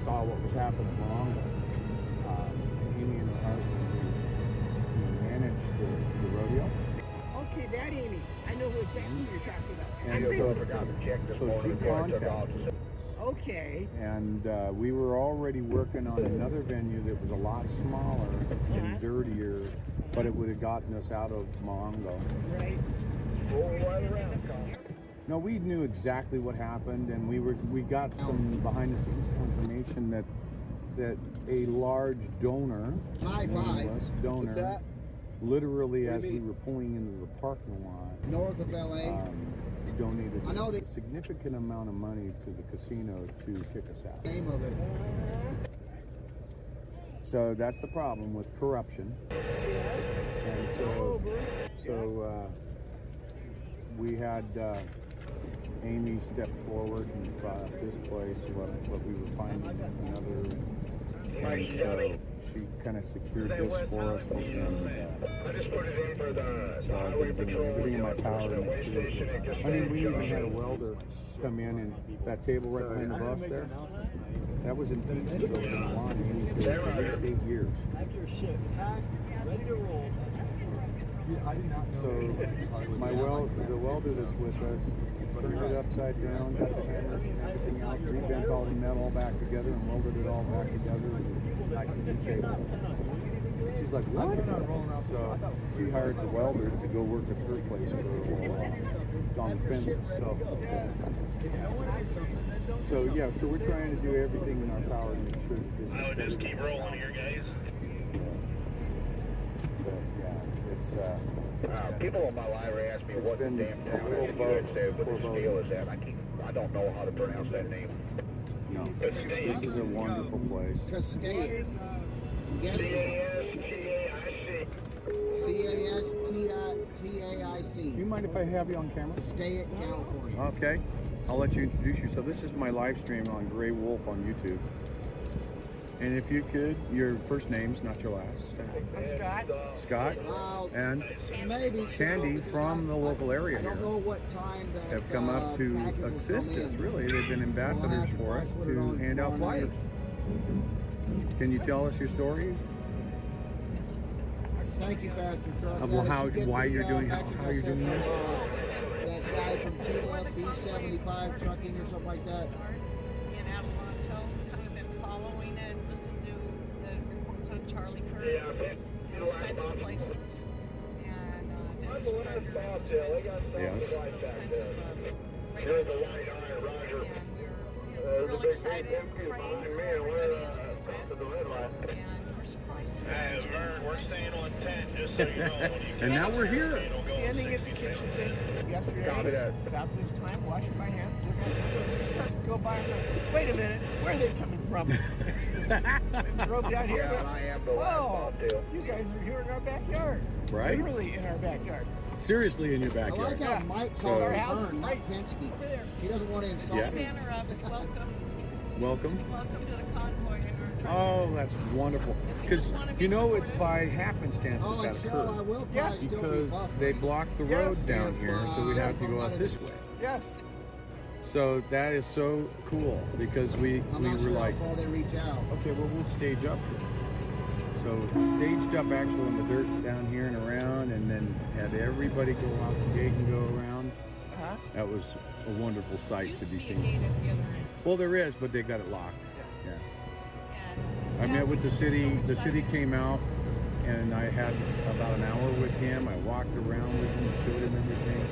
saw what was happening wrong. Amy and her husband managed the rodeo. Okay, that Amy. I know exactly who you're talking about. And so she contacted us. Okay. And we were already working on another venue that was a lot smaller and dirtier, but it would have gotten us out of Morongo. Right. No, we knew exactly what happened, and we got some behind-the-scenes confirmation that a large donor, donor, literally as we were pulling into the parking lot, north of LA, donated a significant amount of money to the casino to kick us out. Name of it. So that's the problem with corruption. And so we had Amy step forward and brought up this place, what we were finding in another. And so she kind of secured this for us, and so I've been doing everything in my power to make sure. I mean, we even had a welder come in, and that table right behind the bus there, that was in pieces over the line, and he said for at least 8 years. Have your shit packed, ready to roll. Dude, I did not know. So the welder that's with us turned it upside down, got the hammers and everything out, rebent all the metal back together and welded it all back together and nice and new table. She's like, what? So she hired the welder to go work at her place for a while on the fences. So yeah, so we're trying to do everything in our power to make sure that this is just keep rolling here, guys. But yeah, it's people on my library ask me what the damn town is, what the deal is at. I don't know how to pronounce that name. No, this is a wonderful place. Cascade. C-A-S-T-A-I-C. Do you mind if I have you on camera? Stay at California. Okay, I'll let you introduce yourself. This is my live stream on Gray Wolf on YouTube. And if you could, your first name's not your last. I'm Scott. Scott and maybe Candy from the local area I don't here know what time that have come up to assist us. Really, they've been ambassadors for us to hand out flyers. Can you tell us your story? Thank you, Pastor Truck. Well, why you're doing how you're doing this? That guy from B75 trucking or something like that. In Adelanto, kind of been following it, listened to the reports on Charlie Kirk, those kinds of places, and Dennis Prager, those kinds of radio shows. And we're real excited, praying for everybody as they went, and we're surprised. We're staying on 10, just so you know. And now we're here. Standing at the kitchen sink yesterday, about this time, washing my hands, these trucks go by. Wait a minute, where are they coming from? And drove down here. Whoa, you guys are here in our backyard. Right? Literally in our backyard. Seriously, in your I backyard. like how Mike called our house right Penske. He doesn't want to insult me. Banner of it, welcome. Welcome. Welcome to the convoy. Oh, that's wonderful. Because you know it's by happenstance Oh, that and that so I occurred. will Yes. probably still be Because buffering. they blocked the road down here, so we'd have to go out this way. Yes. So that is so cool because we I'm were not sure like, how far they reach out. okay, well we'll stage up here. So staged up actually in the dirt down here and around, and then had everybody go out the gate and go around. That was a wonderful sight to be seen. Well, there is, but they got it locked. Yeah. I met with the city. The city came out, and I had about an hour with him. I walked around with him, showed him everything.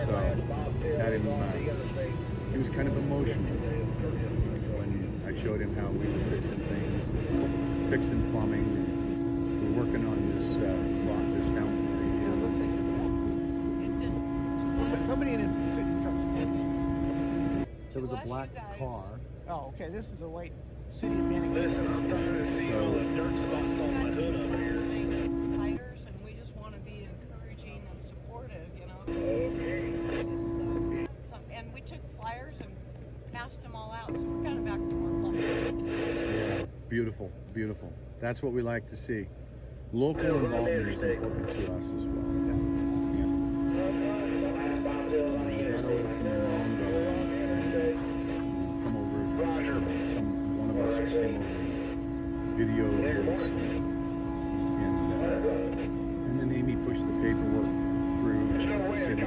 So had him. He was kind of emotional when I showed him how we were fixing things, fixing plumbing. And we're working on this this fountain right here. Yeah, it looks like it's somebody in sitting trucks. There was a black car. Oh, okay. This is a white city of Manning. Fighters, and we just want to be encouraging and supportive, you know. And we took flyers and passed them all out, so we're kind of back to more flyers. Yeah, beautiful, beautiful. That's what we like to see. Local involvement is important to us as well. Come over, one of us came over, video this, and then Amy pushed the paperwork through the city.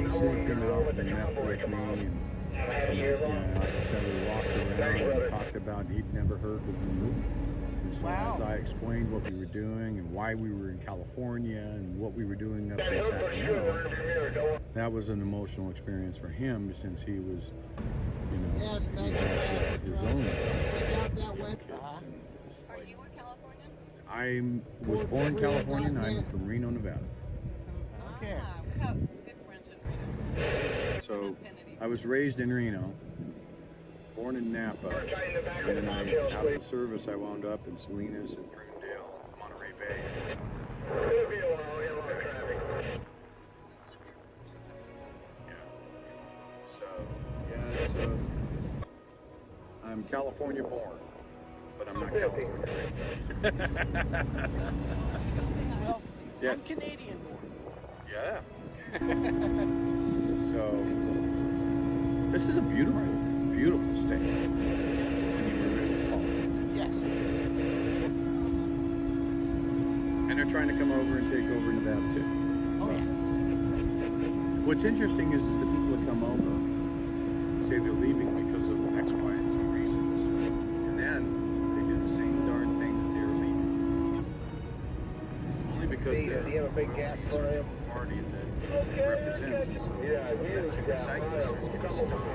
The city came out and met with me, and like I said, we walked around and talked about he'd never heard of the movement. And so as I explained what we were doing and why we were in California and what we were doing up in Sacramento, that was an emotional experience for him since he was, you know, Yes, thank you. his own. Check out that web. Are you a Californian? I was born in California and I'm from Reno, Nevada. Okay. We have good friends in Reno. So I was raised in Reno, born in Napa, and then out of the service I wound up in Salinas and Prunedale, Monterey Bay. So I'm California born, but I'm not California raised. Well, Yes. I'm Canadian born. Yeah. So this is a beautiful, beautiful state. When you remove politics. Yes. And they're trying to come over and take over Nevada too. Oh yeah. What's interesting is the people that come over say they're leaving because of X, Y, and Z reasons, and then they do the same darn thing that they're leaving. Only because they're a certain party that represents, and so that human psyche starts getting stuck.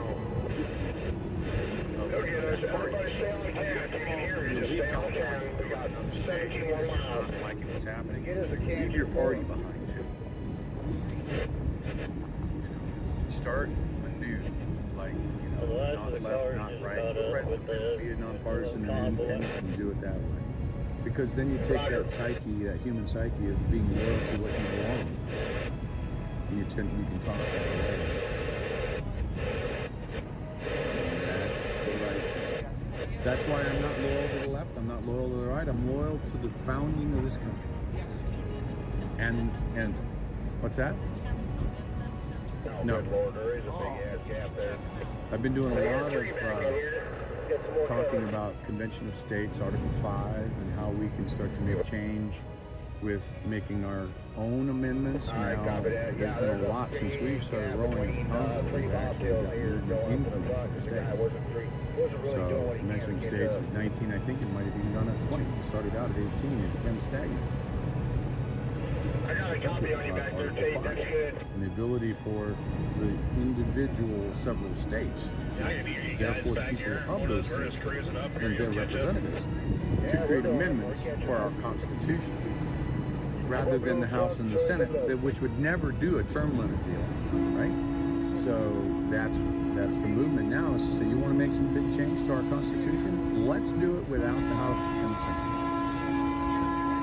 What's happening? Leave your party behind too. Start anew, like not left, not right, but right. Be a nonpartisan and independent, and do it that way. Because then you take that psyche, that human psyche of being loyal to what you belong, and you can toss that away. That's the right thing. That's why I'm not loyal to the left. I'm not loyal to the right. I'm loyal to the founding of this country. And what's that? No. I've been doing a lot of talking about Convention of States, Article 5, and how we can start to make change with making our own amendments. Now, there's been a lot since we started rolling as a Congress. We've actually got in Convention of States. So, Convention of States is 19, I think it might have even gone up 20. It started out at 18, it's been stagnant. I got a copy on you back there, Dave. That's good. And the ability for the individual several states, therefore people of those states and their representatives, to create amendments for our Constitution, rather than the House and the Senate, which would never do a term limit deal, right? So that's the movement now, is to say, you want to make some big change to our Constitution? Let's do it without the House and the Senate.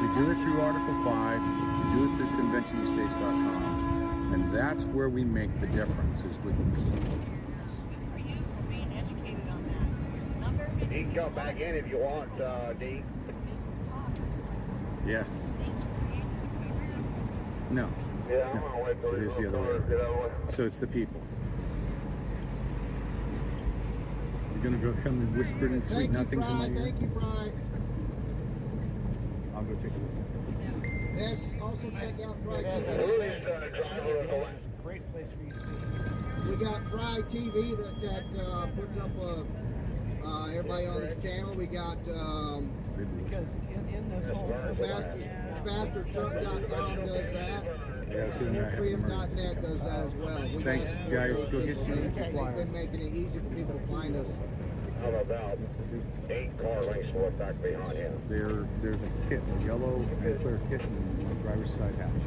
We do it through Article 5, we do it through ConventionOfStates.com, and that's where we make the difference, is with the people. For you for being educated on that. Not very many You can come back in if you want, D. is the talk. It's like Yes. states created. No. Yeah, I'm on way It is the other way. So it's the people. You're gonna go come and whisper and sweet nothings in my ear? Thank you, Fry. I'll go take a look. Yes, also check out Fry TV. Who is the driver of the last? It's a great place for you to be. We got Fry TV that puts up everybody on this channel. We got because in this whole fastertruck.com does that. Freedom.net does that as well. Thanks, guys. Go get you. They've been making it easy for people to find us. I'm about 8 car lengths worth back behind him. There's a kit, a yellow and clear kit in the driver's side hatch.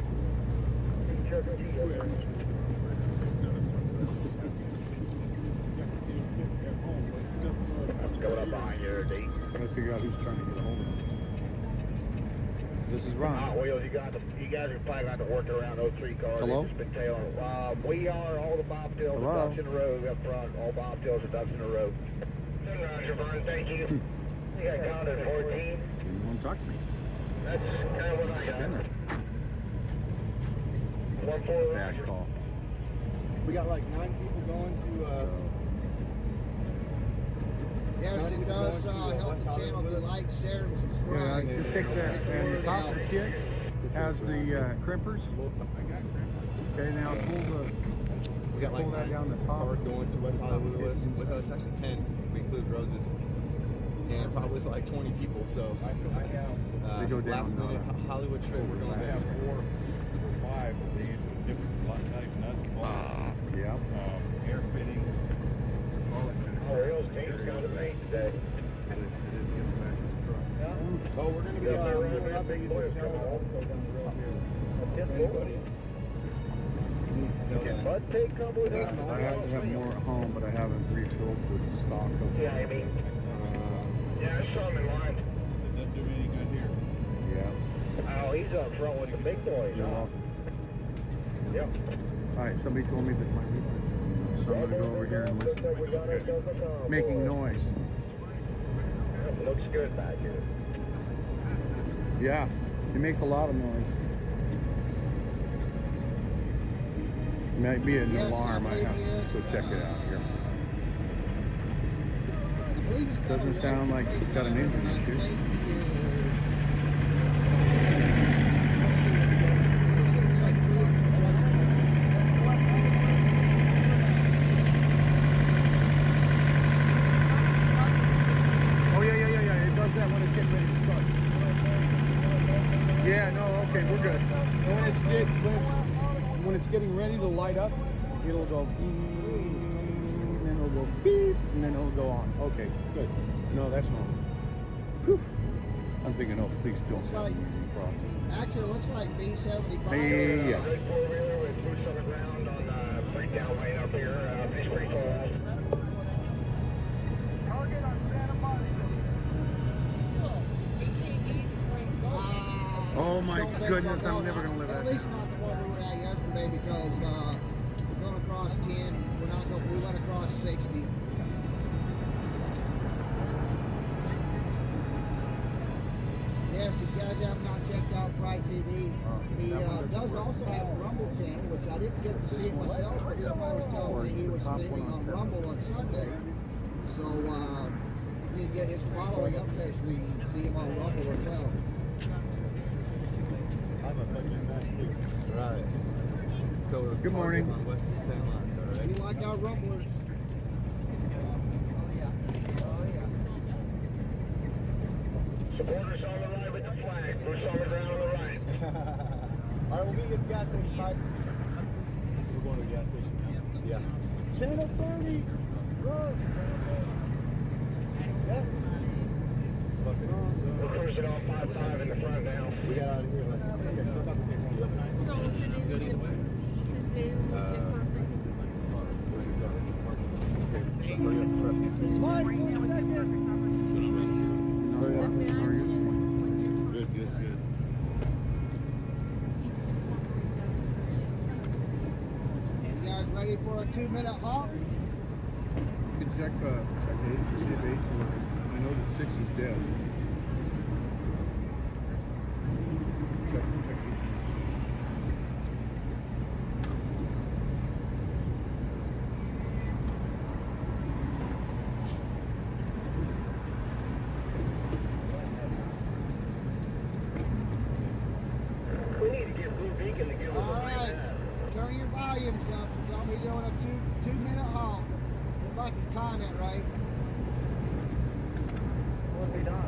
Coming up behind you, D. Gotta figure out who's trying to get a hold of him. This is Ron. Well, you guys are probably going to work around those 3 cars. Hello? Just been tailing. We are all the bobtails and ducks in a row up front. All bobtails and ducks in a row. Roger, Vern, thank you. You got counted 14. You want to talk to me? That's kind of what I got. 1-4. Bad call. We got like 9 people going to. Yes, it does help the channel if you like, share, and subscribe. Yeah, just take that, and the top of the kit has the crimpers. Okay, now pull We got like that 9 down the top. cars going to West Hollywood with us. Actually 10, if we include Rose's, and probably like 20 people. So they go down. Last minute Hollywood trip. We're going I have 4 or 5 of these with different plastic nuts, bolts, air fittings. Real team's got to make today. Oh, we're going to be pulling up and either Shell or Ulco down the road here. Anybody needs to know that. Bud take couple of I have to have more at home, but I haven't refilled the stock of Yeah, I mean, yeah, I saw him in line. Doesn't do me any good here. Yeah. Oh, he's up front with the big boys. You're Huh? welcome. Yep. All right, somebody told me that my so I'm going to go over here and listen. Making noise. Looks good back here. Yeah, it makes a lot of noise. Might be an alarm. I have to just go check it out here. Doesn't sound like it's got an engine issue. Yeah, no, okay, we're good. When it's getting ready to light up, it'll go beep, and then it'll go beep, and then it'll go on. Okay, good. No, that's normal. Whew. I'm thinking, oh, please don't have any problems. Actually, it looks like B75. Yeah. Good 4-wheeler with boots on the ground on the breakdown lane up here. It's pretty cool. Target on Santa Monica. Oh my goodness, I'm never going to live that. At least not the one we were at yesterday because we're going across 10. We went across 60. Yes, if you guys have not checked out Fright TV, he does also have a Rumble channel, which I didn't get to see it myself, but somebody was telling me he was streaming on Rumble on Sunday. So you need to get his following up there so we can see him on Rumble as well. I'm a fucking mess too. Right. So good morning. On West Santa Monica, right? You like our rumblers? Supporters on the right with the flag. Boots on the ground on the right. All right, we'll meet you at the gas station, guys. So we're going to the gas station now. Yeah. Channel 30. Run. Yeah. It's fucking awesome. We're cruising on 5-5 in the front now. We got out of here like, okay, so about the same time. So today will get perfect. Where's your car? Okay, hurry up, press. Mike, 1 second. Hurry up. Good. You guys ready for a 2-minute halt? You can check 8 to see if 8's working. I know that 6 is dead. Check these ones. We need to get Blue Beacon to give us a Alright, turn your volumes up. We're going to be doing a 2-minute halt. If I can time it right. What we done?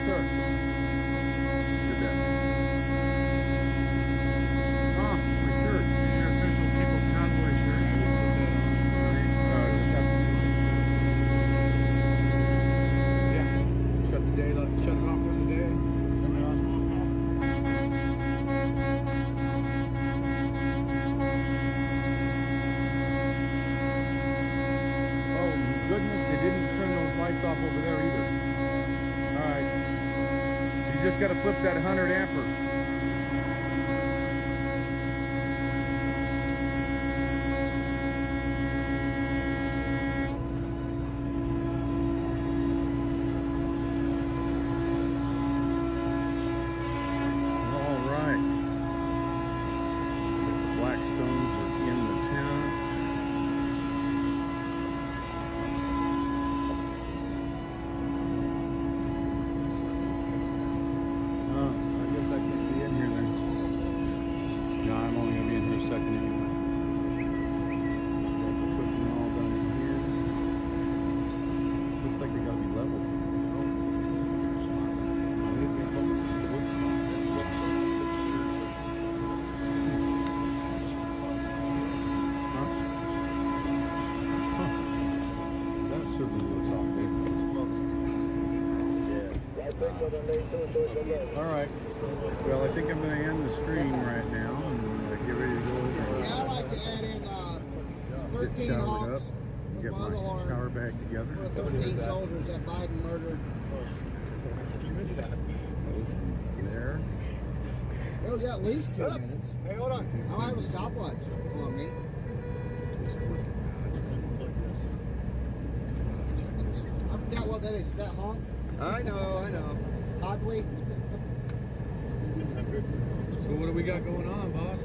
sir. Good day. Ah, my shirt. Your official People's Convoy shirt. Shut the day, shut it off for the day. Oh goodness, they didn't turn those lights off over there either. All right, you just got to flip that 100 ampere. All right. Well, I think I'm going to end the stream right now and get ready to go over. Yeah, I'd like to add in Get 13 showered hawks up, get my shower bag together. for 13 soldiers that Biden murdered. There. It was at least 2 minutes. Hey, hold on. I'll have a stopwatch on me. Just working I forgot what that is. Is that honk? I know. Hot week? So what do we got going on, boss?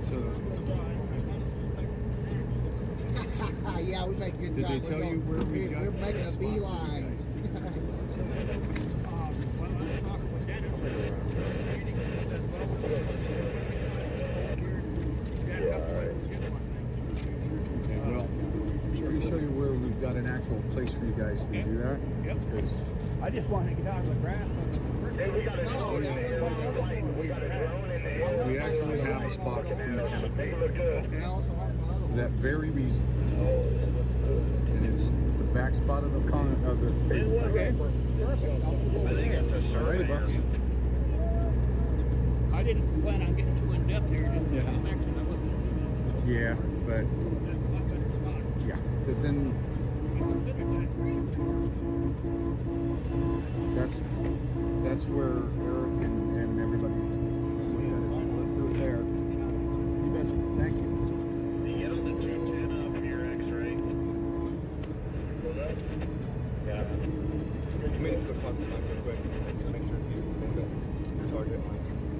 So yeah, we make good did time. they tell you where we got? We're making a beeline. Okay, well, let me show you where we've got an actual place for you guys to do that. Yep. I just wanted to get out of the grass. We actually have a spot in the canopy for that very reason. And it's the back spot of the Okay. Alrighty, boss. I didn't plan on getting too in depth here, just Yeah. inspection. I wasn't. Yeah, but yeah, because then that's where Eric and everybody looked at it. Let's do it there. You betcha. Thank you. Get on the 210 for your X-ray. Yeah. You may just go talk to Mike real quick. Let's make sure he's going to target line.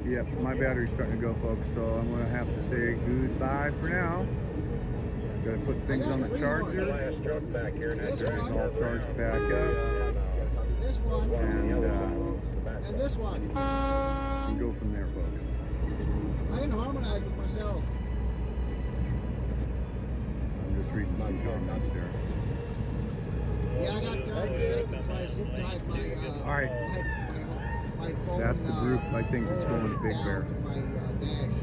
Yep, my battery's starting to go, folks, so I'm going to have to say goodbye for now. Got to put things on the charger. Last truck back here in that This drain. one. All charged back up. This one. And this one. go from there, folks. I can harmonize with myself. I'm just reading some comments there. Yeah, I got tired of shaking, so I zip tied my All right. my phone. That's the group. I think it's going to Big down Bear. to my dash.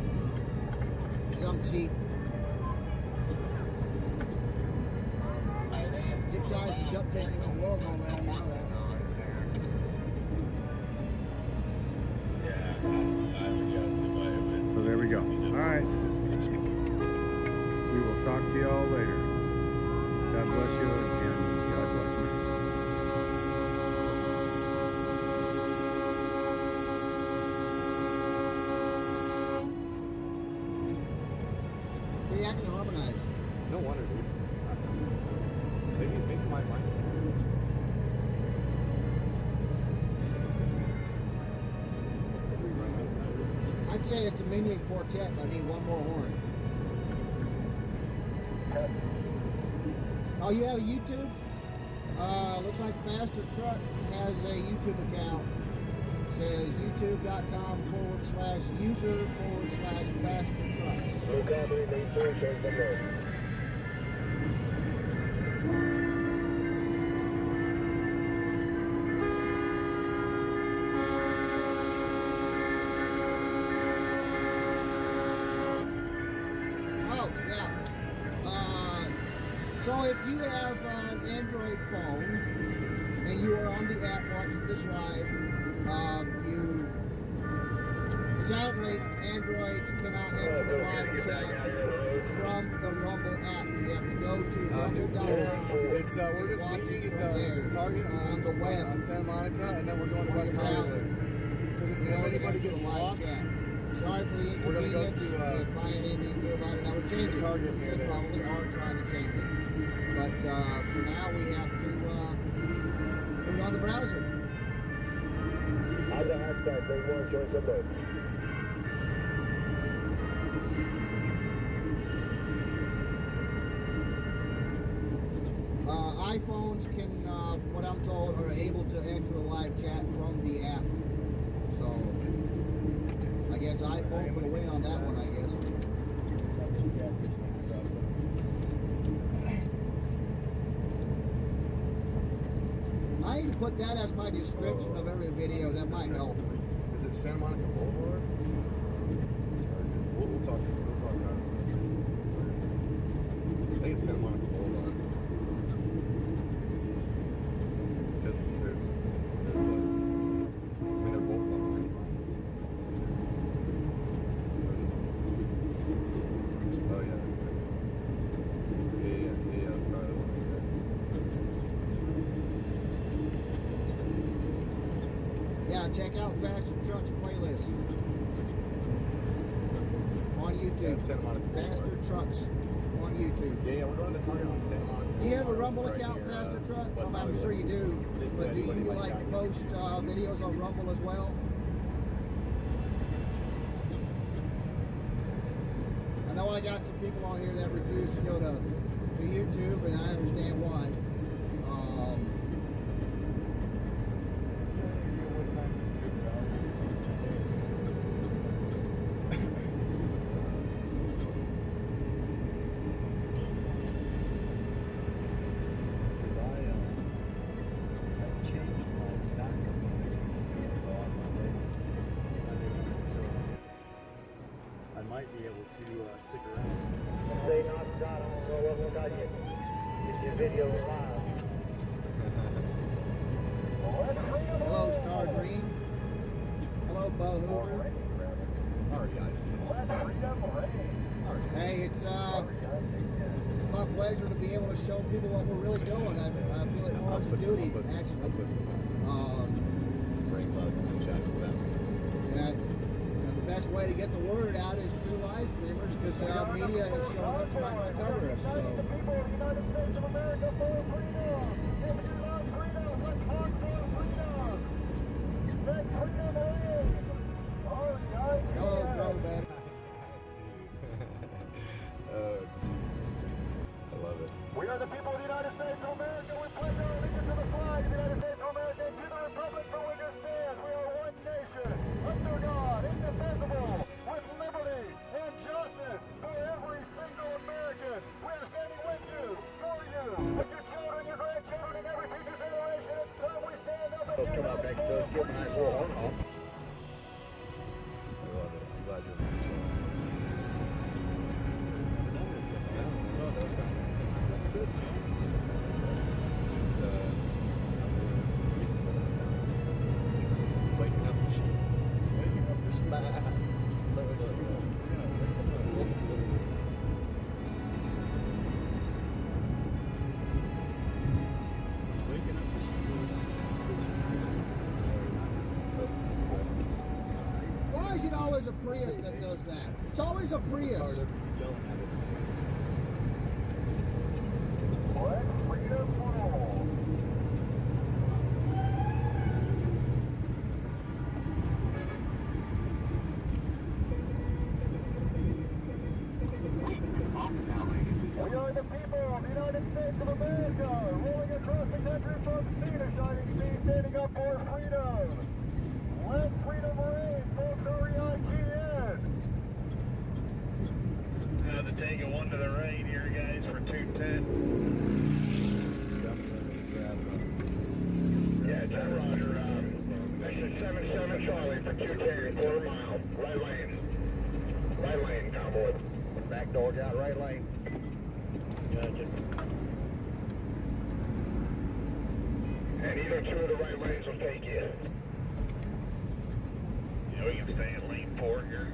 Jump seat. Zip ties and duct tape and roll on around. You know that. So there we go. All right. We will talk to y'all later. God bless you and God bless America. See, I can harmonize. No wonder, dude. Maybe make my mind. I'd say it's the Minion Quartet, but I need one more horn. Oh, you have a YouTube? Looks like Faster Truck has a YouTube account. It says youtube.com/user/Faster Trucks. Oh, yeah. So if you have an Android phone and you are on the app watching this live, sadly, Androids cannot enter the live chat from the Rumble app. You have to go to rumble.com. It's we're just meeting at the Target on the web on Santa Monica, and then we're going to West Hollywood. So just if anybody gets lost, sorry for the inconvenience. we're going to go to if I had anything to do about it, I would change it. Target near They there. probably are trying to change it. But for now, we have to put it on the browser. I'm the hashtag, they want to join the boat. iPhones can, from what I'm told, are able to enter a live chat from the app. So, I guess iPhone for the win on that one, I guess. I need to put that as my description of every video. That might help. Is it Santa Monica Boulevard? We'll talk about it. I think it's Santa Monica Boulevard. Because there's like, I mean, they're both behind. Let's see. Where's this one? Oh yeah. Yeah, that's probably the one right there. Yeah, check out Faster Trucks playlist on YouTube. Yeah, it's Santa Monica Faster Boulevard. Trucks on YouTube. Yeah, we're going to Target on Santa Monica. Do you have a Boulevard. Rumble It's right account, near, Faster Truck? West I'm Hollywood. sure you do. Just But do anybody you might like Chinese post videos on Rumble as well? I know I got some people on here that refuse to go to YouTube, and I understand why. Be able to stick around. Say not God, I don't know what got you. Get your video live. Hello, Star Green. Hello, Bo Hoover. Hey, it's my pleasure to be able to show people what we're really doing. I feel like more of a duty, actually. I'll put some spray clouds in the chat for them. Yeah. The best way to get the word out is through live streamers, because media has shown us to not cover us. So. The people of the United States of America for freedom. If you love freedom, let's hunt for freedom. Let freedom reign. All right. Hello, Throwback. Oh, jeez. I love it. We are the people of the United States of America. We pledge our allegiance to the flag of the United States of America and to the republic for which it stands. We are one nation, under God, indivisible, with liberty and justice for every single American. We are standing with you, for you, with your children, your grandchildren, and every future generation. It's time we stand up and come out next to us, give a nice little horn off. I love it. I'm glad you're in the chat. Waking up the sheep. Waking up the sheep. Waking up the sheep. Why is it always a Prius that does that? It's always a Prius. Car doesn't keep yelling at us. We are the people of the United States of America, rolling across the country from sea to shining sea, standing up for freedom. Let freedom reign, folks. R-E-I-G-N. The Tango 1 to the right here, guys, for 210. for 210, quarter mile, right lane. Right lane, Convoy. Back door got right lane. Gotcha. And either two of the right lanes will take you. You know, you can stay in lane 4 here.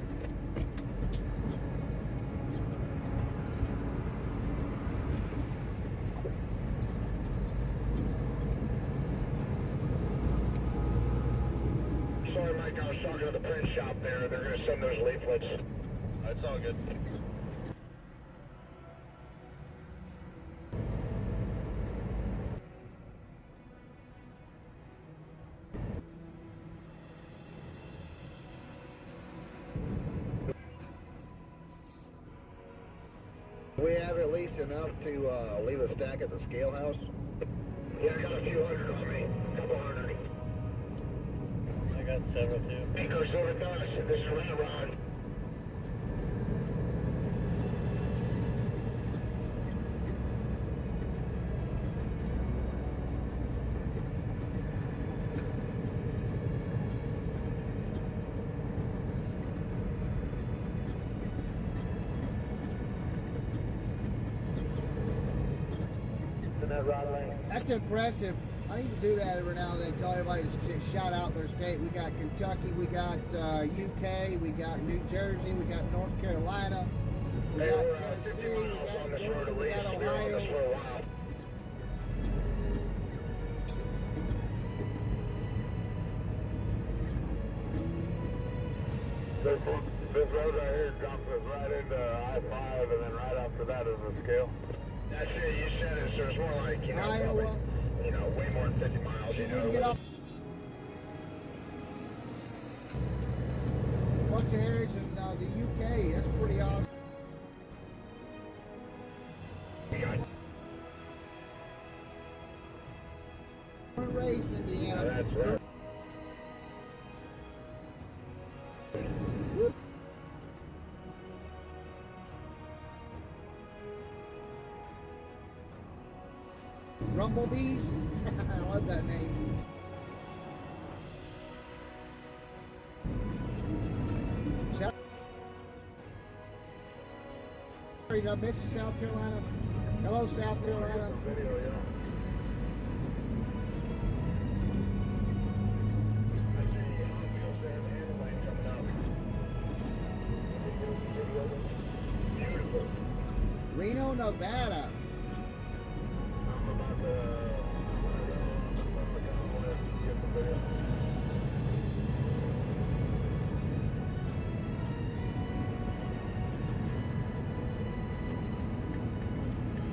Sorry, Mike, I was talking to the print shop there. They're going to send those leaflets. That's all good. We have at least enough to leave a stack at the scale house. Yeah, I got a few hundred on me. A couple hundred. I got several too. Anchor's over to us. This is Weatherford. That's impressive. I need to do that every now and then. Tell everybody to shout out their state. We got Kentucky, we got UK, we got New Jersey, we got North Carolina, we got Tennessee, we got Georgia, we got Ohio. This road right here drops us right into I-5, and then right after that is the scale. That's it, you said it, so it's more like, you know, Iowa. Probably, you know, way more than 50 miles, you know. Bunch of areas in the UK, that's pretty awesome. Born and raised in Indiana. That's right. Rumblebees? I love that name. This is South Carolina. Hello, South Carolina. Reno, Nevada.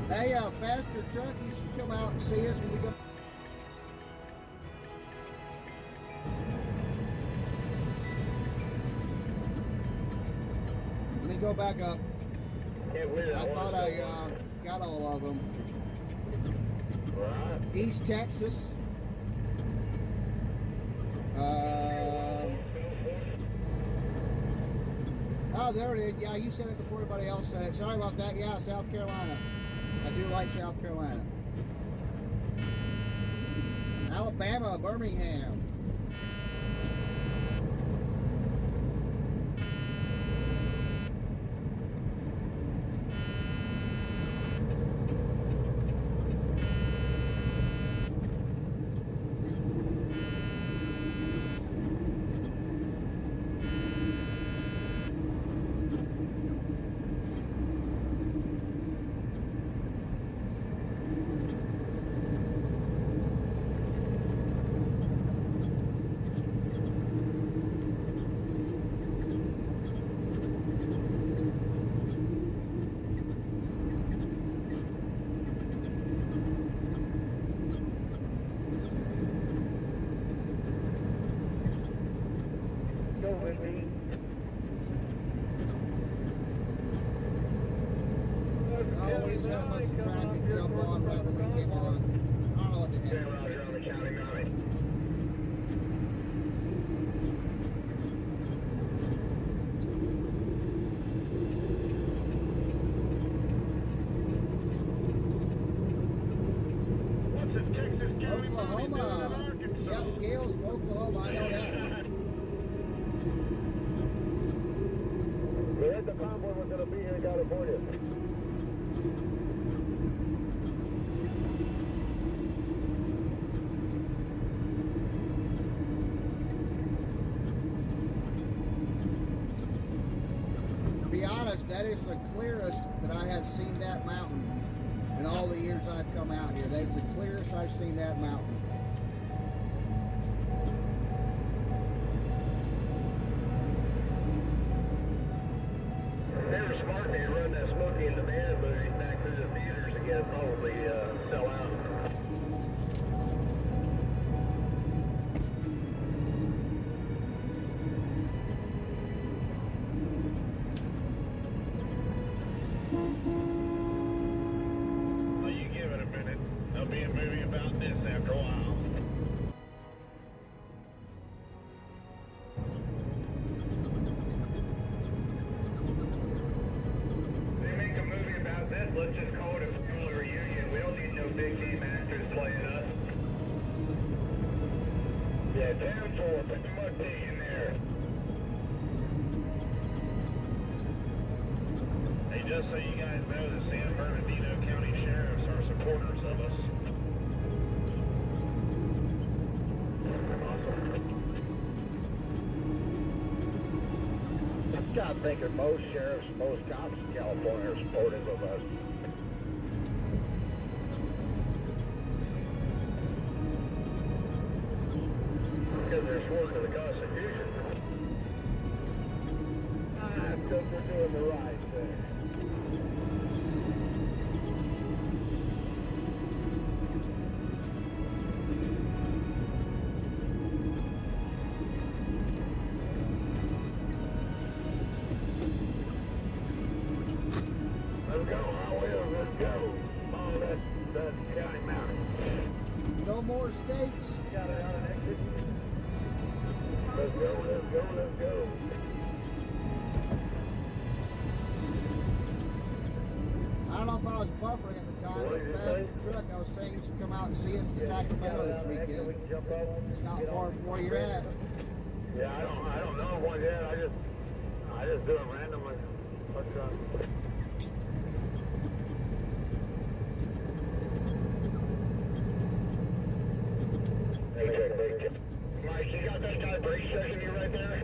Hey, Faster Truck, you should come out and see us when we go. Let me go back up. I thought I got all of them. East Texas. Oh, there it is. Yeah, you said it before everybody else said it. Sorry about that. Yeah, South Carolina. I do like South Carolina. Alabama, Birmingham. going to be here in California. To be honest, that is the clearest that I have seen that mountain in all the years I've come out here. That's the clearest I've seen that mountain. They were smart. They run that Smokey and the Man movie back through the theaters again, probably sell out. Well, you give it a minute. There'll be a movie about this after a while. Let's just call it a family reunion. We don't need no big name actors playing us. Yeah, town floor, put the mud pig in there. Hey, just so you guys know, the San Bernardino County Sheriffs are supporters of us. I'm thinking most sheriffs, most cops in California are supportive of us. Because they're sworn to the Constitution. Because we're doing the right thing. Let's go, I will, let's go. Oh, that's County Mountain. No more states. Got it on an exit. Let's go, let's go, let's go. I don't know if I was buffering at the time, but fast truck, I was saying you should come out and see us in Sacramento this weekend. It's not far from where you're at. Yeah, I don't know what yet. I just do it randomly. Hey, Mike, you got that guy brake checking you right there?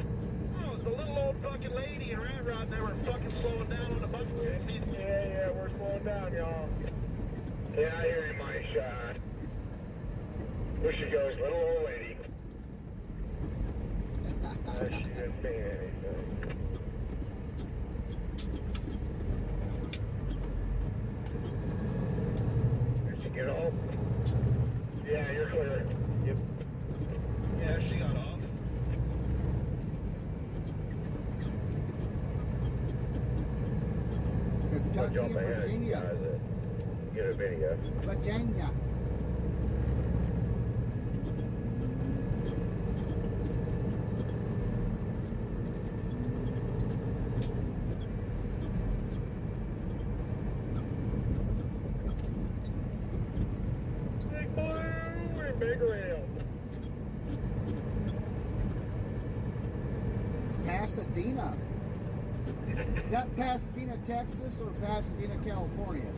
Oh, it's the little old fucking lady and rat rod, and they were fucking slowing down on the Buckley. Yeah, we're slowing down, y'all. Yeah, I hear you, Mike. Where she goes, little old lady. She didn't say anything. Did she get off? Yeah, you're clear. Yep. Yeah, she got off. Kentucky and Virginia. Get a video. Virginia. Big blue and big red. Pasadena. Is that Pasadena, Texas, or Pasadena, California?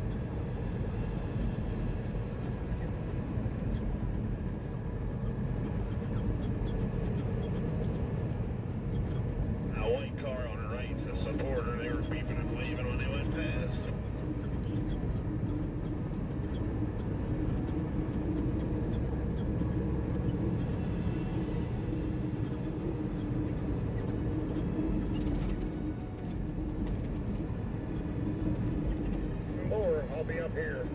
A white car on the right's a supporter. They were beeping and waving when they went past. More, I'll be up here.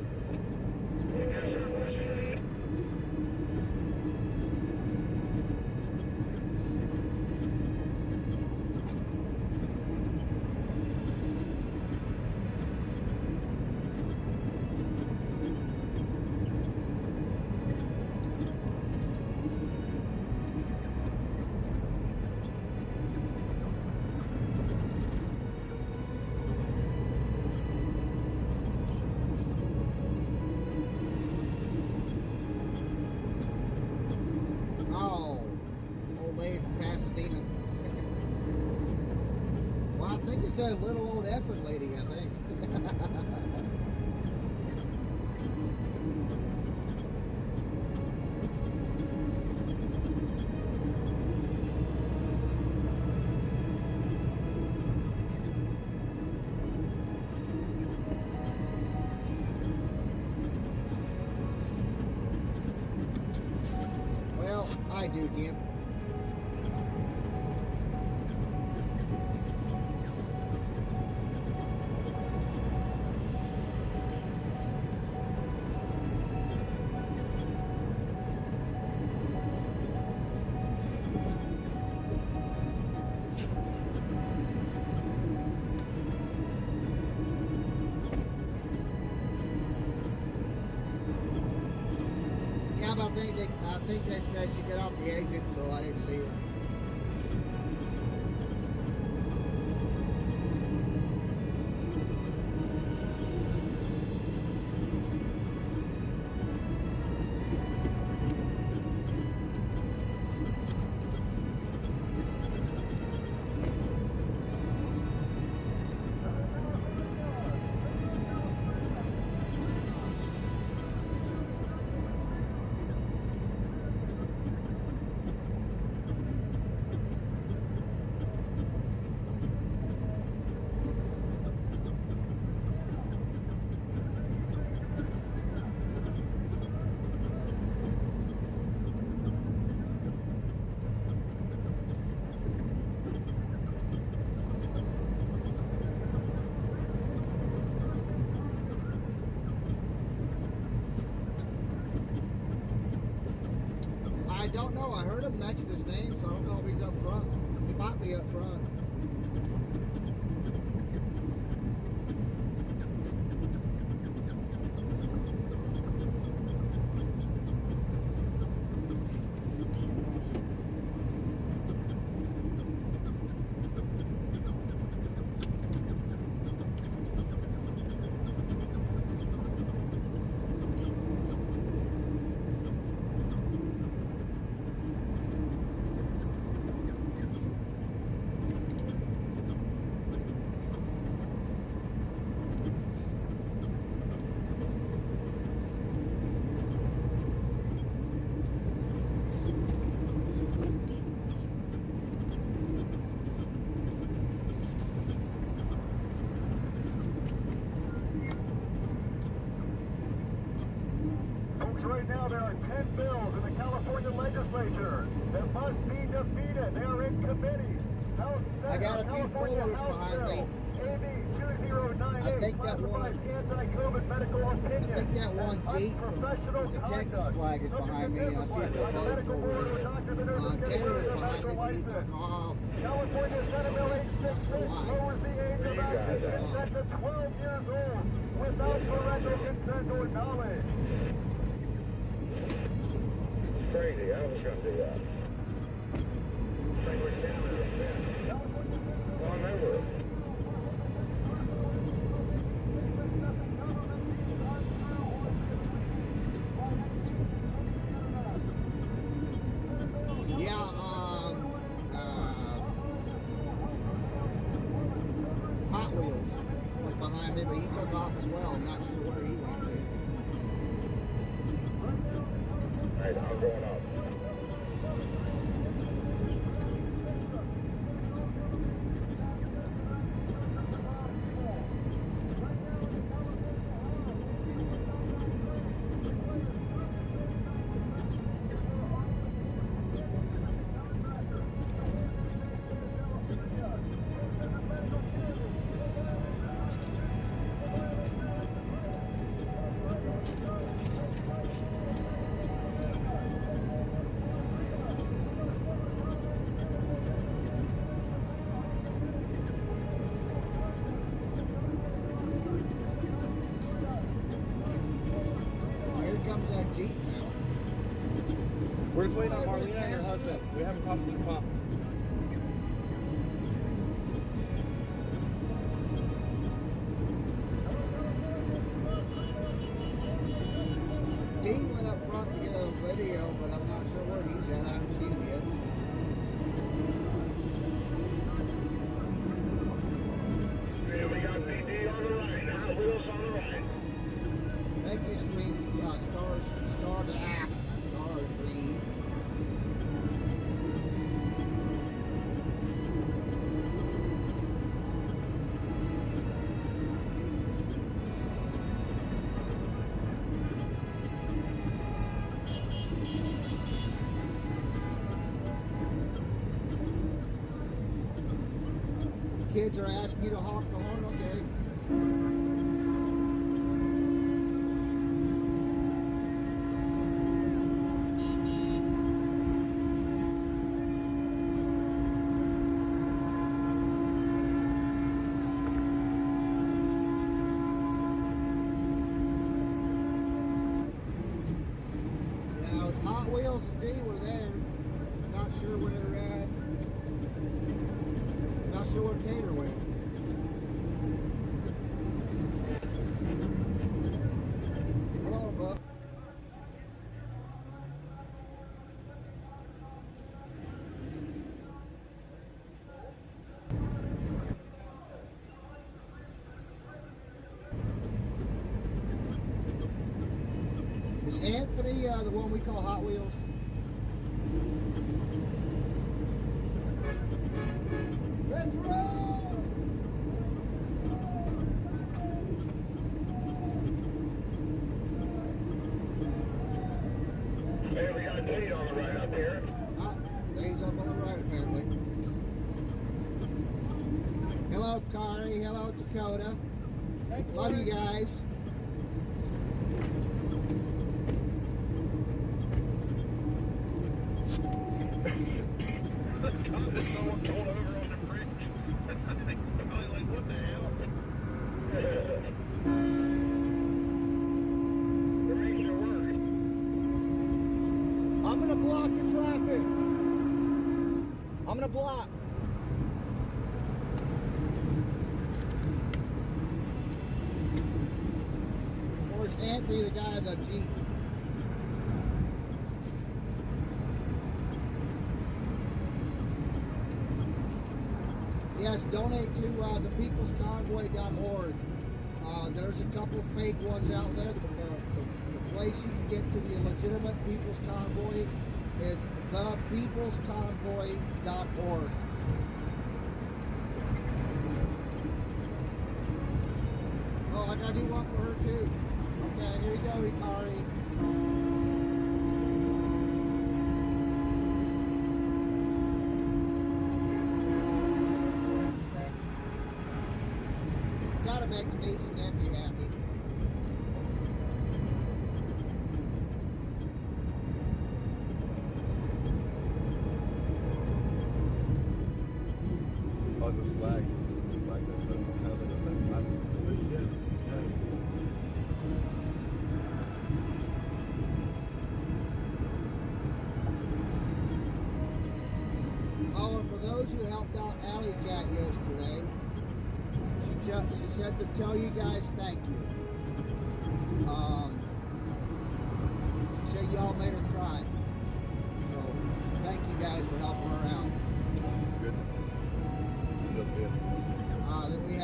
It says little old effort lady, I think. Well, I do, Gimp. Yeah, but I think they said she got off the exit, so I didn't see her. I don't know. I heard him mention his name, so I don't know if he's up front. He might be up front. Right now, there are 10 bills in the California legislature that must be defeated. They are in committees. House Senate, California House Bill, AB 2098 classifies anti-COVID medical opinion. I think that one Jeep professional with the Texas conduct, flag is behind me. I see it by the medical board or doctors and nurses getting rid of their medical license. California Senate Bill 866 lowers the age of vaccine consent to 12 years old without parental consent or knowledge. Crazy, I was going to do that. Think we're down in a bit. On over. Yeah, Hot Wheels was behind me, but he took off as well. I'm not sure where he went to. Hey, I'm going up. We're just waiting on Marlena and her husband. We haven't talked to the pump. He went up front to get a video, but I'm not sure where he's at. I haven't seen him yet. kids are asking you to honk the horn, okay. Yeah, it was Hot Wheels and D were there. Not sure where they're at. Not sure where Tater went. Hello, Buck. Is Anthony the one we call Hot Wheels? Let's roll! Hey, we got a date on the right up here. Dave's up on the right, apparently. Hello, Kari. Hello, Dakota. Love you guys. I'm gonna block the traffic. I'm gonna block. Where's Anthony, the guy in the Jeep? Yes, donate to thepeoplesconvoy.org. There's a couple fake ones out there. The place you can get to the legitimate People's Convoy is thepeoplesconvoy.org. Oh, I gotta do one for her too. Okay, here you go, Hikari. Gotta make the niece and nephew happy. Oh, those flags. The flags I put. I was like, what's that flag? Oh, and for those who helped out Alley Cat yesterday, she said to tell you guys thank you. She said y'all made her cry. So thank you guys for helping her out. Goodness. Feels good. Then we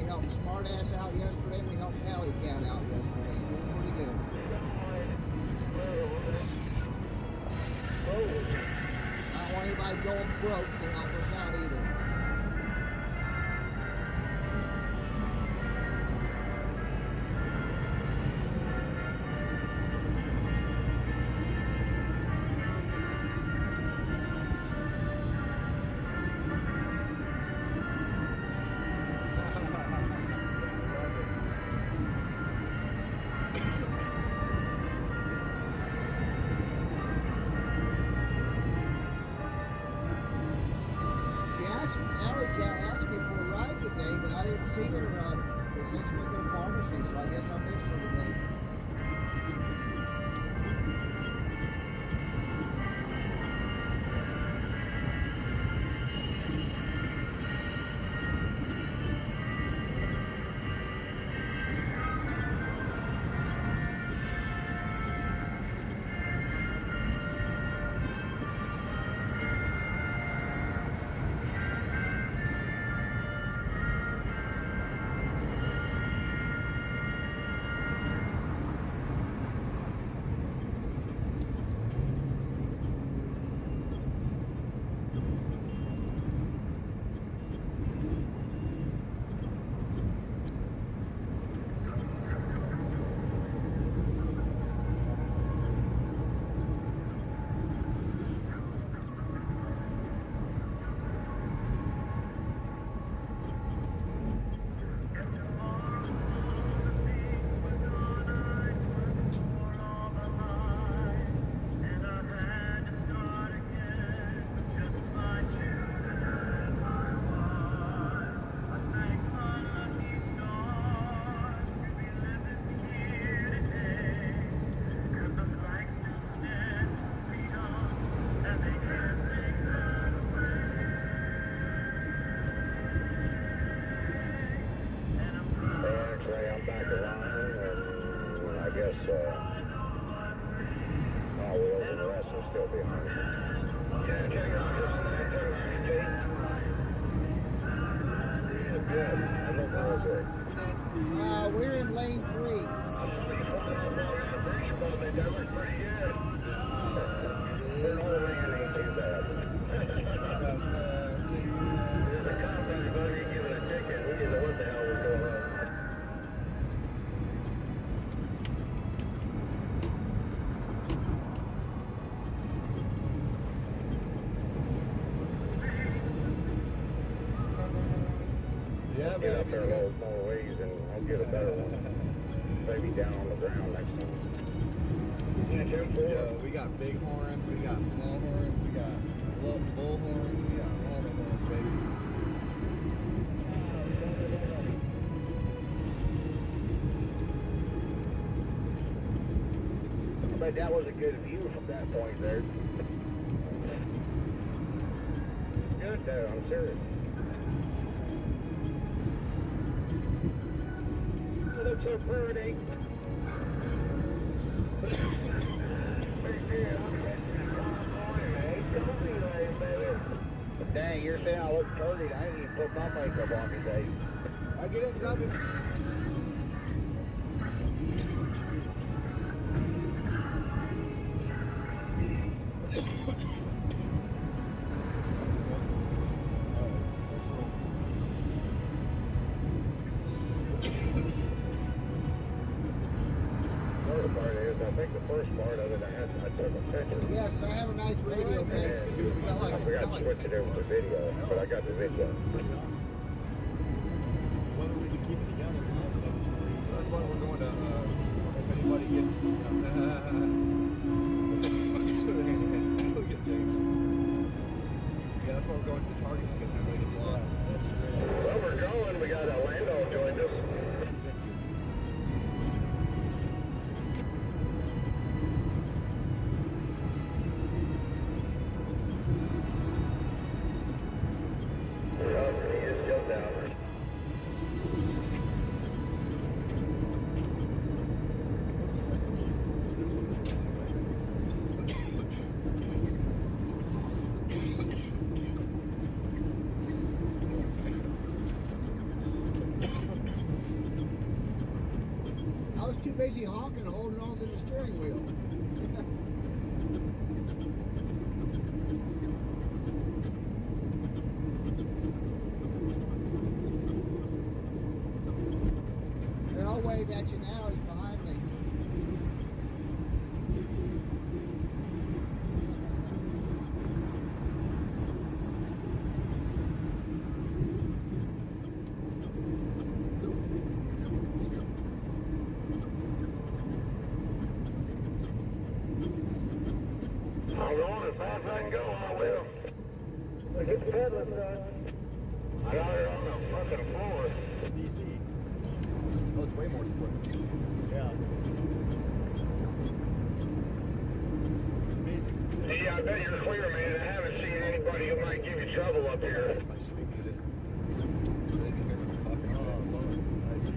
helped Smartass out yesterday, and we helped Alley Cat out yesterday. It was pretty good. I don't want anybody going broke to help us out either. Alley Cat asked me for a ride today, but I didn't see her. It said she went to the pharmacy, so I guess I missed her today. Ray, I'm back around, and I guess all wheels and the rest will still be on. Yeah, check it out. Good. I look real good. We're in lane 3. That was pretty good. We're not ain't too bad. There's a conference about you giving a ticket. We didn't know what the hell was going on. Yeah, get up there a little more ways and I'll get a better one. Maybe down on the ground next time. Yeah, we got big horns, we got small horns, we got bull horns, we got all the horns, baby. I bet that was a good view from that point there. Good there, I'm serious. You look so pretty. Dang, you're saying I look dirty. I ain't even put my makeup on today. I get in something. I think the first part of it, I took a picture. Yes, I have a nice radio face. I forgot to switch it over to video, but I got the video. Whether we can keep it together, that's why we're going to, if anybody gets, look at James. Yeah, that's why we're going to the target, because everybody gets lost. That's great. Well, we're going, we got Orlando joined us. Too busy honking and holding on to the steering wheel. And I'll wave at you now, he's behind me. As fast as I can go, I will. Look at the pedaling, son. I got it on the fucking floor. DC. Oh, it's way more sport than DC. Yeah. It's amazing. Yeah, I bet you're clear, man. I haven't seen anybody who might give you trouble up here. My stream muted. So they can hear me coughing. Oh, Lord. I see.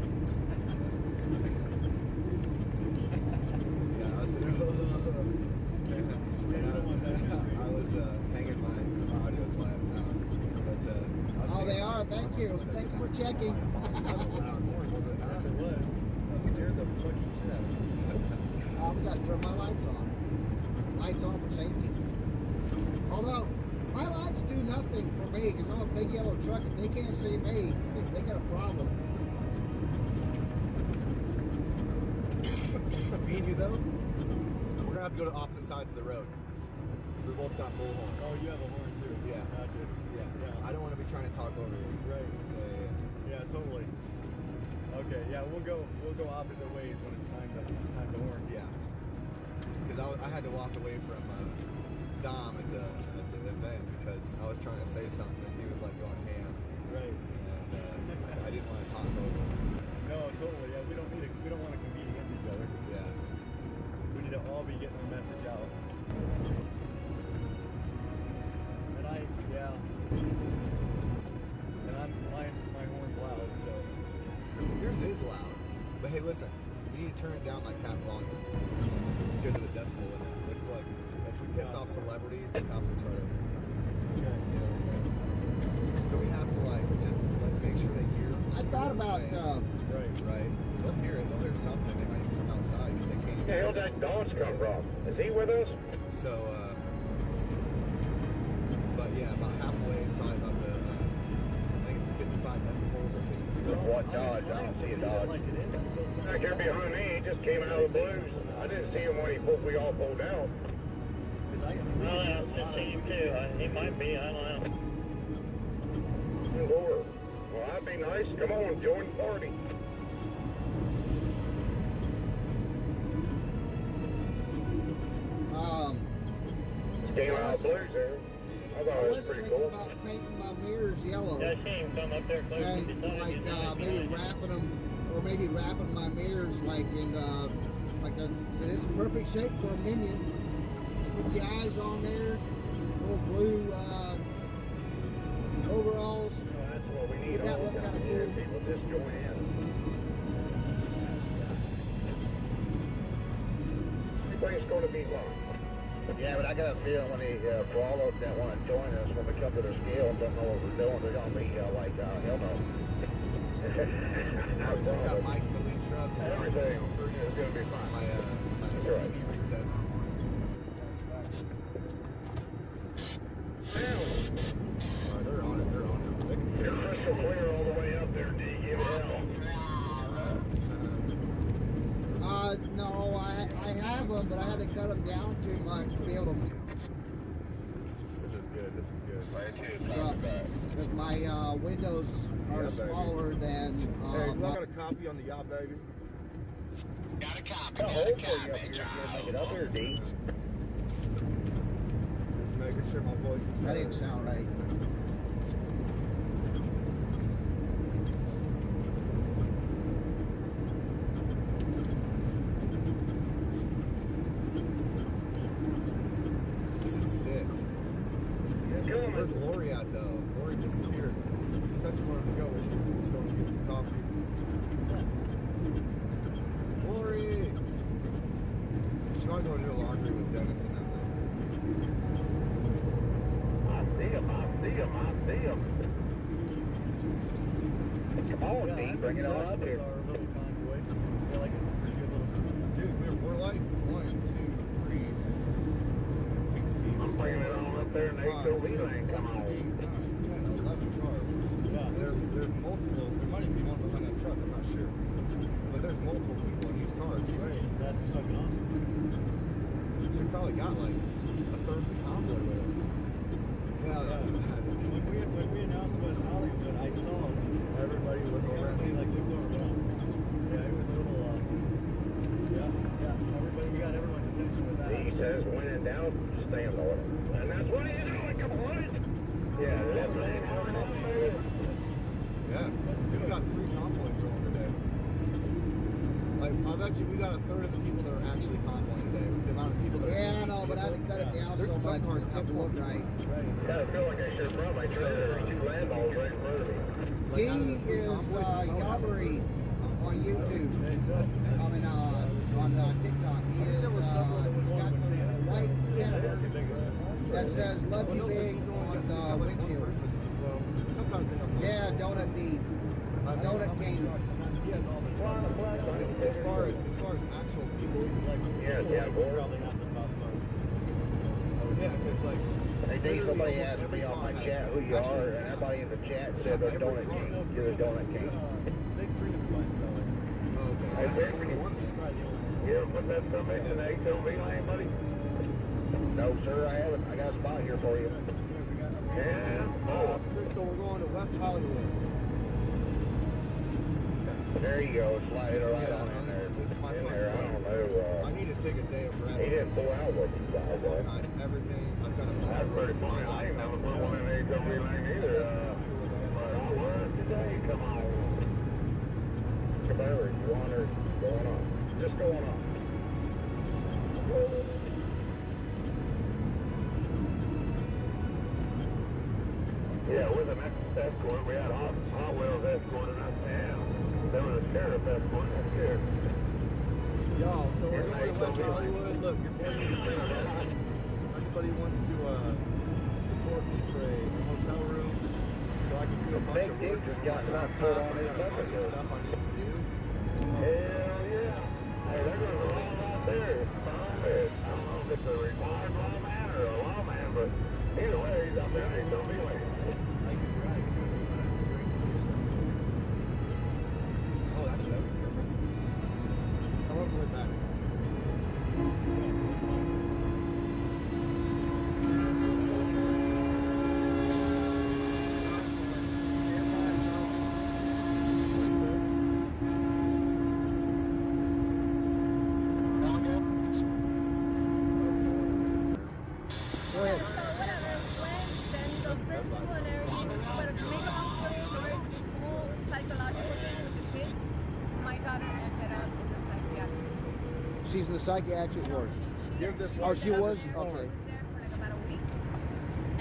Yeah, I was I was hanging my audio's live now, but oh, they are. Thank you. Thank you for checking. That was a loud horn, was it? Yes, it was. That scared the fucking shit out of me. I've got to turn my lights on. Lights on for safety. Although my lights do nothing for me because I'm a big yellow truck. If they can't see me, they got a problem. Me and you though, we're gonna have to go to opposite sides of the road. We both got bull horns. Oh, you have a horn too. Yeah. Gotcha. Yeah. I don't want to be trying to talk over you. Right. Yeah, totally. Okay. Yeah, we'll go opposite ways when it's time to horn. Yeah. Because I had to walk away from Dom at the event because I was trying to say something and he was like going ham. Right. And I didn't want to talk over him. No, totally. Yeah, we don't want to compete against each other. Yeah. We need to all be getting our message out. And my horn's loud, so yours is loud. But hey, listen, we need to turn it down like half volume because of the decibel limit. If like if we piss off celebrities, the cops will try to. You know what I'm saying? So we have to like just like make sure they hear. I thought about. Right. They'll hear it. They'll hear something. They might even come outside because they can't. Where the hell did that Dodge come from? Is he with us? So, but yeah, about halfway is probably about the. I think it's 55 decibels or 52 decibels. What Dodge? I don't see a Dodge. Back here behind me, he just came out of the blues. I didn't see him when we all pulled out. I just see him too. He might be. I don't know. Lord. Well, that'd be nice. Come on, join the party. Came out of blues there. I thought it was pretty cool. About painting my mirrors yellow. Yeah, I seen him come up there close and to the like maybe wrapping them, or maybe wrapping my mirrors like in like a. It's a perfect shape for a minion. With the eyes on there, little blue overalls. That's what we need all the time. Yeah, people just join in. Everything's going to be fine. Yeah, but I got a feeling when for all those that want to join us, when we come to the scale and don't know what we're doing, they're going to be like, hell no. So we got Mike in the lead truck. Everything is going to be fine. My CD resets. They're on it. You're crystal clear all the way up there, D. Give it hell. No, I have them, but I had to cut them down too much to be able to. This is good. Because my windows are smaller than. Hey, I got a copy on the yacht, baby. Got a copy. Make it up here, D. Just making sure my voice is. That didn't sound right. Where's Lori at though? Lori disappeared. She said she wanted to go, but she was going to get some coffee. Lori! She's going to go do laundry with Dennis and them. I see him. Come on, D, bring it on up here. Our little convoy. I feel like it's a pretty good little. Dude, we're like 1, 2, 3. You can see. I'm bringing it on up there and they still ain't come on. 10, 11 cars. Yeah, there's multiple. There might even be one behind that truck. I'm not sure. But there's multiple people in these cars. Right. That's fucking awesome. We probably got like a third of the convoy with us. Yeah. When we announced West Hollywood, I saw everybody look over at me. Like looked over. Yeah, it was a little. Everybody, we got everyone's attention with that. He says, when in doubt, stand on it. And that's what he's doing. Come on. Yeah, that's it. Yeah, we got 3 convoys rolling today. Like, I bet you we got a third of the people that are actually convoying today. With the amount of people that are I know, but I had to cut it down There's so some much. cars that have 4 people. Right. Yeah, I feel like I should probably turn every 2 land balls right in front of me. He is Yabbery on YouTube. I mean, on TikTok. He is, there were several that were going with Santa. White Santa is the biggest. that says "Love You Big" on the windshield. Well, sometimes they have. Yeah, Donut D. Donut King. He has all the trucks. As far as actual people, like probably nothing about cars. Yeah, because like. I think somebody asked me on my chat who you are, and everybody in the chat said the Donut King. You're the Donut King. Big Freedom's line selling. Okay. Hey, Big Freedom. He's probably the only one. You ever put that stuff in the HOV lane, buddy? No, sir, I haven't. I got a spot here for you. Yeah. Crystal, we're going to West Hollywood. There you go. Slide it right on in there. This is my first I don't know. I need to take a day of rest. He didn't pull out what you got, boy. Organize everything. I've got a bunch That's of pretty funny. I ain't never put one in the HOV lane either. But I learned today. Come on. Cabrera, you want her going on? Just going on. Yeah, with an escort, we had Hot Wheels escorting us down. There was a sheriff escorting us here. Y'all, so we're going to West Hollywood. Look, your boy needs a day rest. If anybody wants to support me for a hotel room so I can do a bunch of work on my laptop, I've got a bunch of stuff I need to do. Hell yeah. Hey, there goes a lawman out there. I don't know if it's a retired lawman or a lawman, but either way, he's up there and he's going to be waiting. Oh, actually, that would be perfect. How about we back? She's in the psychiatric ward. Oh, she was? Okay. I was there for like about a week,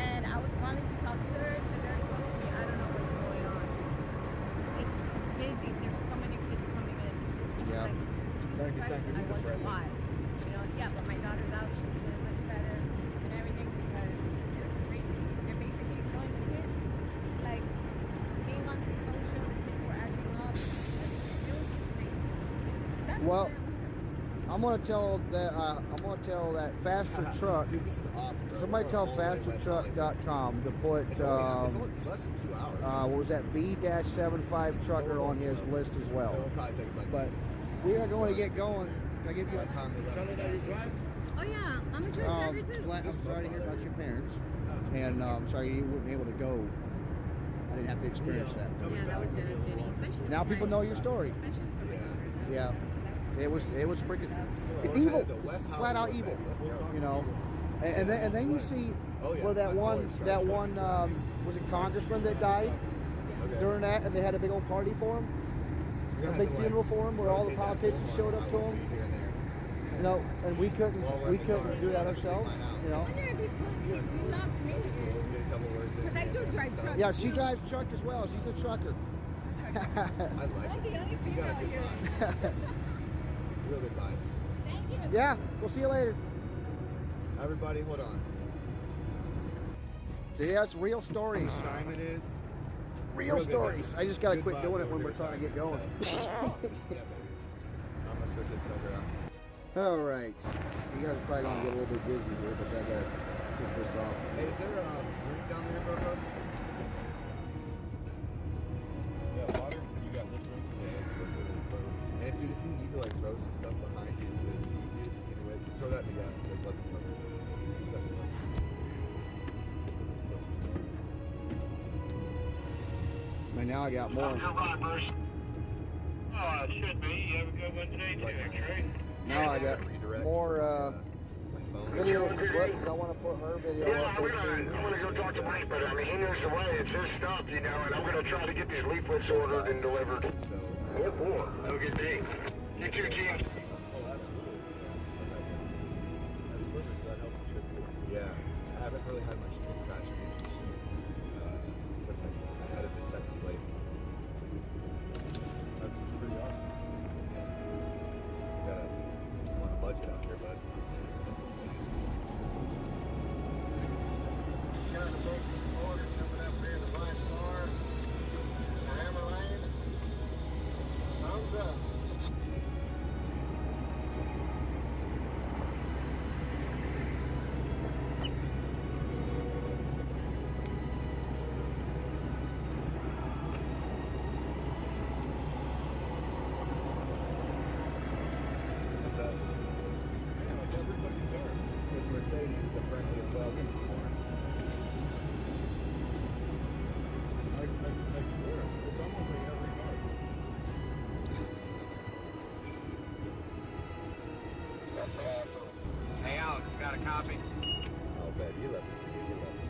and I was calling to talk to her, and they're supposed to be, I don't know what's going on. It's busy. There's so many kids coming in. Yeah. Like, Thank you. I wonder why. You know, yeah, but my daughter's out. She's doing much better and everything because it's great. They're basically throwing the kids. It's like being antisocial. The kids were acting up. It was just great. That's Well, I'm gonna tell that Faster Truck. Dude, this is awesome, bro. Somebody tell fastertruck.com to put It's less than 2 hours. what was that B-75 trucker on his list as well. So it'll probably take us like. But we are going to get going. Can I give you by the time we left the gas station. Oh yeah, I'm a truck driver too. I'm sorry to hear about your parents, and I'm sorry you weren't able to go. I didn't have to experience that. Yeah, that was devastating, especially. Now people know your story. Yeah, it was freaking. It's evil, flat out evil. You know, and then you see where that one was it congressman that died during that, and they had a big old party for him, a big funeral for him, where all the politicians showed up to him. You know, and we couldn't do that ourselves. You know. I wonder if you loved me. Because I do drive trucks. Yeah, she drives truck as well. She's a trucker. I like it. You got a good vibe. Real good vibe. Yeah, we'll see you later. Everybody, hold on. So yeah, it's real stories. Simon is real stories. I just gotta quit doing it when we're trying to get going. Yeah, baby. I'm gonna switch this over out. All right, you guys are probably gonna get a little bit busy here, but I gotta kick this off. Hey, is there a drink down there, bro? Yeah, water. You got this drink? Yeah, it's good. And dude, if you need to like throw some stuff behind you, this seat, dude, if it's in your way, throw that in the gas. Like, let them know. Let them know. And now I got more. Oh, it should be. You have a good one today, too, X-Ray. Now I got more videos and clips. I want to put her video up there too. I'm gonna go talk to Mike, but I mean, he knows the way. It's his stuff, you know, and I'm gonna try to get these leaflets ordered and delivered. What for? Have a good day. You too, King. Oh, absolutely. That's perfect. So that helps you get it. Yeah. I haven't really had much traction into sheet since I added the second plate. That's pretty awesome. I'm on a budget out here, bud. Hey, Alex, got a copy? Oh, baby, you love to see it. You love to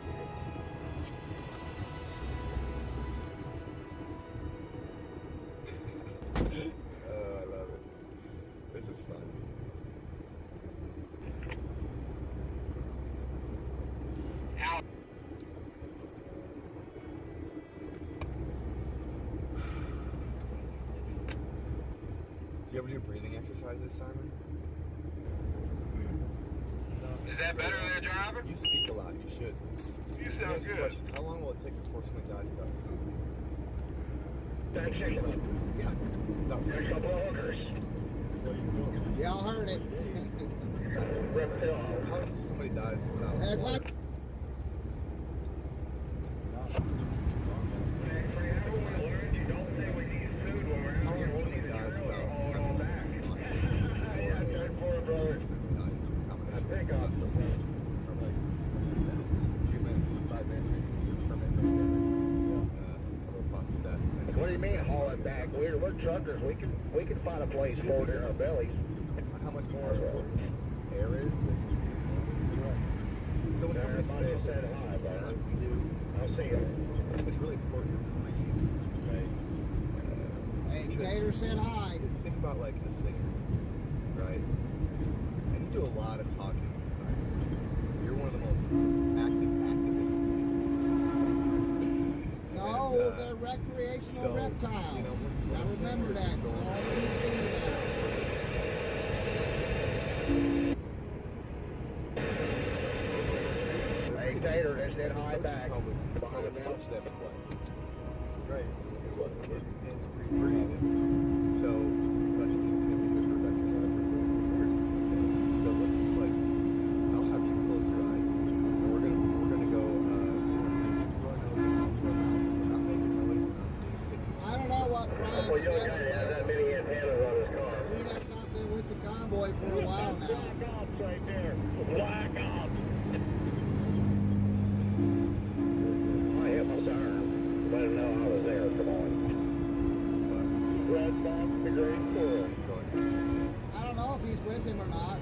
see it. Oh, I love it. This is fun. you ever do breathing exercises, Simon? Is that better than a driver? You speak a lot. You should. You Let me sound ask you a good. question. How long will it take before someone dies without food? Yeah, without food. There's a couple of hookers. Y'all heard it. How long does somebody dies without Hey, water? Black. How long does somebody dies without oxygen? I think I'll What do you mean haul it back? We're truckers. We can find a place for it in our bellies. How much more important air is than so when somebody smokes like we do, I'll see you. It's really important, like right? Hey, Gator said hi. Think about like a singer, right? And you do a lot of talking. Sorry, you're one of the most active activists. No, they're recreational reptiles. You know, I remember that. So already seen Hey, Tater, they said hi back. Probably coach them in what? Right. In breathing. So, but you can we do group exercise for group? So let's just like, I'll have you close your eyes. And we're gonna go through our nose and out through our mouths. If we're not making noise, we're not taking. I don't know what Brian's Well, your guy has that many antennas on his car. He has not been with the convoy for a while now. Black ops right there. Black ops. I hit my siren. Let him know I was there. Come on. Red box, the green squirrel. I don't know if he's with him or not.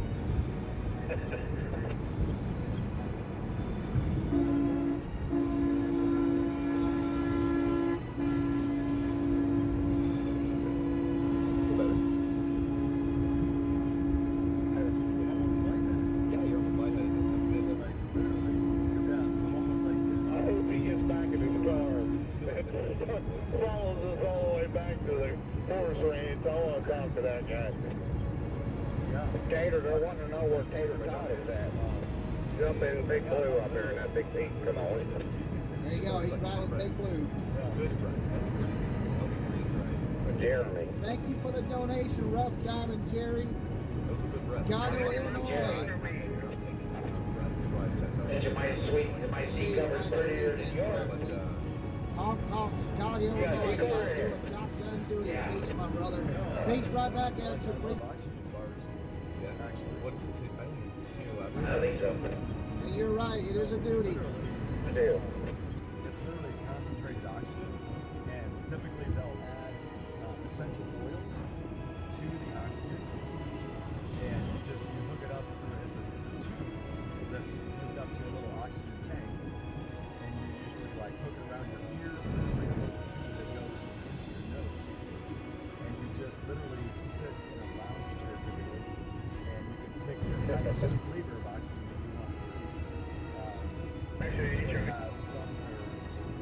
Feel better? Yeah, you're almost lightheaded. It feels good, doesn't it? I hope he gets back in his car. Follows us all the way back to the forest range. I want to talk to that guy. Gator, they want to know where Tater Todd is at. Jump in Big Blue up there in that big seat. Come on. There you go. He's right with Big Blue. Good breaths. Breathe right. Jeremy. Thank you for the donation, Rough Diamond Jerry. Those are good breaths. Chicago, Illinois. That's why I said so. It might sweet. It might see covers 30 years in York. But Honk, honk, Chicago, Illinois. Shotgun duty. Peace, my brother. Peace right back at you. oxygen bars. Yeah, actually, what? Can you elaborate? I think so. Hey, you're right. It is a duty. I do. It's literally concentrated oxygen, and typically they'll add essential oils to the oxygen, and you hook it up through it's a tube that's hooked up to a little oxygen tank, and you usually like hook it around your ears, and then it's like a little tube that goes into your nose, and you just literally sit in a lounge chair typically, and you can pick the type of flavor of oxygen that you want to breathe. You have some that are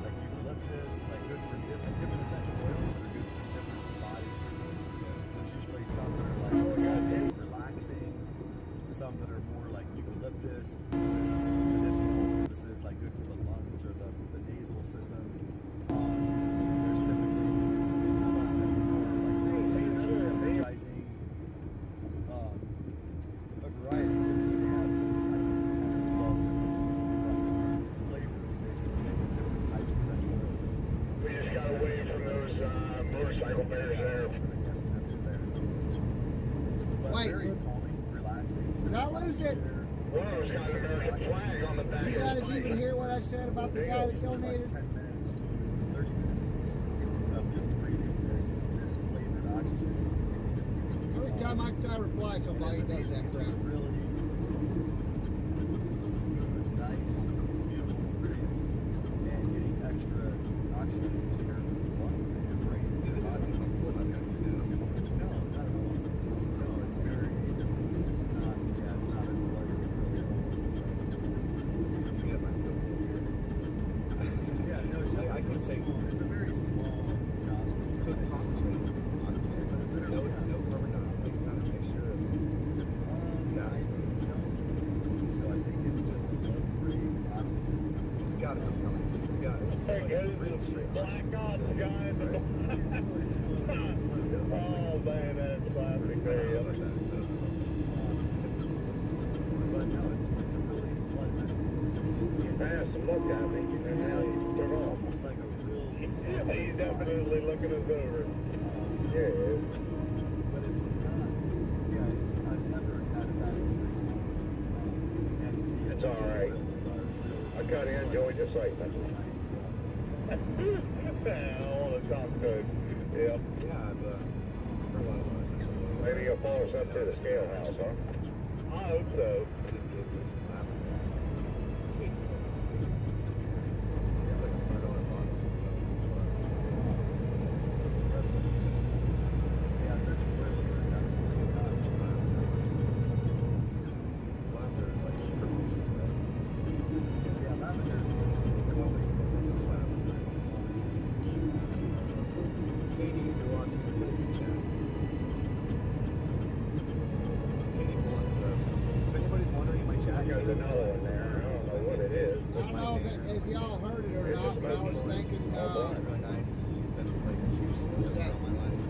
like eucalyptus, like good for different essential oils that are good for different body systems. There's usually some that are like relaxing, some that are more like eucalyptus, medicinal purposes, like good for the lungs or the nasal system. There's typically one that's more like energizing. A variety. Typically they have like 10 or 12 flavors, basically based on different types of essential oils. We just got away from those motorcycle bears there. But Wait, very calming, relaxing. Did I lose it? One of them's got an American flag on the back. You guys even hear what I said about the guy that donated? 10 minutes to 30 minutes of just breathing this flavored oxygen. Every time I try to reply to somebody, he does that crap. Really smooth, nice, beautiful experience, and getting extra oxygen into your lungs and your brain. Is it uncomfortable having it on your nose? No, not at all. No, it's not unpleasant. To me, that might feel a little weird. Yeah, no, it's just I can say it's a very small nostril. So it's concentrated oxygen. No carbon dioxide. got to be coming. It's got to be like really straight Black Ops guys. Right? Oh man, that's classic there. But no, it's a really pleasant. Pass and look at me. It's almost like a real. He's definitely looking us over. Yeah. But it's not. Yeah, it's. I've never had a bad experience. And the It's all right. I kind of enjoy this like that. Nice as well. I want to talk good. Yeah. Yeah, I've heard a lot about it. Maybe you'll follow us up to the scale house, huh? I hope so. I just gave this map. Yeah, such a oil is definitely top. Lavender is like purple. Yeah, lavender is it's cool. It's not lavender. Katie, if you're watching, put it in chat. Katie belongs to if anybody's wondering in my chat, There's another one there. I don't know what it is. I don't know if y'all heard it or not, but I was thinking, she's really nice. She's been like a huge supporter throughout my life.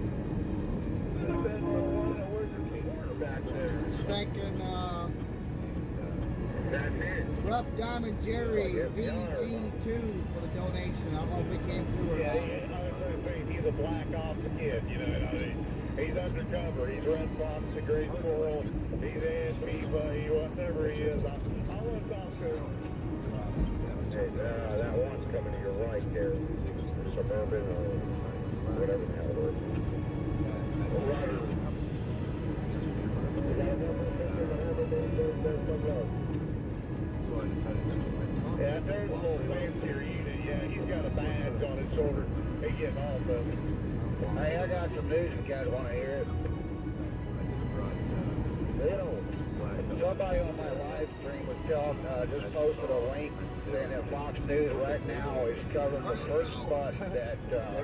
Back there. thanking Rough Diamond Jerry VG2 for the donation. I don't know if it came through or not. He's a black ops kid, you know. He's undercover. He's Red Fox, a great squirrel. He's Antifa. Whatever he is. I want to talk to him. Hey, that one's coming to your right there. Suburban or whatever the hell it is. So I decided to get my top. Yeah, there's a little fancier unit. Yeah, he's got a badge on his shoulder. He getting all of them. Hey, I got some news if you guys want to hear it. I just brought Somebody on my live stream was telling, just posted a link saying that Fox News right now is covering the first bus that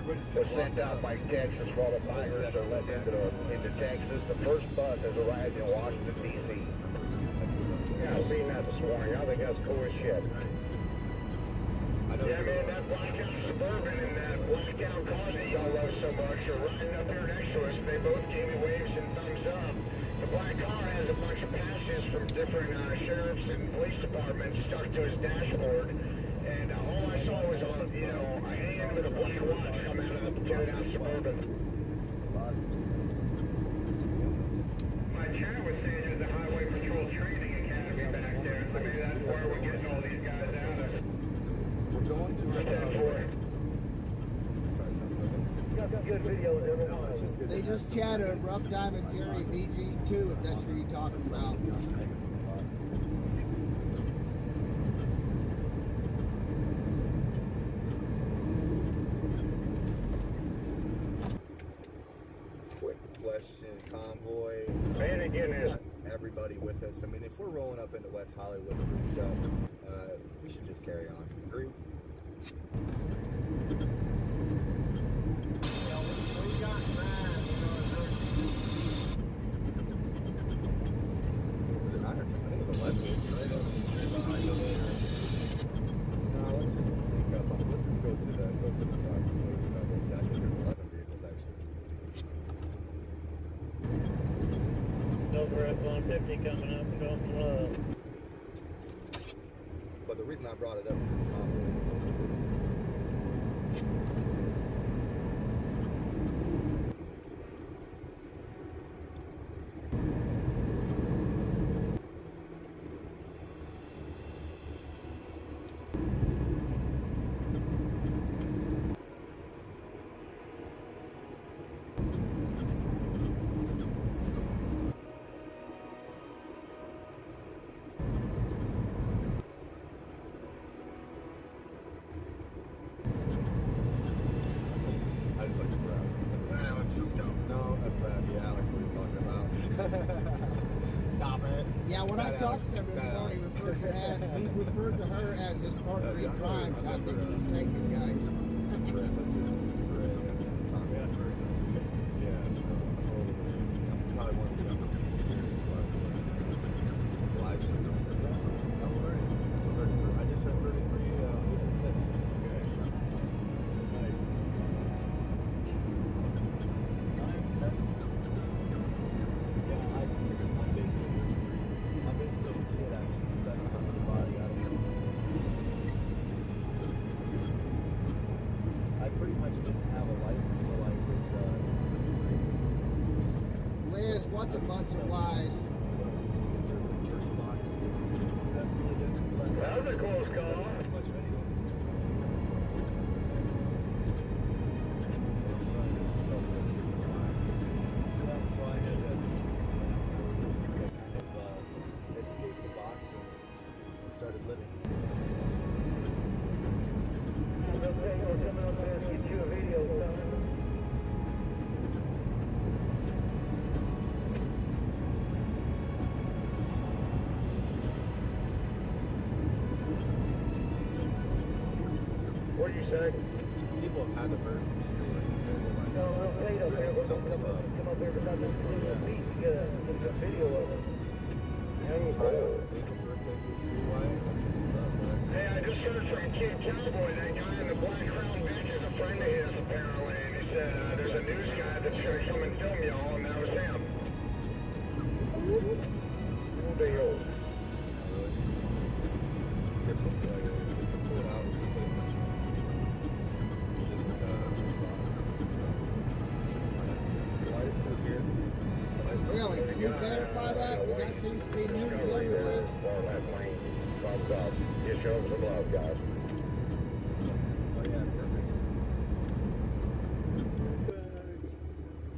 was sent out by Texas while the migrants are let into Texas. The first bus has arrived in Washington, D.C. Yeah, I've seen that this morning. I think that's cool as shit. Yeah, man, that Blackout Suburban and that Blackout car that y'all love so much are riding up here next to us. They both gave me waves and thumbs up. The black car has a bunch of patches from different sheriffs and police departments stuck to his dashboard. And all I saw was a hand with a black watch come out of the platoon out Suburban. My chat was saying there's a Highway Patrol Training Academy back there. So maybe that's where we're getting all these guys out of. We're going to good videos every no, it's just good. They just chatted Rough Diamond Jerry VG2 if that's what you're talking about. Quick question, Convoy. Man, again, everybody with us. I mean, if we're rolling up into West Hollywood roofed up, we should just carry on. Agree? Was it 9 or 10? I think it was 11. Right over the street behind the later. No, let's just pick up. Let's just go to the top. Go to the top. I think there's 11 vehicles actually. Silverhead 150 coming up and going from Love. But the reason I brought it up is this Convoy. No, that's bad. Yeah, Alex, what are you talking about? Stop it. Yeah, when I talked to him this morning, he referred to her as his partner in crime, so I think he's taken, guys. Logistics for a yeah, so I'm probably one of the youngest people here as far as live streamers. I just turned 33 a bunch of lies. Conservative church box that really didn't let That was a close call. much of anything. So I had to escape the box and started living. What do you say? People have had the bird. No, we'll wait up there. We're going to come up there because it's a meet to get a video of it. Hey, I just heard from Kid Cowboy, that guy in the black crown bitch is a friend of his apparently, and he said there's a news guy that's going to come and film y'all, and that was him. Cool deal. Really? Can you verify that? Because that seems to be news everywhere. Just show them some love, guys. Oh yeah, perfect. It's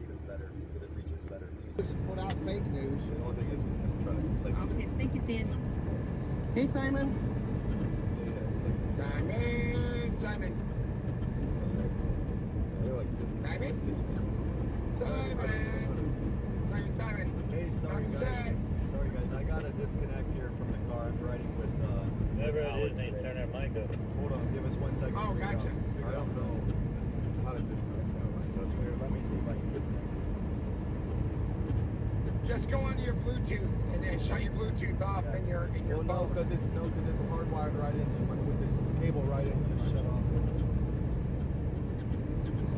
even better because it reaches better. Just put out fake news. The only thing is it's going to try to click. Okay, thank you, Sam. Hey, Simon. Simon. They're like Simon? Simon. Hey, sorry guys. Sorry guys, I got a disconnect here from the car. I'm riding with Alex. Turn that mic up. Hold on, give us 1 second. Oh, gotcha. I don't know how to disconnect that one. That's weird. Let me see if I can disconnect. Just go onto your Bluetooth and then shut your Bluetooth off in your Well, no, phone. because it's hardwired right into with this cable right into shut off.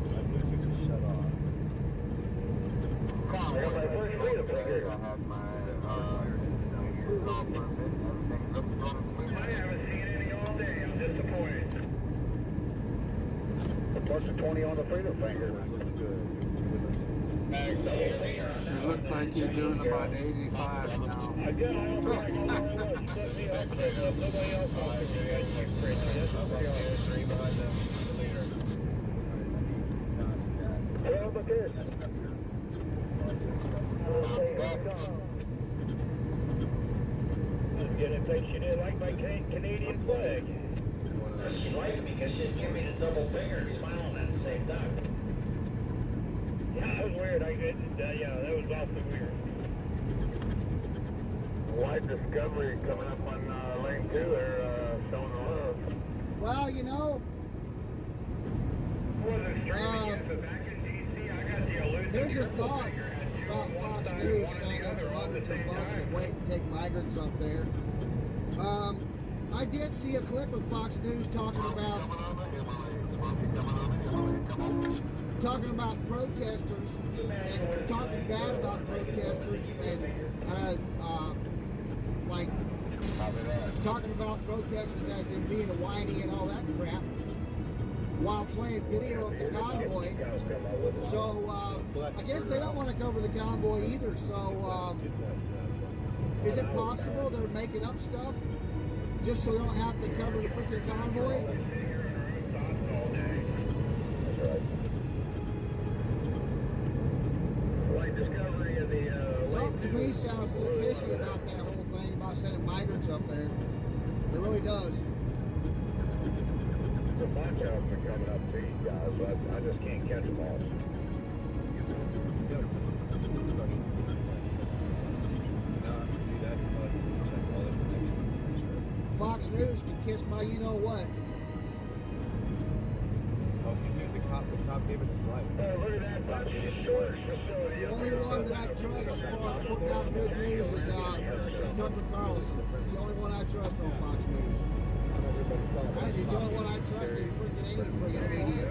My Bluetooth is shut off. I got my first freedom finger. Is it hardwired in? Is that what you're I haven't seen any all day. I'm disappointed. Plus the 20 on the freedom finger. looking good? You look like you're doing about 85 now. I did. I don't know. Set me up. Nobody else wants to do that. That's the only behind the leader. Hey, how about this? Get in case you didn't like my Canadian flag. That's right, because you give me the double finger smiling at the same time. Yeah, that was weird. Yeah, that was awfully weird. Live Discovery coming up on lane 2 there, showing love. Well, you know, there's a thought about Fox News saying there's hundreds of buses waiting to take migrants up there. I did see a clip of Fox News talking about protesters and talking bad about protesters and like talking about protesters as in being a whiny and all that crap while playing video of the convoy. So I guess they don't want to cover the convoy either. So is it possible they're making up stuff just so they don't have to cover the freaking convoy? Something to me sounds a little fishy about that whole thing about sending migrants up there. It really does. A bunch of them are coming up to you guys, but I just can't catch them all. Fox News can kiss my you-know-what. Oh, he did. The cop gave us his lights. Oh, look at that. That's the storage facility. The only one that I trust as far as putting out good news is Tucker Carlson. He's the only one I trust on Fox News. He's the only one I trust in freaking any freaking media.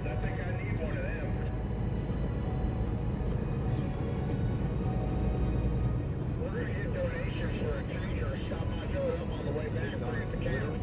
I think I need one of them. We're going to get donations for a change or a shop. I go up on the way back. Bring the camera.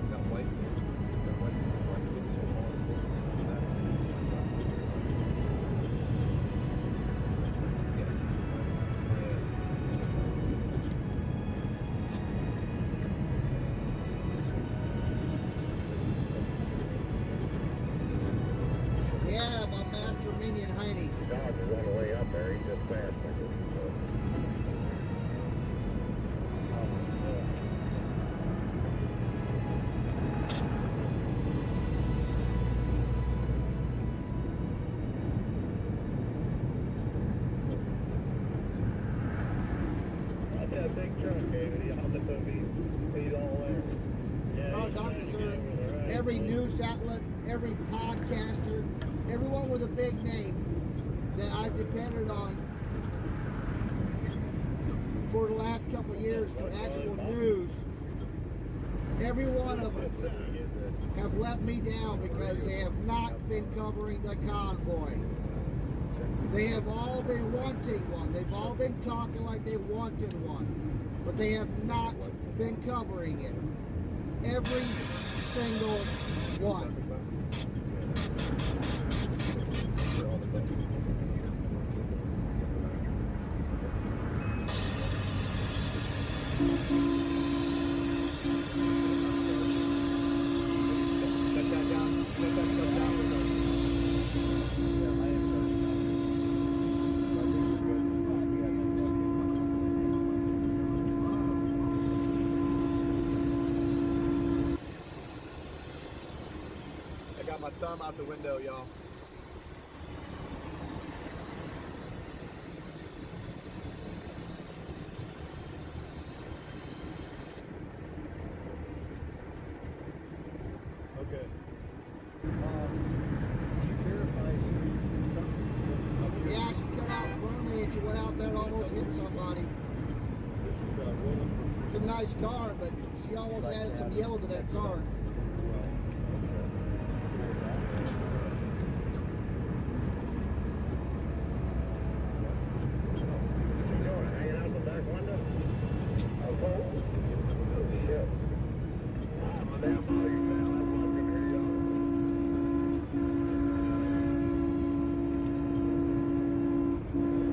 big truck, Casey. I'll be all there. As far as I'm concerned, every news outlet, every podcaster, everyone with a big name that I've depended on for the last couple of years for actual news, every one of them have let me down because they have not been covering the convoy. They have all been wanting one. They've all been talking like they wanted one, but they have not been covering it. Every single one. Set that down. Set that stuff down. I got my thumb out the window, y'all. Okay. Do you care if I stream something? Yeah, she cut out in front of me and she went out there and almost hit somebody. This is rolling for It's a nice car, but she almost added some yellow to that car. as well. Hanging out the back window? My damn volume down.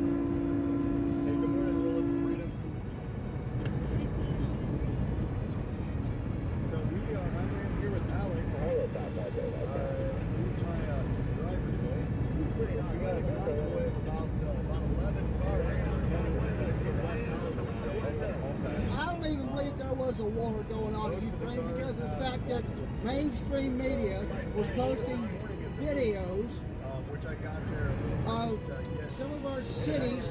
Hey, good morning, Lilith Freedom. So I'm in here with Alex. He's my driver today. We got a convoy of about 11 cars that are heading to West Hollywood. I don't even believe there was a war going on in Ukraine because of the fact that mainstream media was posting videos Which I got there of some of our cities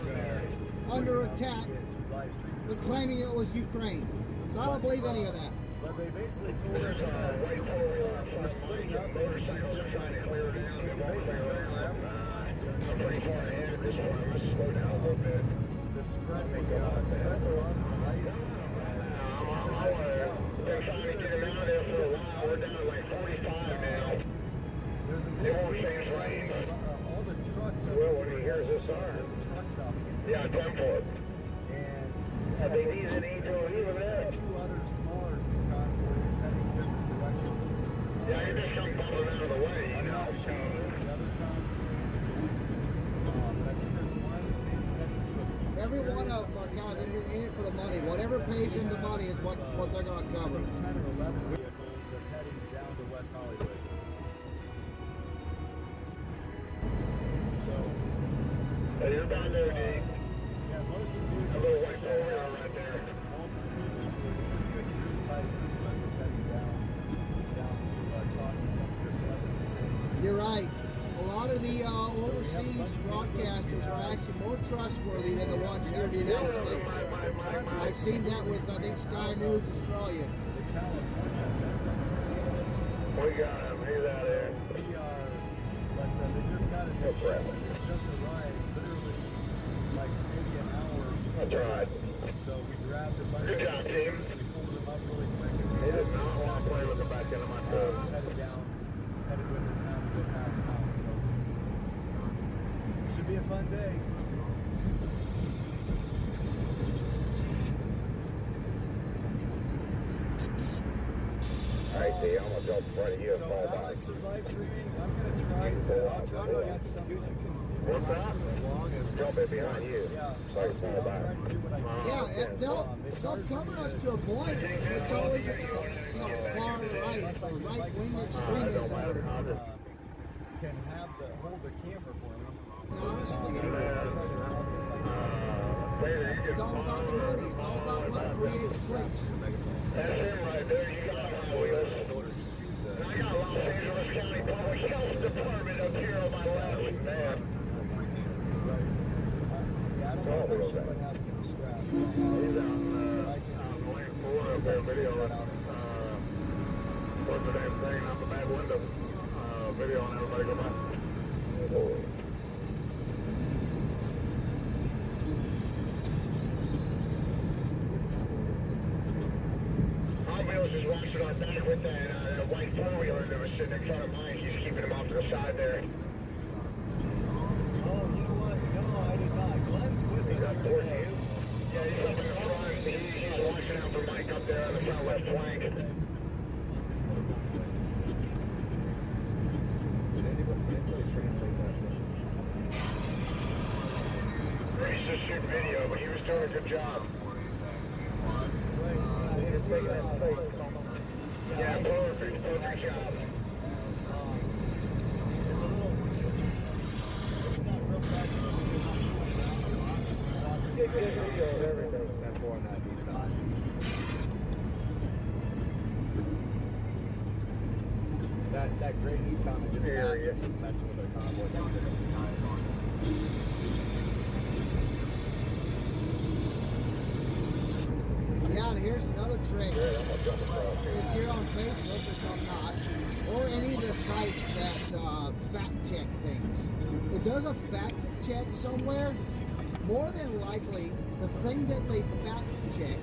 under attack, but claiming it was Ukraine. So I don't believe any of that. But they basically told us that we're splitting up into two different, basically to spread the love and light and the message out. So We're down to like 45 now. there's a big all the trucks that truck stop. Yeah, 10-4. And they need an angel even there. Two other smaller convoys heading different directions. Yeah, you're just coming out of the way. I'm not sure the other convoys. But I think there's one heading to a Every one of them are kind of in it for the money. Whatever pays them the money is what they're going to cover. 10 or 11 vehicles that's heading down to West Hollywood. So, You're down there, Dave. yeah, most of the vehicles. A little white over right there. Multiple vehicles. There's a pretty good group size of us that's heading down to talk to some of the celebrities. You're right. A lot of the overseas broadcasters are actually more trustworthy than the ones here in the United States. I've seen that with, I think, Sky News Australia. We got him. He's out there. We are, but they just got a new ship. It just arrived, literally, like maybe an hour. That's right. So we grabbed a bunch Good job, of team. we pulled them up really quick. And He did not want to play with the back end of my truck. Headed with us now to go pass them out. So should be a fun day. All right, D, I'm gonna jump in front of you and So fall back. Alex is live streaming. I'm gonna try to catch something. What's that? Jump in behind you. Yeah, So I can fall back. Yeah, they'll cover us to a point. It's always about far right or right wing extremism. Can have hold the camera for me. Honestly, it's all about the money. It's all about what creates clicks. That's him right there. You got him on wheels. And I got Los Angeles County Public Health Department up here on my left, man. Yeah, I don't What's the damn thing out the back window? Video on everybody go by. Just watching our back with that white four-wheeler that was sitting in front of mine. He's keeping him off to the side there. Oh, you know what? No, I did not. Glenn's with us. Up towards you? Yeah, he's up in the front. He's watching out for Mike up there on the front left flank. He's just shooting video, but he was doing a good job. Yeah, perfect job. It's a little, it's not real practical because I'm moving around a lot. Good video of everything. Percent for on that Nissan. That gray Nissan that just passed us was messing with our convoy. Yeah, and here's another trick. If you're on Facebook, which I'm not, or any of the sites that fact check things, it does a fact check somewhere. More than likely, the thing that they fact checked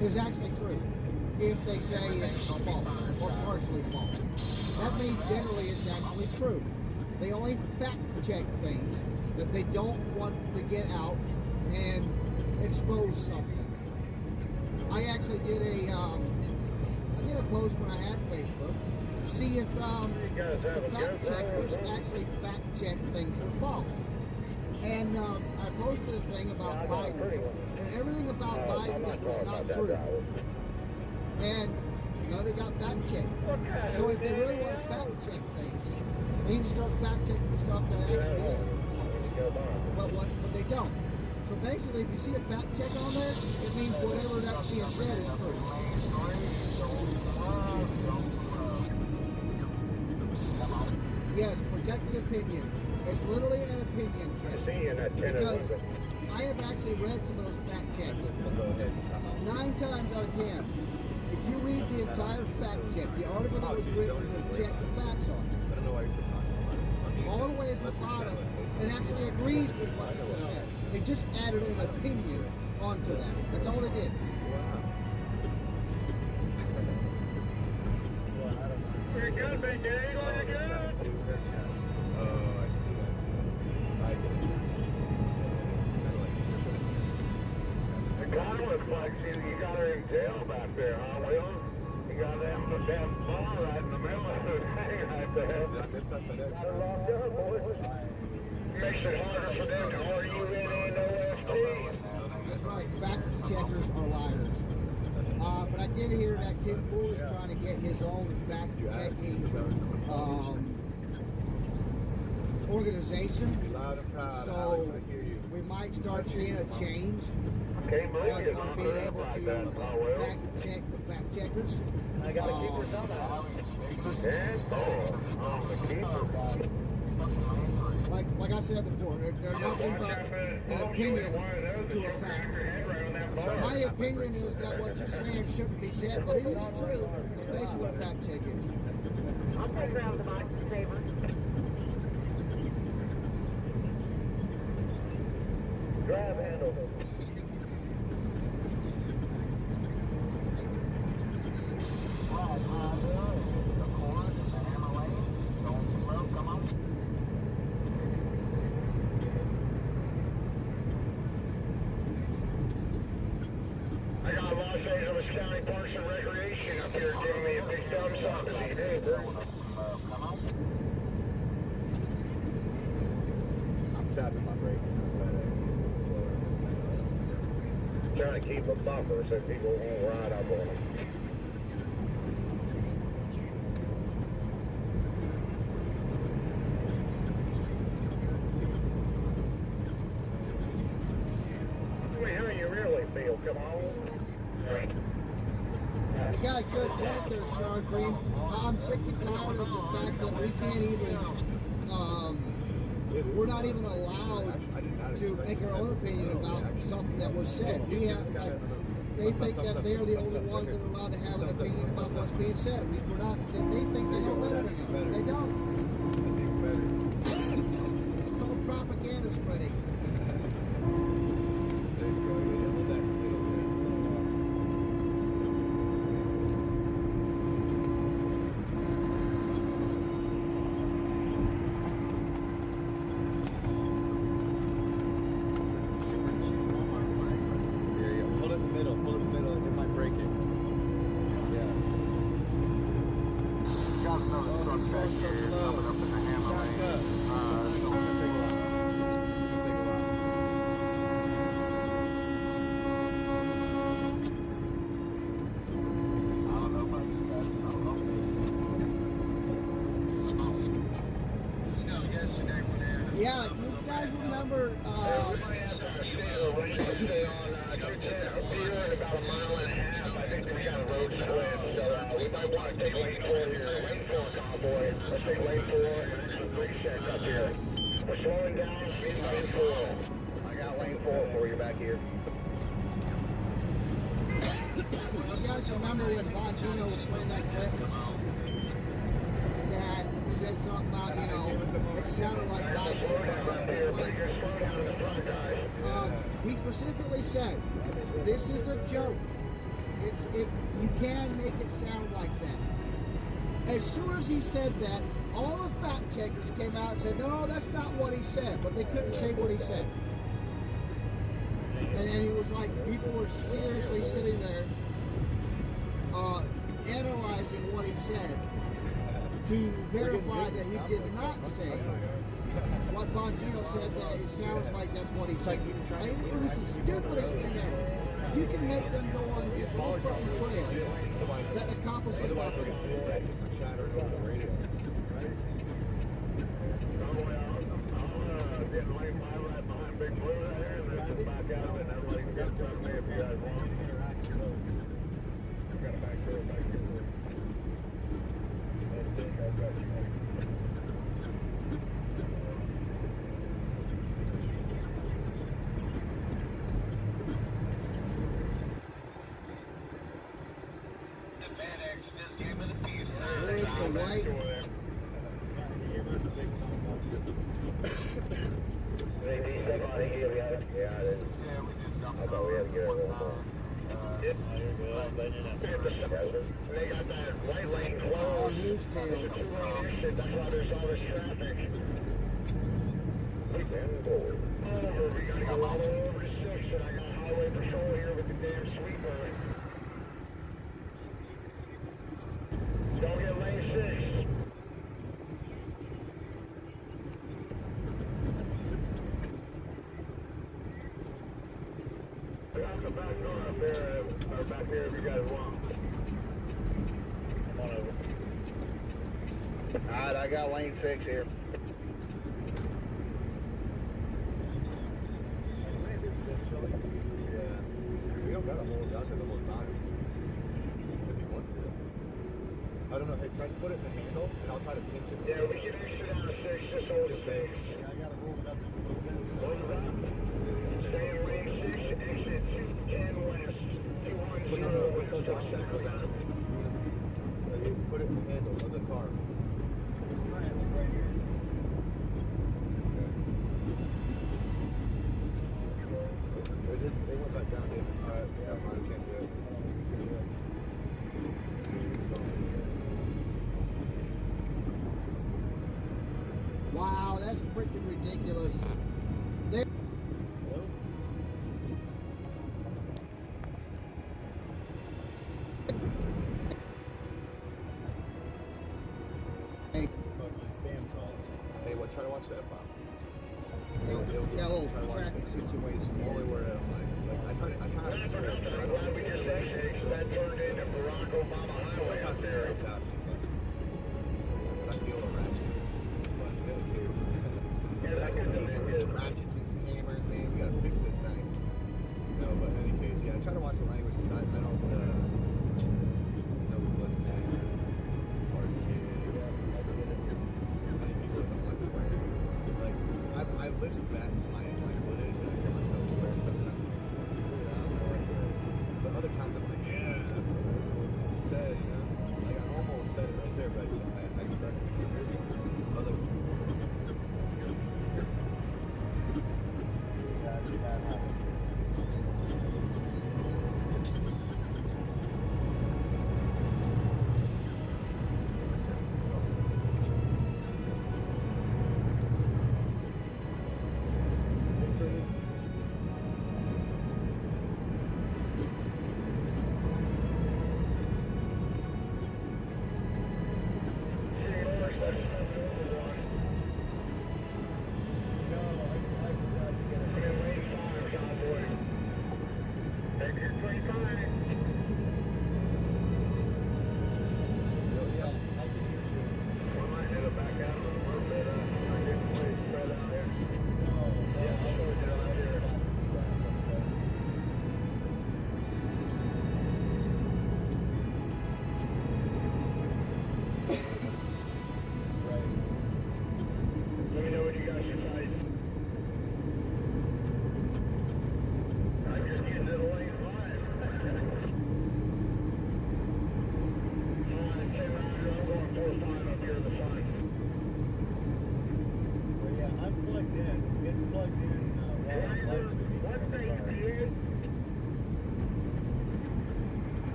is actually true. If they say it's false or partially false, that means generally it's actually true. They only fact check things that they don't want to get out and expose something. I actually did a post when I had Facebook to see if the fact checkers actually fact check things that are false. And I posted a thing about Biden, and everything about Biden that was not true. And they got fact checked. So if they really want to fact check things, they need to start fact checking the stuff that actually is false. But they don't. So basically, if you see a fact check on there, it means whatever that's being said is true. Yes, protected opinion. It's literally an opinion check. Because I have actually read some of those fact checks. 9 times out of 10, if you read the entire fact check, the article that was written to check the facts on it, all the way to the bottom, it actually agrees with what it said. They just added an opinion onto that. That's all they did. Pretty good, big game. Pretty good. Oh, I see. I get it. The guy looks like you got her in jail back there, huh, Will? You got them bar right in the middle of the thing right there. Did I miss that FedEx? That's long done, boys. Makes it harder for them to argue in and OST. That's right. Fact checkers are liars. But I did hear that Tim Pool is trying to get his own fact checking organization. Loud and proud, So Alex, I hear you. we might start seeing a change. Can't believe Us it's not on being there able like to that, Will. fact check the fact checkers. I gotta keep her done. And on the keeper. Like I said before, they're nothing but an opinion to a fact. My opinion is that what you're saying shouldn't be said, but it is true. It's basically what a fact check is. I'll take around the mic, favor. Grab handle. I got Los Angeles County Parks and Recreation up here giving me a big thumbs up. Is he there, bro? I'm tapping my brakes for FedEx. Trying to keep a buffer so people won't ride up on them. Wait, how do you really feel? Come on. You got a good point there, Star Cream. I'm sick and tired of the fact that we can't even we're not even allowed to make our own opinion about something that was said. We have, they think that they're the only ones that are allowed to have an opinion about what's being said. We're not. They think they know better than us. They don't. That's even better. It's called propaganda spreading. There you go. Yeah, hold that in the middle, man. Super cheap Walmart flag. Yeah, yeah. Hold it in the middle. Hold it in the middle. It might break it. Yeah. Oh, it's going so slow. Back up. It's gonna take a while. Yeah, you guys remember? We might want to take lane 4 here. Lane 4 convoy. Let's take lane 4 and some brake checks up here. We're slowing down, speed lane 4. I got lane 4 for you back here. You guys remember when Bongino was playing that clip? That said something about, you know, it sounded like he specifically said, this is a joke. You can make it sound like that. As soon as he said that, all the fact checkers came out and said, no, that's not what he said, but they couldn't say what he said. And then he was like, people were seriously sitting there analyzing what he said to verify that he did not say what Bongino said, that it sounds like that's what he said. It was the stupidest thing ever. You can make them go on this whole fucking trail that accomplishes nothing. Where's the white? They got that white lane closed. There's a 2-lane exit. That's why there's all this traffic. We gotta go all the way over to 6, and I got highway patrol here with the damn sweeper. Don't get lane 6. I'll come back north up there, or back here if you guys want. Come on over. Alright, I got lane 6 here. Yeah. We don't gotta hold it out there the whole time. If you want to. I don't know, hey, try to put it in the handle, and I'll try to pinch it. Yeah, we can exit out of 6, just hold 6. Yeah, I gotta roll it up just a little bit. Stay in lane 6, exit 210 west, 210. No, go down. Put it in the handle of the car. Let's try it right here. Okay. They went back down here. Alright, yeah, mine can't do it. It's gonna do it. Wow, that's freaking ridiculous. Hello? Spam call. Hey, what? Try to watch the F-bomb. Yeah, little traffic situation. It's only where I'm like I try not to swear. That turned into Barack Obama Highway Sometimes out it there. stops happening, but I can be a little ratchet. But in any case, that's what we need. We need some ratchets, we need some hammers, man. We gotta fix this thing. No, but in any case, yeah, I try to watch the language because I don't know who's listening as far as kids. Many people that don't like swearing. Like, listen back to my footage and I hear myself swear sometimes. But other times I'm like, yeah, that's what you said, you know. Like I almost said it right there, but I corrected you. Hear me? I was like, yeah, that's a bad habit.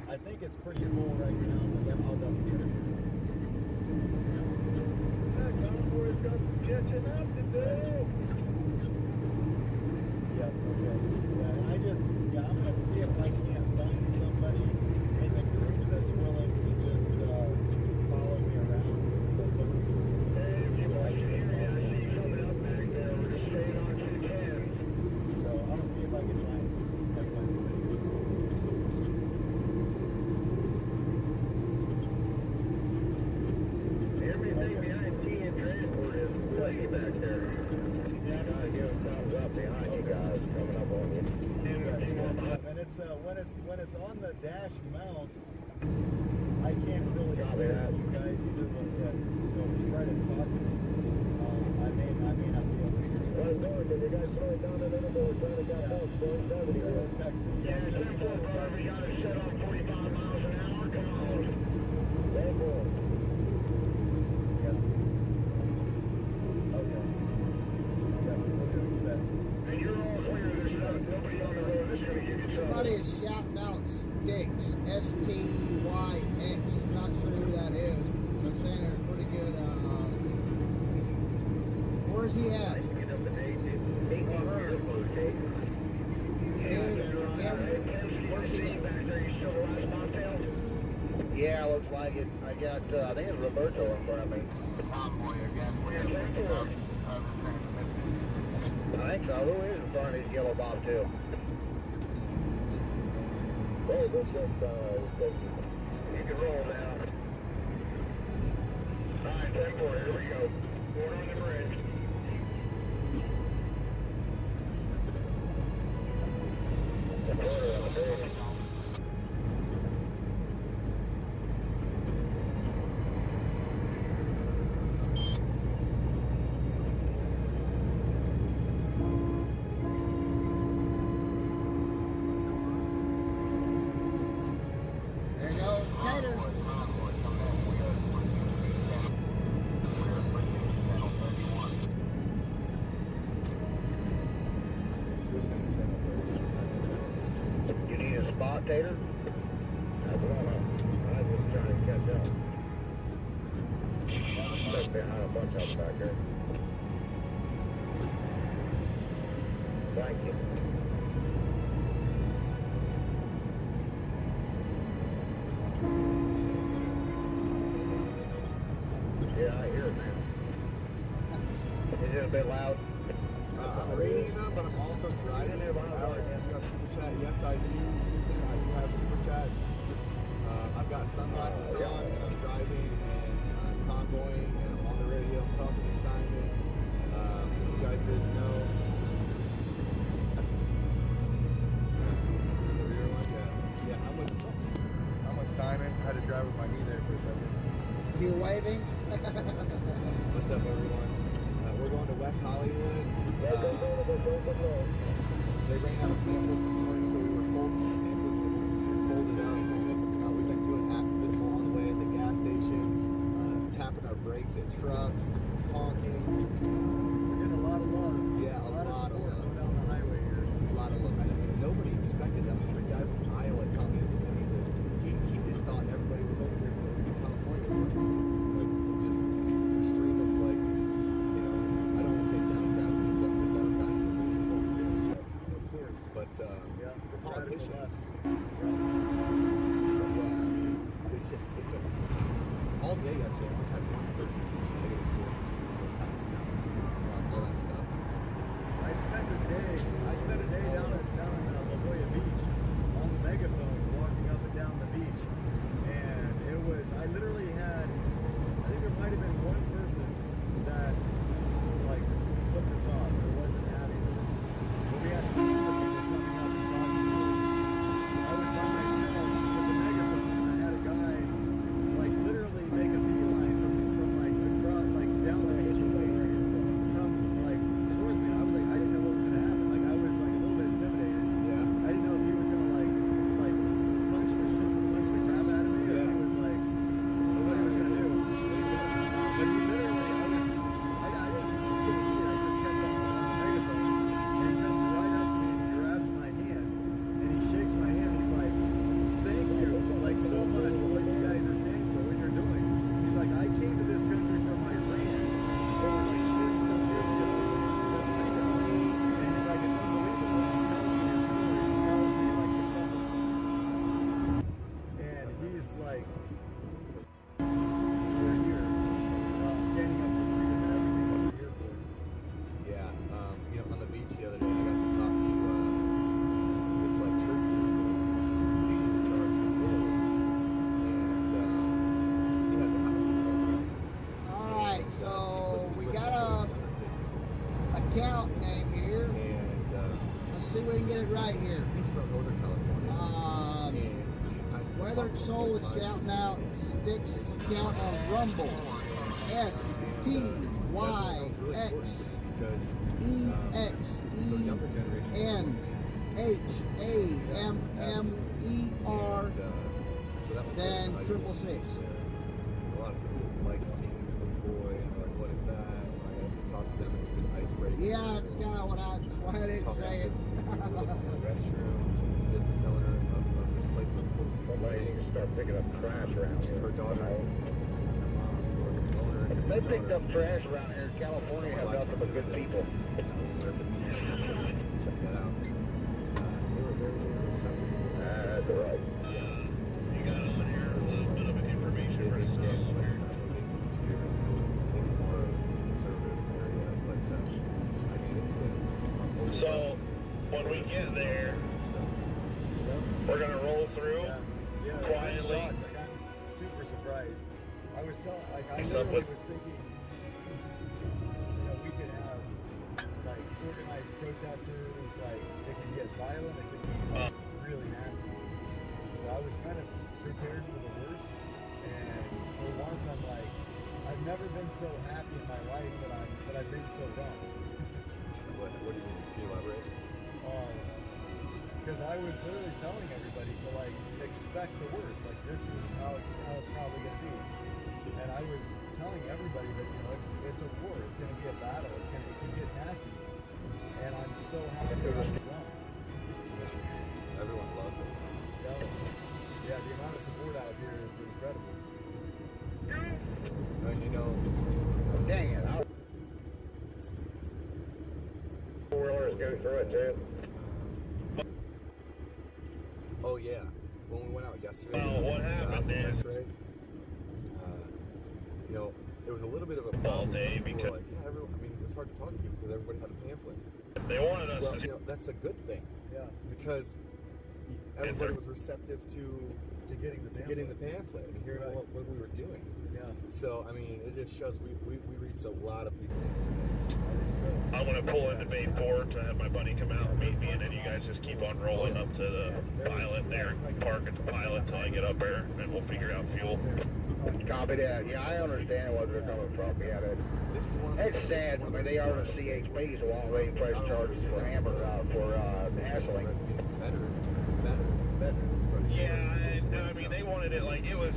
I think it's pretty full right now, but yeah, I'll double check. Convoy's got some catching up to do. Yeah, okay. Yeah, I'm going to see if I can't find somebody in the group that's willing to just follow me around. Hey, if you watch it here, I see you coming up back there. We're just staying on 210. So I'll see if I can find somebody. Back there. Yeah, I gotta give thumbs up behind you guys coming up on you. And it's when it's on the dash mount, I can't really hear you guys either. So if you try to talk to me, I may not be able to hear you. Well, no, did you guys slow it down a little bit? We're trying to get about 70. Text me. Yeah, just text me. You gotta set on 45 miles an hour. Come on. Very good. Somebody is shouting out Sticks, S-T-Y-X. I'm not sure who that is. They're saying they're pretty good. Where's he at? Where's he at? Yeah, looks like it. I got, I think it's Roberto in front of me. Convoy again. I think so. Who is in front of these yellow bob too? Hey, this is, you can roll now. 9-10-4, here we go. Going on the bridge. Tater? That's what I'm just trying to catch up. I'm stuck behind a bunch of them back there. Thank you. Yeah, I hear it, man. Is it a bit loud? I'm reading them, but I'm also driving. Alex, do you have super chat? Yes, I do, Susan. I do have super chats. I've got sunglasses on, and I'm driving, and I'm convoying, and I'm on the radio. I'm talking to Simon. If you guys didn't know, Simon. I had to drive with my knee there for a second. You're waving? What's up, everyone? We're going to West Hollywood. They ran out of pamphlets this morning, so we were folding some pamphlets that were folded up. We've been doing activism along the way at the gas stations, tapping our brakes at trucks, honking. We're getting a lot of love. Yeah, a lot of support love. going down the highway here. A lot of love. And nobody expected that. I had a guy from Iowa tell me this thing that he just thought everybody was over here because it was in California. Like, just extremist, like, you know, I don't want to say Democrats because there's Democrats that believe in what we're doing. Of course. But the politicians. Yeah. But yeah, I mean, it's a, all day yesterday I only had one person negative to all that stuff. I spent a day down in La Jolla Beach on the megaphone walking up and down the beach, and it was, I literally had, I think there might have been one person that like flipped us off or wasn't happy with us, but we had teams of people coming up and talking to us. I was by myself with the megaphone, and I had a guy like literally make a beeline from like across, like down the beach waves, come like towards me. I was like, I didn't know what was gonna happen. Like I was like a little bit intimidated. Yeah. I didn't know if he was gonna like punch the crap out of me, or he was like, what he was gonna do. But he literally, I didn't skip a beat. I just kept on the megaphone, and he comes right up to me and he grabs my hand and he shakes my hand. He's like, thank you, like so much for what you guys are standing for, what you're doing. He's like, I came to this country from Iran over like 40-some years ago for freedom. And he's like, it's unbelievable. He tells me his story. He tells me like this stuff. And he's like, we're here, standing up for freedom and everything that we're here for. Yeah, you know, on the beach the other day, I got to talk to this like church group that was leading the charge from Italy, and he has a house in California. Alright, so we got a account name here. And let's see if we can get it right here. He's from Northern California. And Weathered Soul is shouting out Sticks' account on Rumble. STYXEXENHAMMER then 666. A lot of people like seeing this Convoy and like, what is that? And I got to talk to them and do an icebreaker. Yeah, that's kind of why I didn't say it. Looking for a restroom. The business owner of this place was supposed to be waiting. Start picking up trash around here. Her daughter. If they picked up trash around here, California have nothing but good people. We're at the beach. Check that out. They were very, very receptive. That's right. You got a little bit of information for the state. So when we get there, we're gonna roll through quietly. I got super surprised. I was I literally was thinking, you know, we could have like organized protesters, like it can get violent, it can be really nasty. So I was kind of prepared for the worst, and for once I'm like, I've never been so happy in my life that I've been so wrong. What do you mean? Can you elaborate? Because I was literally telling everybody to like expect the worst. Like this is how it's probably going to be. And I was telling everybody that, you know, it's a war. It's going to be a battle. It can get nasty. And I'm so happy that I was wrong. Yeah. Everyone loves us. Yeah, the amount of support out here is incredible. And you know, dang it. Four-wheelers go through it too. Oh yeah, when we went out yesterday. Well, what happened then? You know, it was a little bit of a problem. Day because like, yeah, everyone. I mean, it was hard to talk to people because everybody had a pamphlet. They wanted us well, to. You know, that's a good thing. Yeah. Because everybody was receptive to getting the pamphlet and hearing what we were doing. Yeah. So I mean, it just shows we reached a lot of people yesterday. I'm going to pull into Bayport to have my buddy come out and meet me, and then you guys just keep on rolling up to the pilot there. Park at the pilot until I get up there, and we'll figure out fuel. Copy that. Yeah, I understand where they're coming from. Yeah, it's sad. I mean, they are the CHPs, the long-range price charges for hassling. Better. Yeah, and I mean, they wanted it like it was.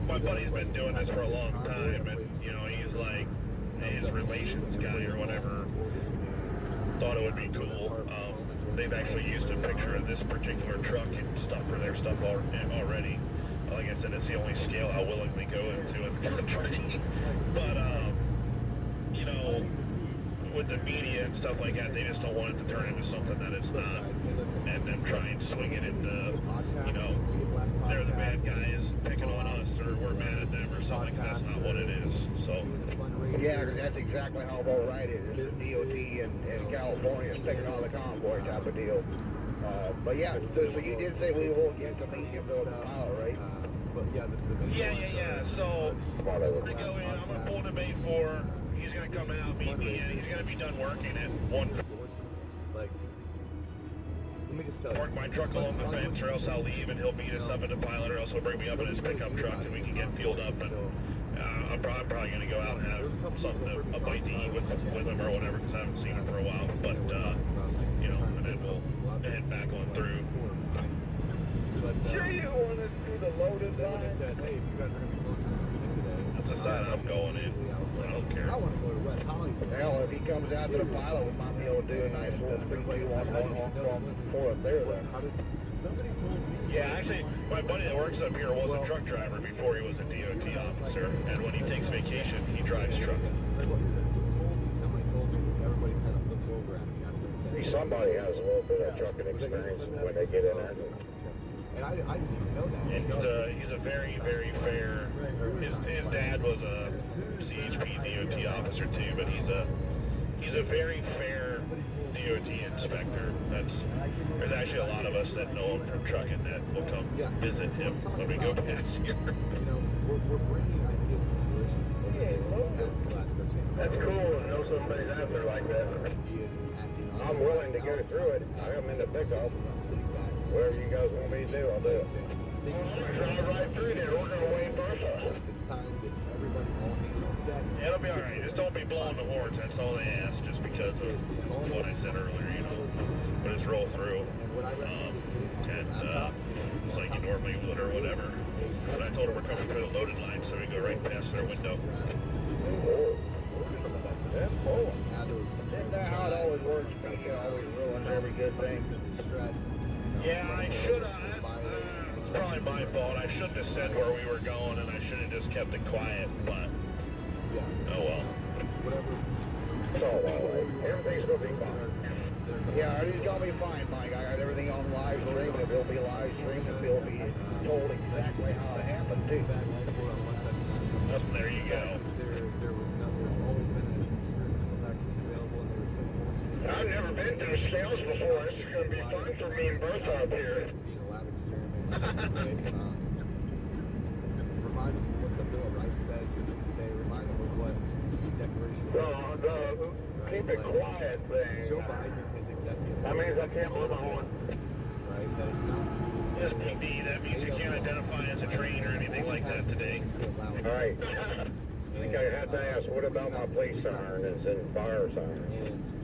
My buddy's been doing this for a long time, and you know, he's like his relations guy or whatever thought it would be cool. They've actually used a picture of this particular truck and stuff for their stuff already. Like I said, it's the only scale I'll willingly go into in the country. But you know, with the media and stuff like that, they just don't want it to turn into something that it's not, and them try and swing it into, you know, they're the bad guys picking on us, or we're mad at them, or something. That's not what it is. So yeah, that's exactly how about right it is. The DOT in California is taking on the convoy type of deal. But yeah, so you did say we will get to meet him though at the mile, right? Yeah. So we're gonna go in. I'm gonna pull the bait for. He's gonna come out, meet me, and he's gonna be done working at 1. Like, let me just tell you. Park my truck along the fence, or else I'll leave, and he'll meet us up at the pilot, or else he'll bring me up in his pickup truck, and we can get fueled up. And I'm probably gonna go out and have something, a bite to eat with him or whatever, because I haven't seen him for a while. But you know, and then we'll head back on through. But you want to do the loaded line? When they said, hey, if you guys are going to be going through everything today, that's the side I'm going in. I don't care. I want to go to West Hollywood. Hell, if he comes out to the pilot, we might be able to do a nice little 3-2-1 for us there then. Somebody told me. Yeah, actually, my buddy that works up here was a truck driver before he was a DOT officer, and when he takes vacation, he drives truck. Somebody told me that everybody kind of looked over at me. Somebody has a little bit of trucking experience when they get in there. And I didn't even know that. And he's a very, very fair. His dad was a CHP DOT officer too, but he's a very fair DOT inspector. There's actually a lot of us that know him from trucking that will come visit him when we go past here. You know, we're bringing ideas to fruition. That's cool to know somebody's out there like that. I'm willing to go through it. I'm in the pickup. Whatever you guys want me to do, I'll do it. Drive right through there. We're going to wait first. It's time that everybody all hands on deck. Yeah, it'll be all right. Just don't be blowing the horns. That's all they ask, just because of what I said earlier, you know. But just roll through. Like you normally would or whatever. But I told them we're coming through the loaded line, so we go right past their window. Isn't that how it always works? You always ruins every good thing. Yeah, I should have. It's probably my fault. I shouldn't have said where we were going, and I should have just kept it quiet, but oh well. It's all right. Everything's going to be fine. Yeah, it's going to be fine, Mike. I got everything on live stream, and if it'll be live streamed, if it'll be told exactly how it happened, too. There you go. There's always been an experimental vaccine available, and they were still forcing it. I've never been through scales before. It's going to be fun for me and both out here. Being a lab experiment. Remind them of what the Bill of Rights says. Okay, remind them of what the Declaration of Independence says. Right? Keep it quiet thing. Joe Biden and his executive. That means I can't blow my horn. Right? That is not. STD, that means you can't identify as a train or anything like that today. All right. I think I had to ask, what about my police sirens and fire sirens?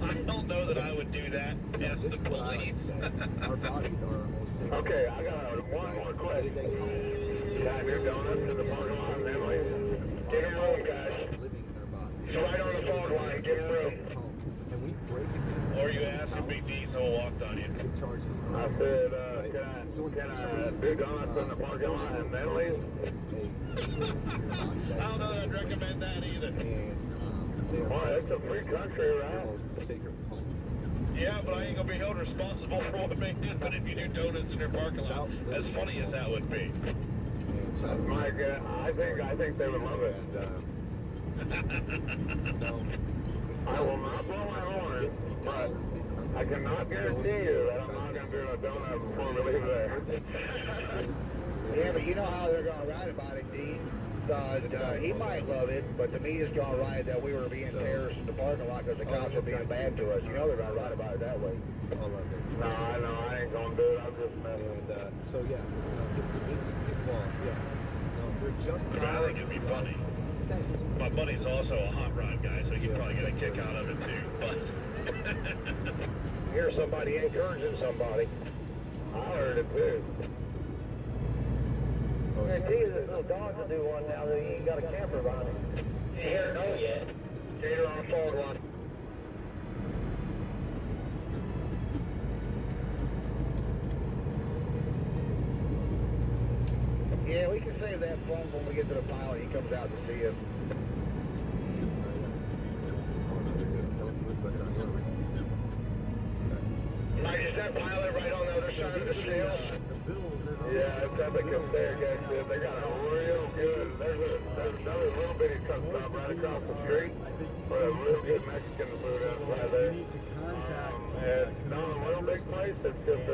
I don't know that I would do that. Yes, this is what I like to say. Our bodies are our most sacred. Okay, I got one more question. It is a home. You have your donuts in the parking lot, Emily. Get in room, guys. Living in our bodies. He's right on the phone line. Get in room. And we break it down. Or you ask if Big Diesel walked on you. Get charges. I said, can I do donuts in the parking lot and then leave? I don't know that I'd recommend that either. Boy, it's a free country, right? Yeah, but I ain't gonna be held responsible for what they did. But if you do donuts in your parking lot, as funny as that would be. Mike, I think they would love it. I will not blow my horn, but I cannot guarantee you that I'm not going to do a donut before we leave there. Yeah, but you know how they're going to write about it, Dean. He might love it, but the media's going to write that we were being terrorists in the parking lot because the cops were being bad to us. You know they're going to write about it that way. All of it. No, I know. I ain't going to do it. I'm just messing. And so, yeah, get involved. Yeah. They're just I think it'd be funny. Consent. My buddy's also a hot rod guy, so he'd probably get a kick out of it too. But hear somebody encouraging somebody. I heard it too. I tell you, this little dog to do one now that he ain't got a camper behind him. You hear it? No yet. Gator on forward one. Yeah, we can save that phone when we get to the pilot. He comes out to see us. Like, is that pilot right on the other side of the scale? Yeah, that's how they come there, guys. They got a real good, there's another little bitty cup right across the street, but a real good Mexican food right there. You need to contact and not a real big place, it's just a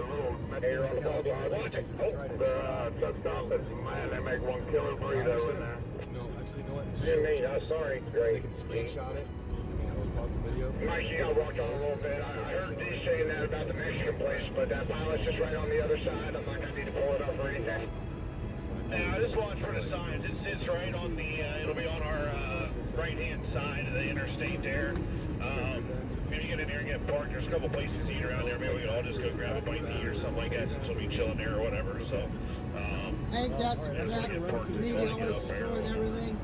little Mexican on the ball. Watch it. Truck stop, man, they make one killer burrito in there. No, actually, you know what? I'm sorry, great. They can screenshot it. Pause the video. Mike, you gotta watch on a little bit. I heard D saying that about the Mexican place, but that pilot's just right on the other side. I'm not gonna need to pull it up or anything. now, just watch for the signs. It sits right on the, it'll be on our right-hand side of the interstate there. Maybe get in there and get parked. There's a couple places to eat around there. Maybe we can all just go grab a bite and eat or something like that since we'll be chilling there or whatever. So, ain't that the media always destroying everything?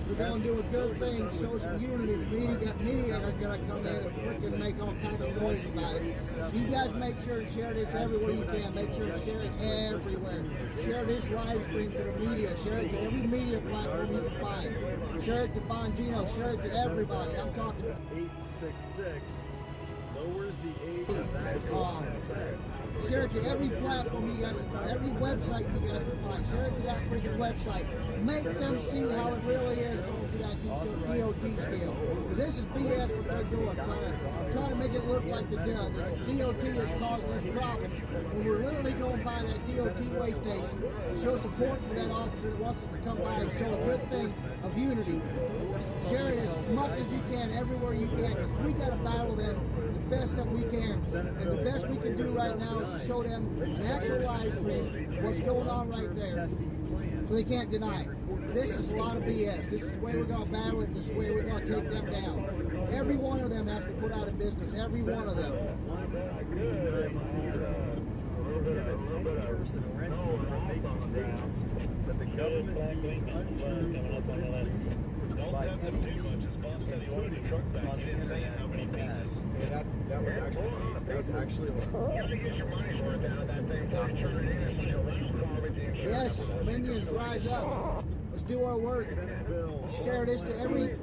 We're going to do a good thing, show some unity. The media are going to come in and freaking make all kinds of noise about it. So you guys make sure and share this everywhere you can. Make sure and share it everywhere. Share this live stream to the media. Share it to every media platform you can find. Share it to Bongino. Share it to everybody. I'm talking to 866 lowers the age of vaccine consent. Share it to every platform you guys can find, every website you guys can find. Share it to that freaking website. Make them see how it really is going to that DOT scale. Because this is BS what they're doing. Trying to make it look like the DOT is causing this problem. When we're literally going by that DOT way station to show support for that officer that wants us to come by and show a good thing of unity. Share it as much as you can, everywhere you can. Because we got to battle them the best that we can. And the best we can do right now is to show them an actual live stream what's going on right there. So they can't deny it. This is a lot of BS. This is the way we're going to battle it. This is the way we're going to take them down. Every one of them has to put out of business. Every one of them. Prohibits any person or entity from making statements that the government deems untrue or misleading by any means, including on the internet and ads. And that's actually what. You gotta get your money's worth out of that thing before you turn it in. Yes, minions, rise up. Let's do our work. Share this to every. I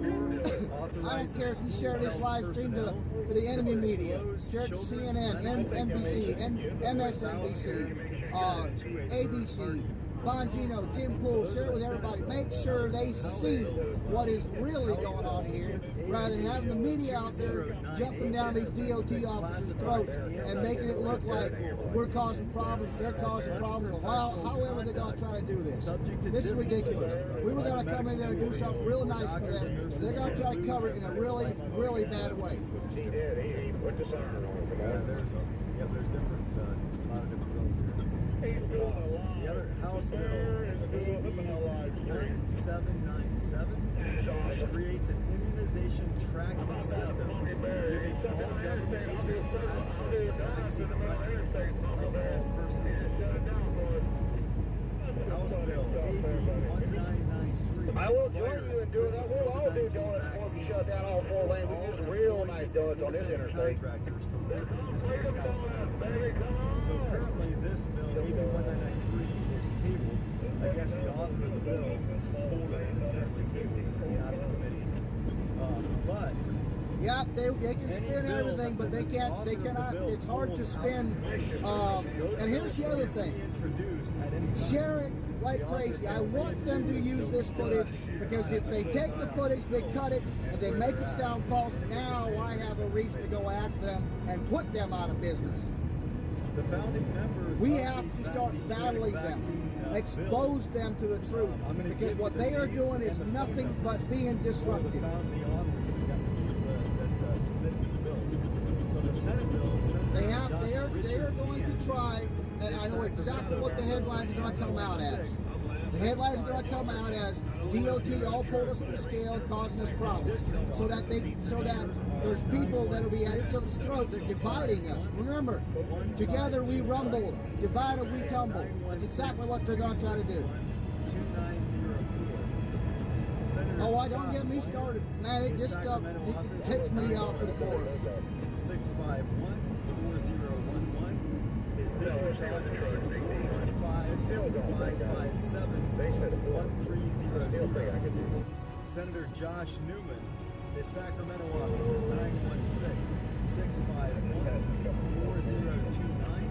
don't care if you share this live stream to the enemy media. Share it to CNN, NBC, MSNBC, ABC. Bongino, Tim Pool, share it with everybody. Make sure they see what is really going on here, rather than having the media out there jumping down these DOT officers' throats and making it look like we're causing problems, they're causing problems. However they're going to try to do this. This is ridiculous. We were going to come in there and do something real nice for them. They're going to try to cover it in a really, really bad way. He did. He put the siren on. There's different, a lot of different bills here. The other House bill is AB 1797 that creates an immunization tracking system giving all government agencies access to vaccine records of all persons. House bill AB 1993 I will join you in doing that. We'll all do donuts once we shut down all four lanes. We do some real nice donuts on this interstate. Contractors to work in the state of California. So currently this bill, AB 1993, is tabled. I guess the author of the bill pulled it and it's currently tabled. It's out of committee. But yeah, they can spin everything, but they cannot, it's hard to spin. And here's the other thing. Share it like crazy. I want them to use this footage because if they take the footage, they cut it, and they make it sound false, now I have a reason to go after them and put them out of business. The founding members. We have to start battling them, expose them to the truth, because what they are doing is nothing but being disruptive. The authors that submitted these bills. So the Senate bills. They are going to try, and I know exactly what the headlines are going to come out as. The headlines are going to come out as DOT all pulled us to the scale, causing us problems, so that there's people that will be at each other's throats, dividing us. Remember, together we rumble, divided we tumble. That's exactly what they're going to try to do. 2904. Oh, don't get me started, man. It just it takes me off the board. 651-4011. His district office is 415-557-1300. Senator Josh Newman, his Sacramento office is 916-651-4029.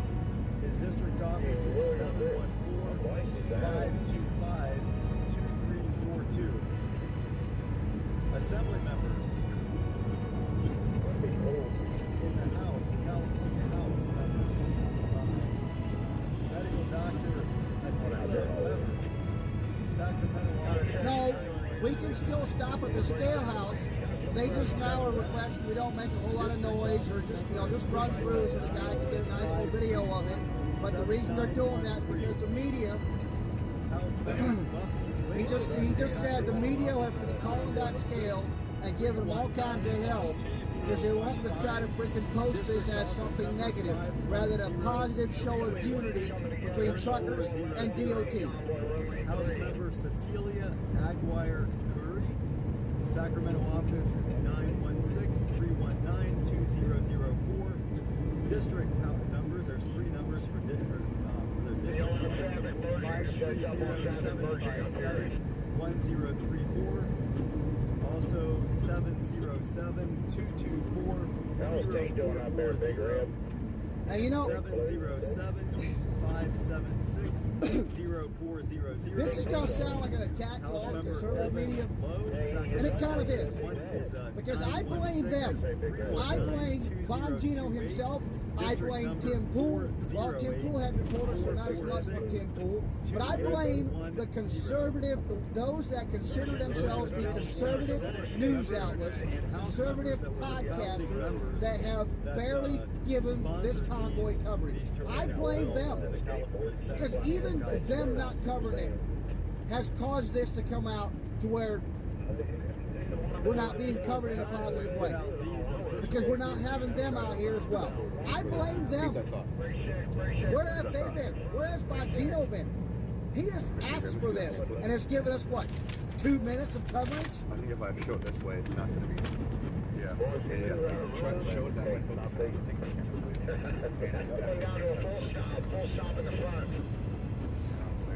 His district office is 714-525-2342. Assembly members in the House, the California House members, medical doctor Weatherford, Sacramento office. No, we can still stop at the scale house. They just now are requesting we don't make a whole lot of noise, or just just run through so the guy can get a nice little video of it. But the reason they're doing that is because the media. He just said the media has been calling that scale and giving them all kinds of help because they want to try to freaking post this as something negative rather than a positive show of unity between truckers and DOT. House member Cecilia Aguirre Curry, Sacramento office is 916-319-2004. District numbers, there's 3 numbers for their district numbers, 530-757-1034. Also 707-224-0440. Now, you know, 707-576-0400. this is going to sound like an attack on conservative media, and it kind of is. Because I blame them. I blame Bongino himself. I blame Tim Pool. Well, Tim Pool had reported, so not as much for Tim Pool. But I blame the conservative, those that consider themselves to be conservative news outlets, conservative podcasters that have barely given this convoy coverage. I blame them. Because even them not covering it has caused this to come out to where we're not being covered in a positive way. Because we're not having them out here as well. I blame them. Where have they been? Where has Bongino been? He just asked for this and has given us what? 2 minutes of coverage? I think if I show it this way, it's not going to be. Yeah. Try to show it that way, focus on the thing. Full stop in the front. Slow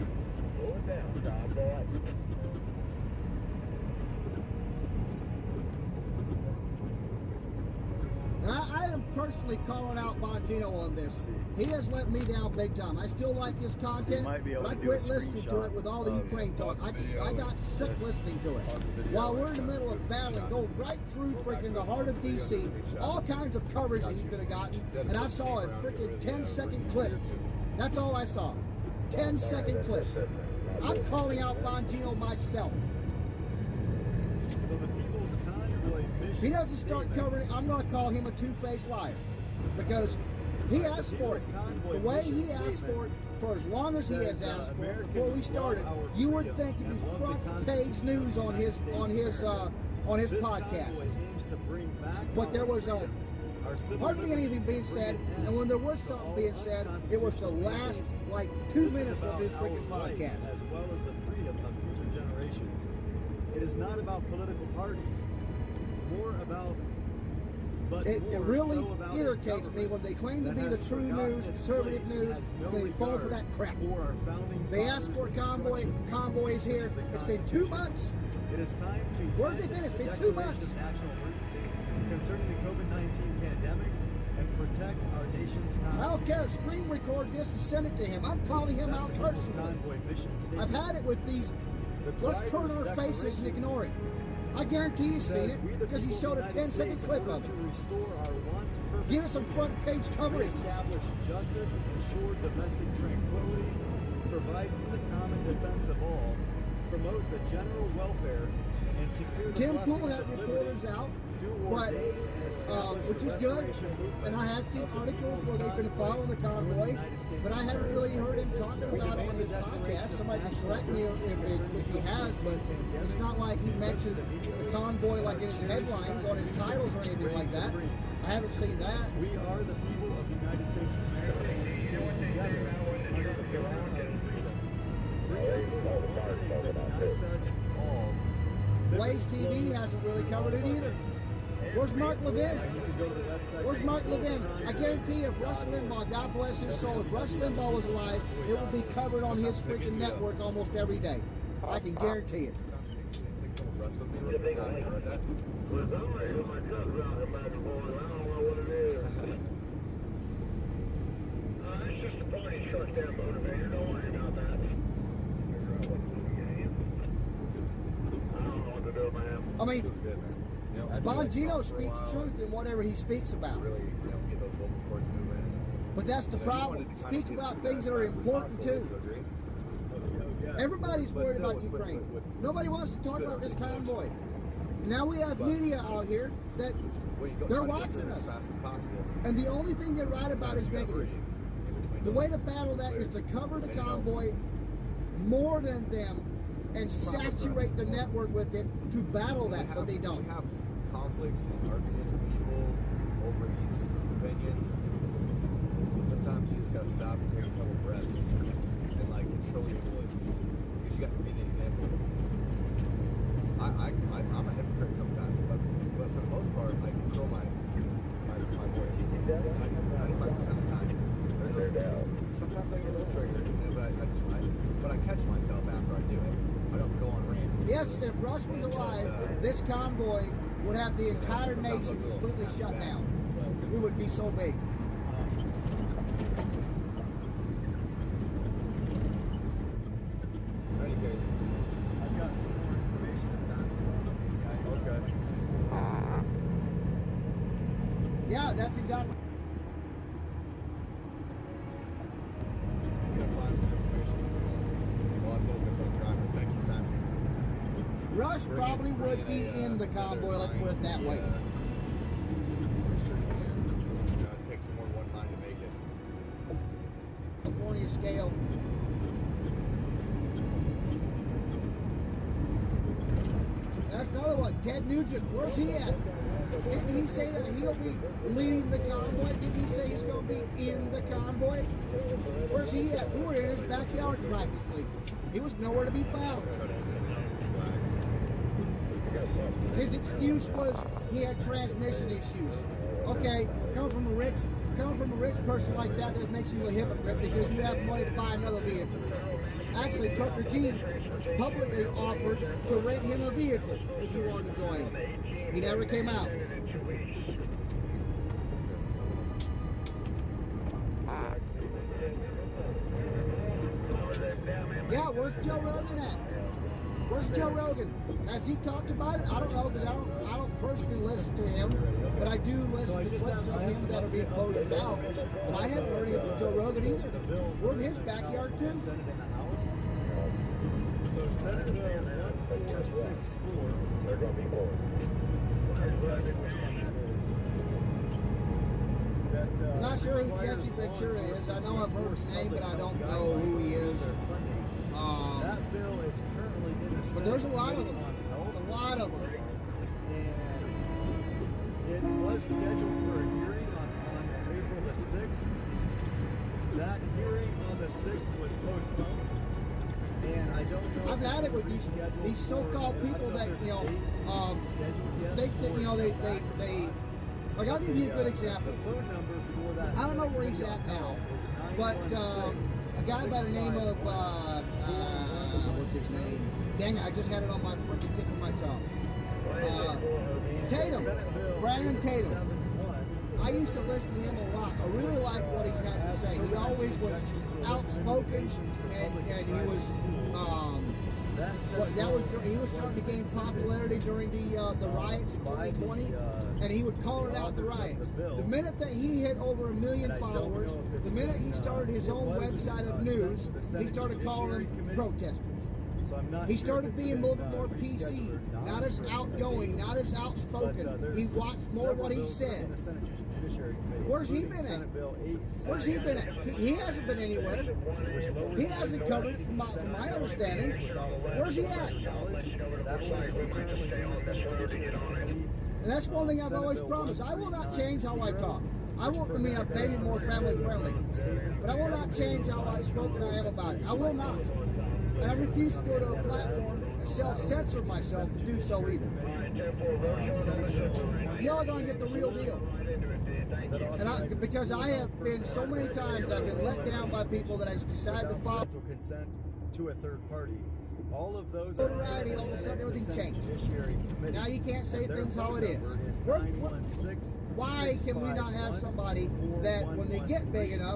it down, stop, boy. And I am personally calling out Bongino on this. He has let me down big time. I still like his content, but I quit listening to it with all the Ukraine talk. I got sick listening to it. While we're in the middle of battling, go right through freaking the heart of D.C., all kinds of coverage that you could have gotten, and I saw a freaking 10-second clip. That's all I saw. 10-second clip. I'm calling out Bongino myself. So the People's Convoy mission. If he doesn't start covering it, I'm going to call him a two-faced liar. Because he asked for it. The way he asked for it, for as long as he has asked for it, before we started, you would think it'd be front-page news on his podcast. But there was hardly anything being said, and when there was something being said, it was the last, 2 minutes of his freaking podcast. As well as the freedom of future generations. It is not about political parties. More about... It really irritates me when they claim to be the true news, conservative news, and they fall for that crap. They asked for a convoy. Convoy is here. It's been 2 months. It is time to... Where's it been? It's been 2 months. National emergency concerning the COVID-19 pandemic and protect our nation's constitution. I don't care. Screen record this and send it to him. I'm calling him out personally. I've had it with these. Let's turn our faces and ignore it. I guarantee you've seen it because you showed a 10-second clip of it. To restore our once perfect Give us some front page coverage. Establish justice, ensure domestic tranquility, provide for the common defense of all, promote the general welfare, and secure the Tim Pool blessings had of reporters liberty, out, do but ordain and establish which the is good. restoration movement And I have seen of the articles People's where they've been following the convoy, but I haven't really heard him talking about it on his podcast. Somebody can correct me if he has, but it's not like he mentioned the convoy like in his headlines, on his titles or anything like that. I haven't seen that. We are the people of the United States of America, and we stand together under the banner of freedom. Freedom is the one thing that unites us all. Blaze TV hasn't really covered it either. Where's Mark Levin? Where's Mark Levin? I guarantee you, if Rush Limbaugh, God bless his soul, if Rush Limbaugh was alive, it would be covered on his freaking network almost every day. I can guarantee it. It's just a party truck there, motivator. Don't worry about that. I don't know what to do, man. I mean, Bongino speaks truth in whatever he speaks about. But that's the problem. Speak about things that are important too. Everybody's worried about Ukraine. Nobody wants to talk about this convoy. Now we have media out here that they're watching us. And the only thing they write about is negative. The way to battle that is to cover the convoy more than them and saturate the network with it to battle that, but they don't. We have conflicts and arguments with people over these opinions. Sometimes you just gotta stop and take a couple breaths and like control your voice, because you got to be the example. I'm a hypocrite sometimes, but for the most part, I control my voice 95% of the time. Sometimes I get a little triggered, but I catch myself after I do it. I don't go on rants. Yes, if Rush was alive, this convoy would have the entire nation completely shut down. Because we would be so big. In any case, I've got some more information to pass along to these guys. Okay. Yeah, that's exactly. He's gonna find some information while I focus on driving. Thank you, Simon. Rush probably would be in the convoy, let's put it that way. It takes more than one line to make it. California scale. That's another one. Ted Nugent, where's he at? Didn't he say that he'll be leading the convoy? Didn't he say he's going to be in the convoy? Where's he at? We were in his backyard practically. He was nowhere to be found. His excuse was he had transmission issues. Okay, coming from a rich person like that makes you a hypocrite because you have money to buy another vehicle. Actually, Trucker G publicly offered to rent him a vehicle if you wanted to join him. He never came out. Yeah, where's Joe Rogan at? Where's Joe Rogan? Has he talked about it? I don't know, because I don't personally listen to him, but I do listen to clips of him that are being posted out. But I haven't heard anything from Joe Rogan either. We're in his backyard too. So Senate Bill 1464. They're going to be more. I'll tell you which one that is. I'm not sure who Jesse Ventura is. I know I've heard his name, but I don't know who he is. That bill is currently in the Senate. But there's a lot of them. A lot of them. And it was scheduled for a hearing on April the 6th. That hearing on the 6th was postponed. And I don't know. I've had it with these so-called people that think that they like, I'll give you a good example. I don't know where he's at now, but a guy by the name of what's his name? Dang it, I just had it on my freaking tip of my tongue. Tatum, Brandon Tatum. I used to listen to him a lot. I really like what he's had to say. He always was outspoken, and he was He was starting to gain popularity during the riots in 2020, and he would call it out the riots. The minute that he hit over 1 million followers, the minute he started his own website of news, he started calling them protesters. So I'm not he sure started being a little bit more PC, not as outgoing, not as outspoken. He watched more what he said. Where's he been at? Where's he been at? He hasn't been anywhere. He hasn't covered, from my understanding. Where's he at? And that's one thing I've always promised. I will not change how I talk. I've made it more family friendly. But I will not change how I spoke and I am about it. I will not. And I refuse to go to a platform and self-censor myself to do so either. Y'all are going to get the real deal. And because I have been so many times that I've been let down by people that I just decided to follow. Consent to a third party. All of those notoriety, all of a sudden everything changed. Now you can't say things how it is. Why can we not have somebody that when they get big enough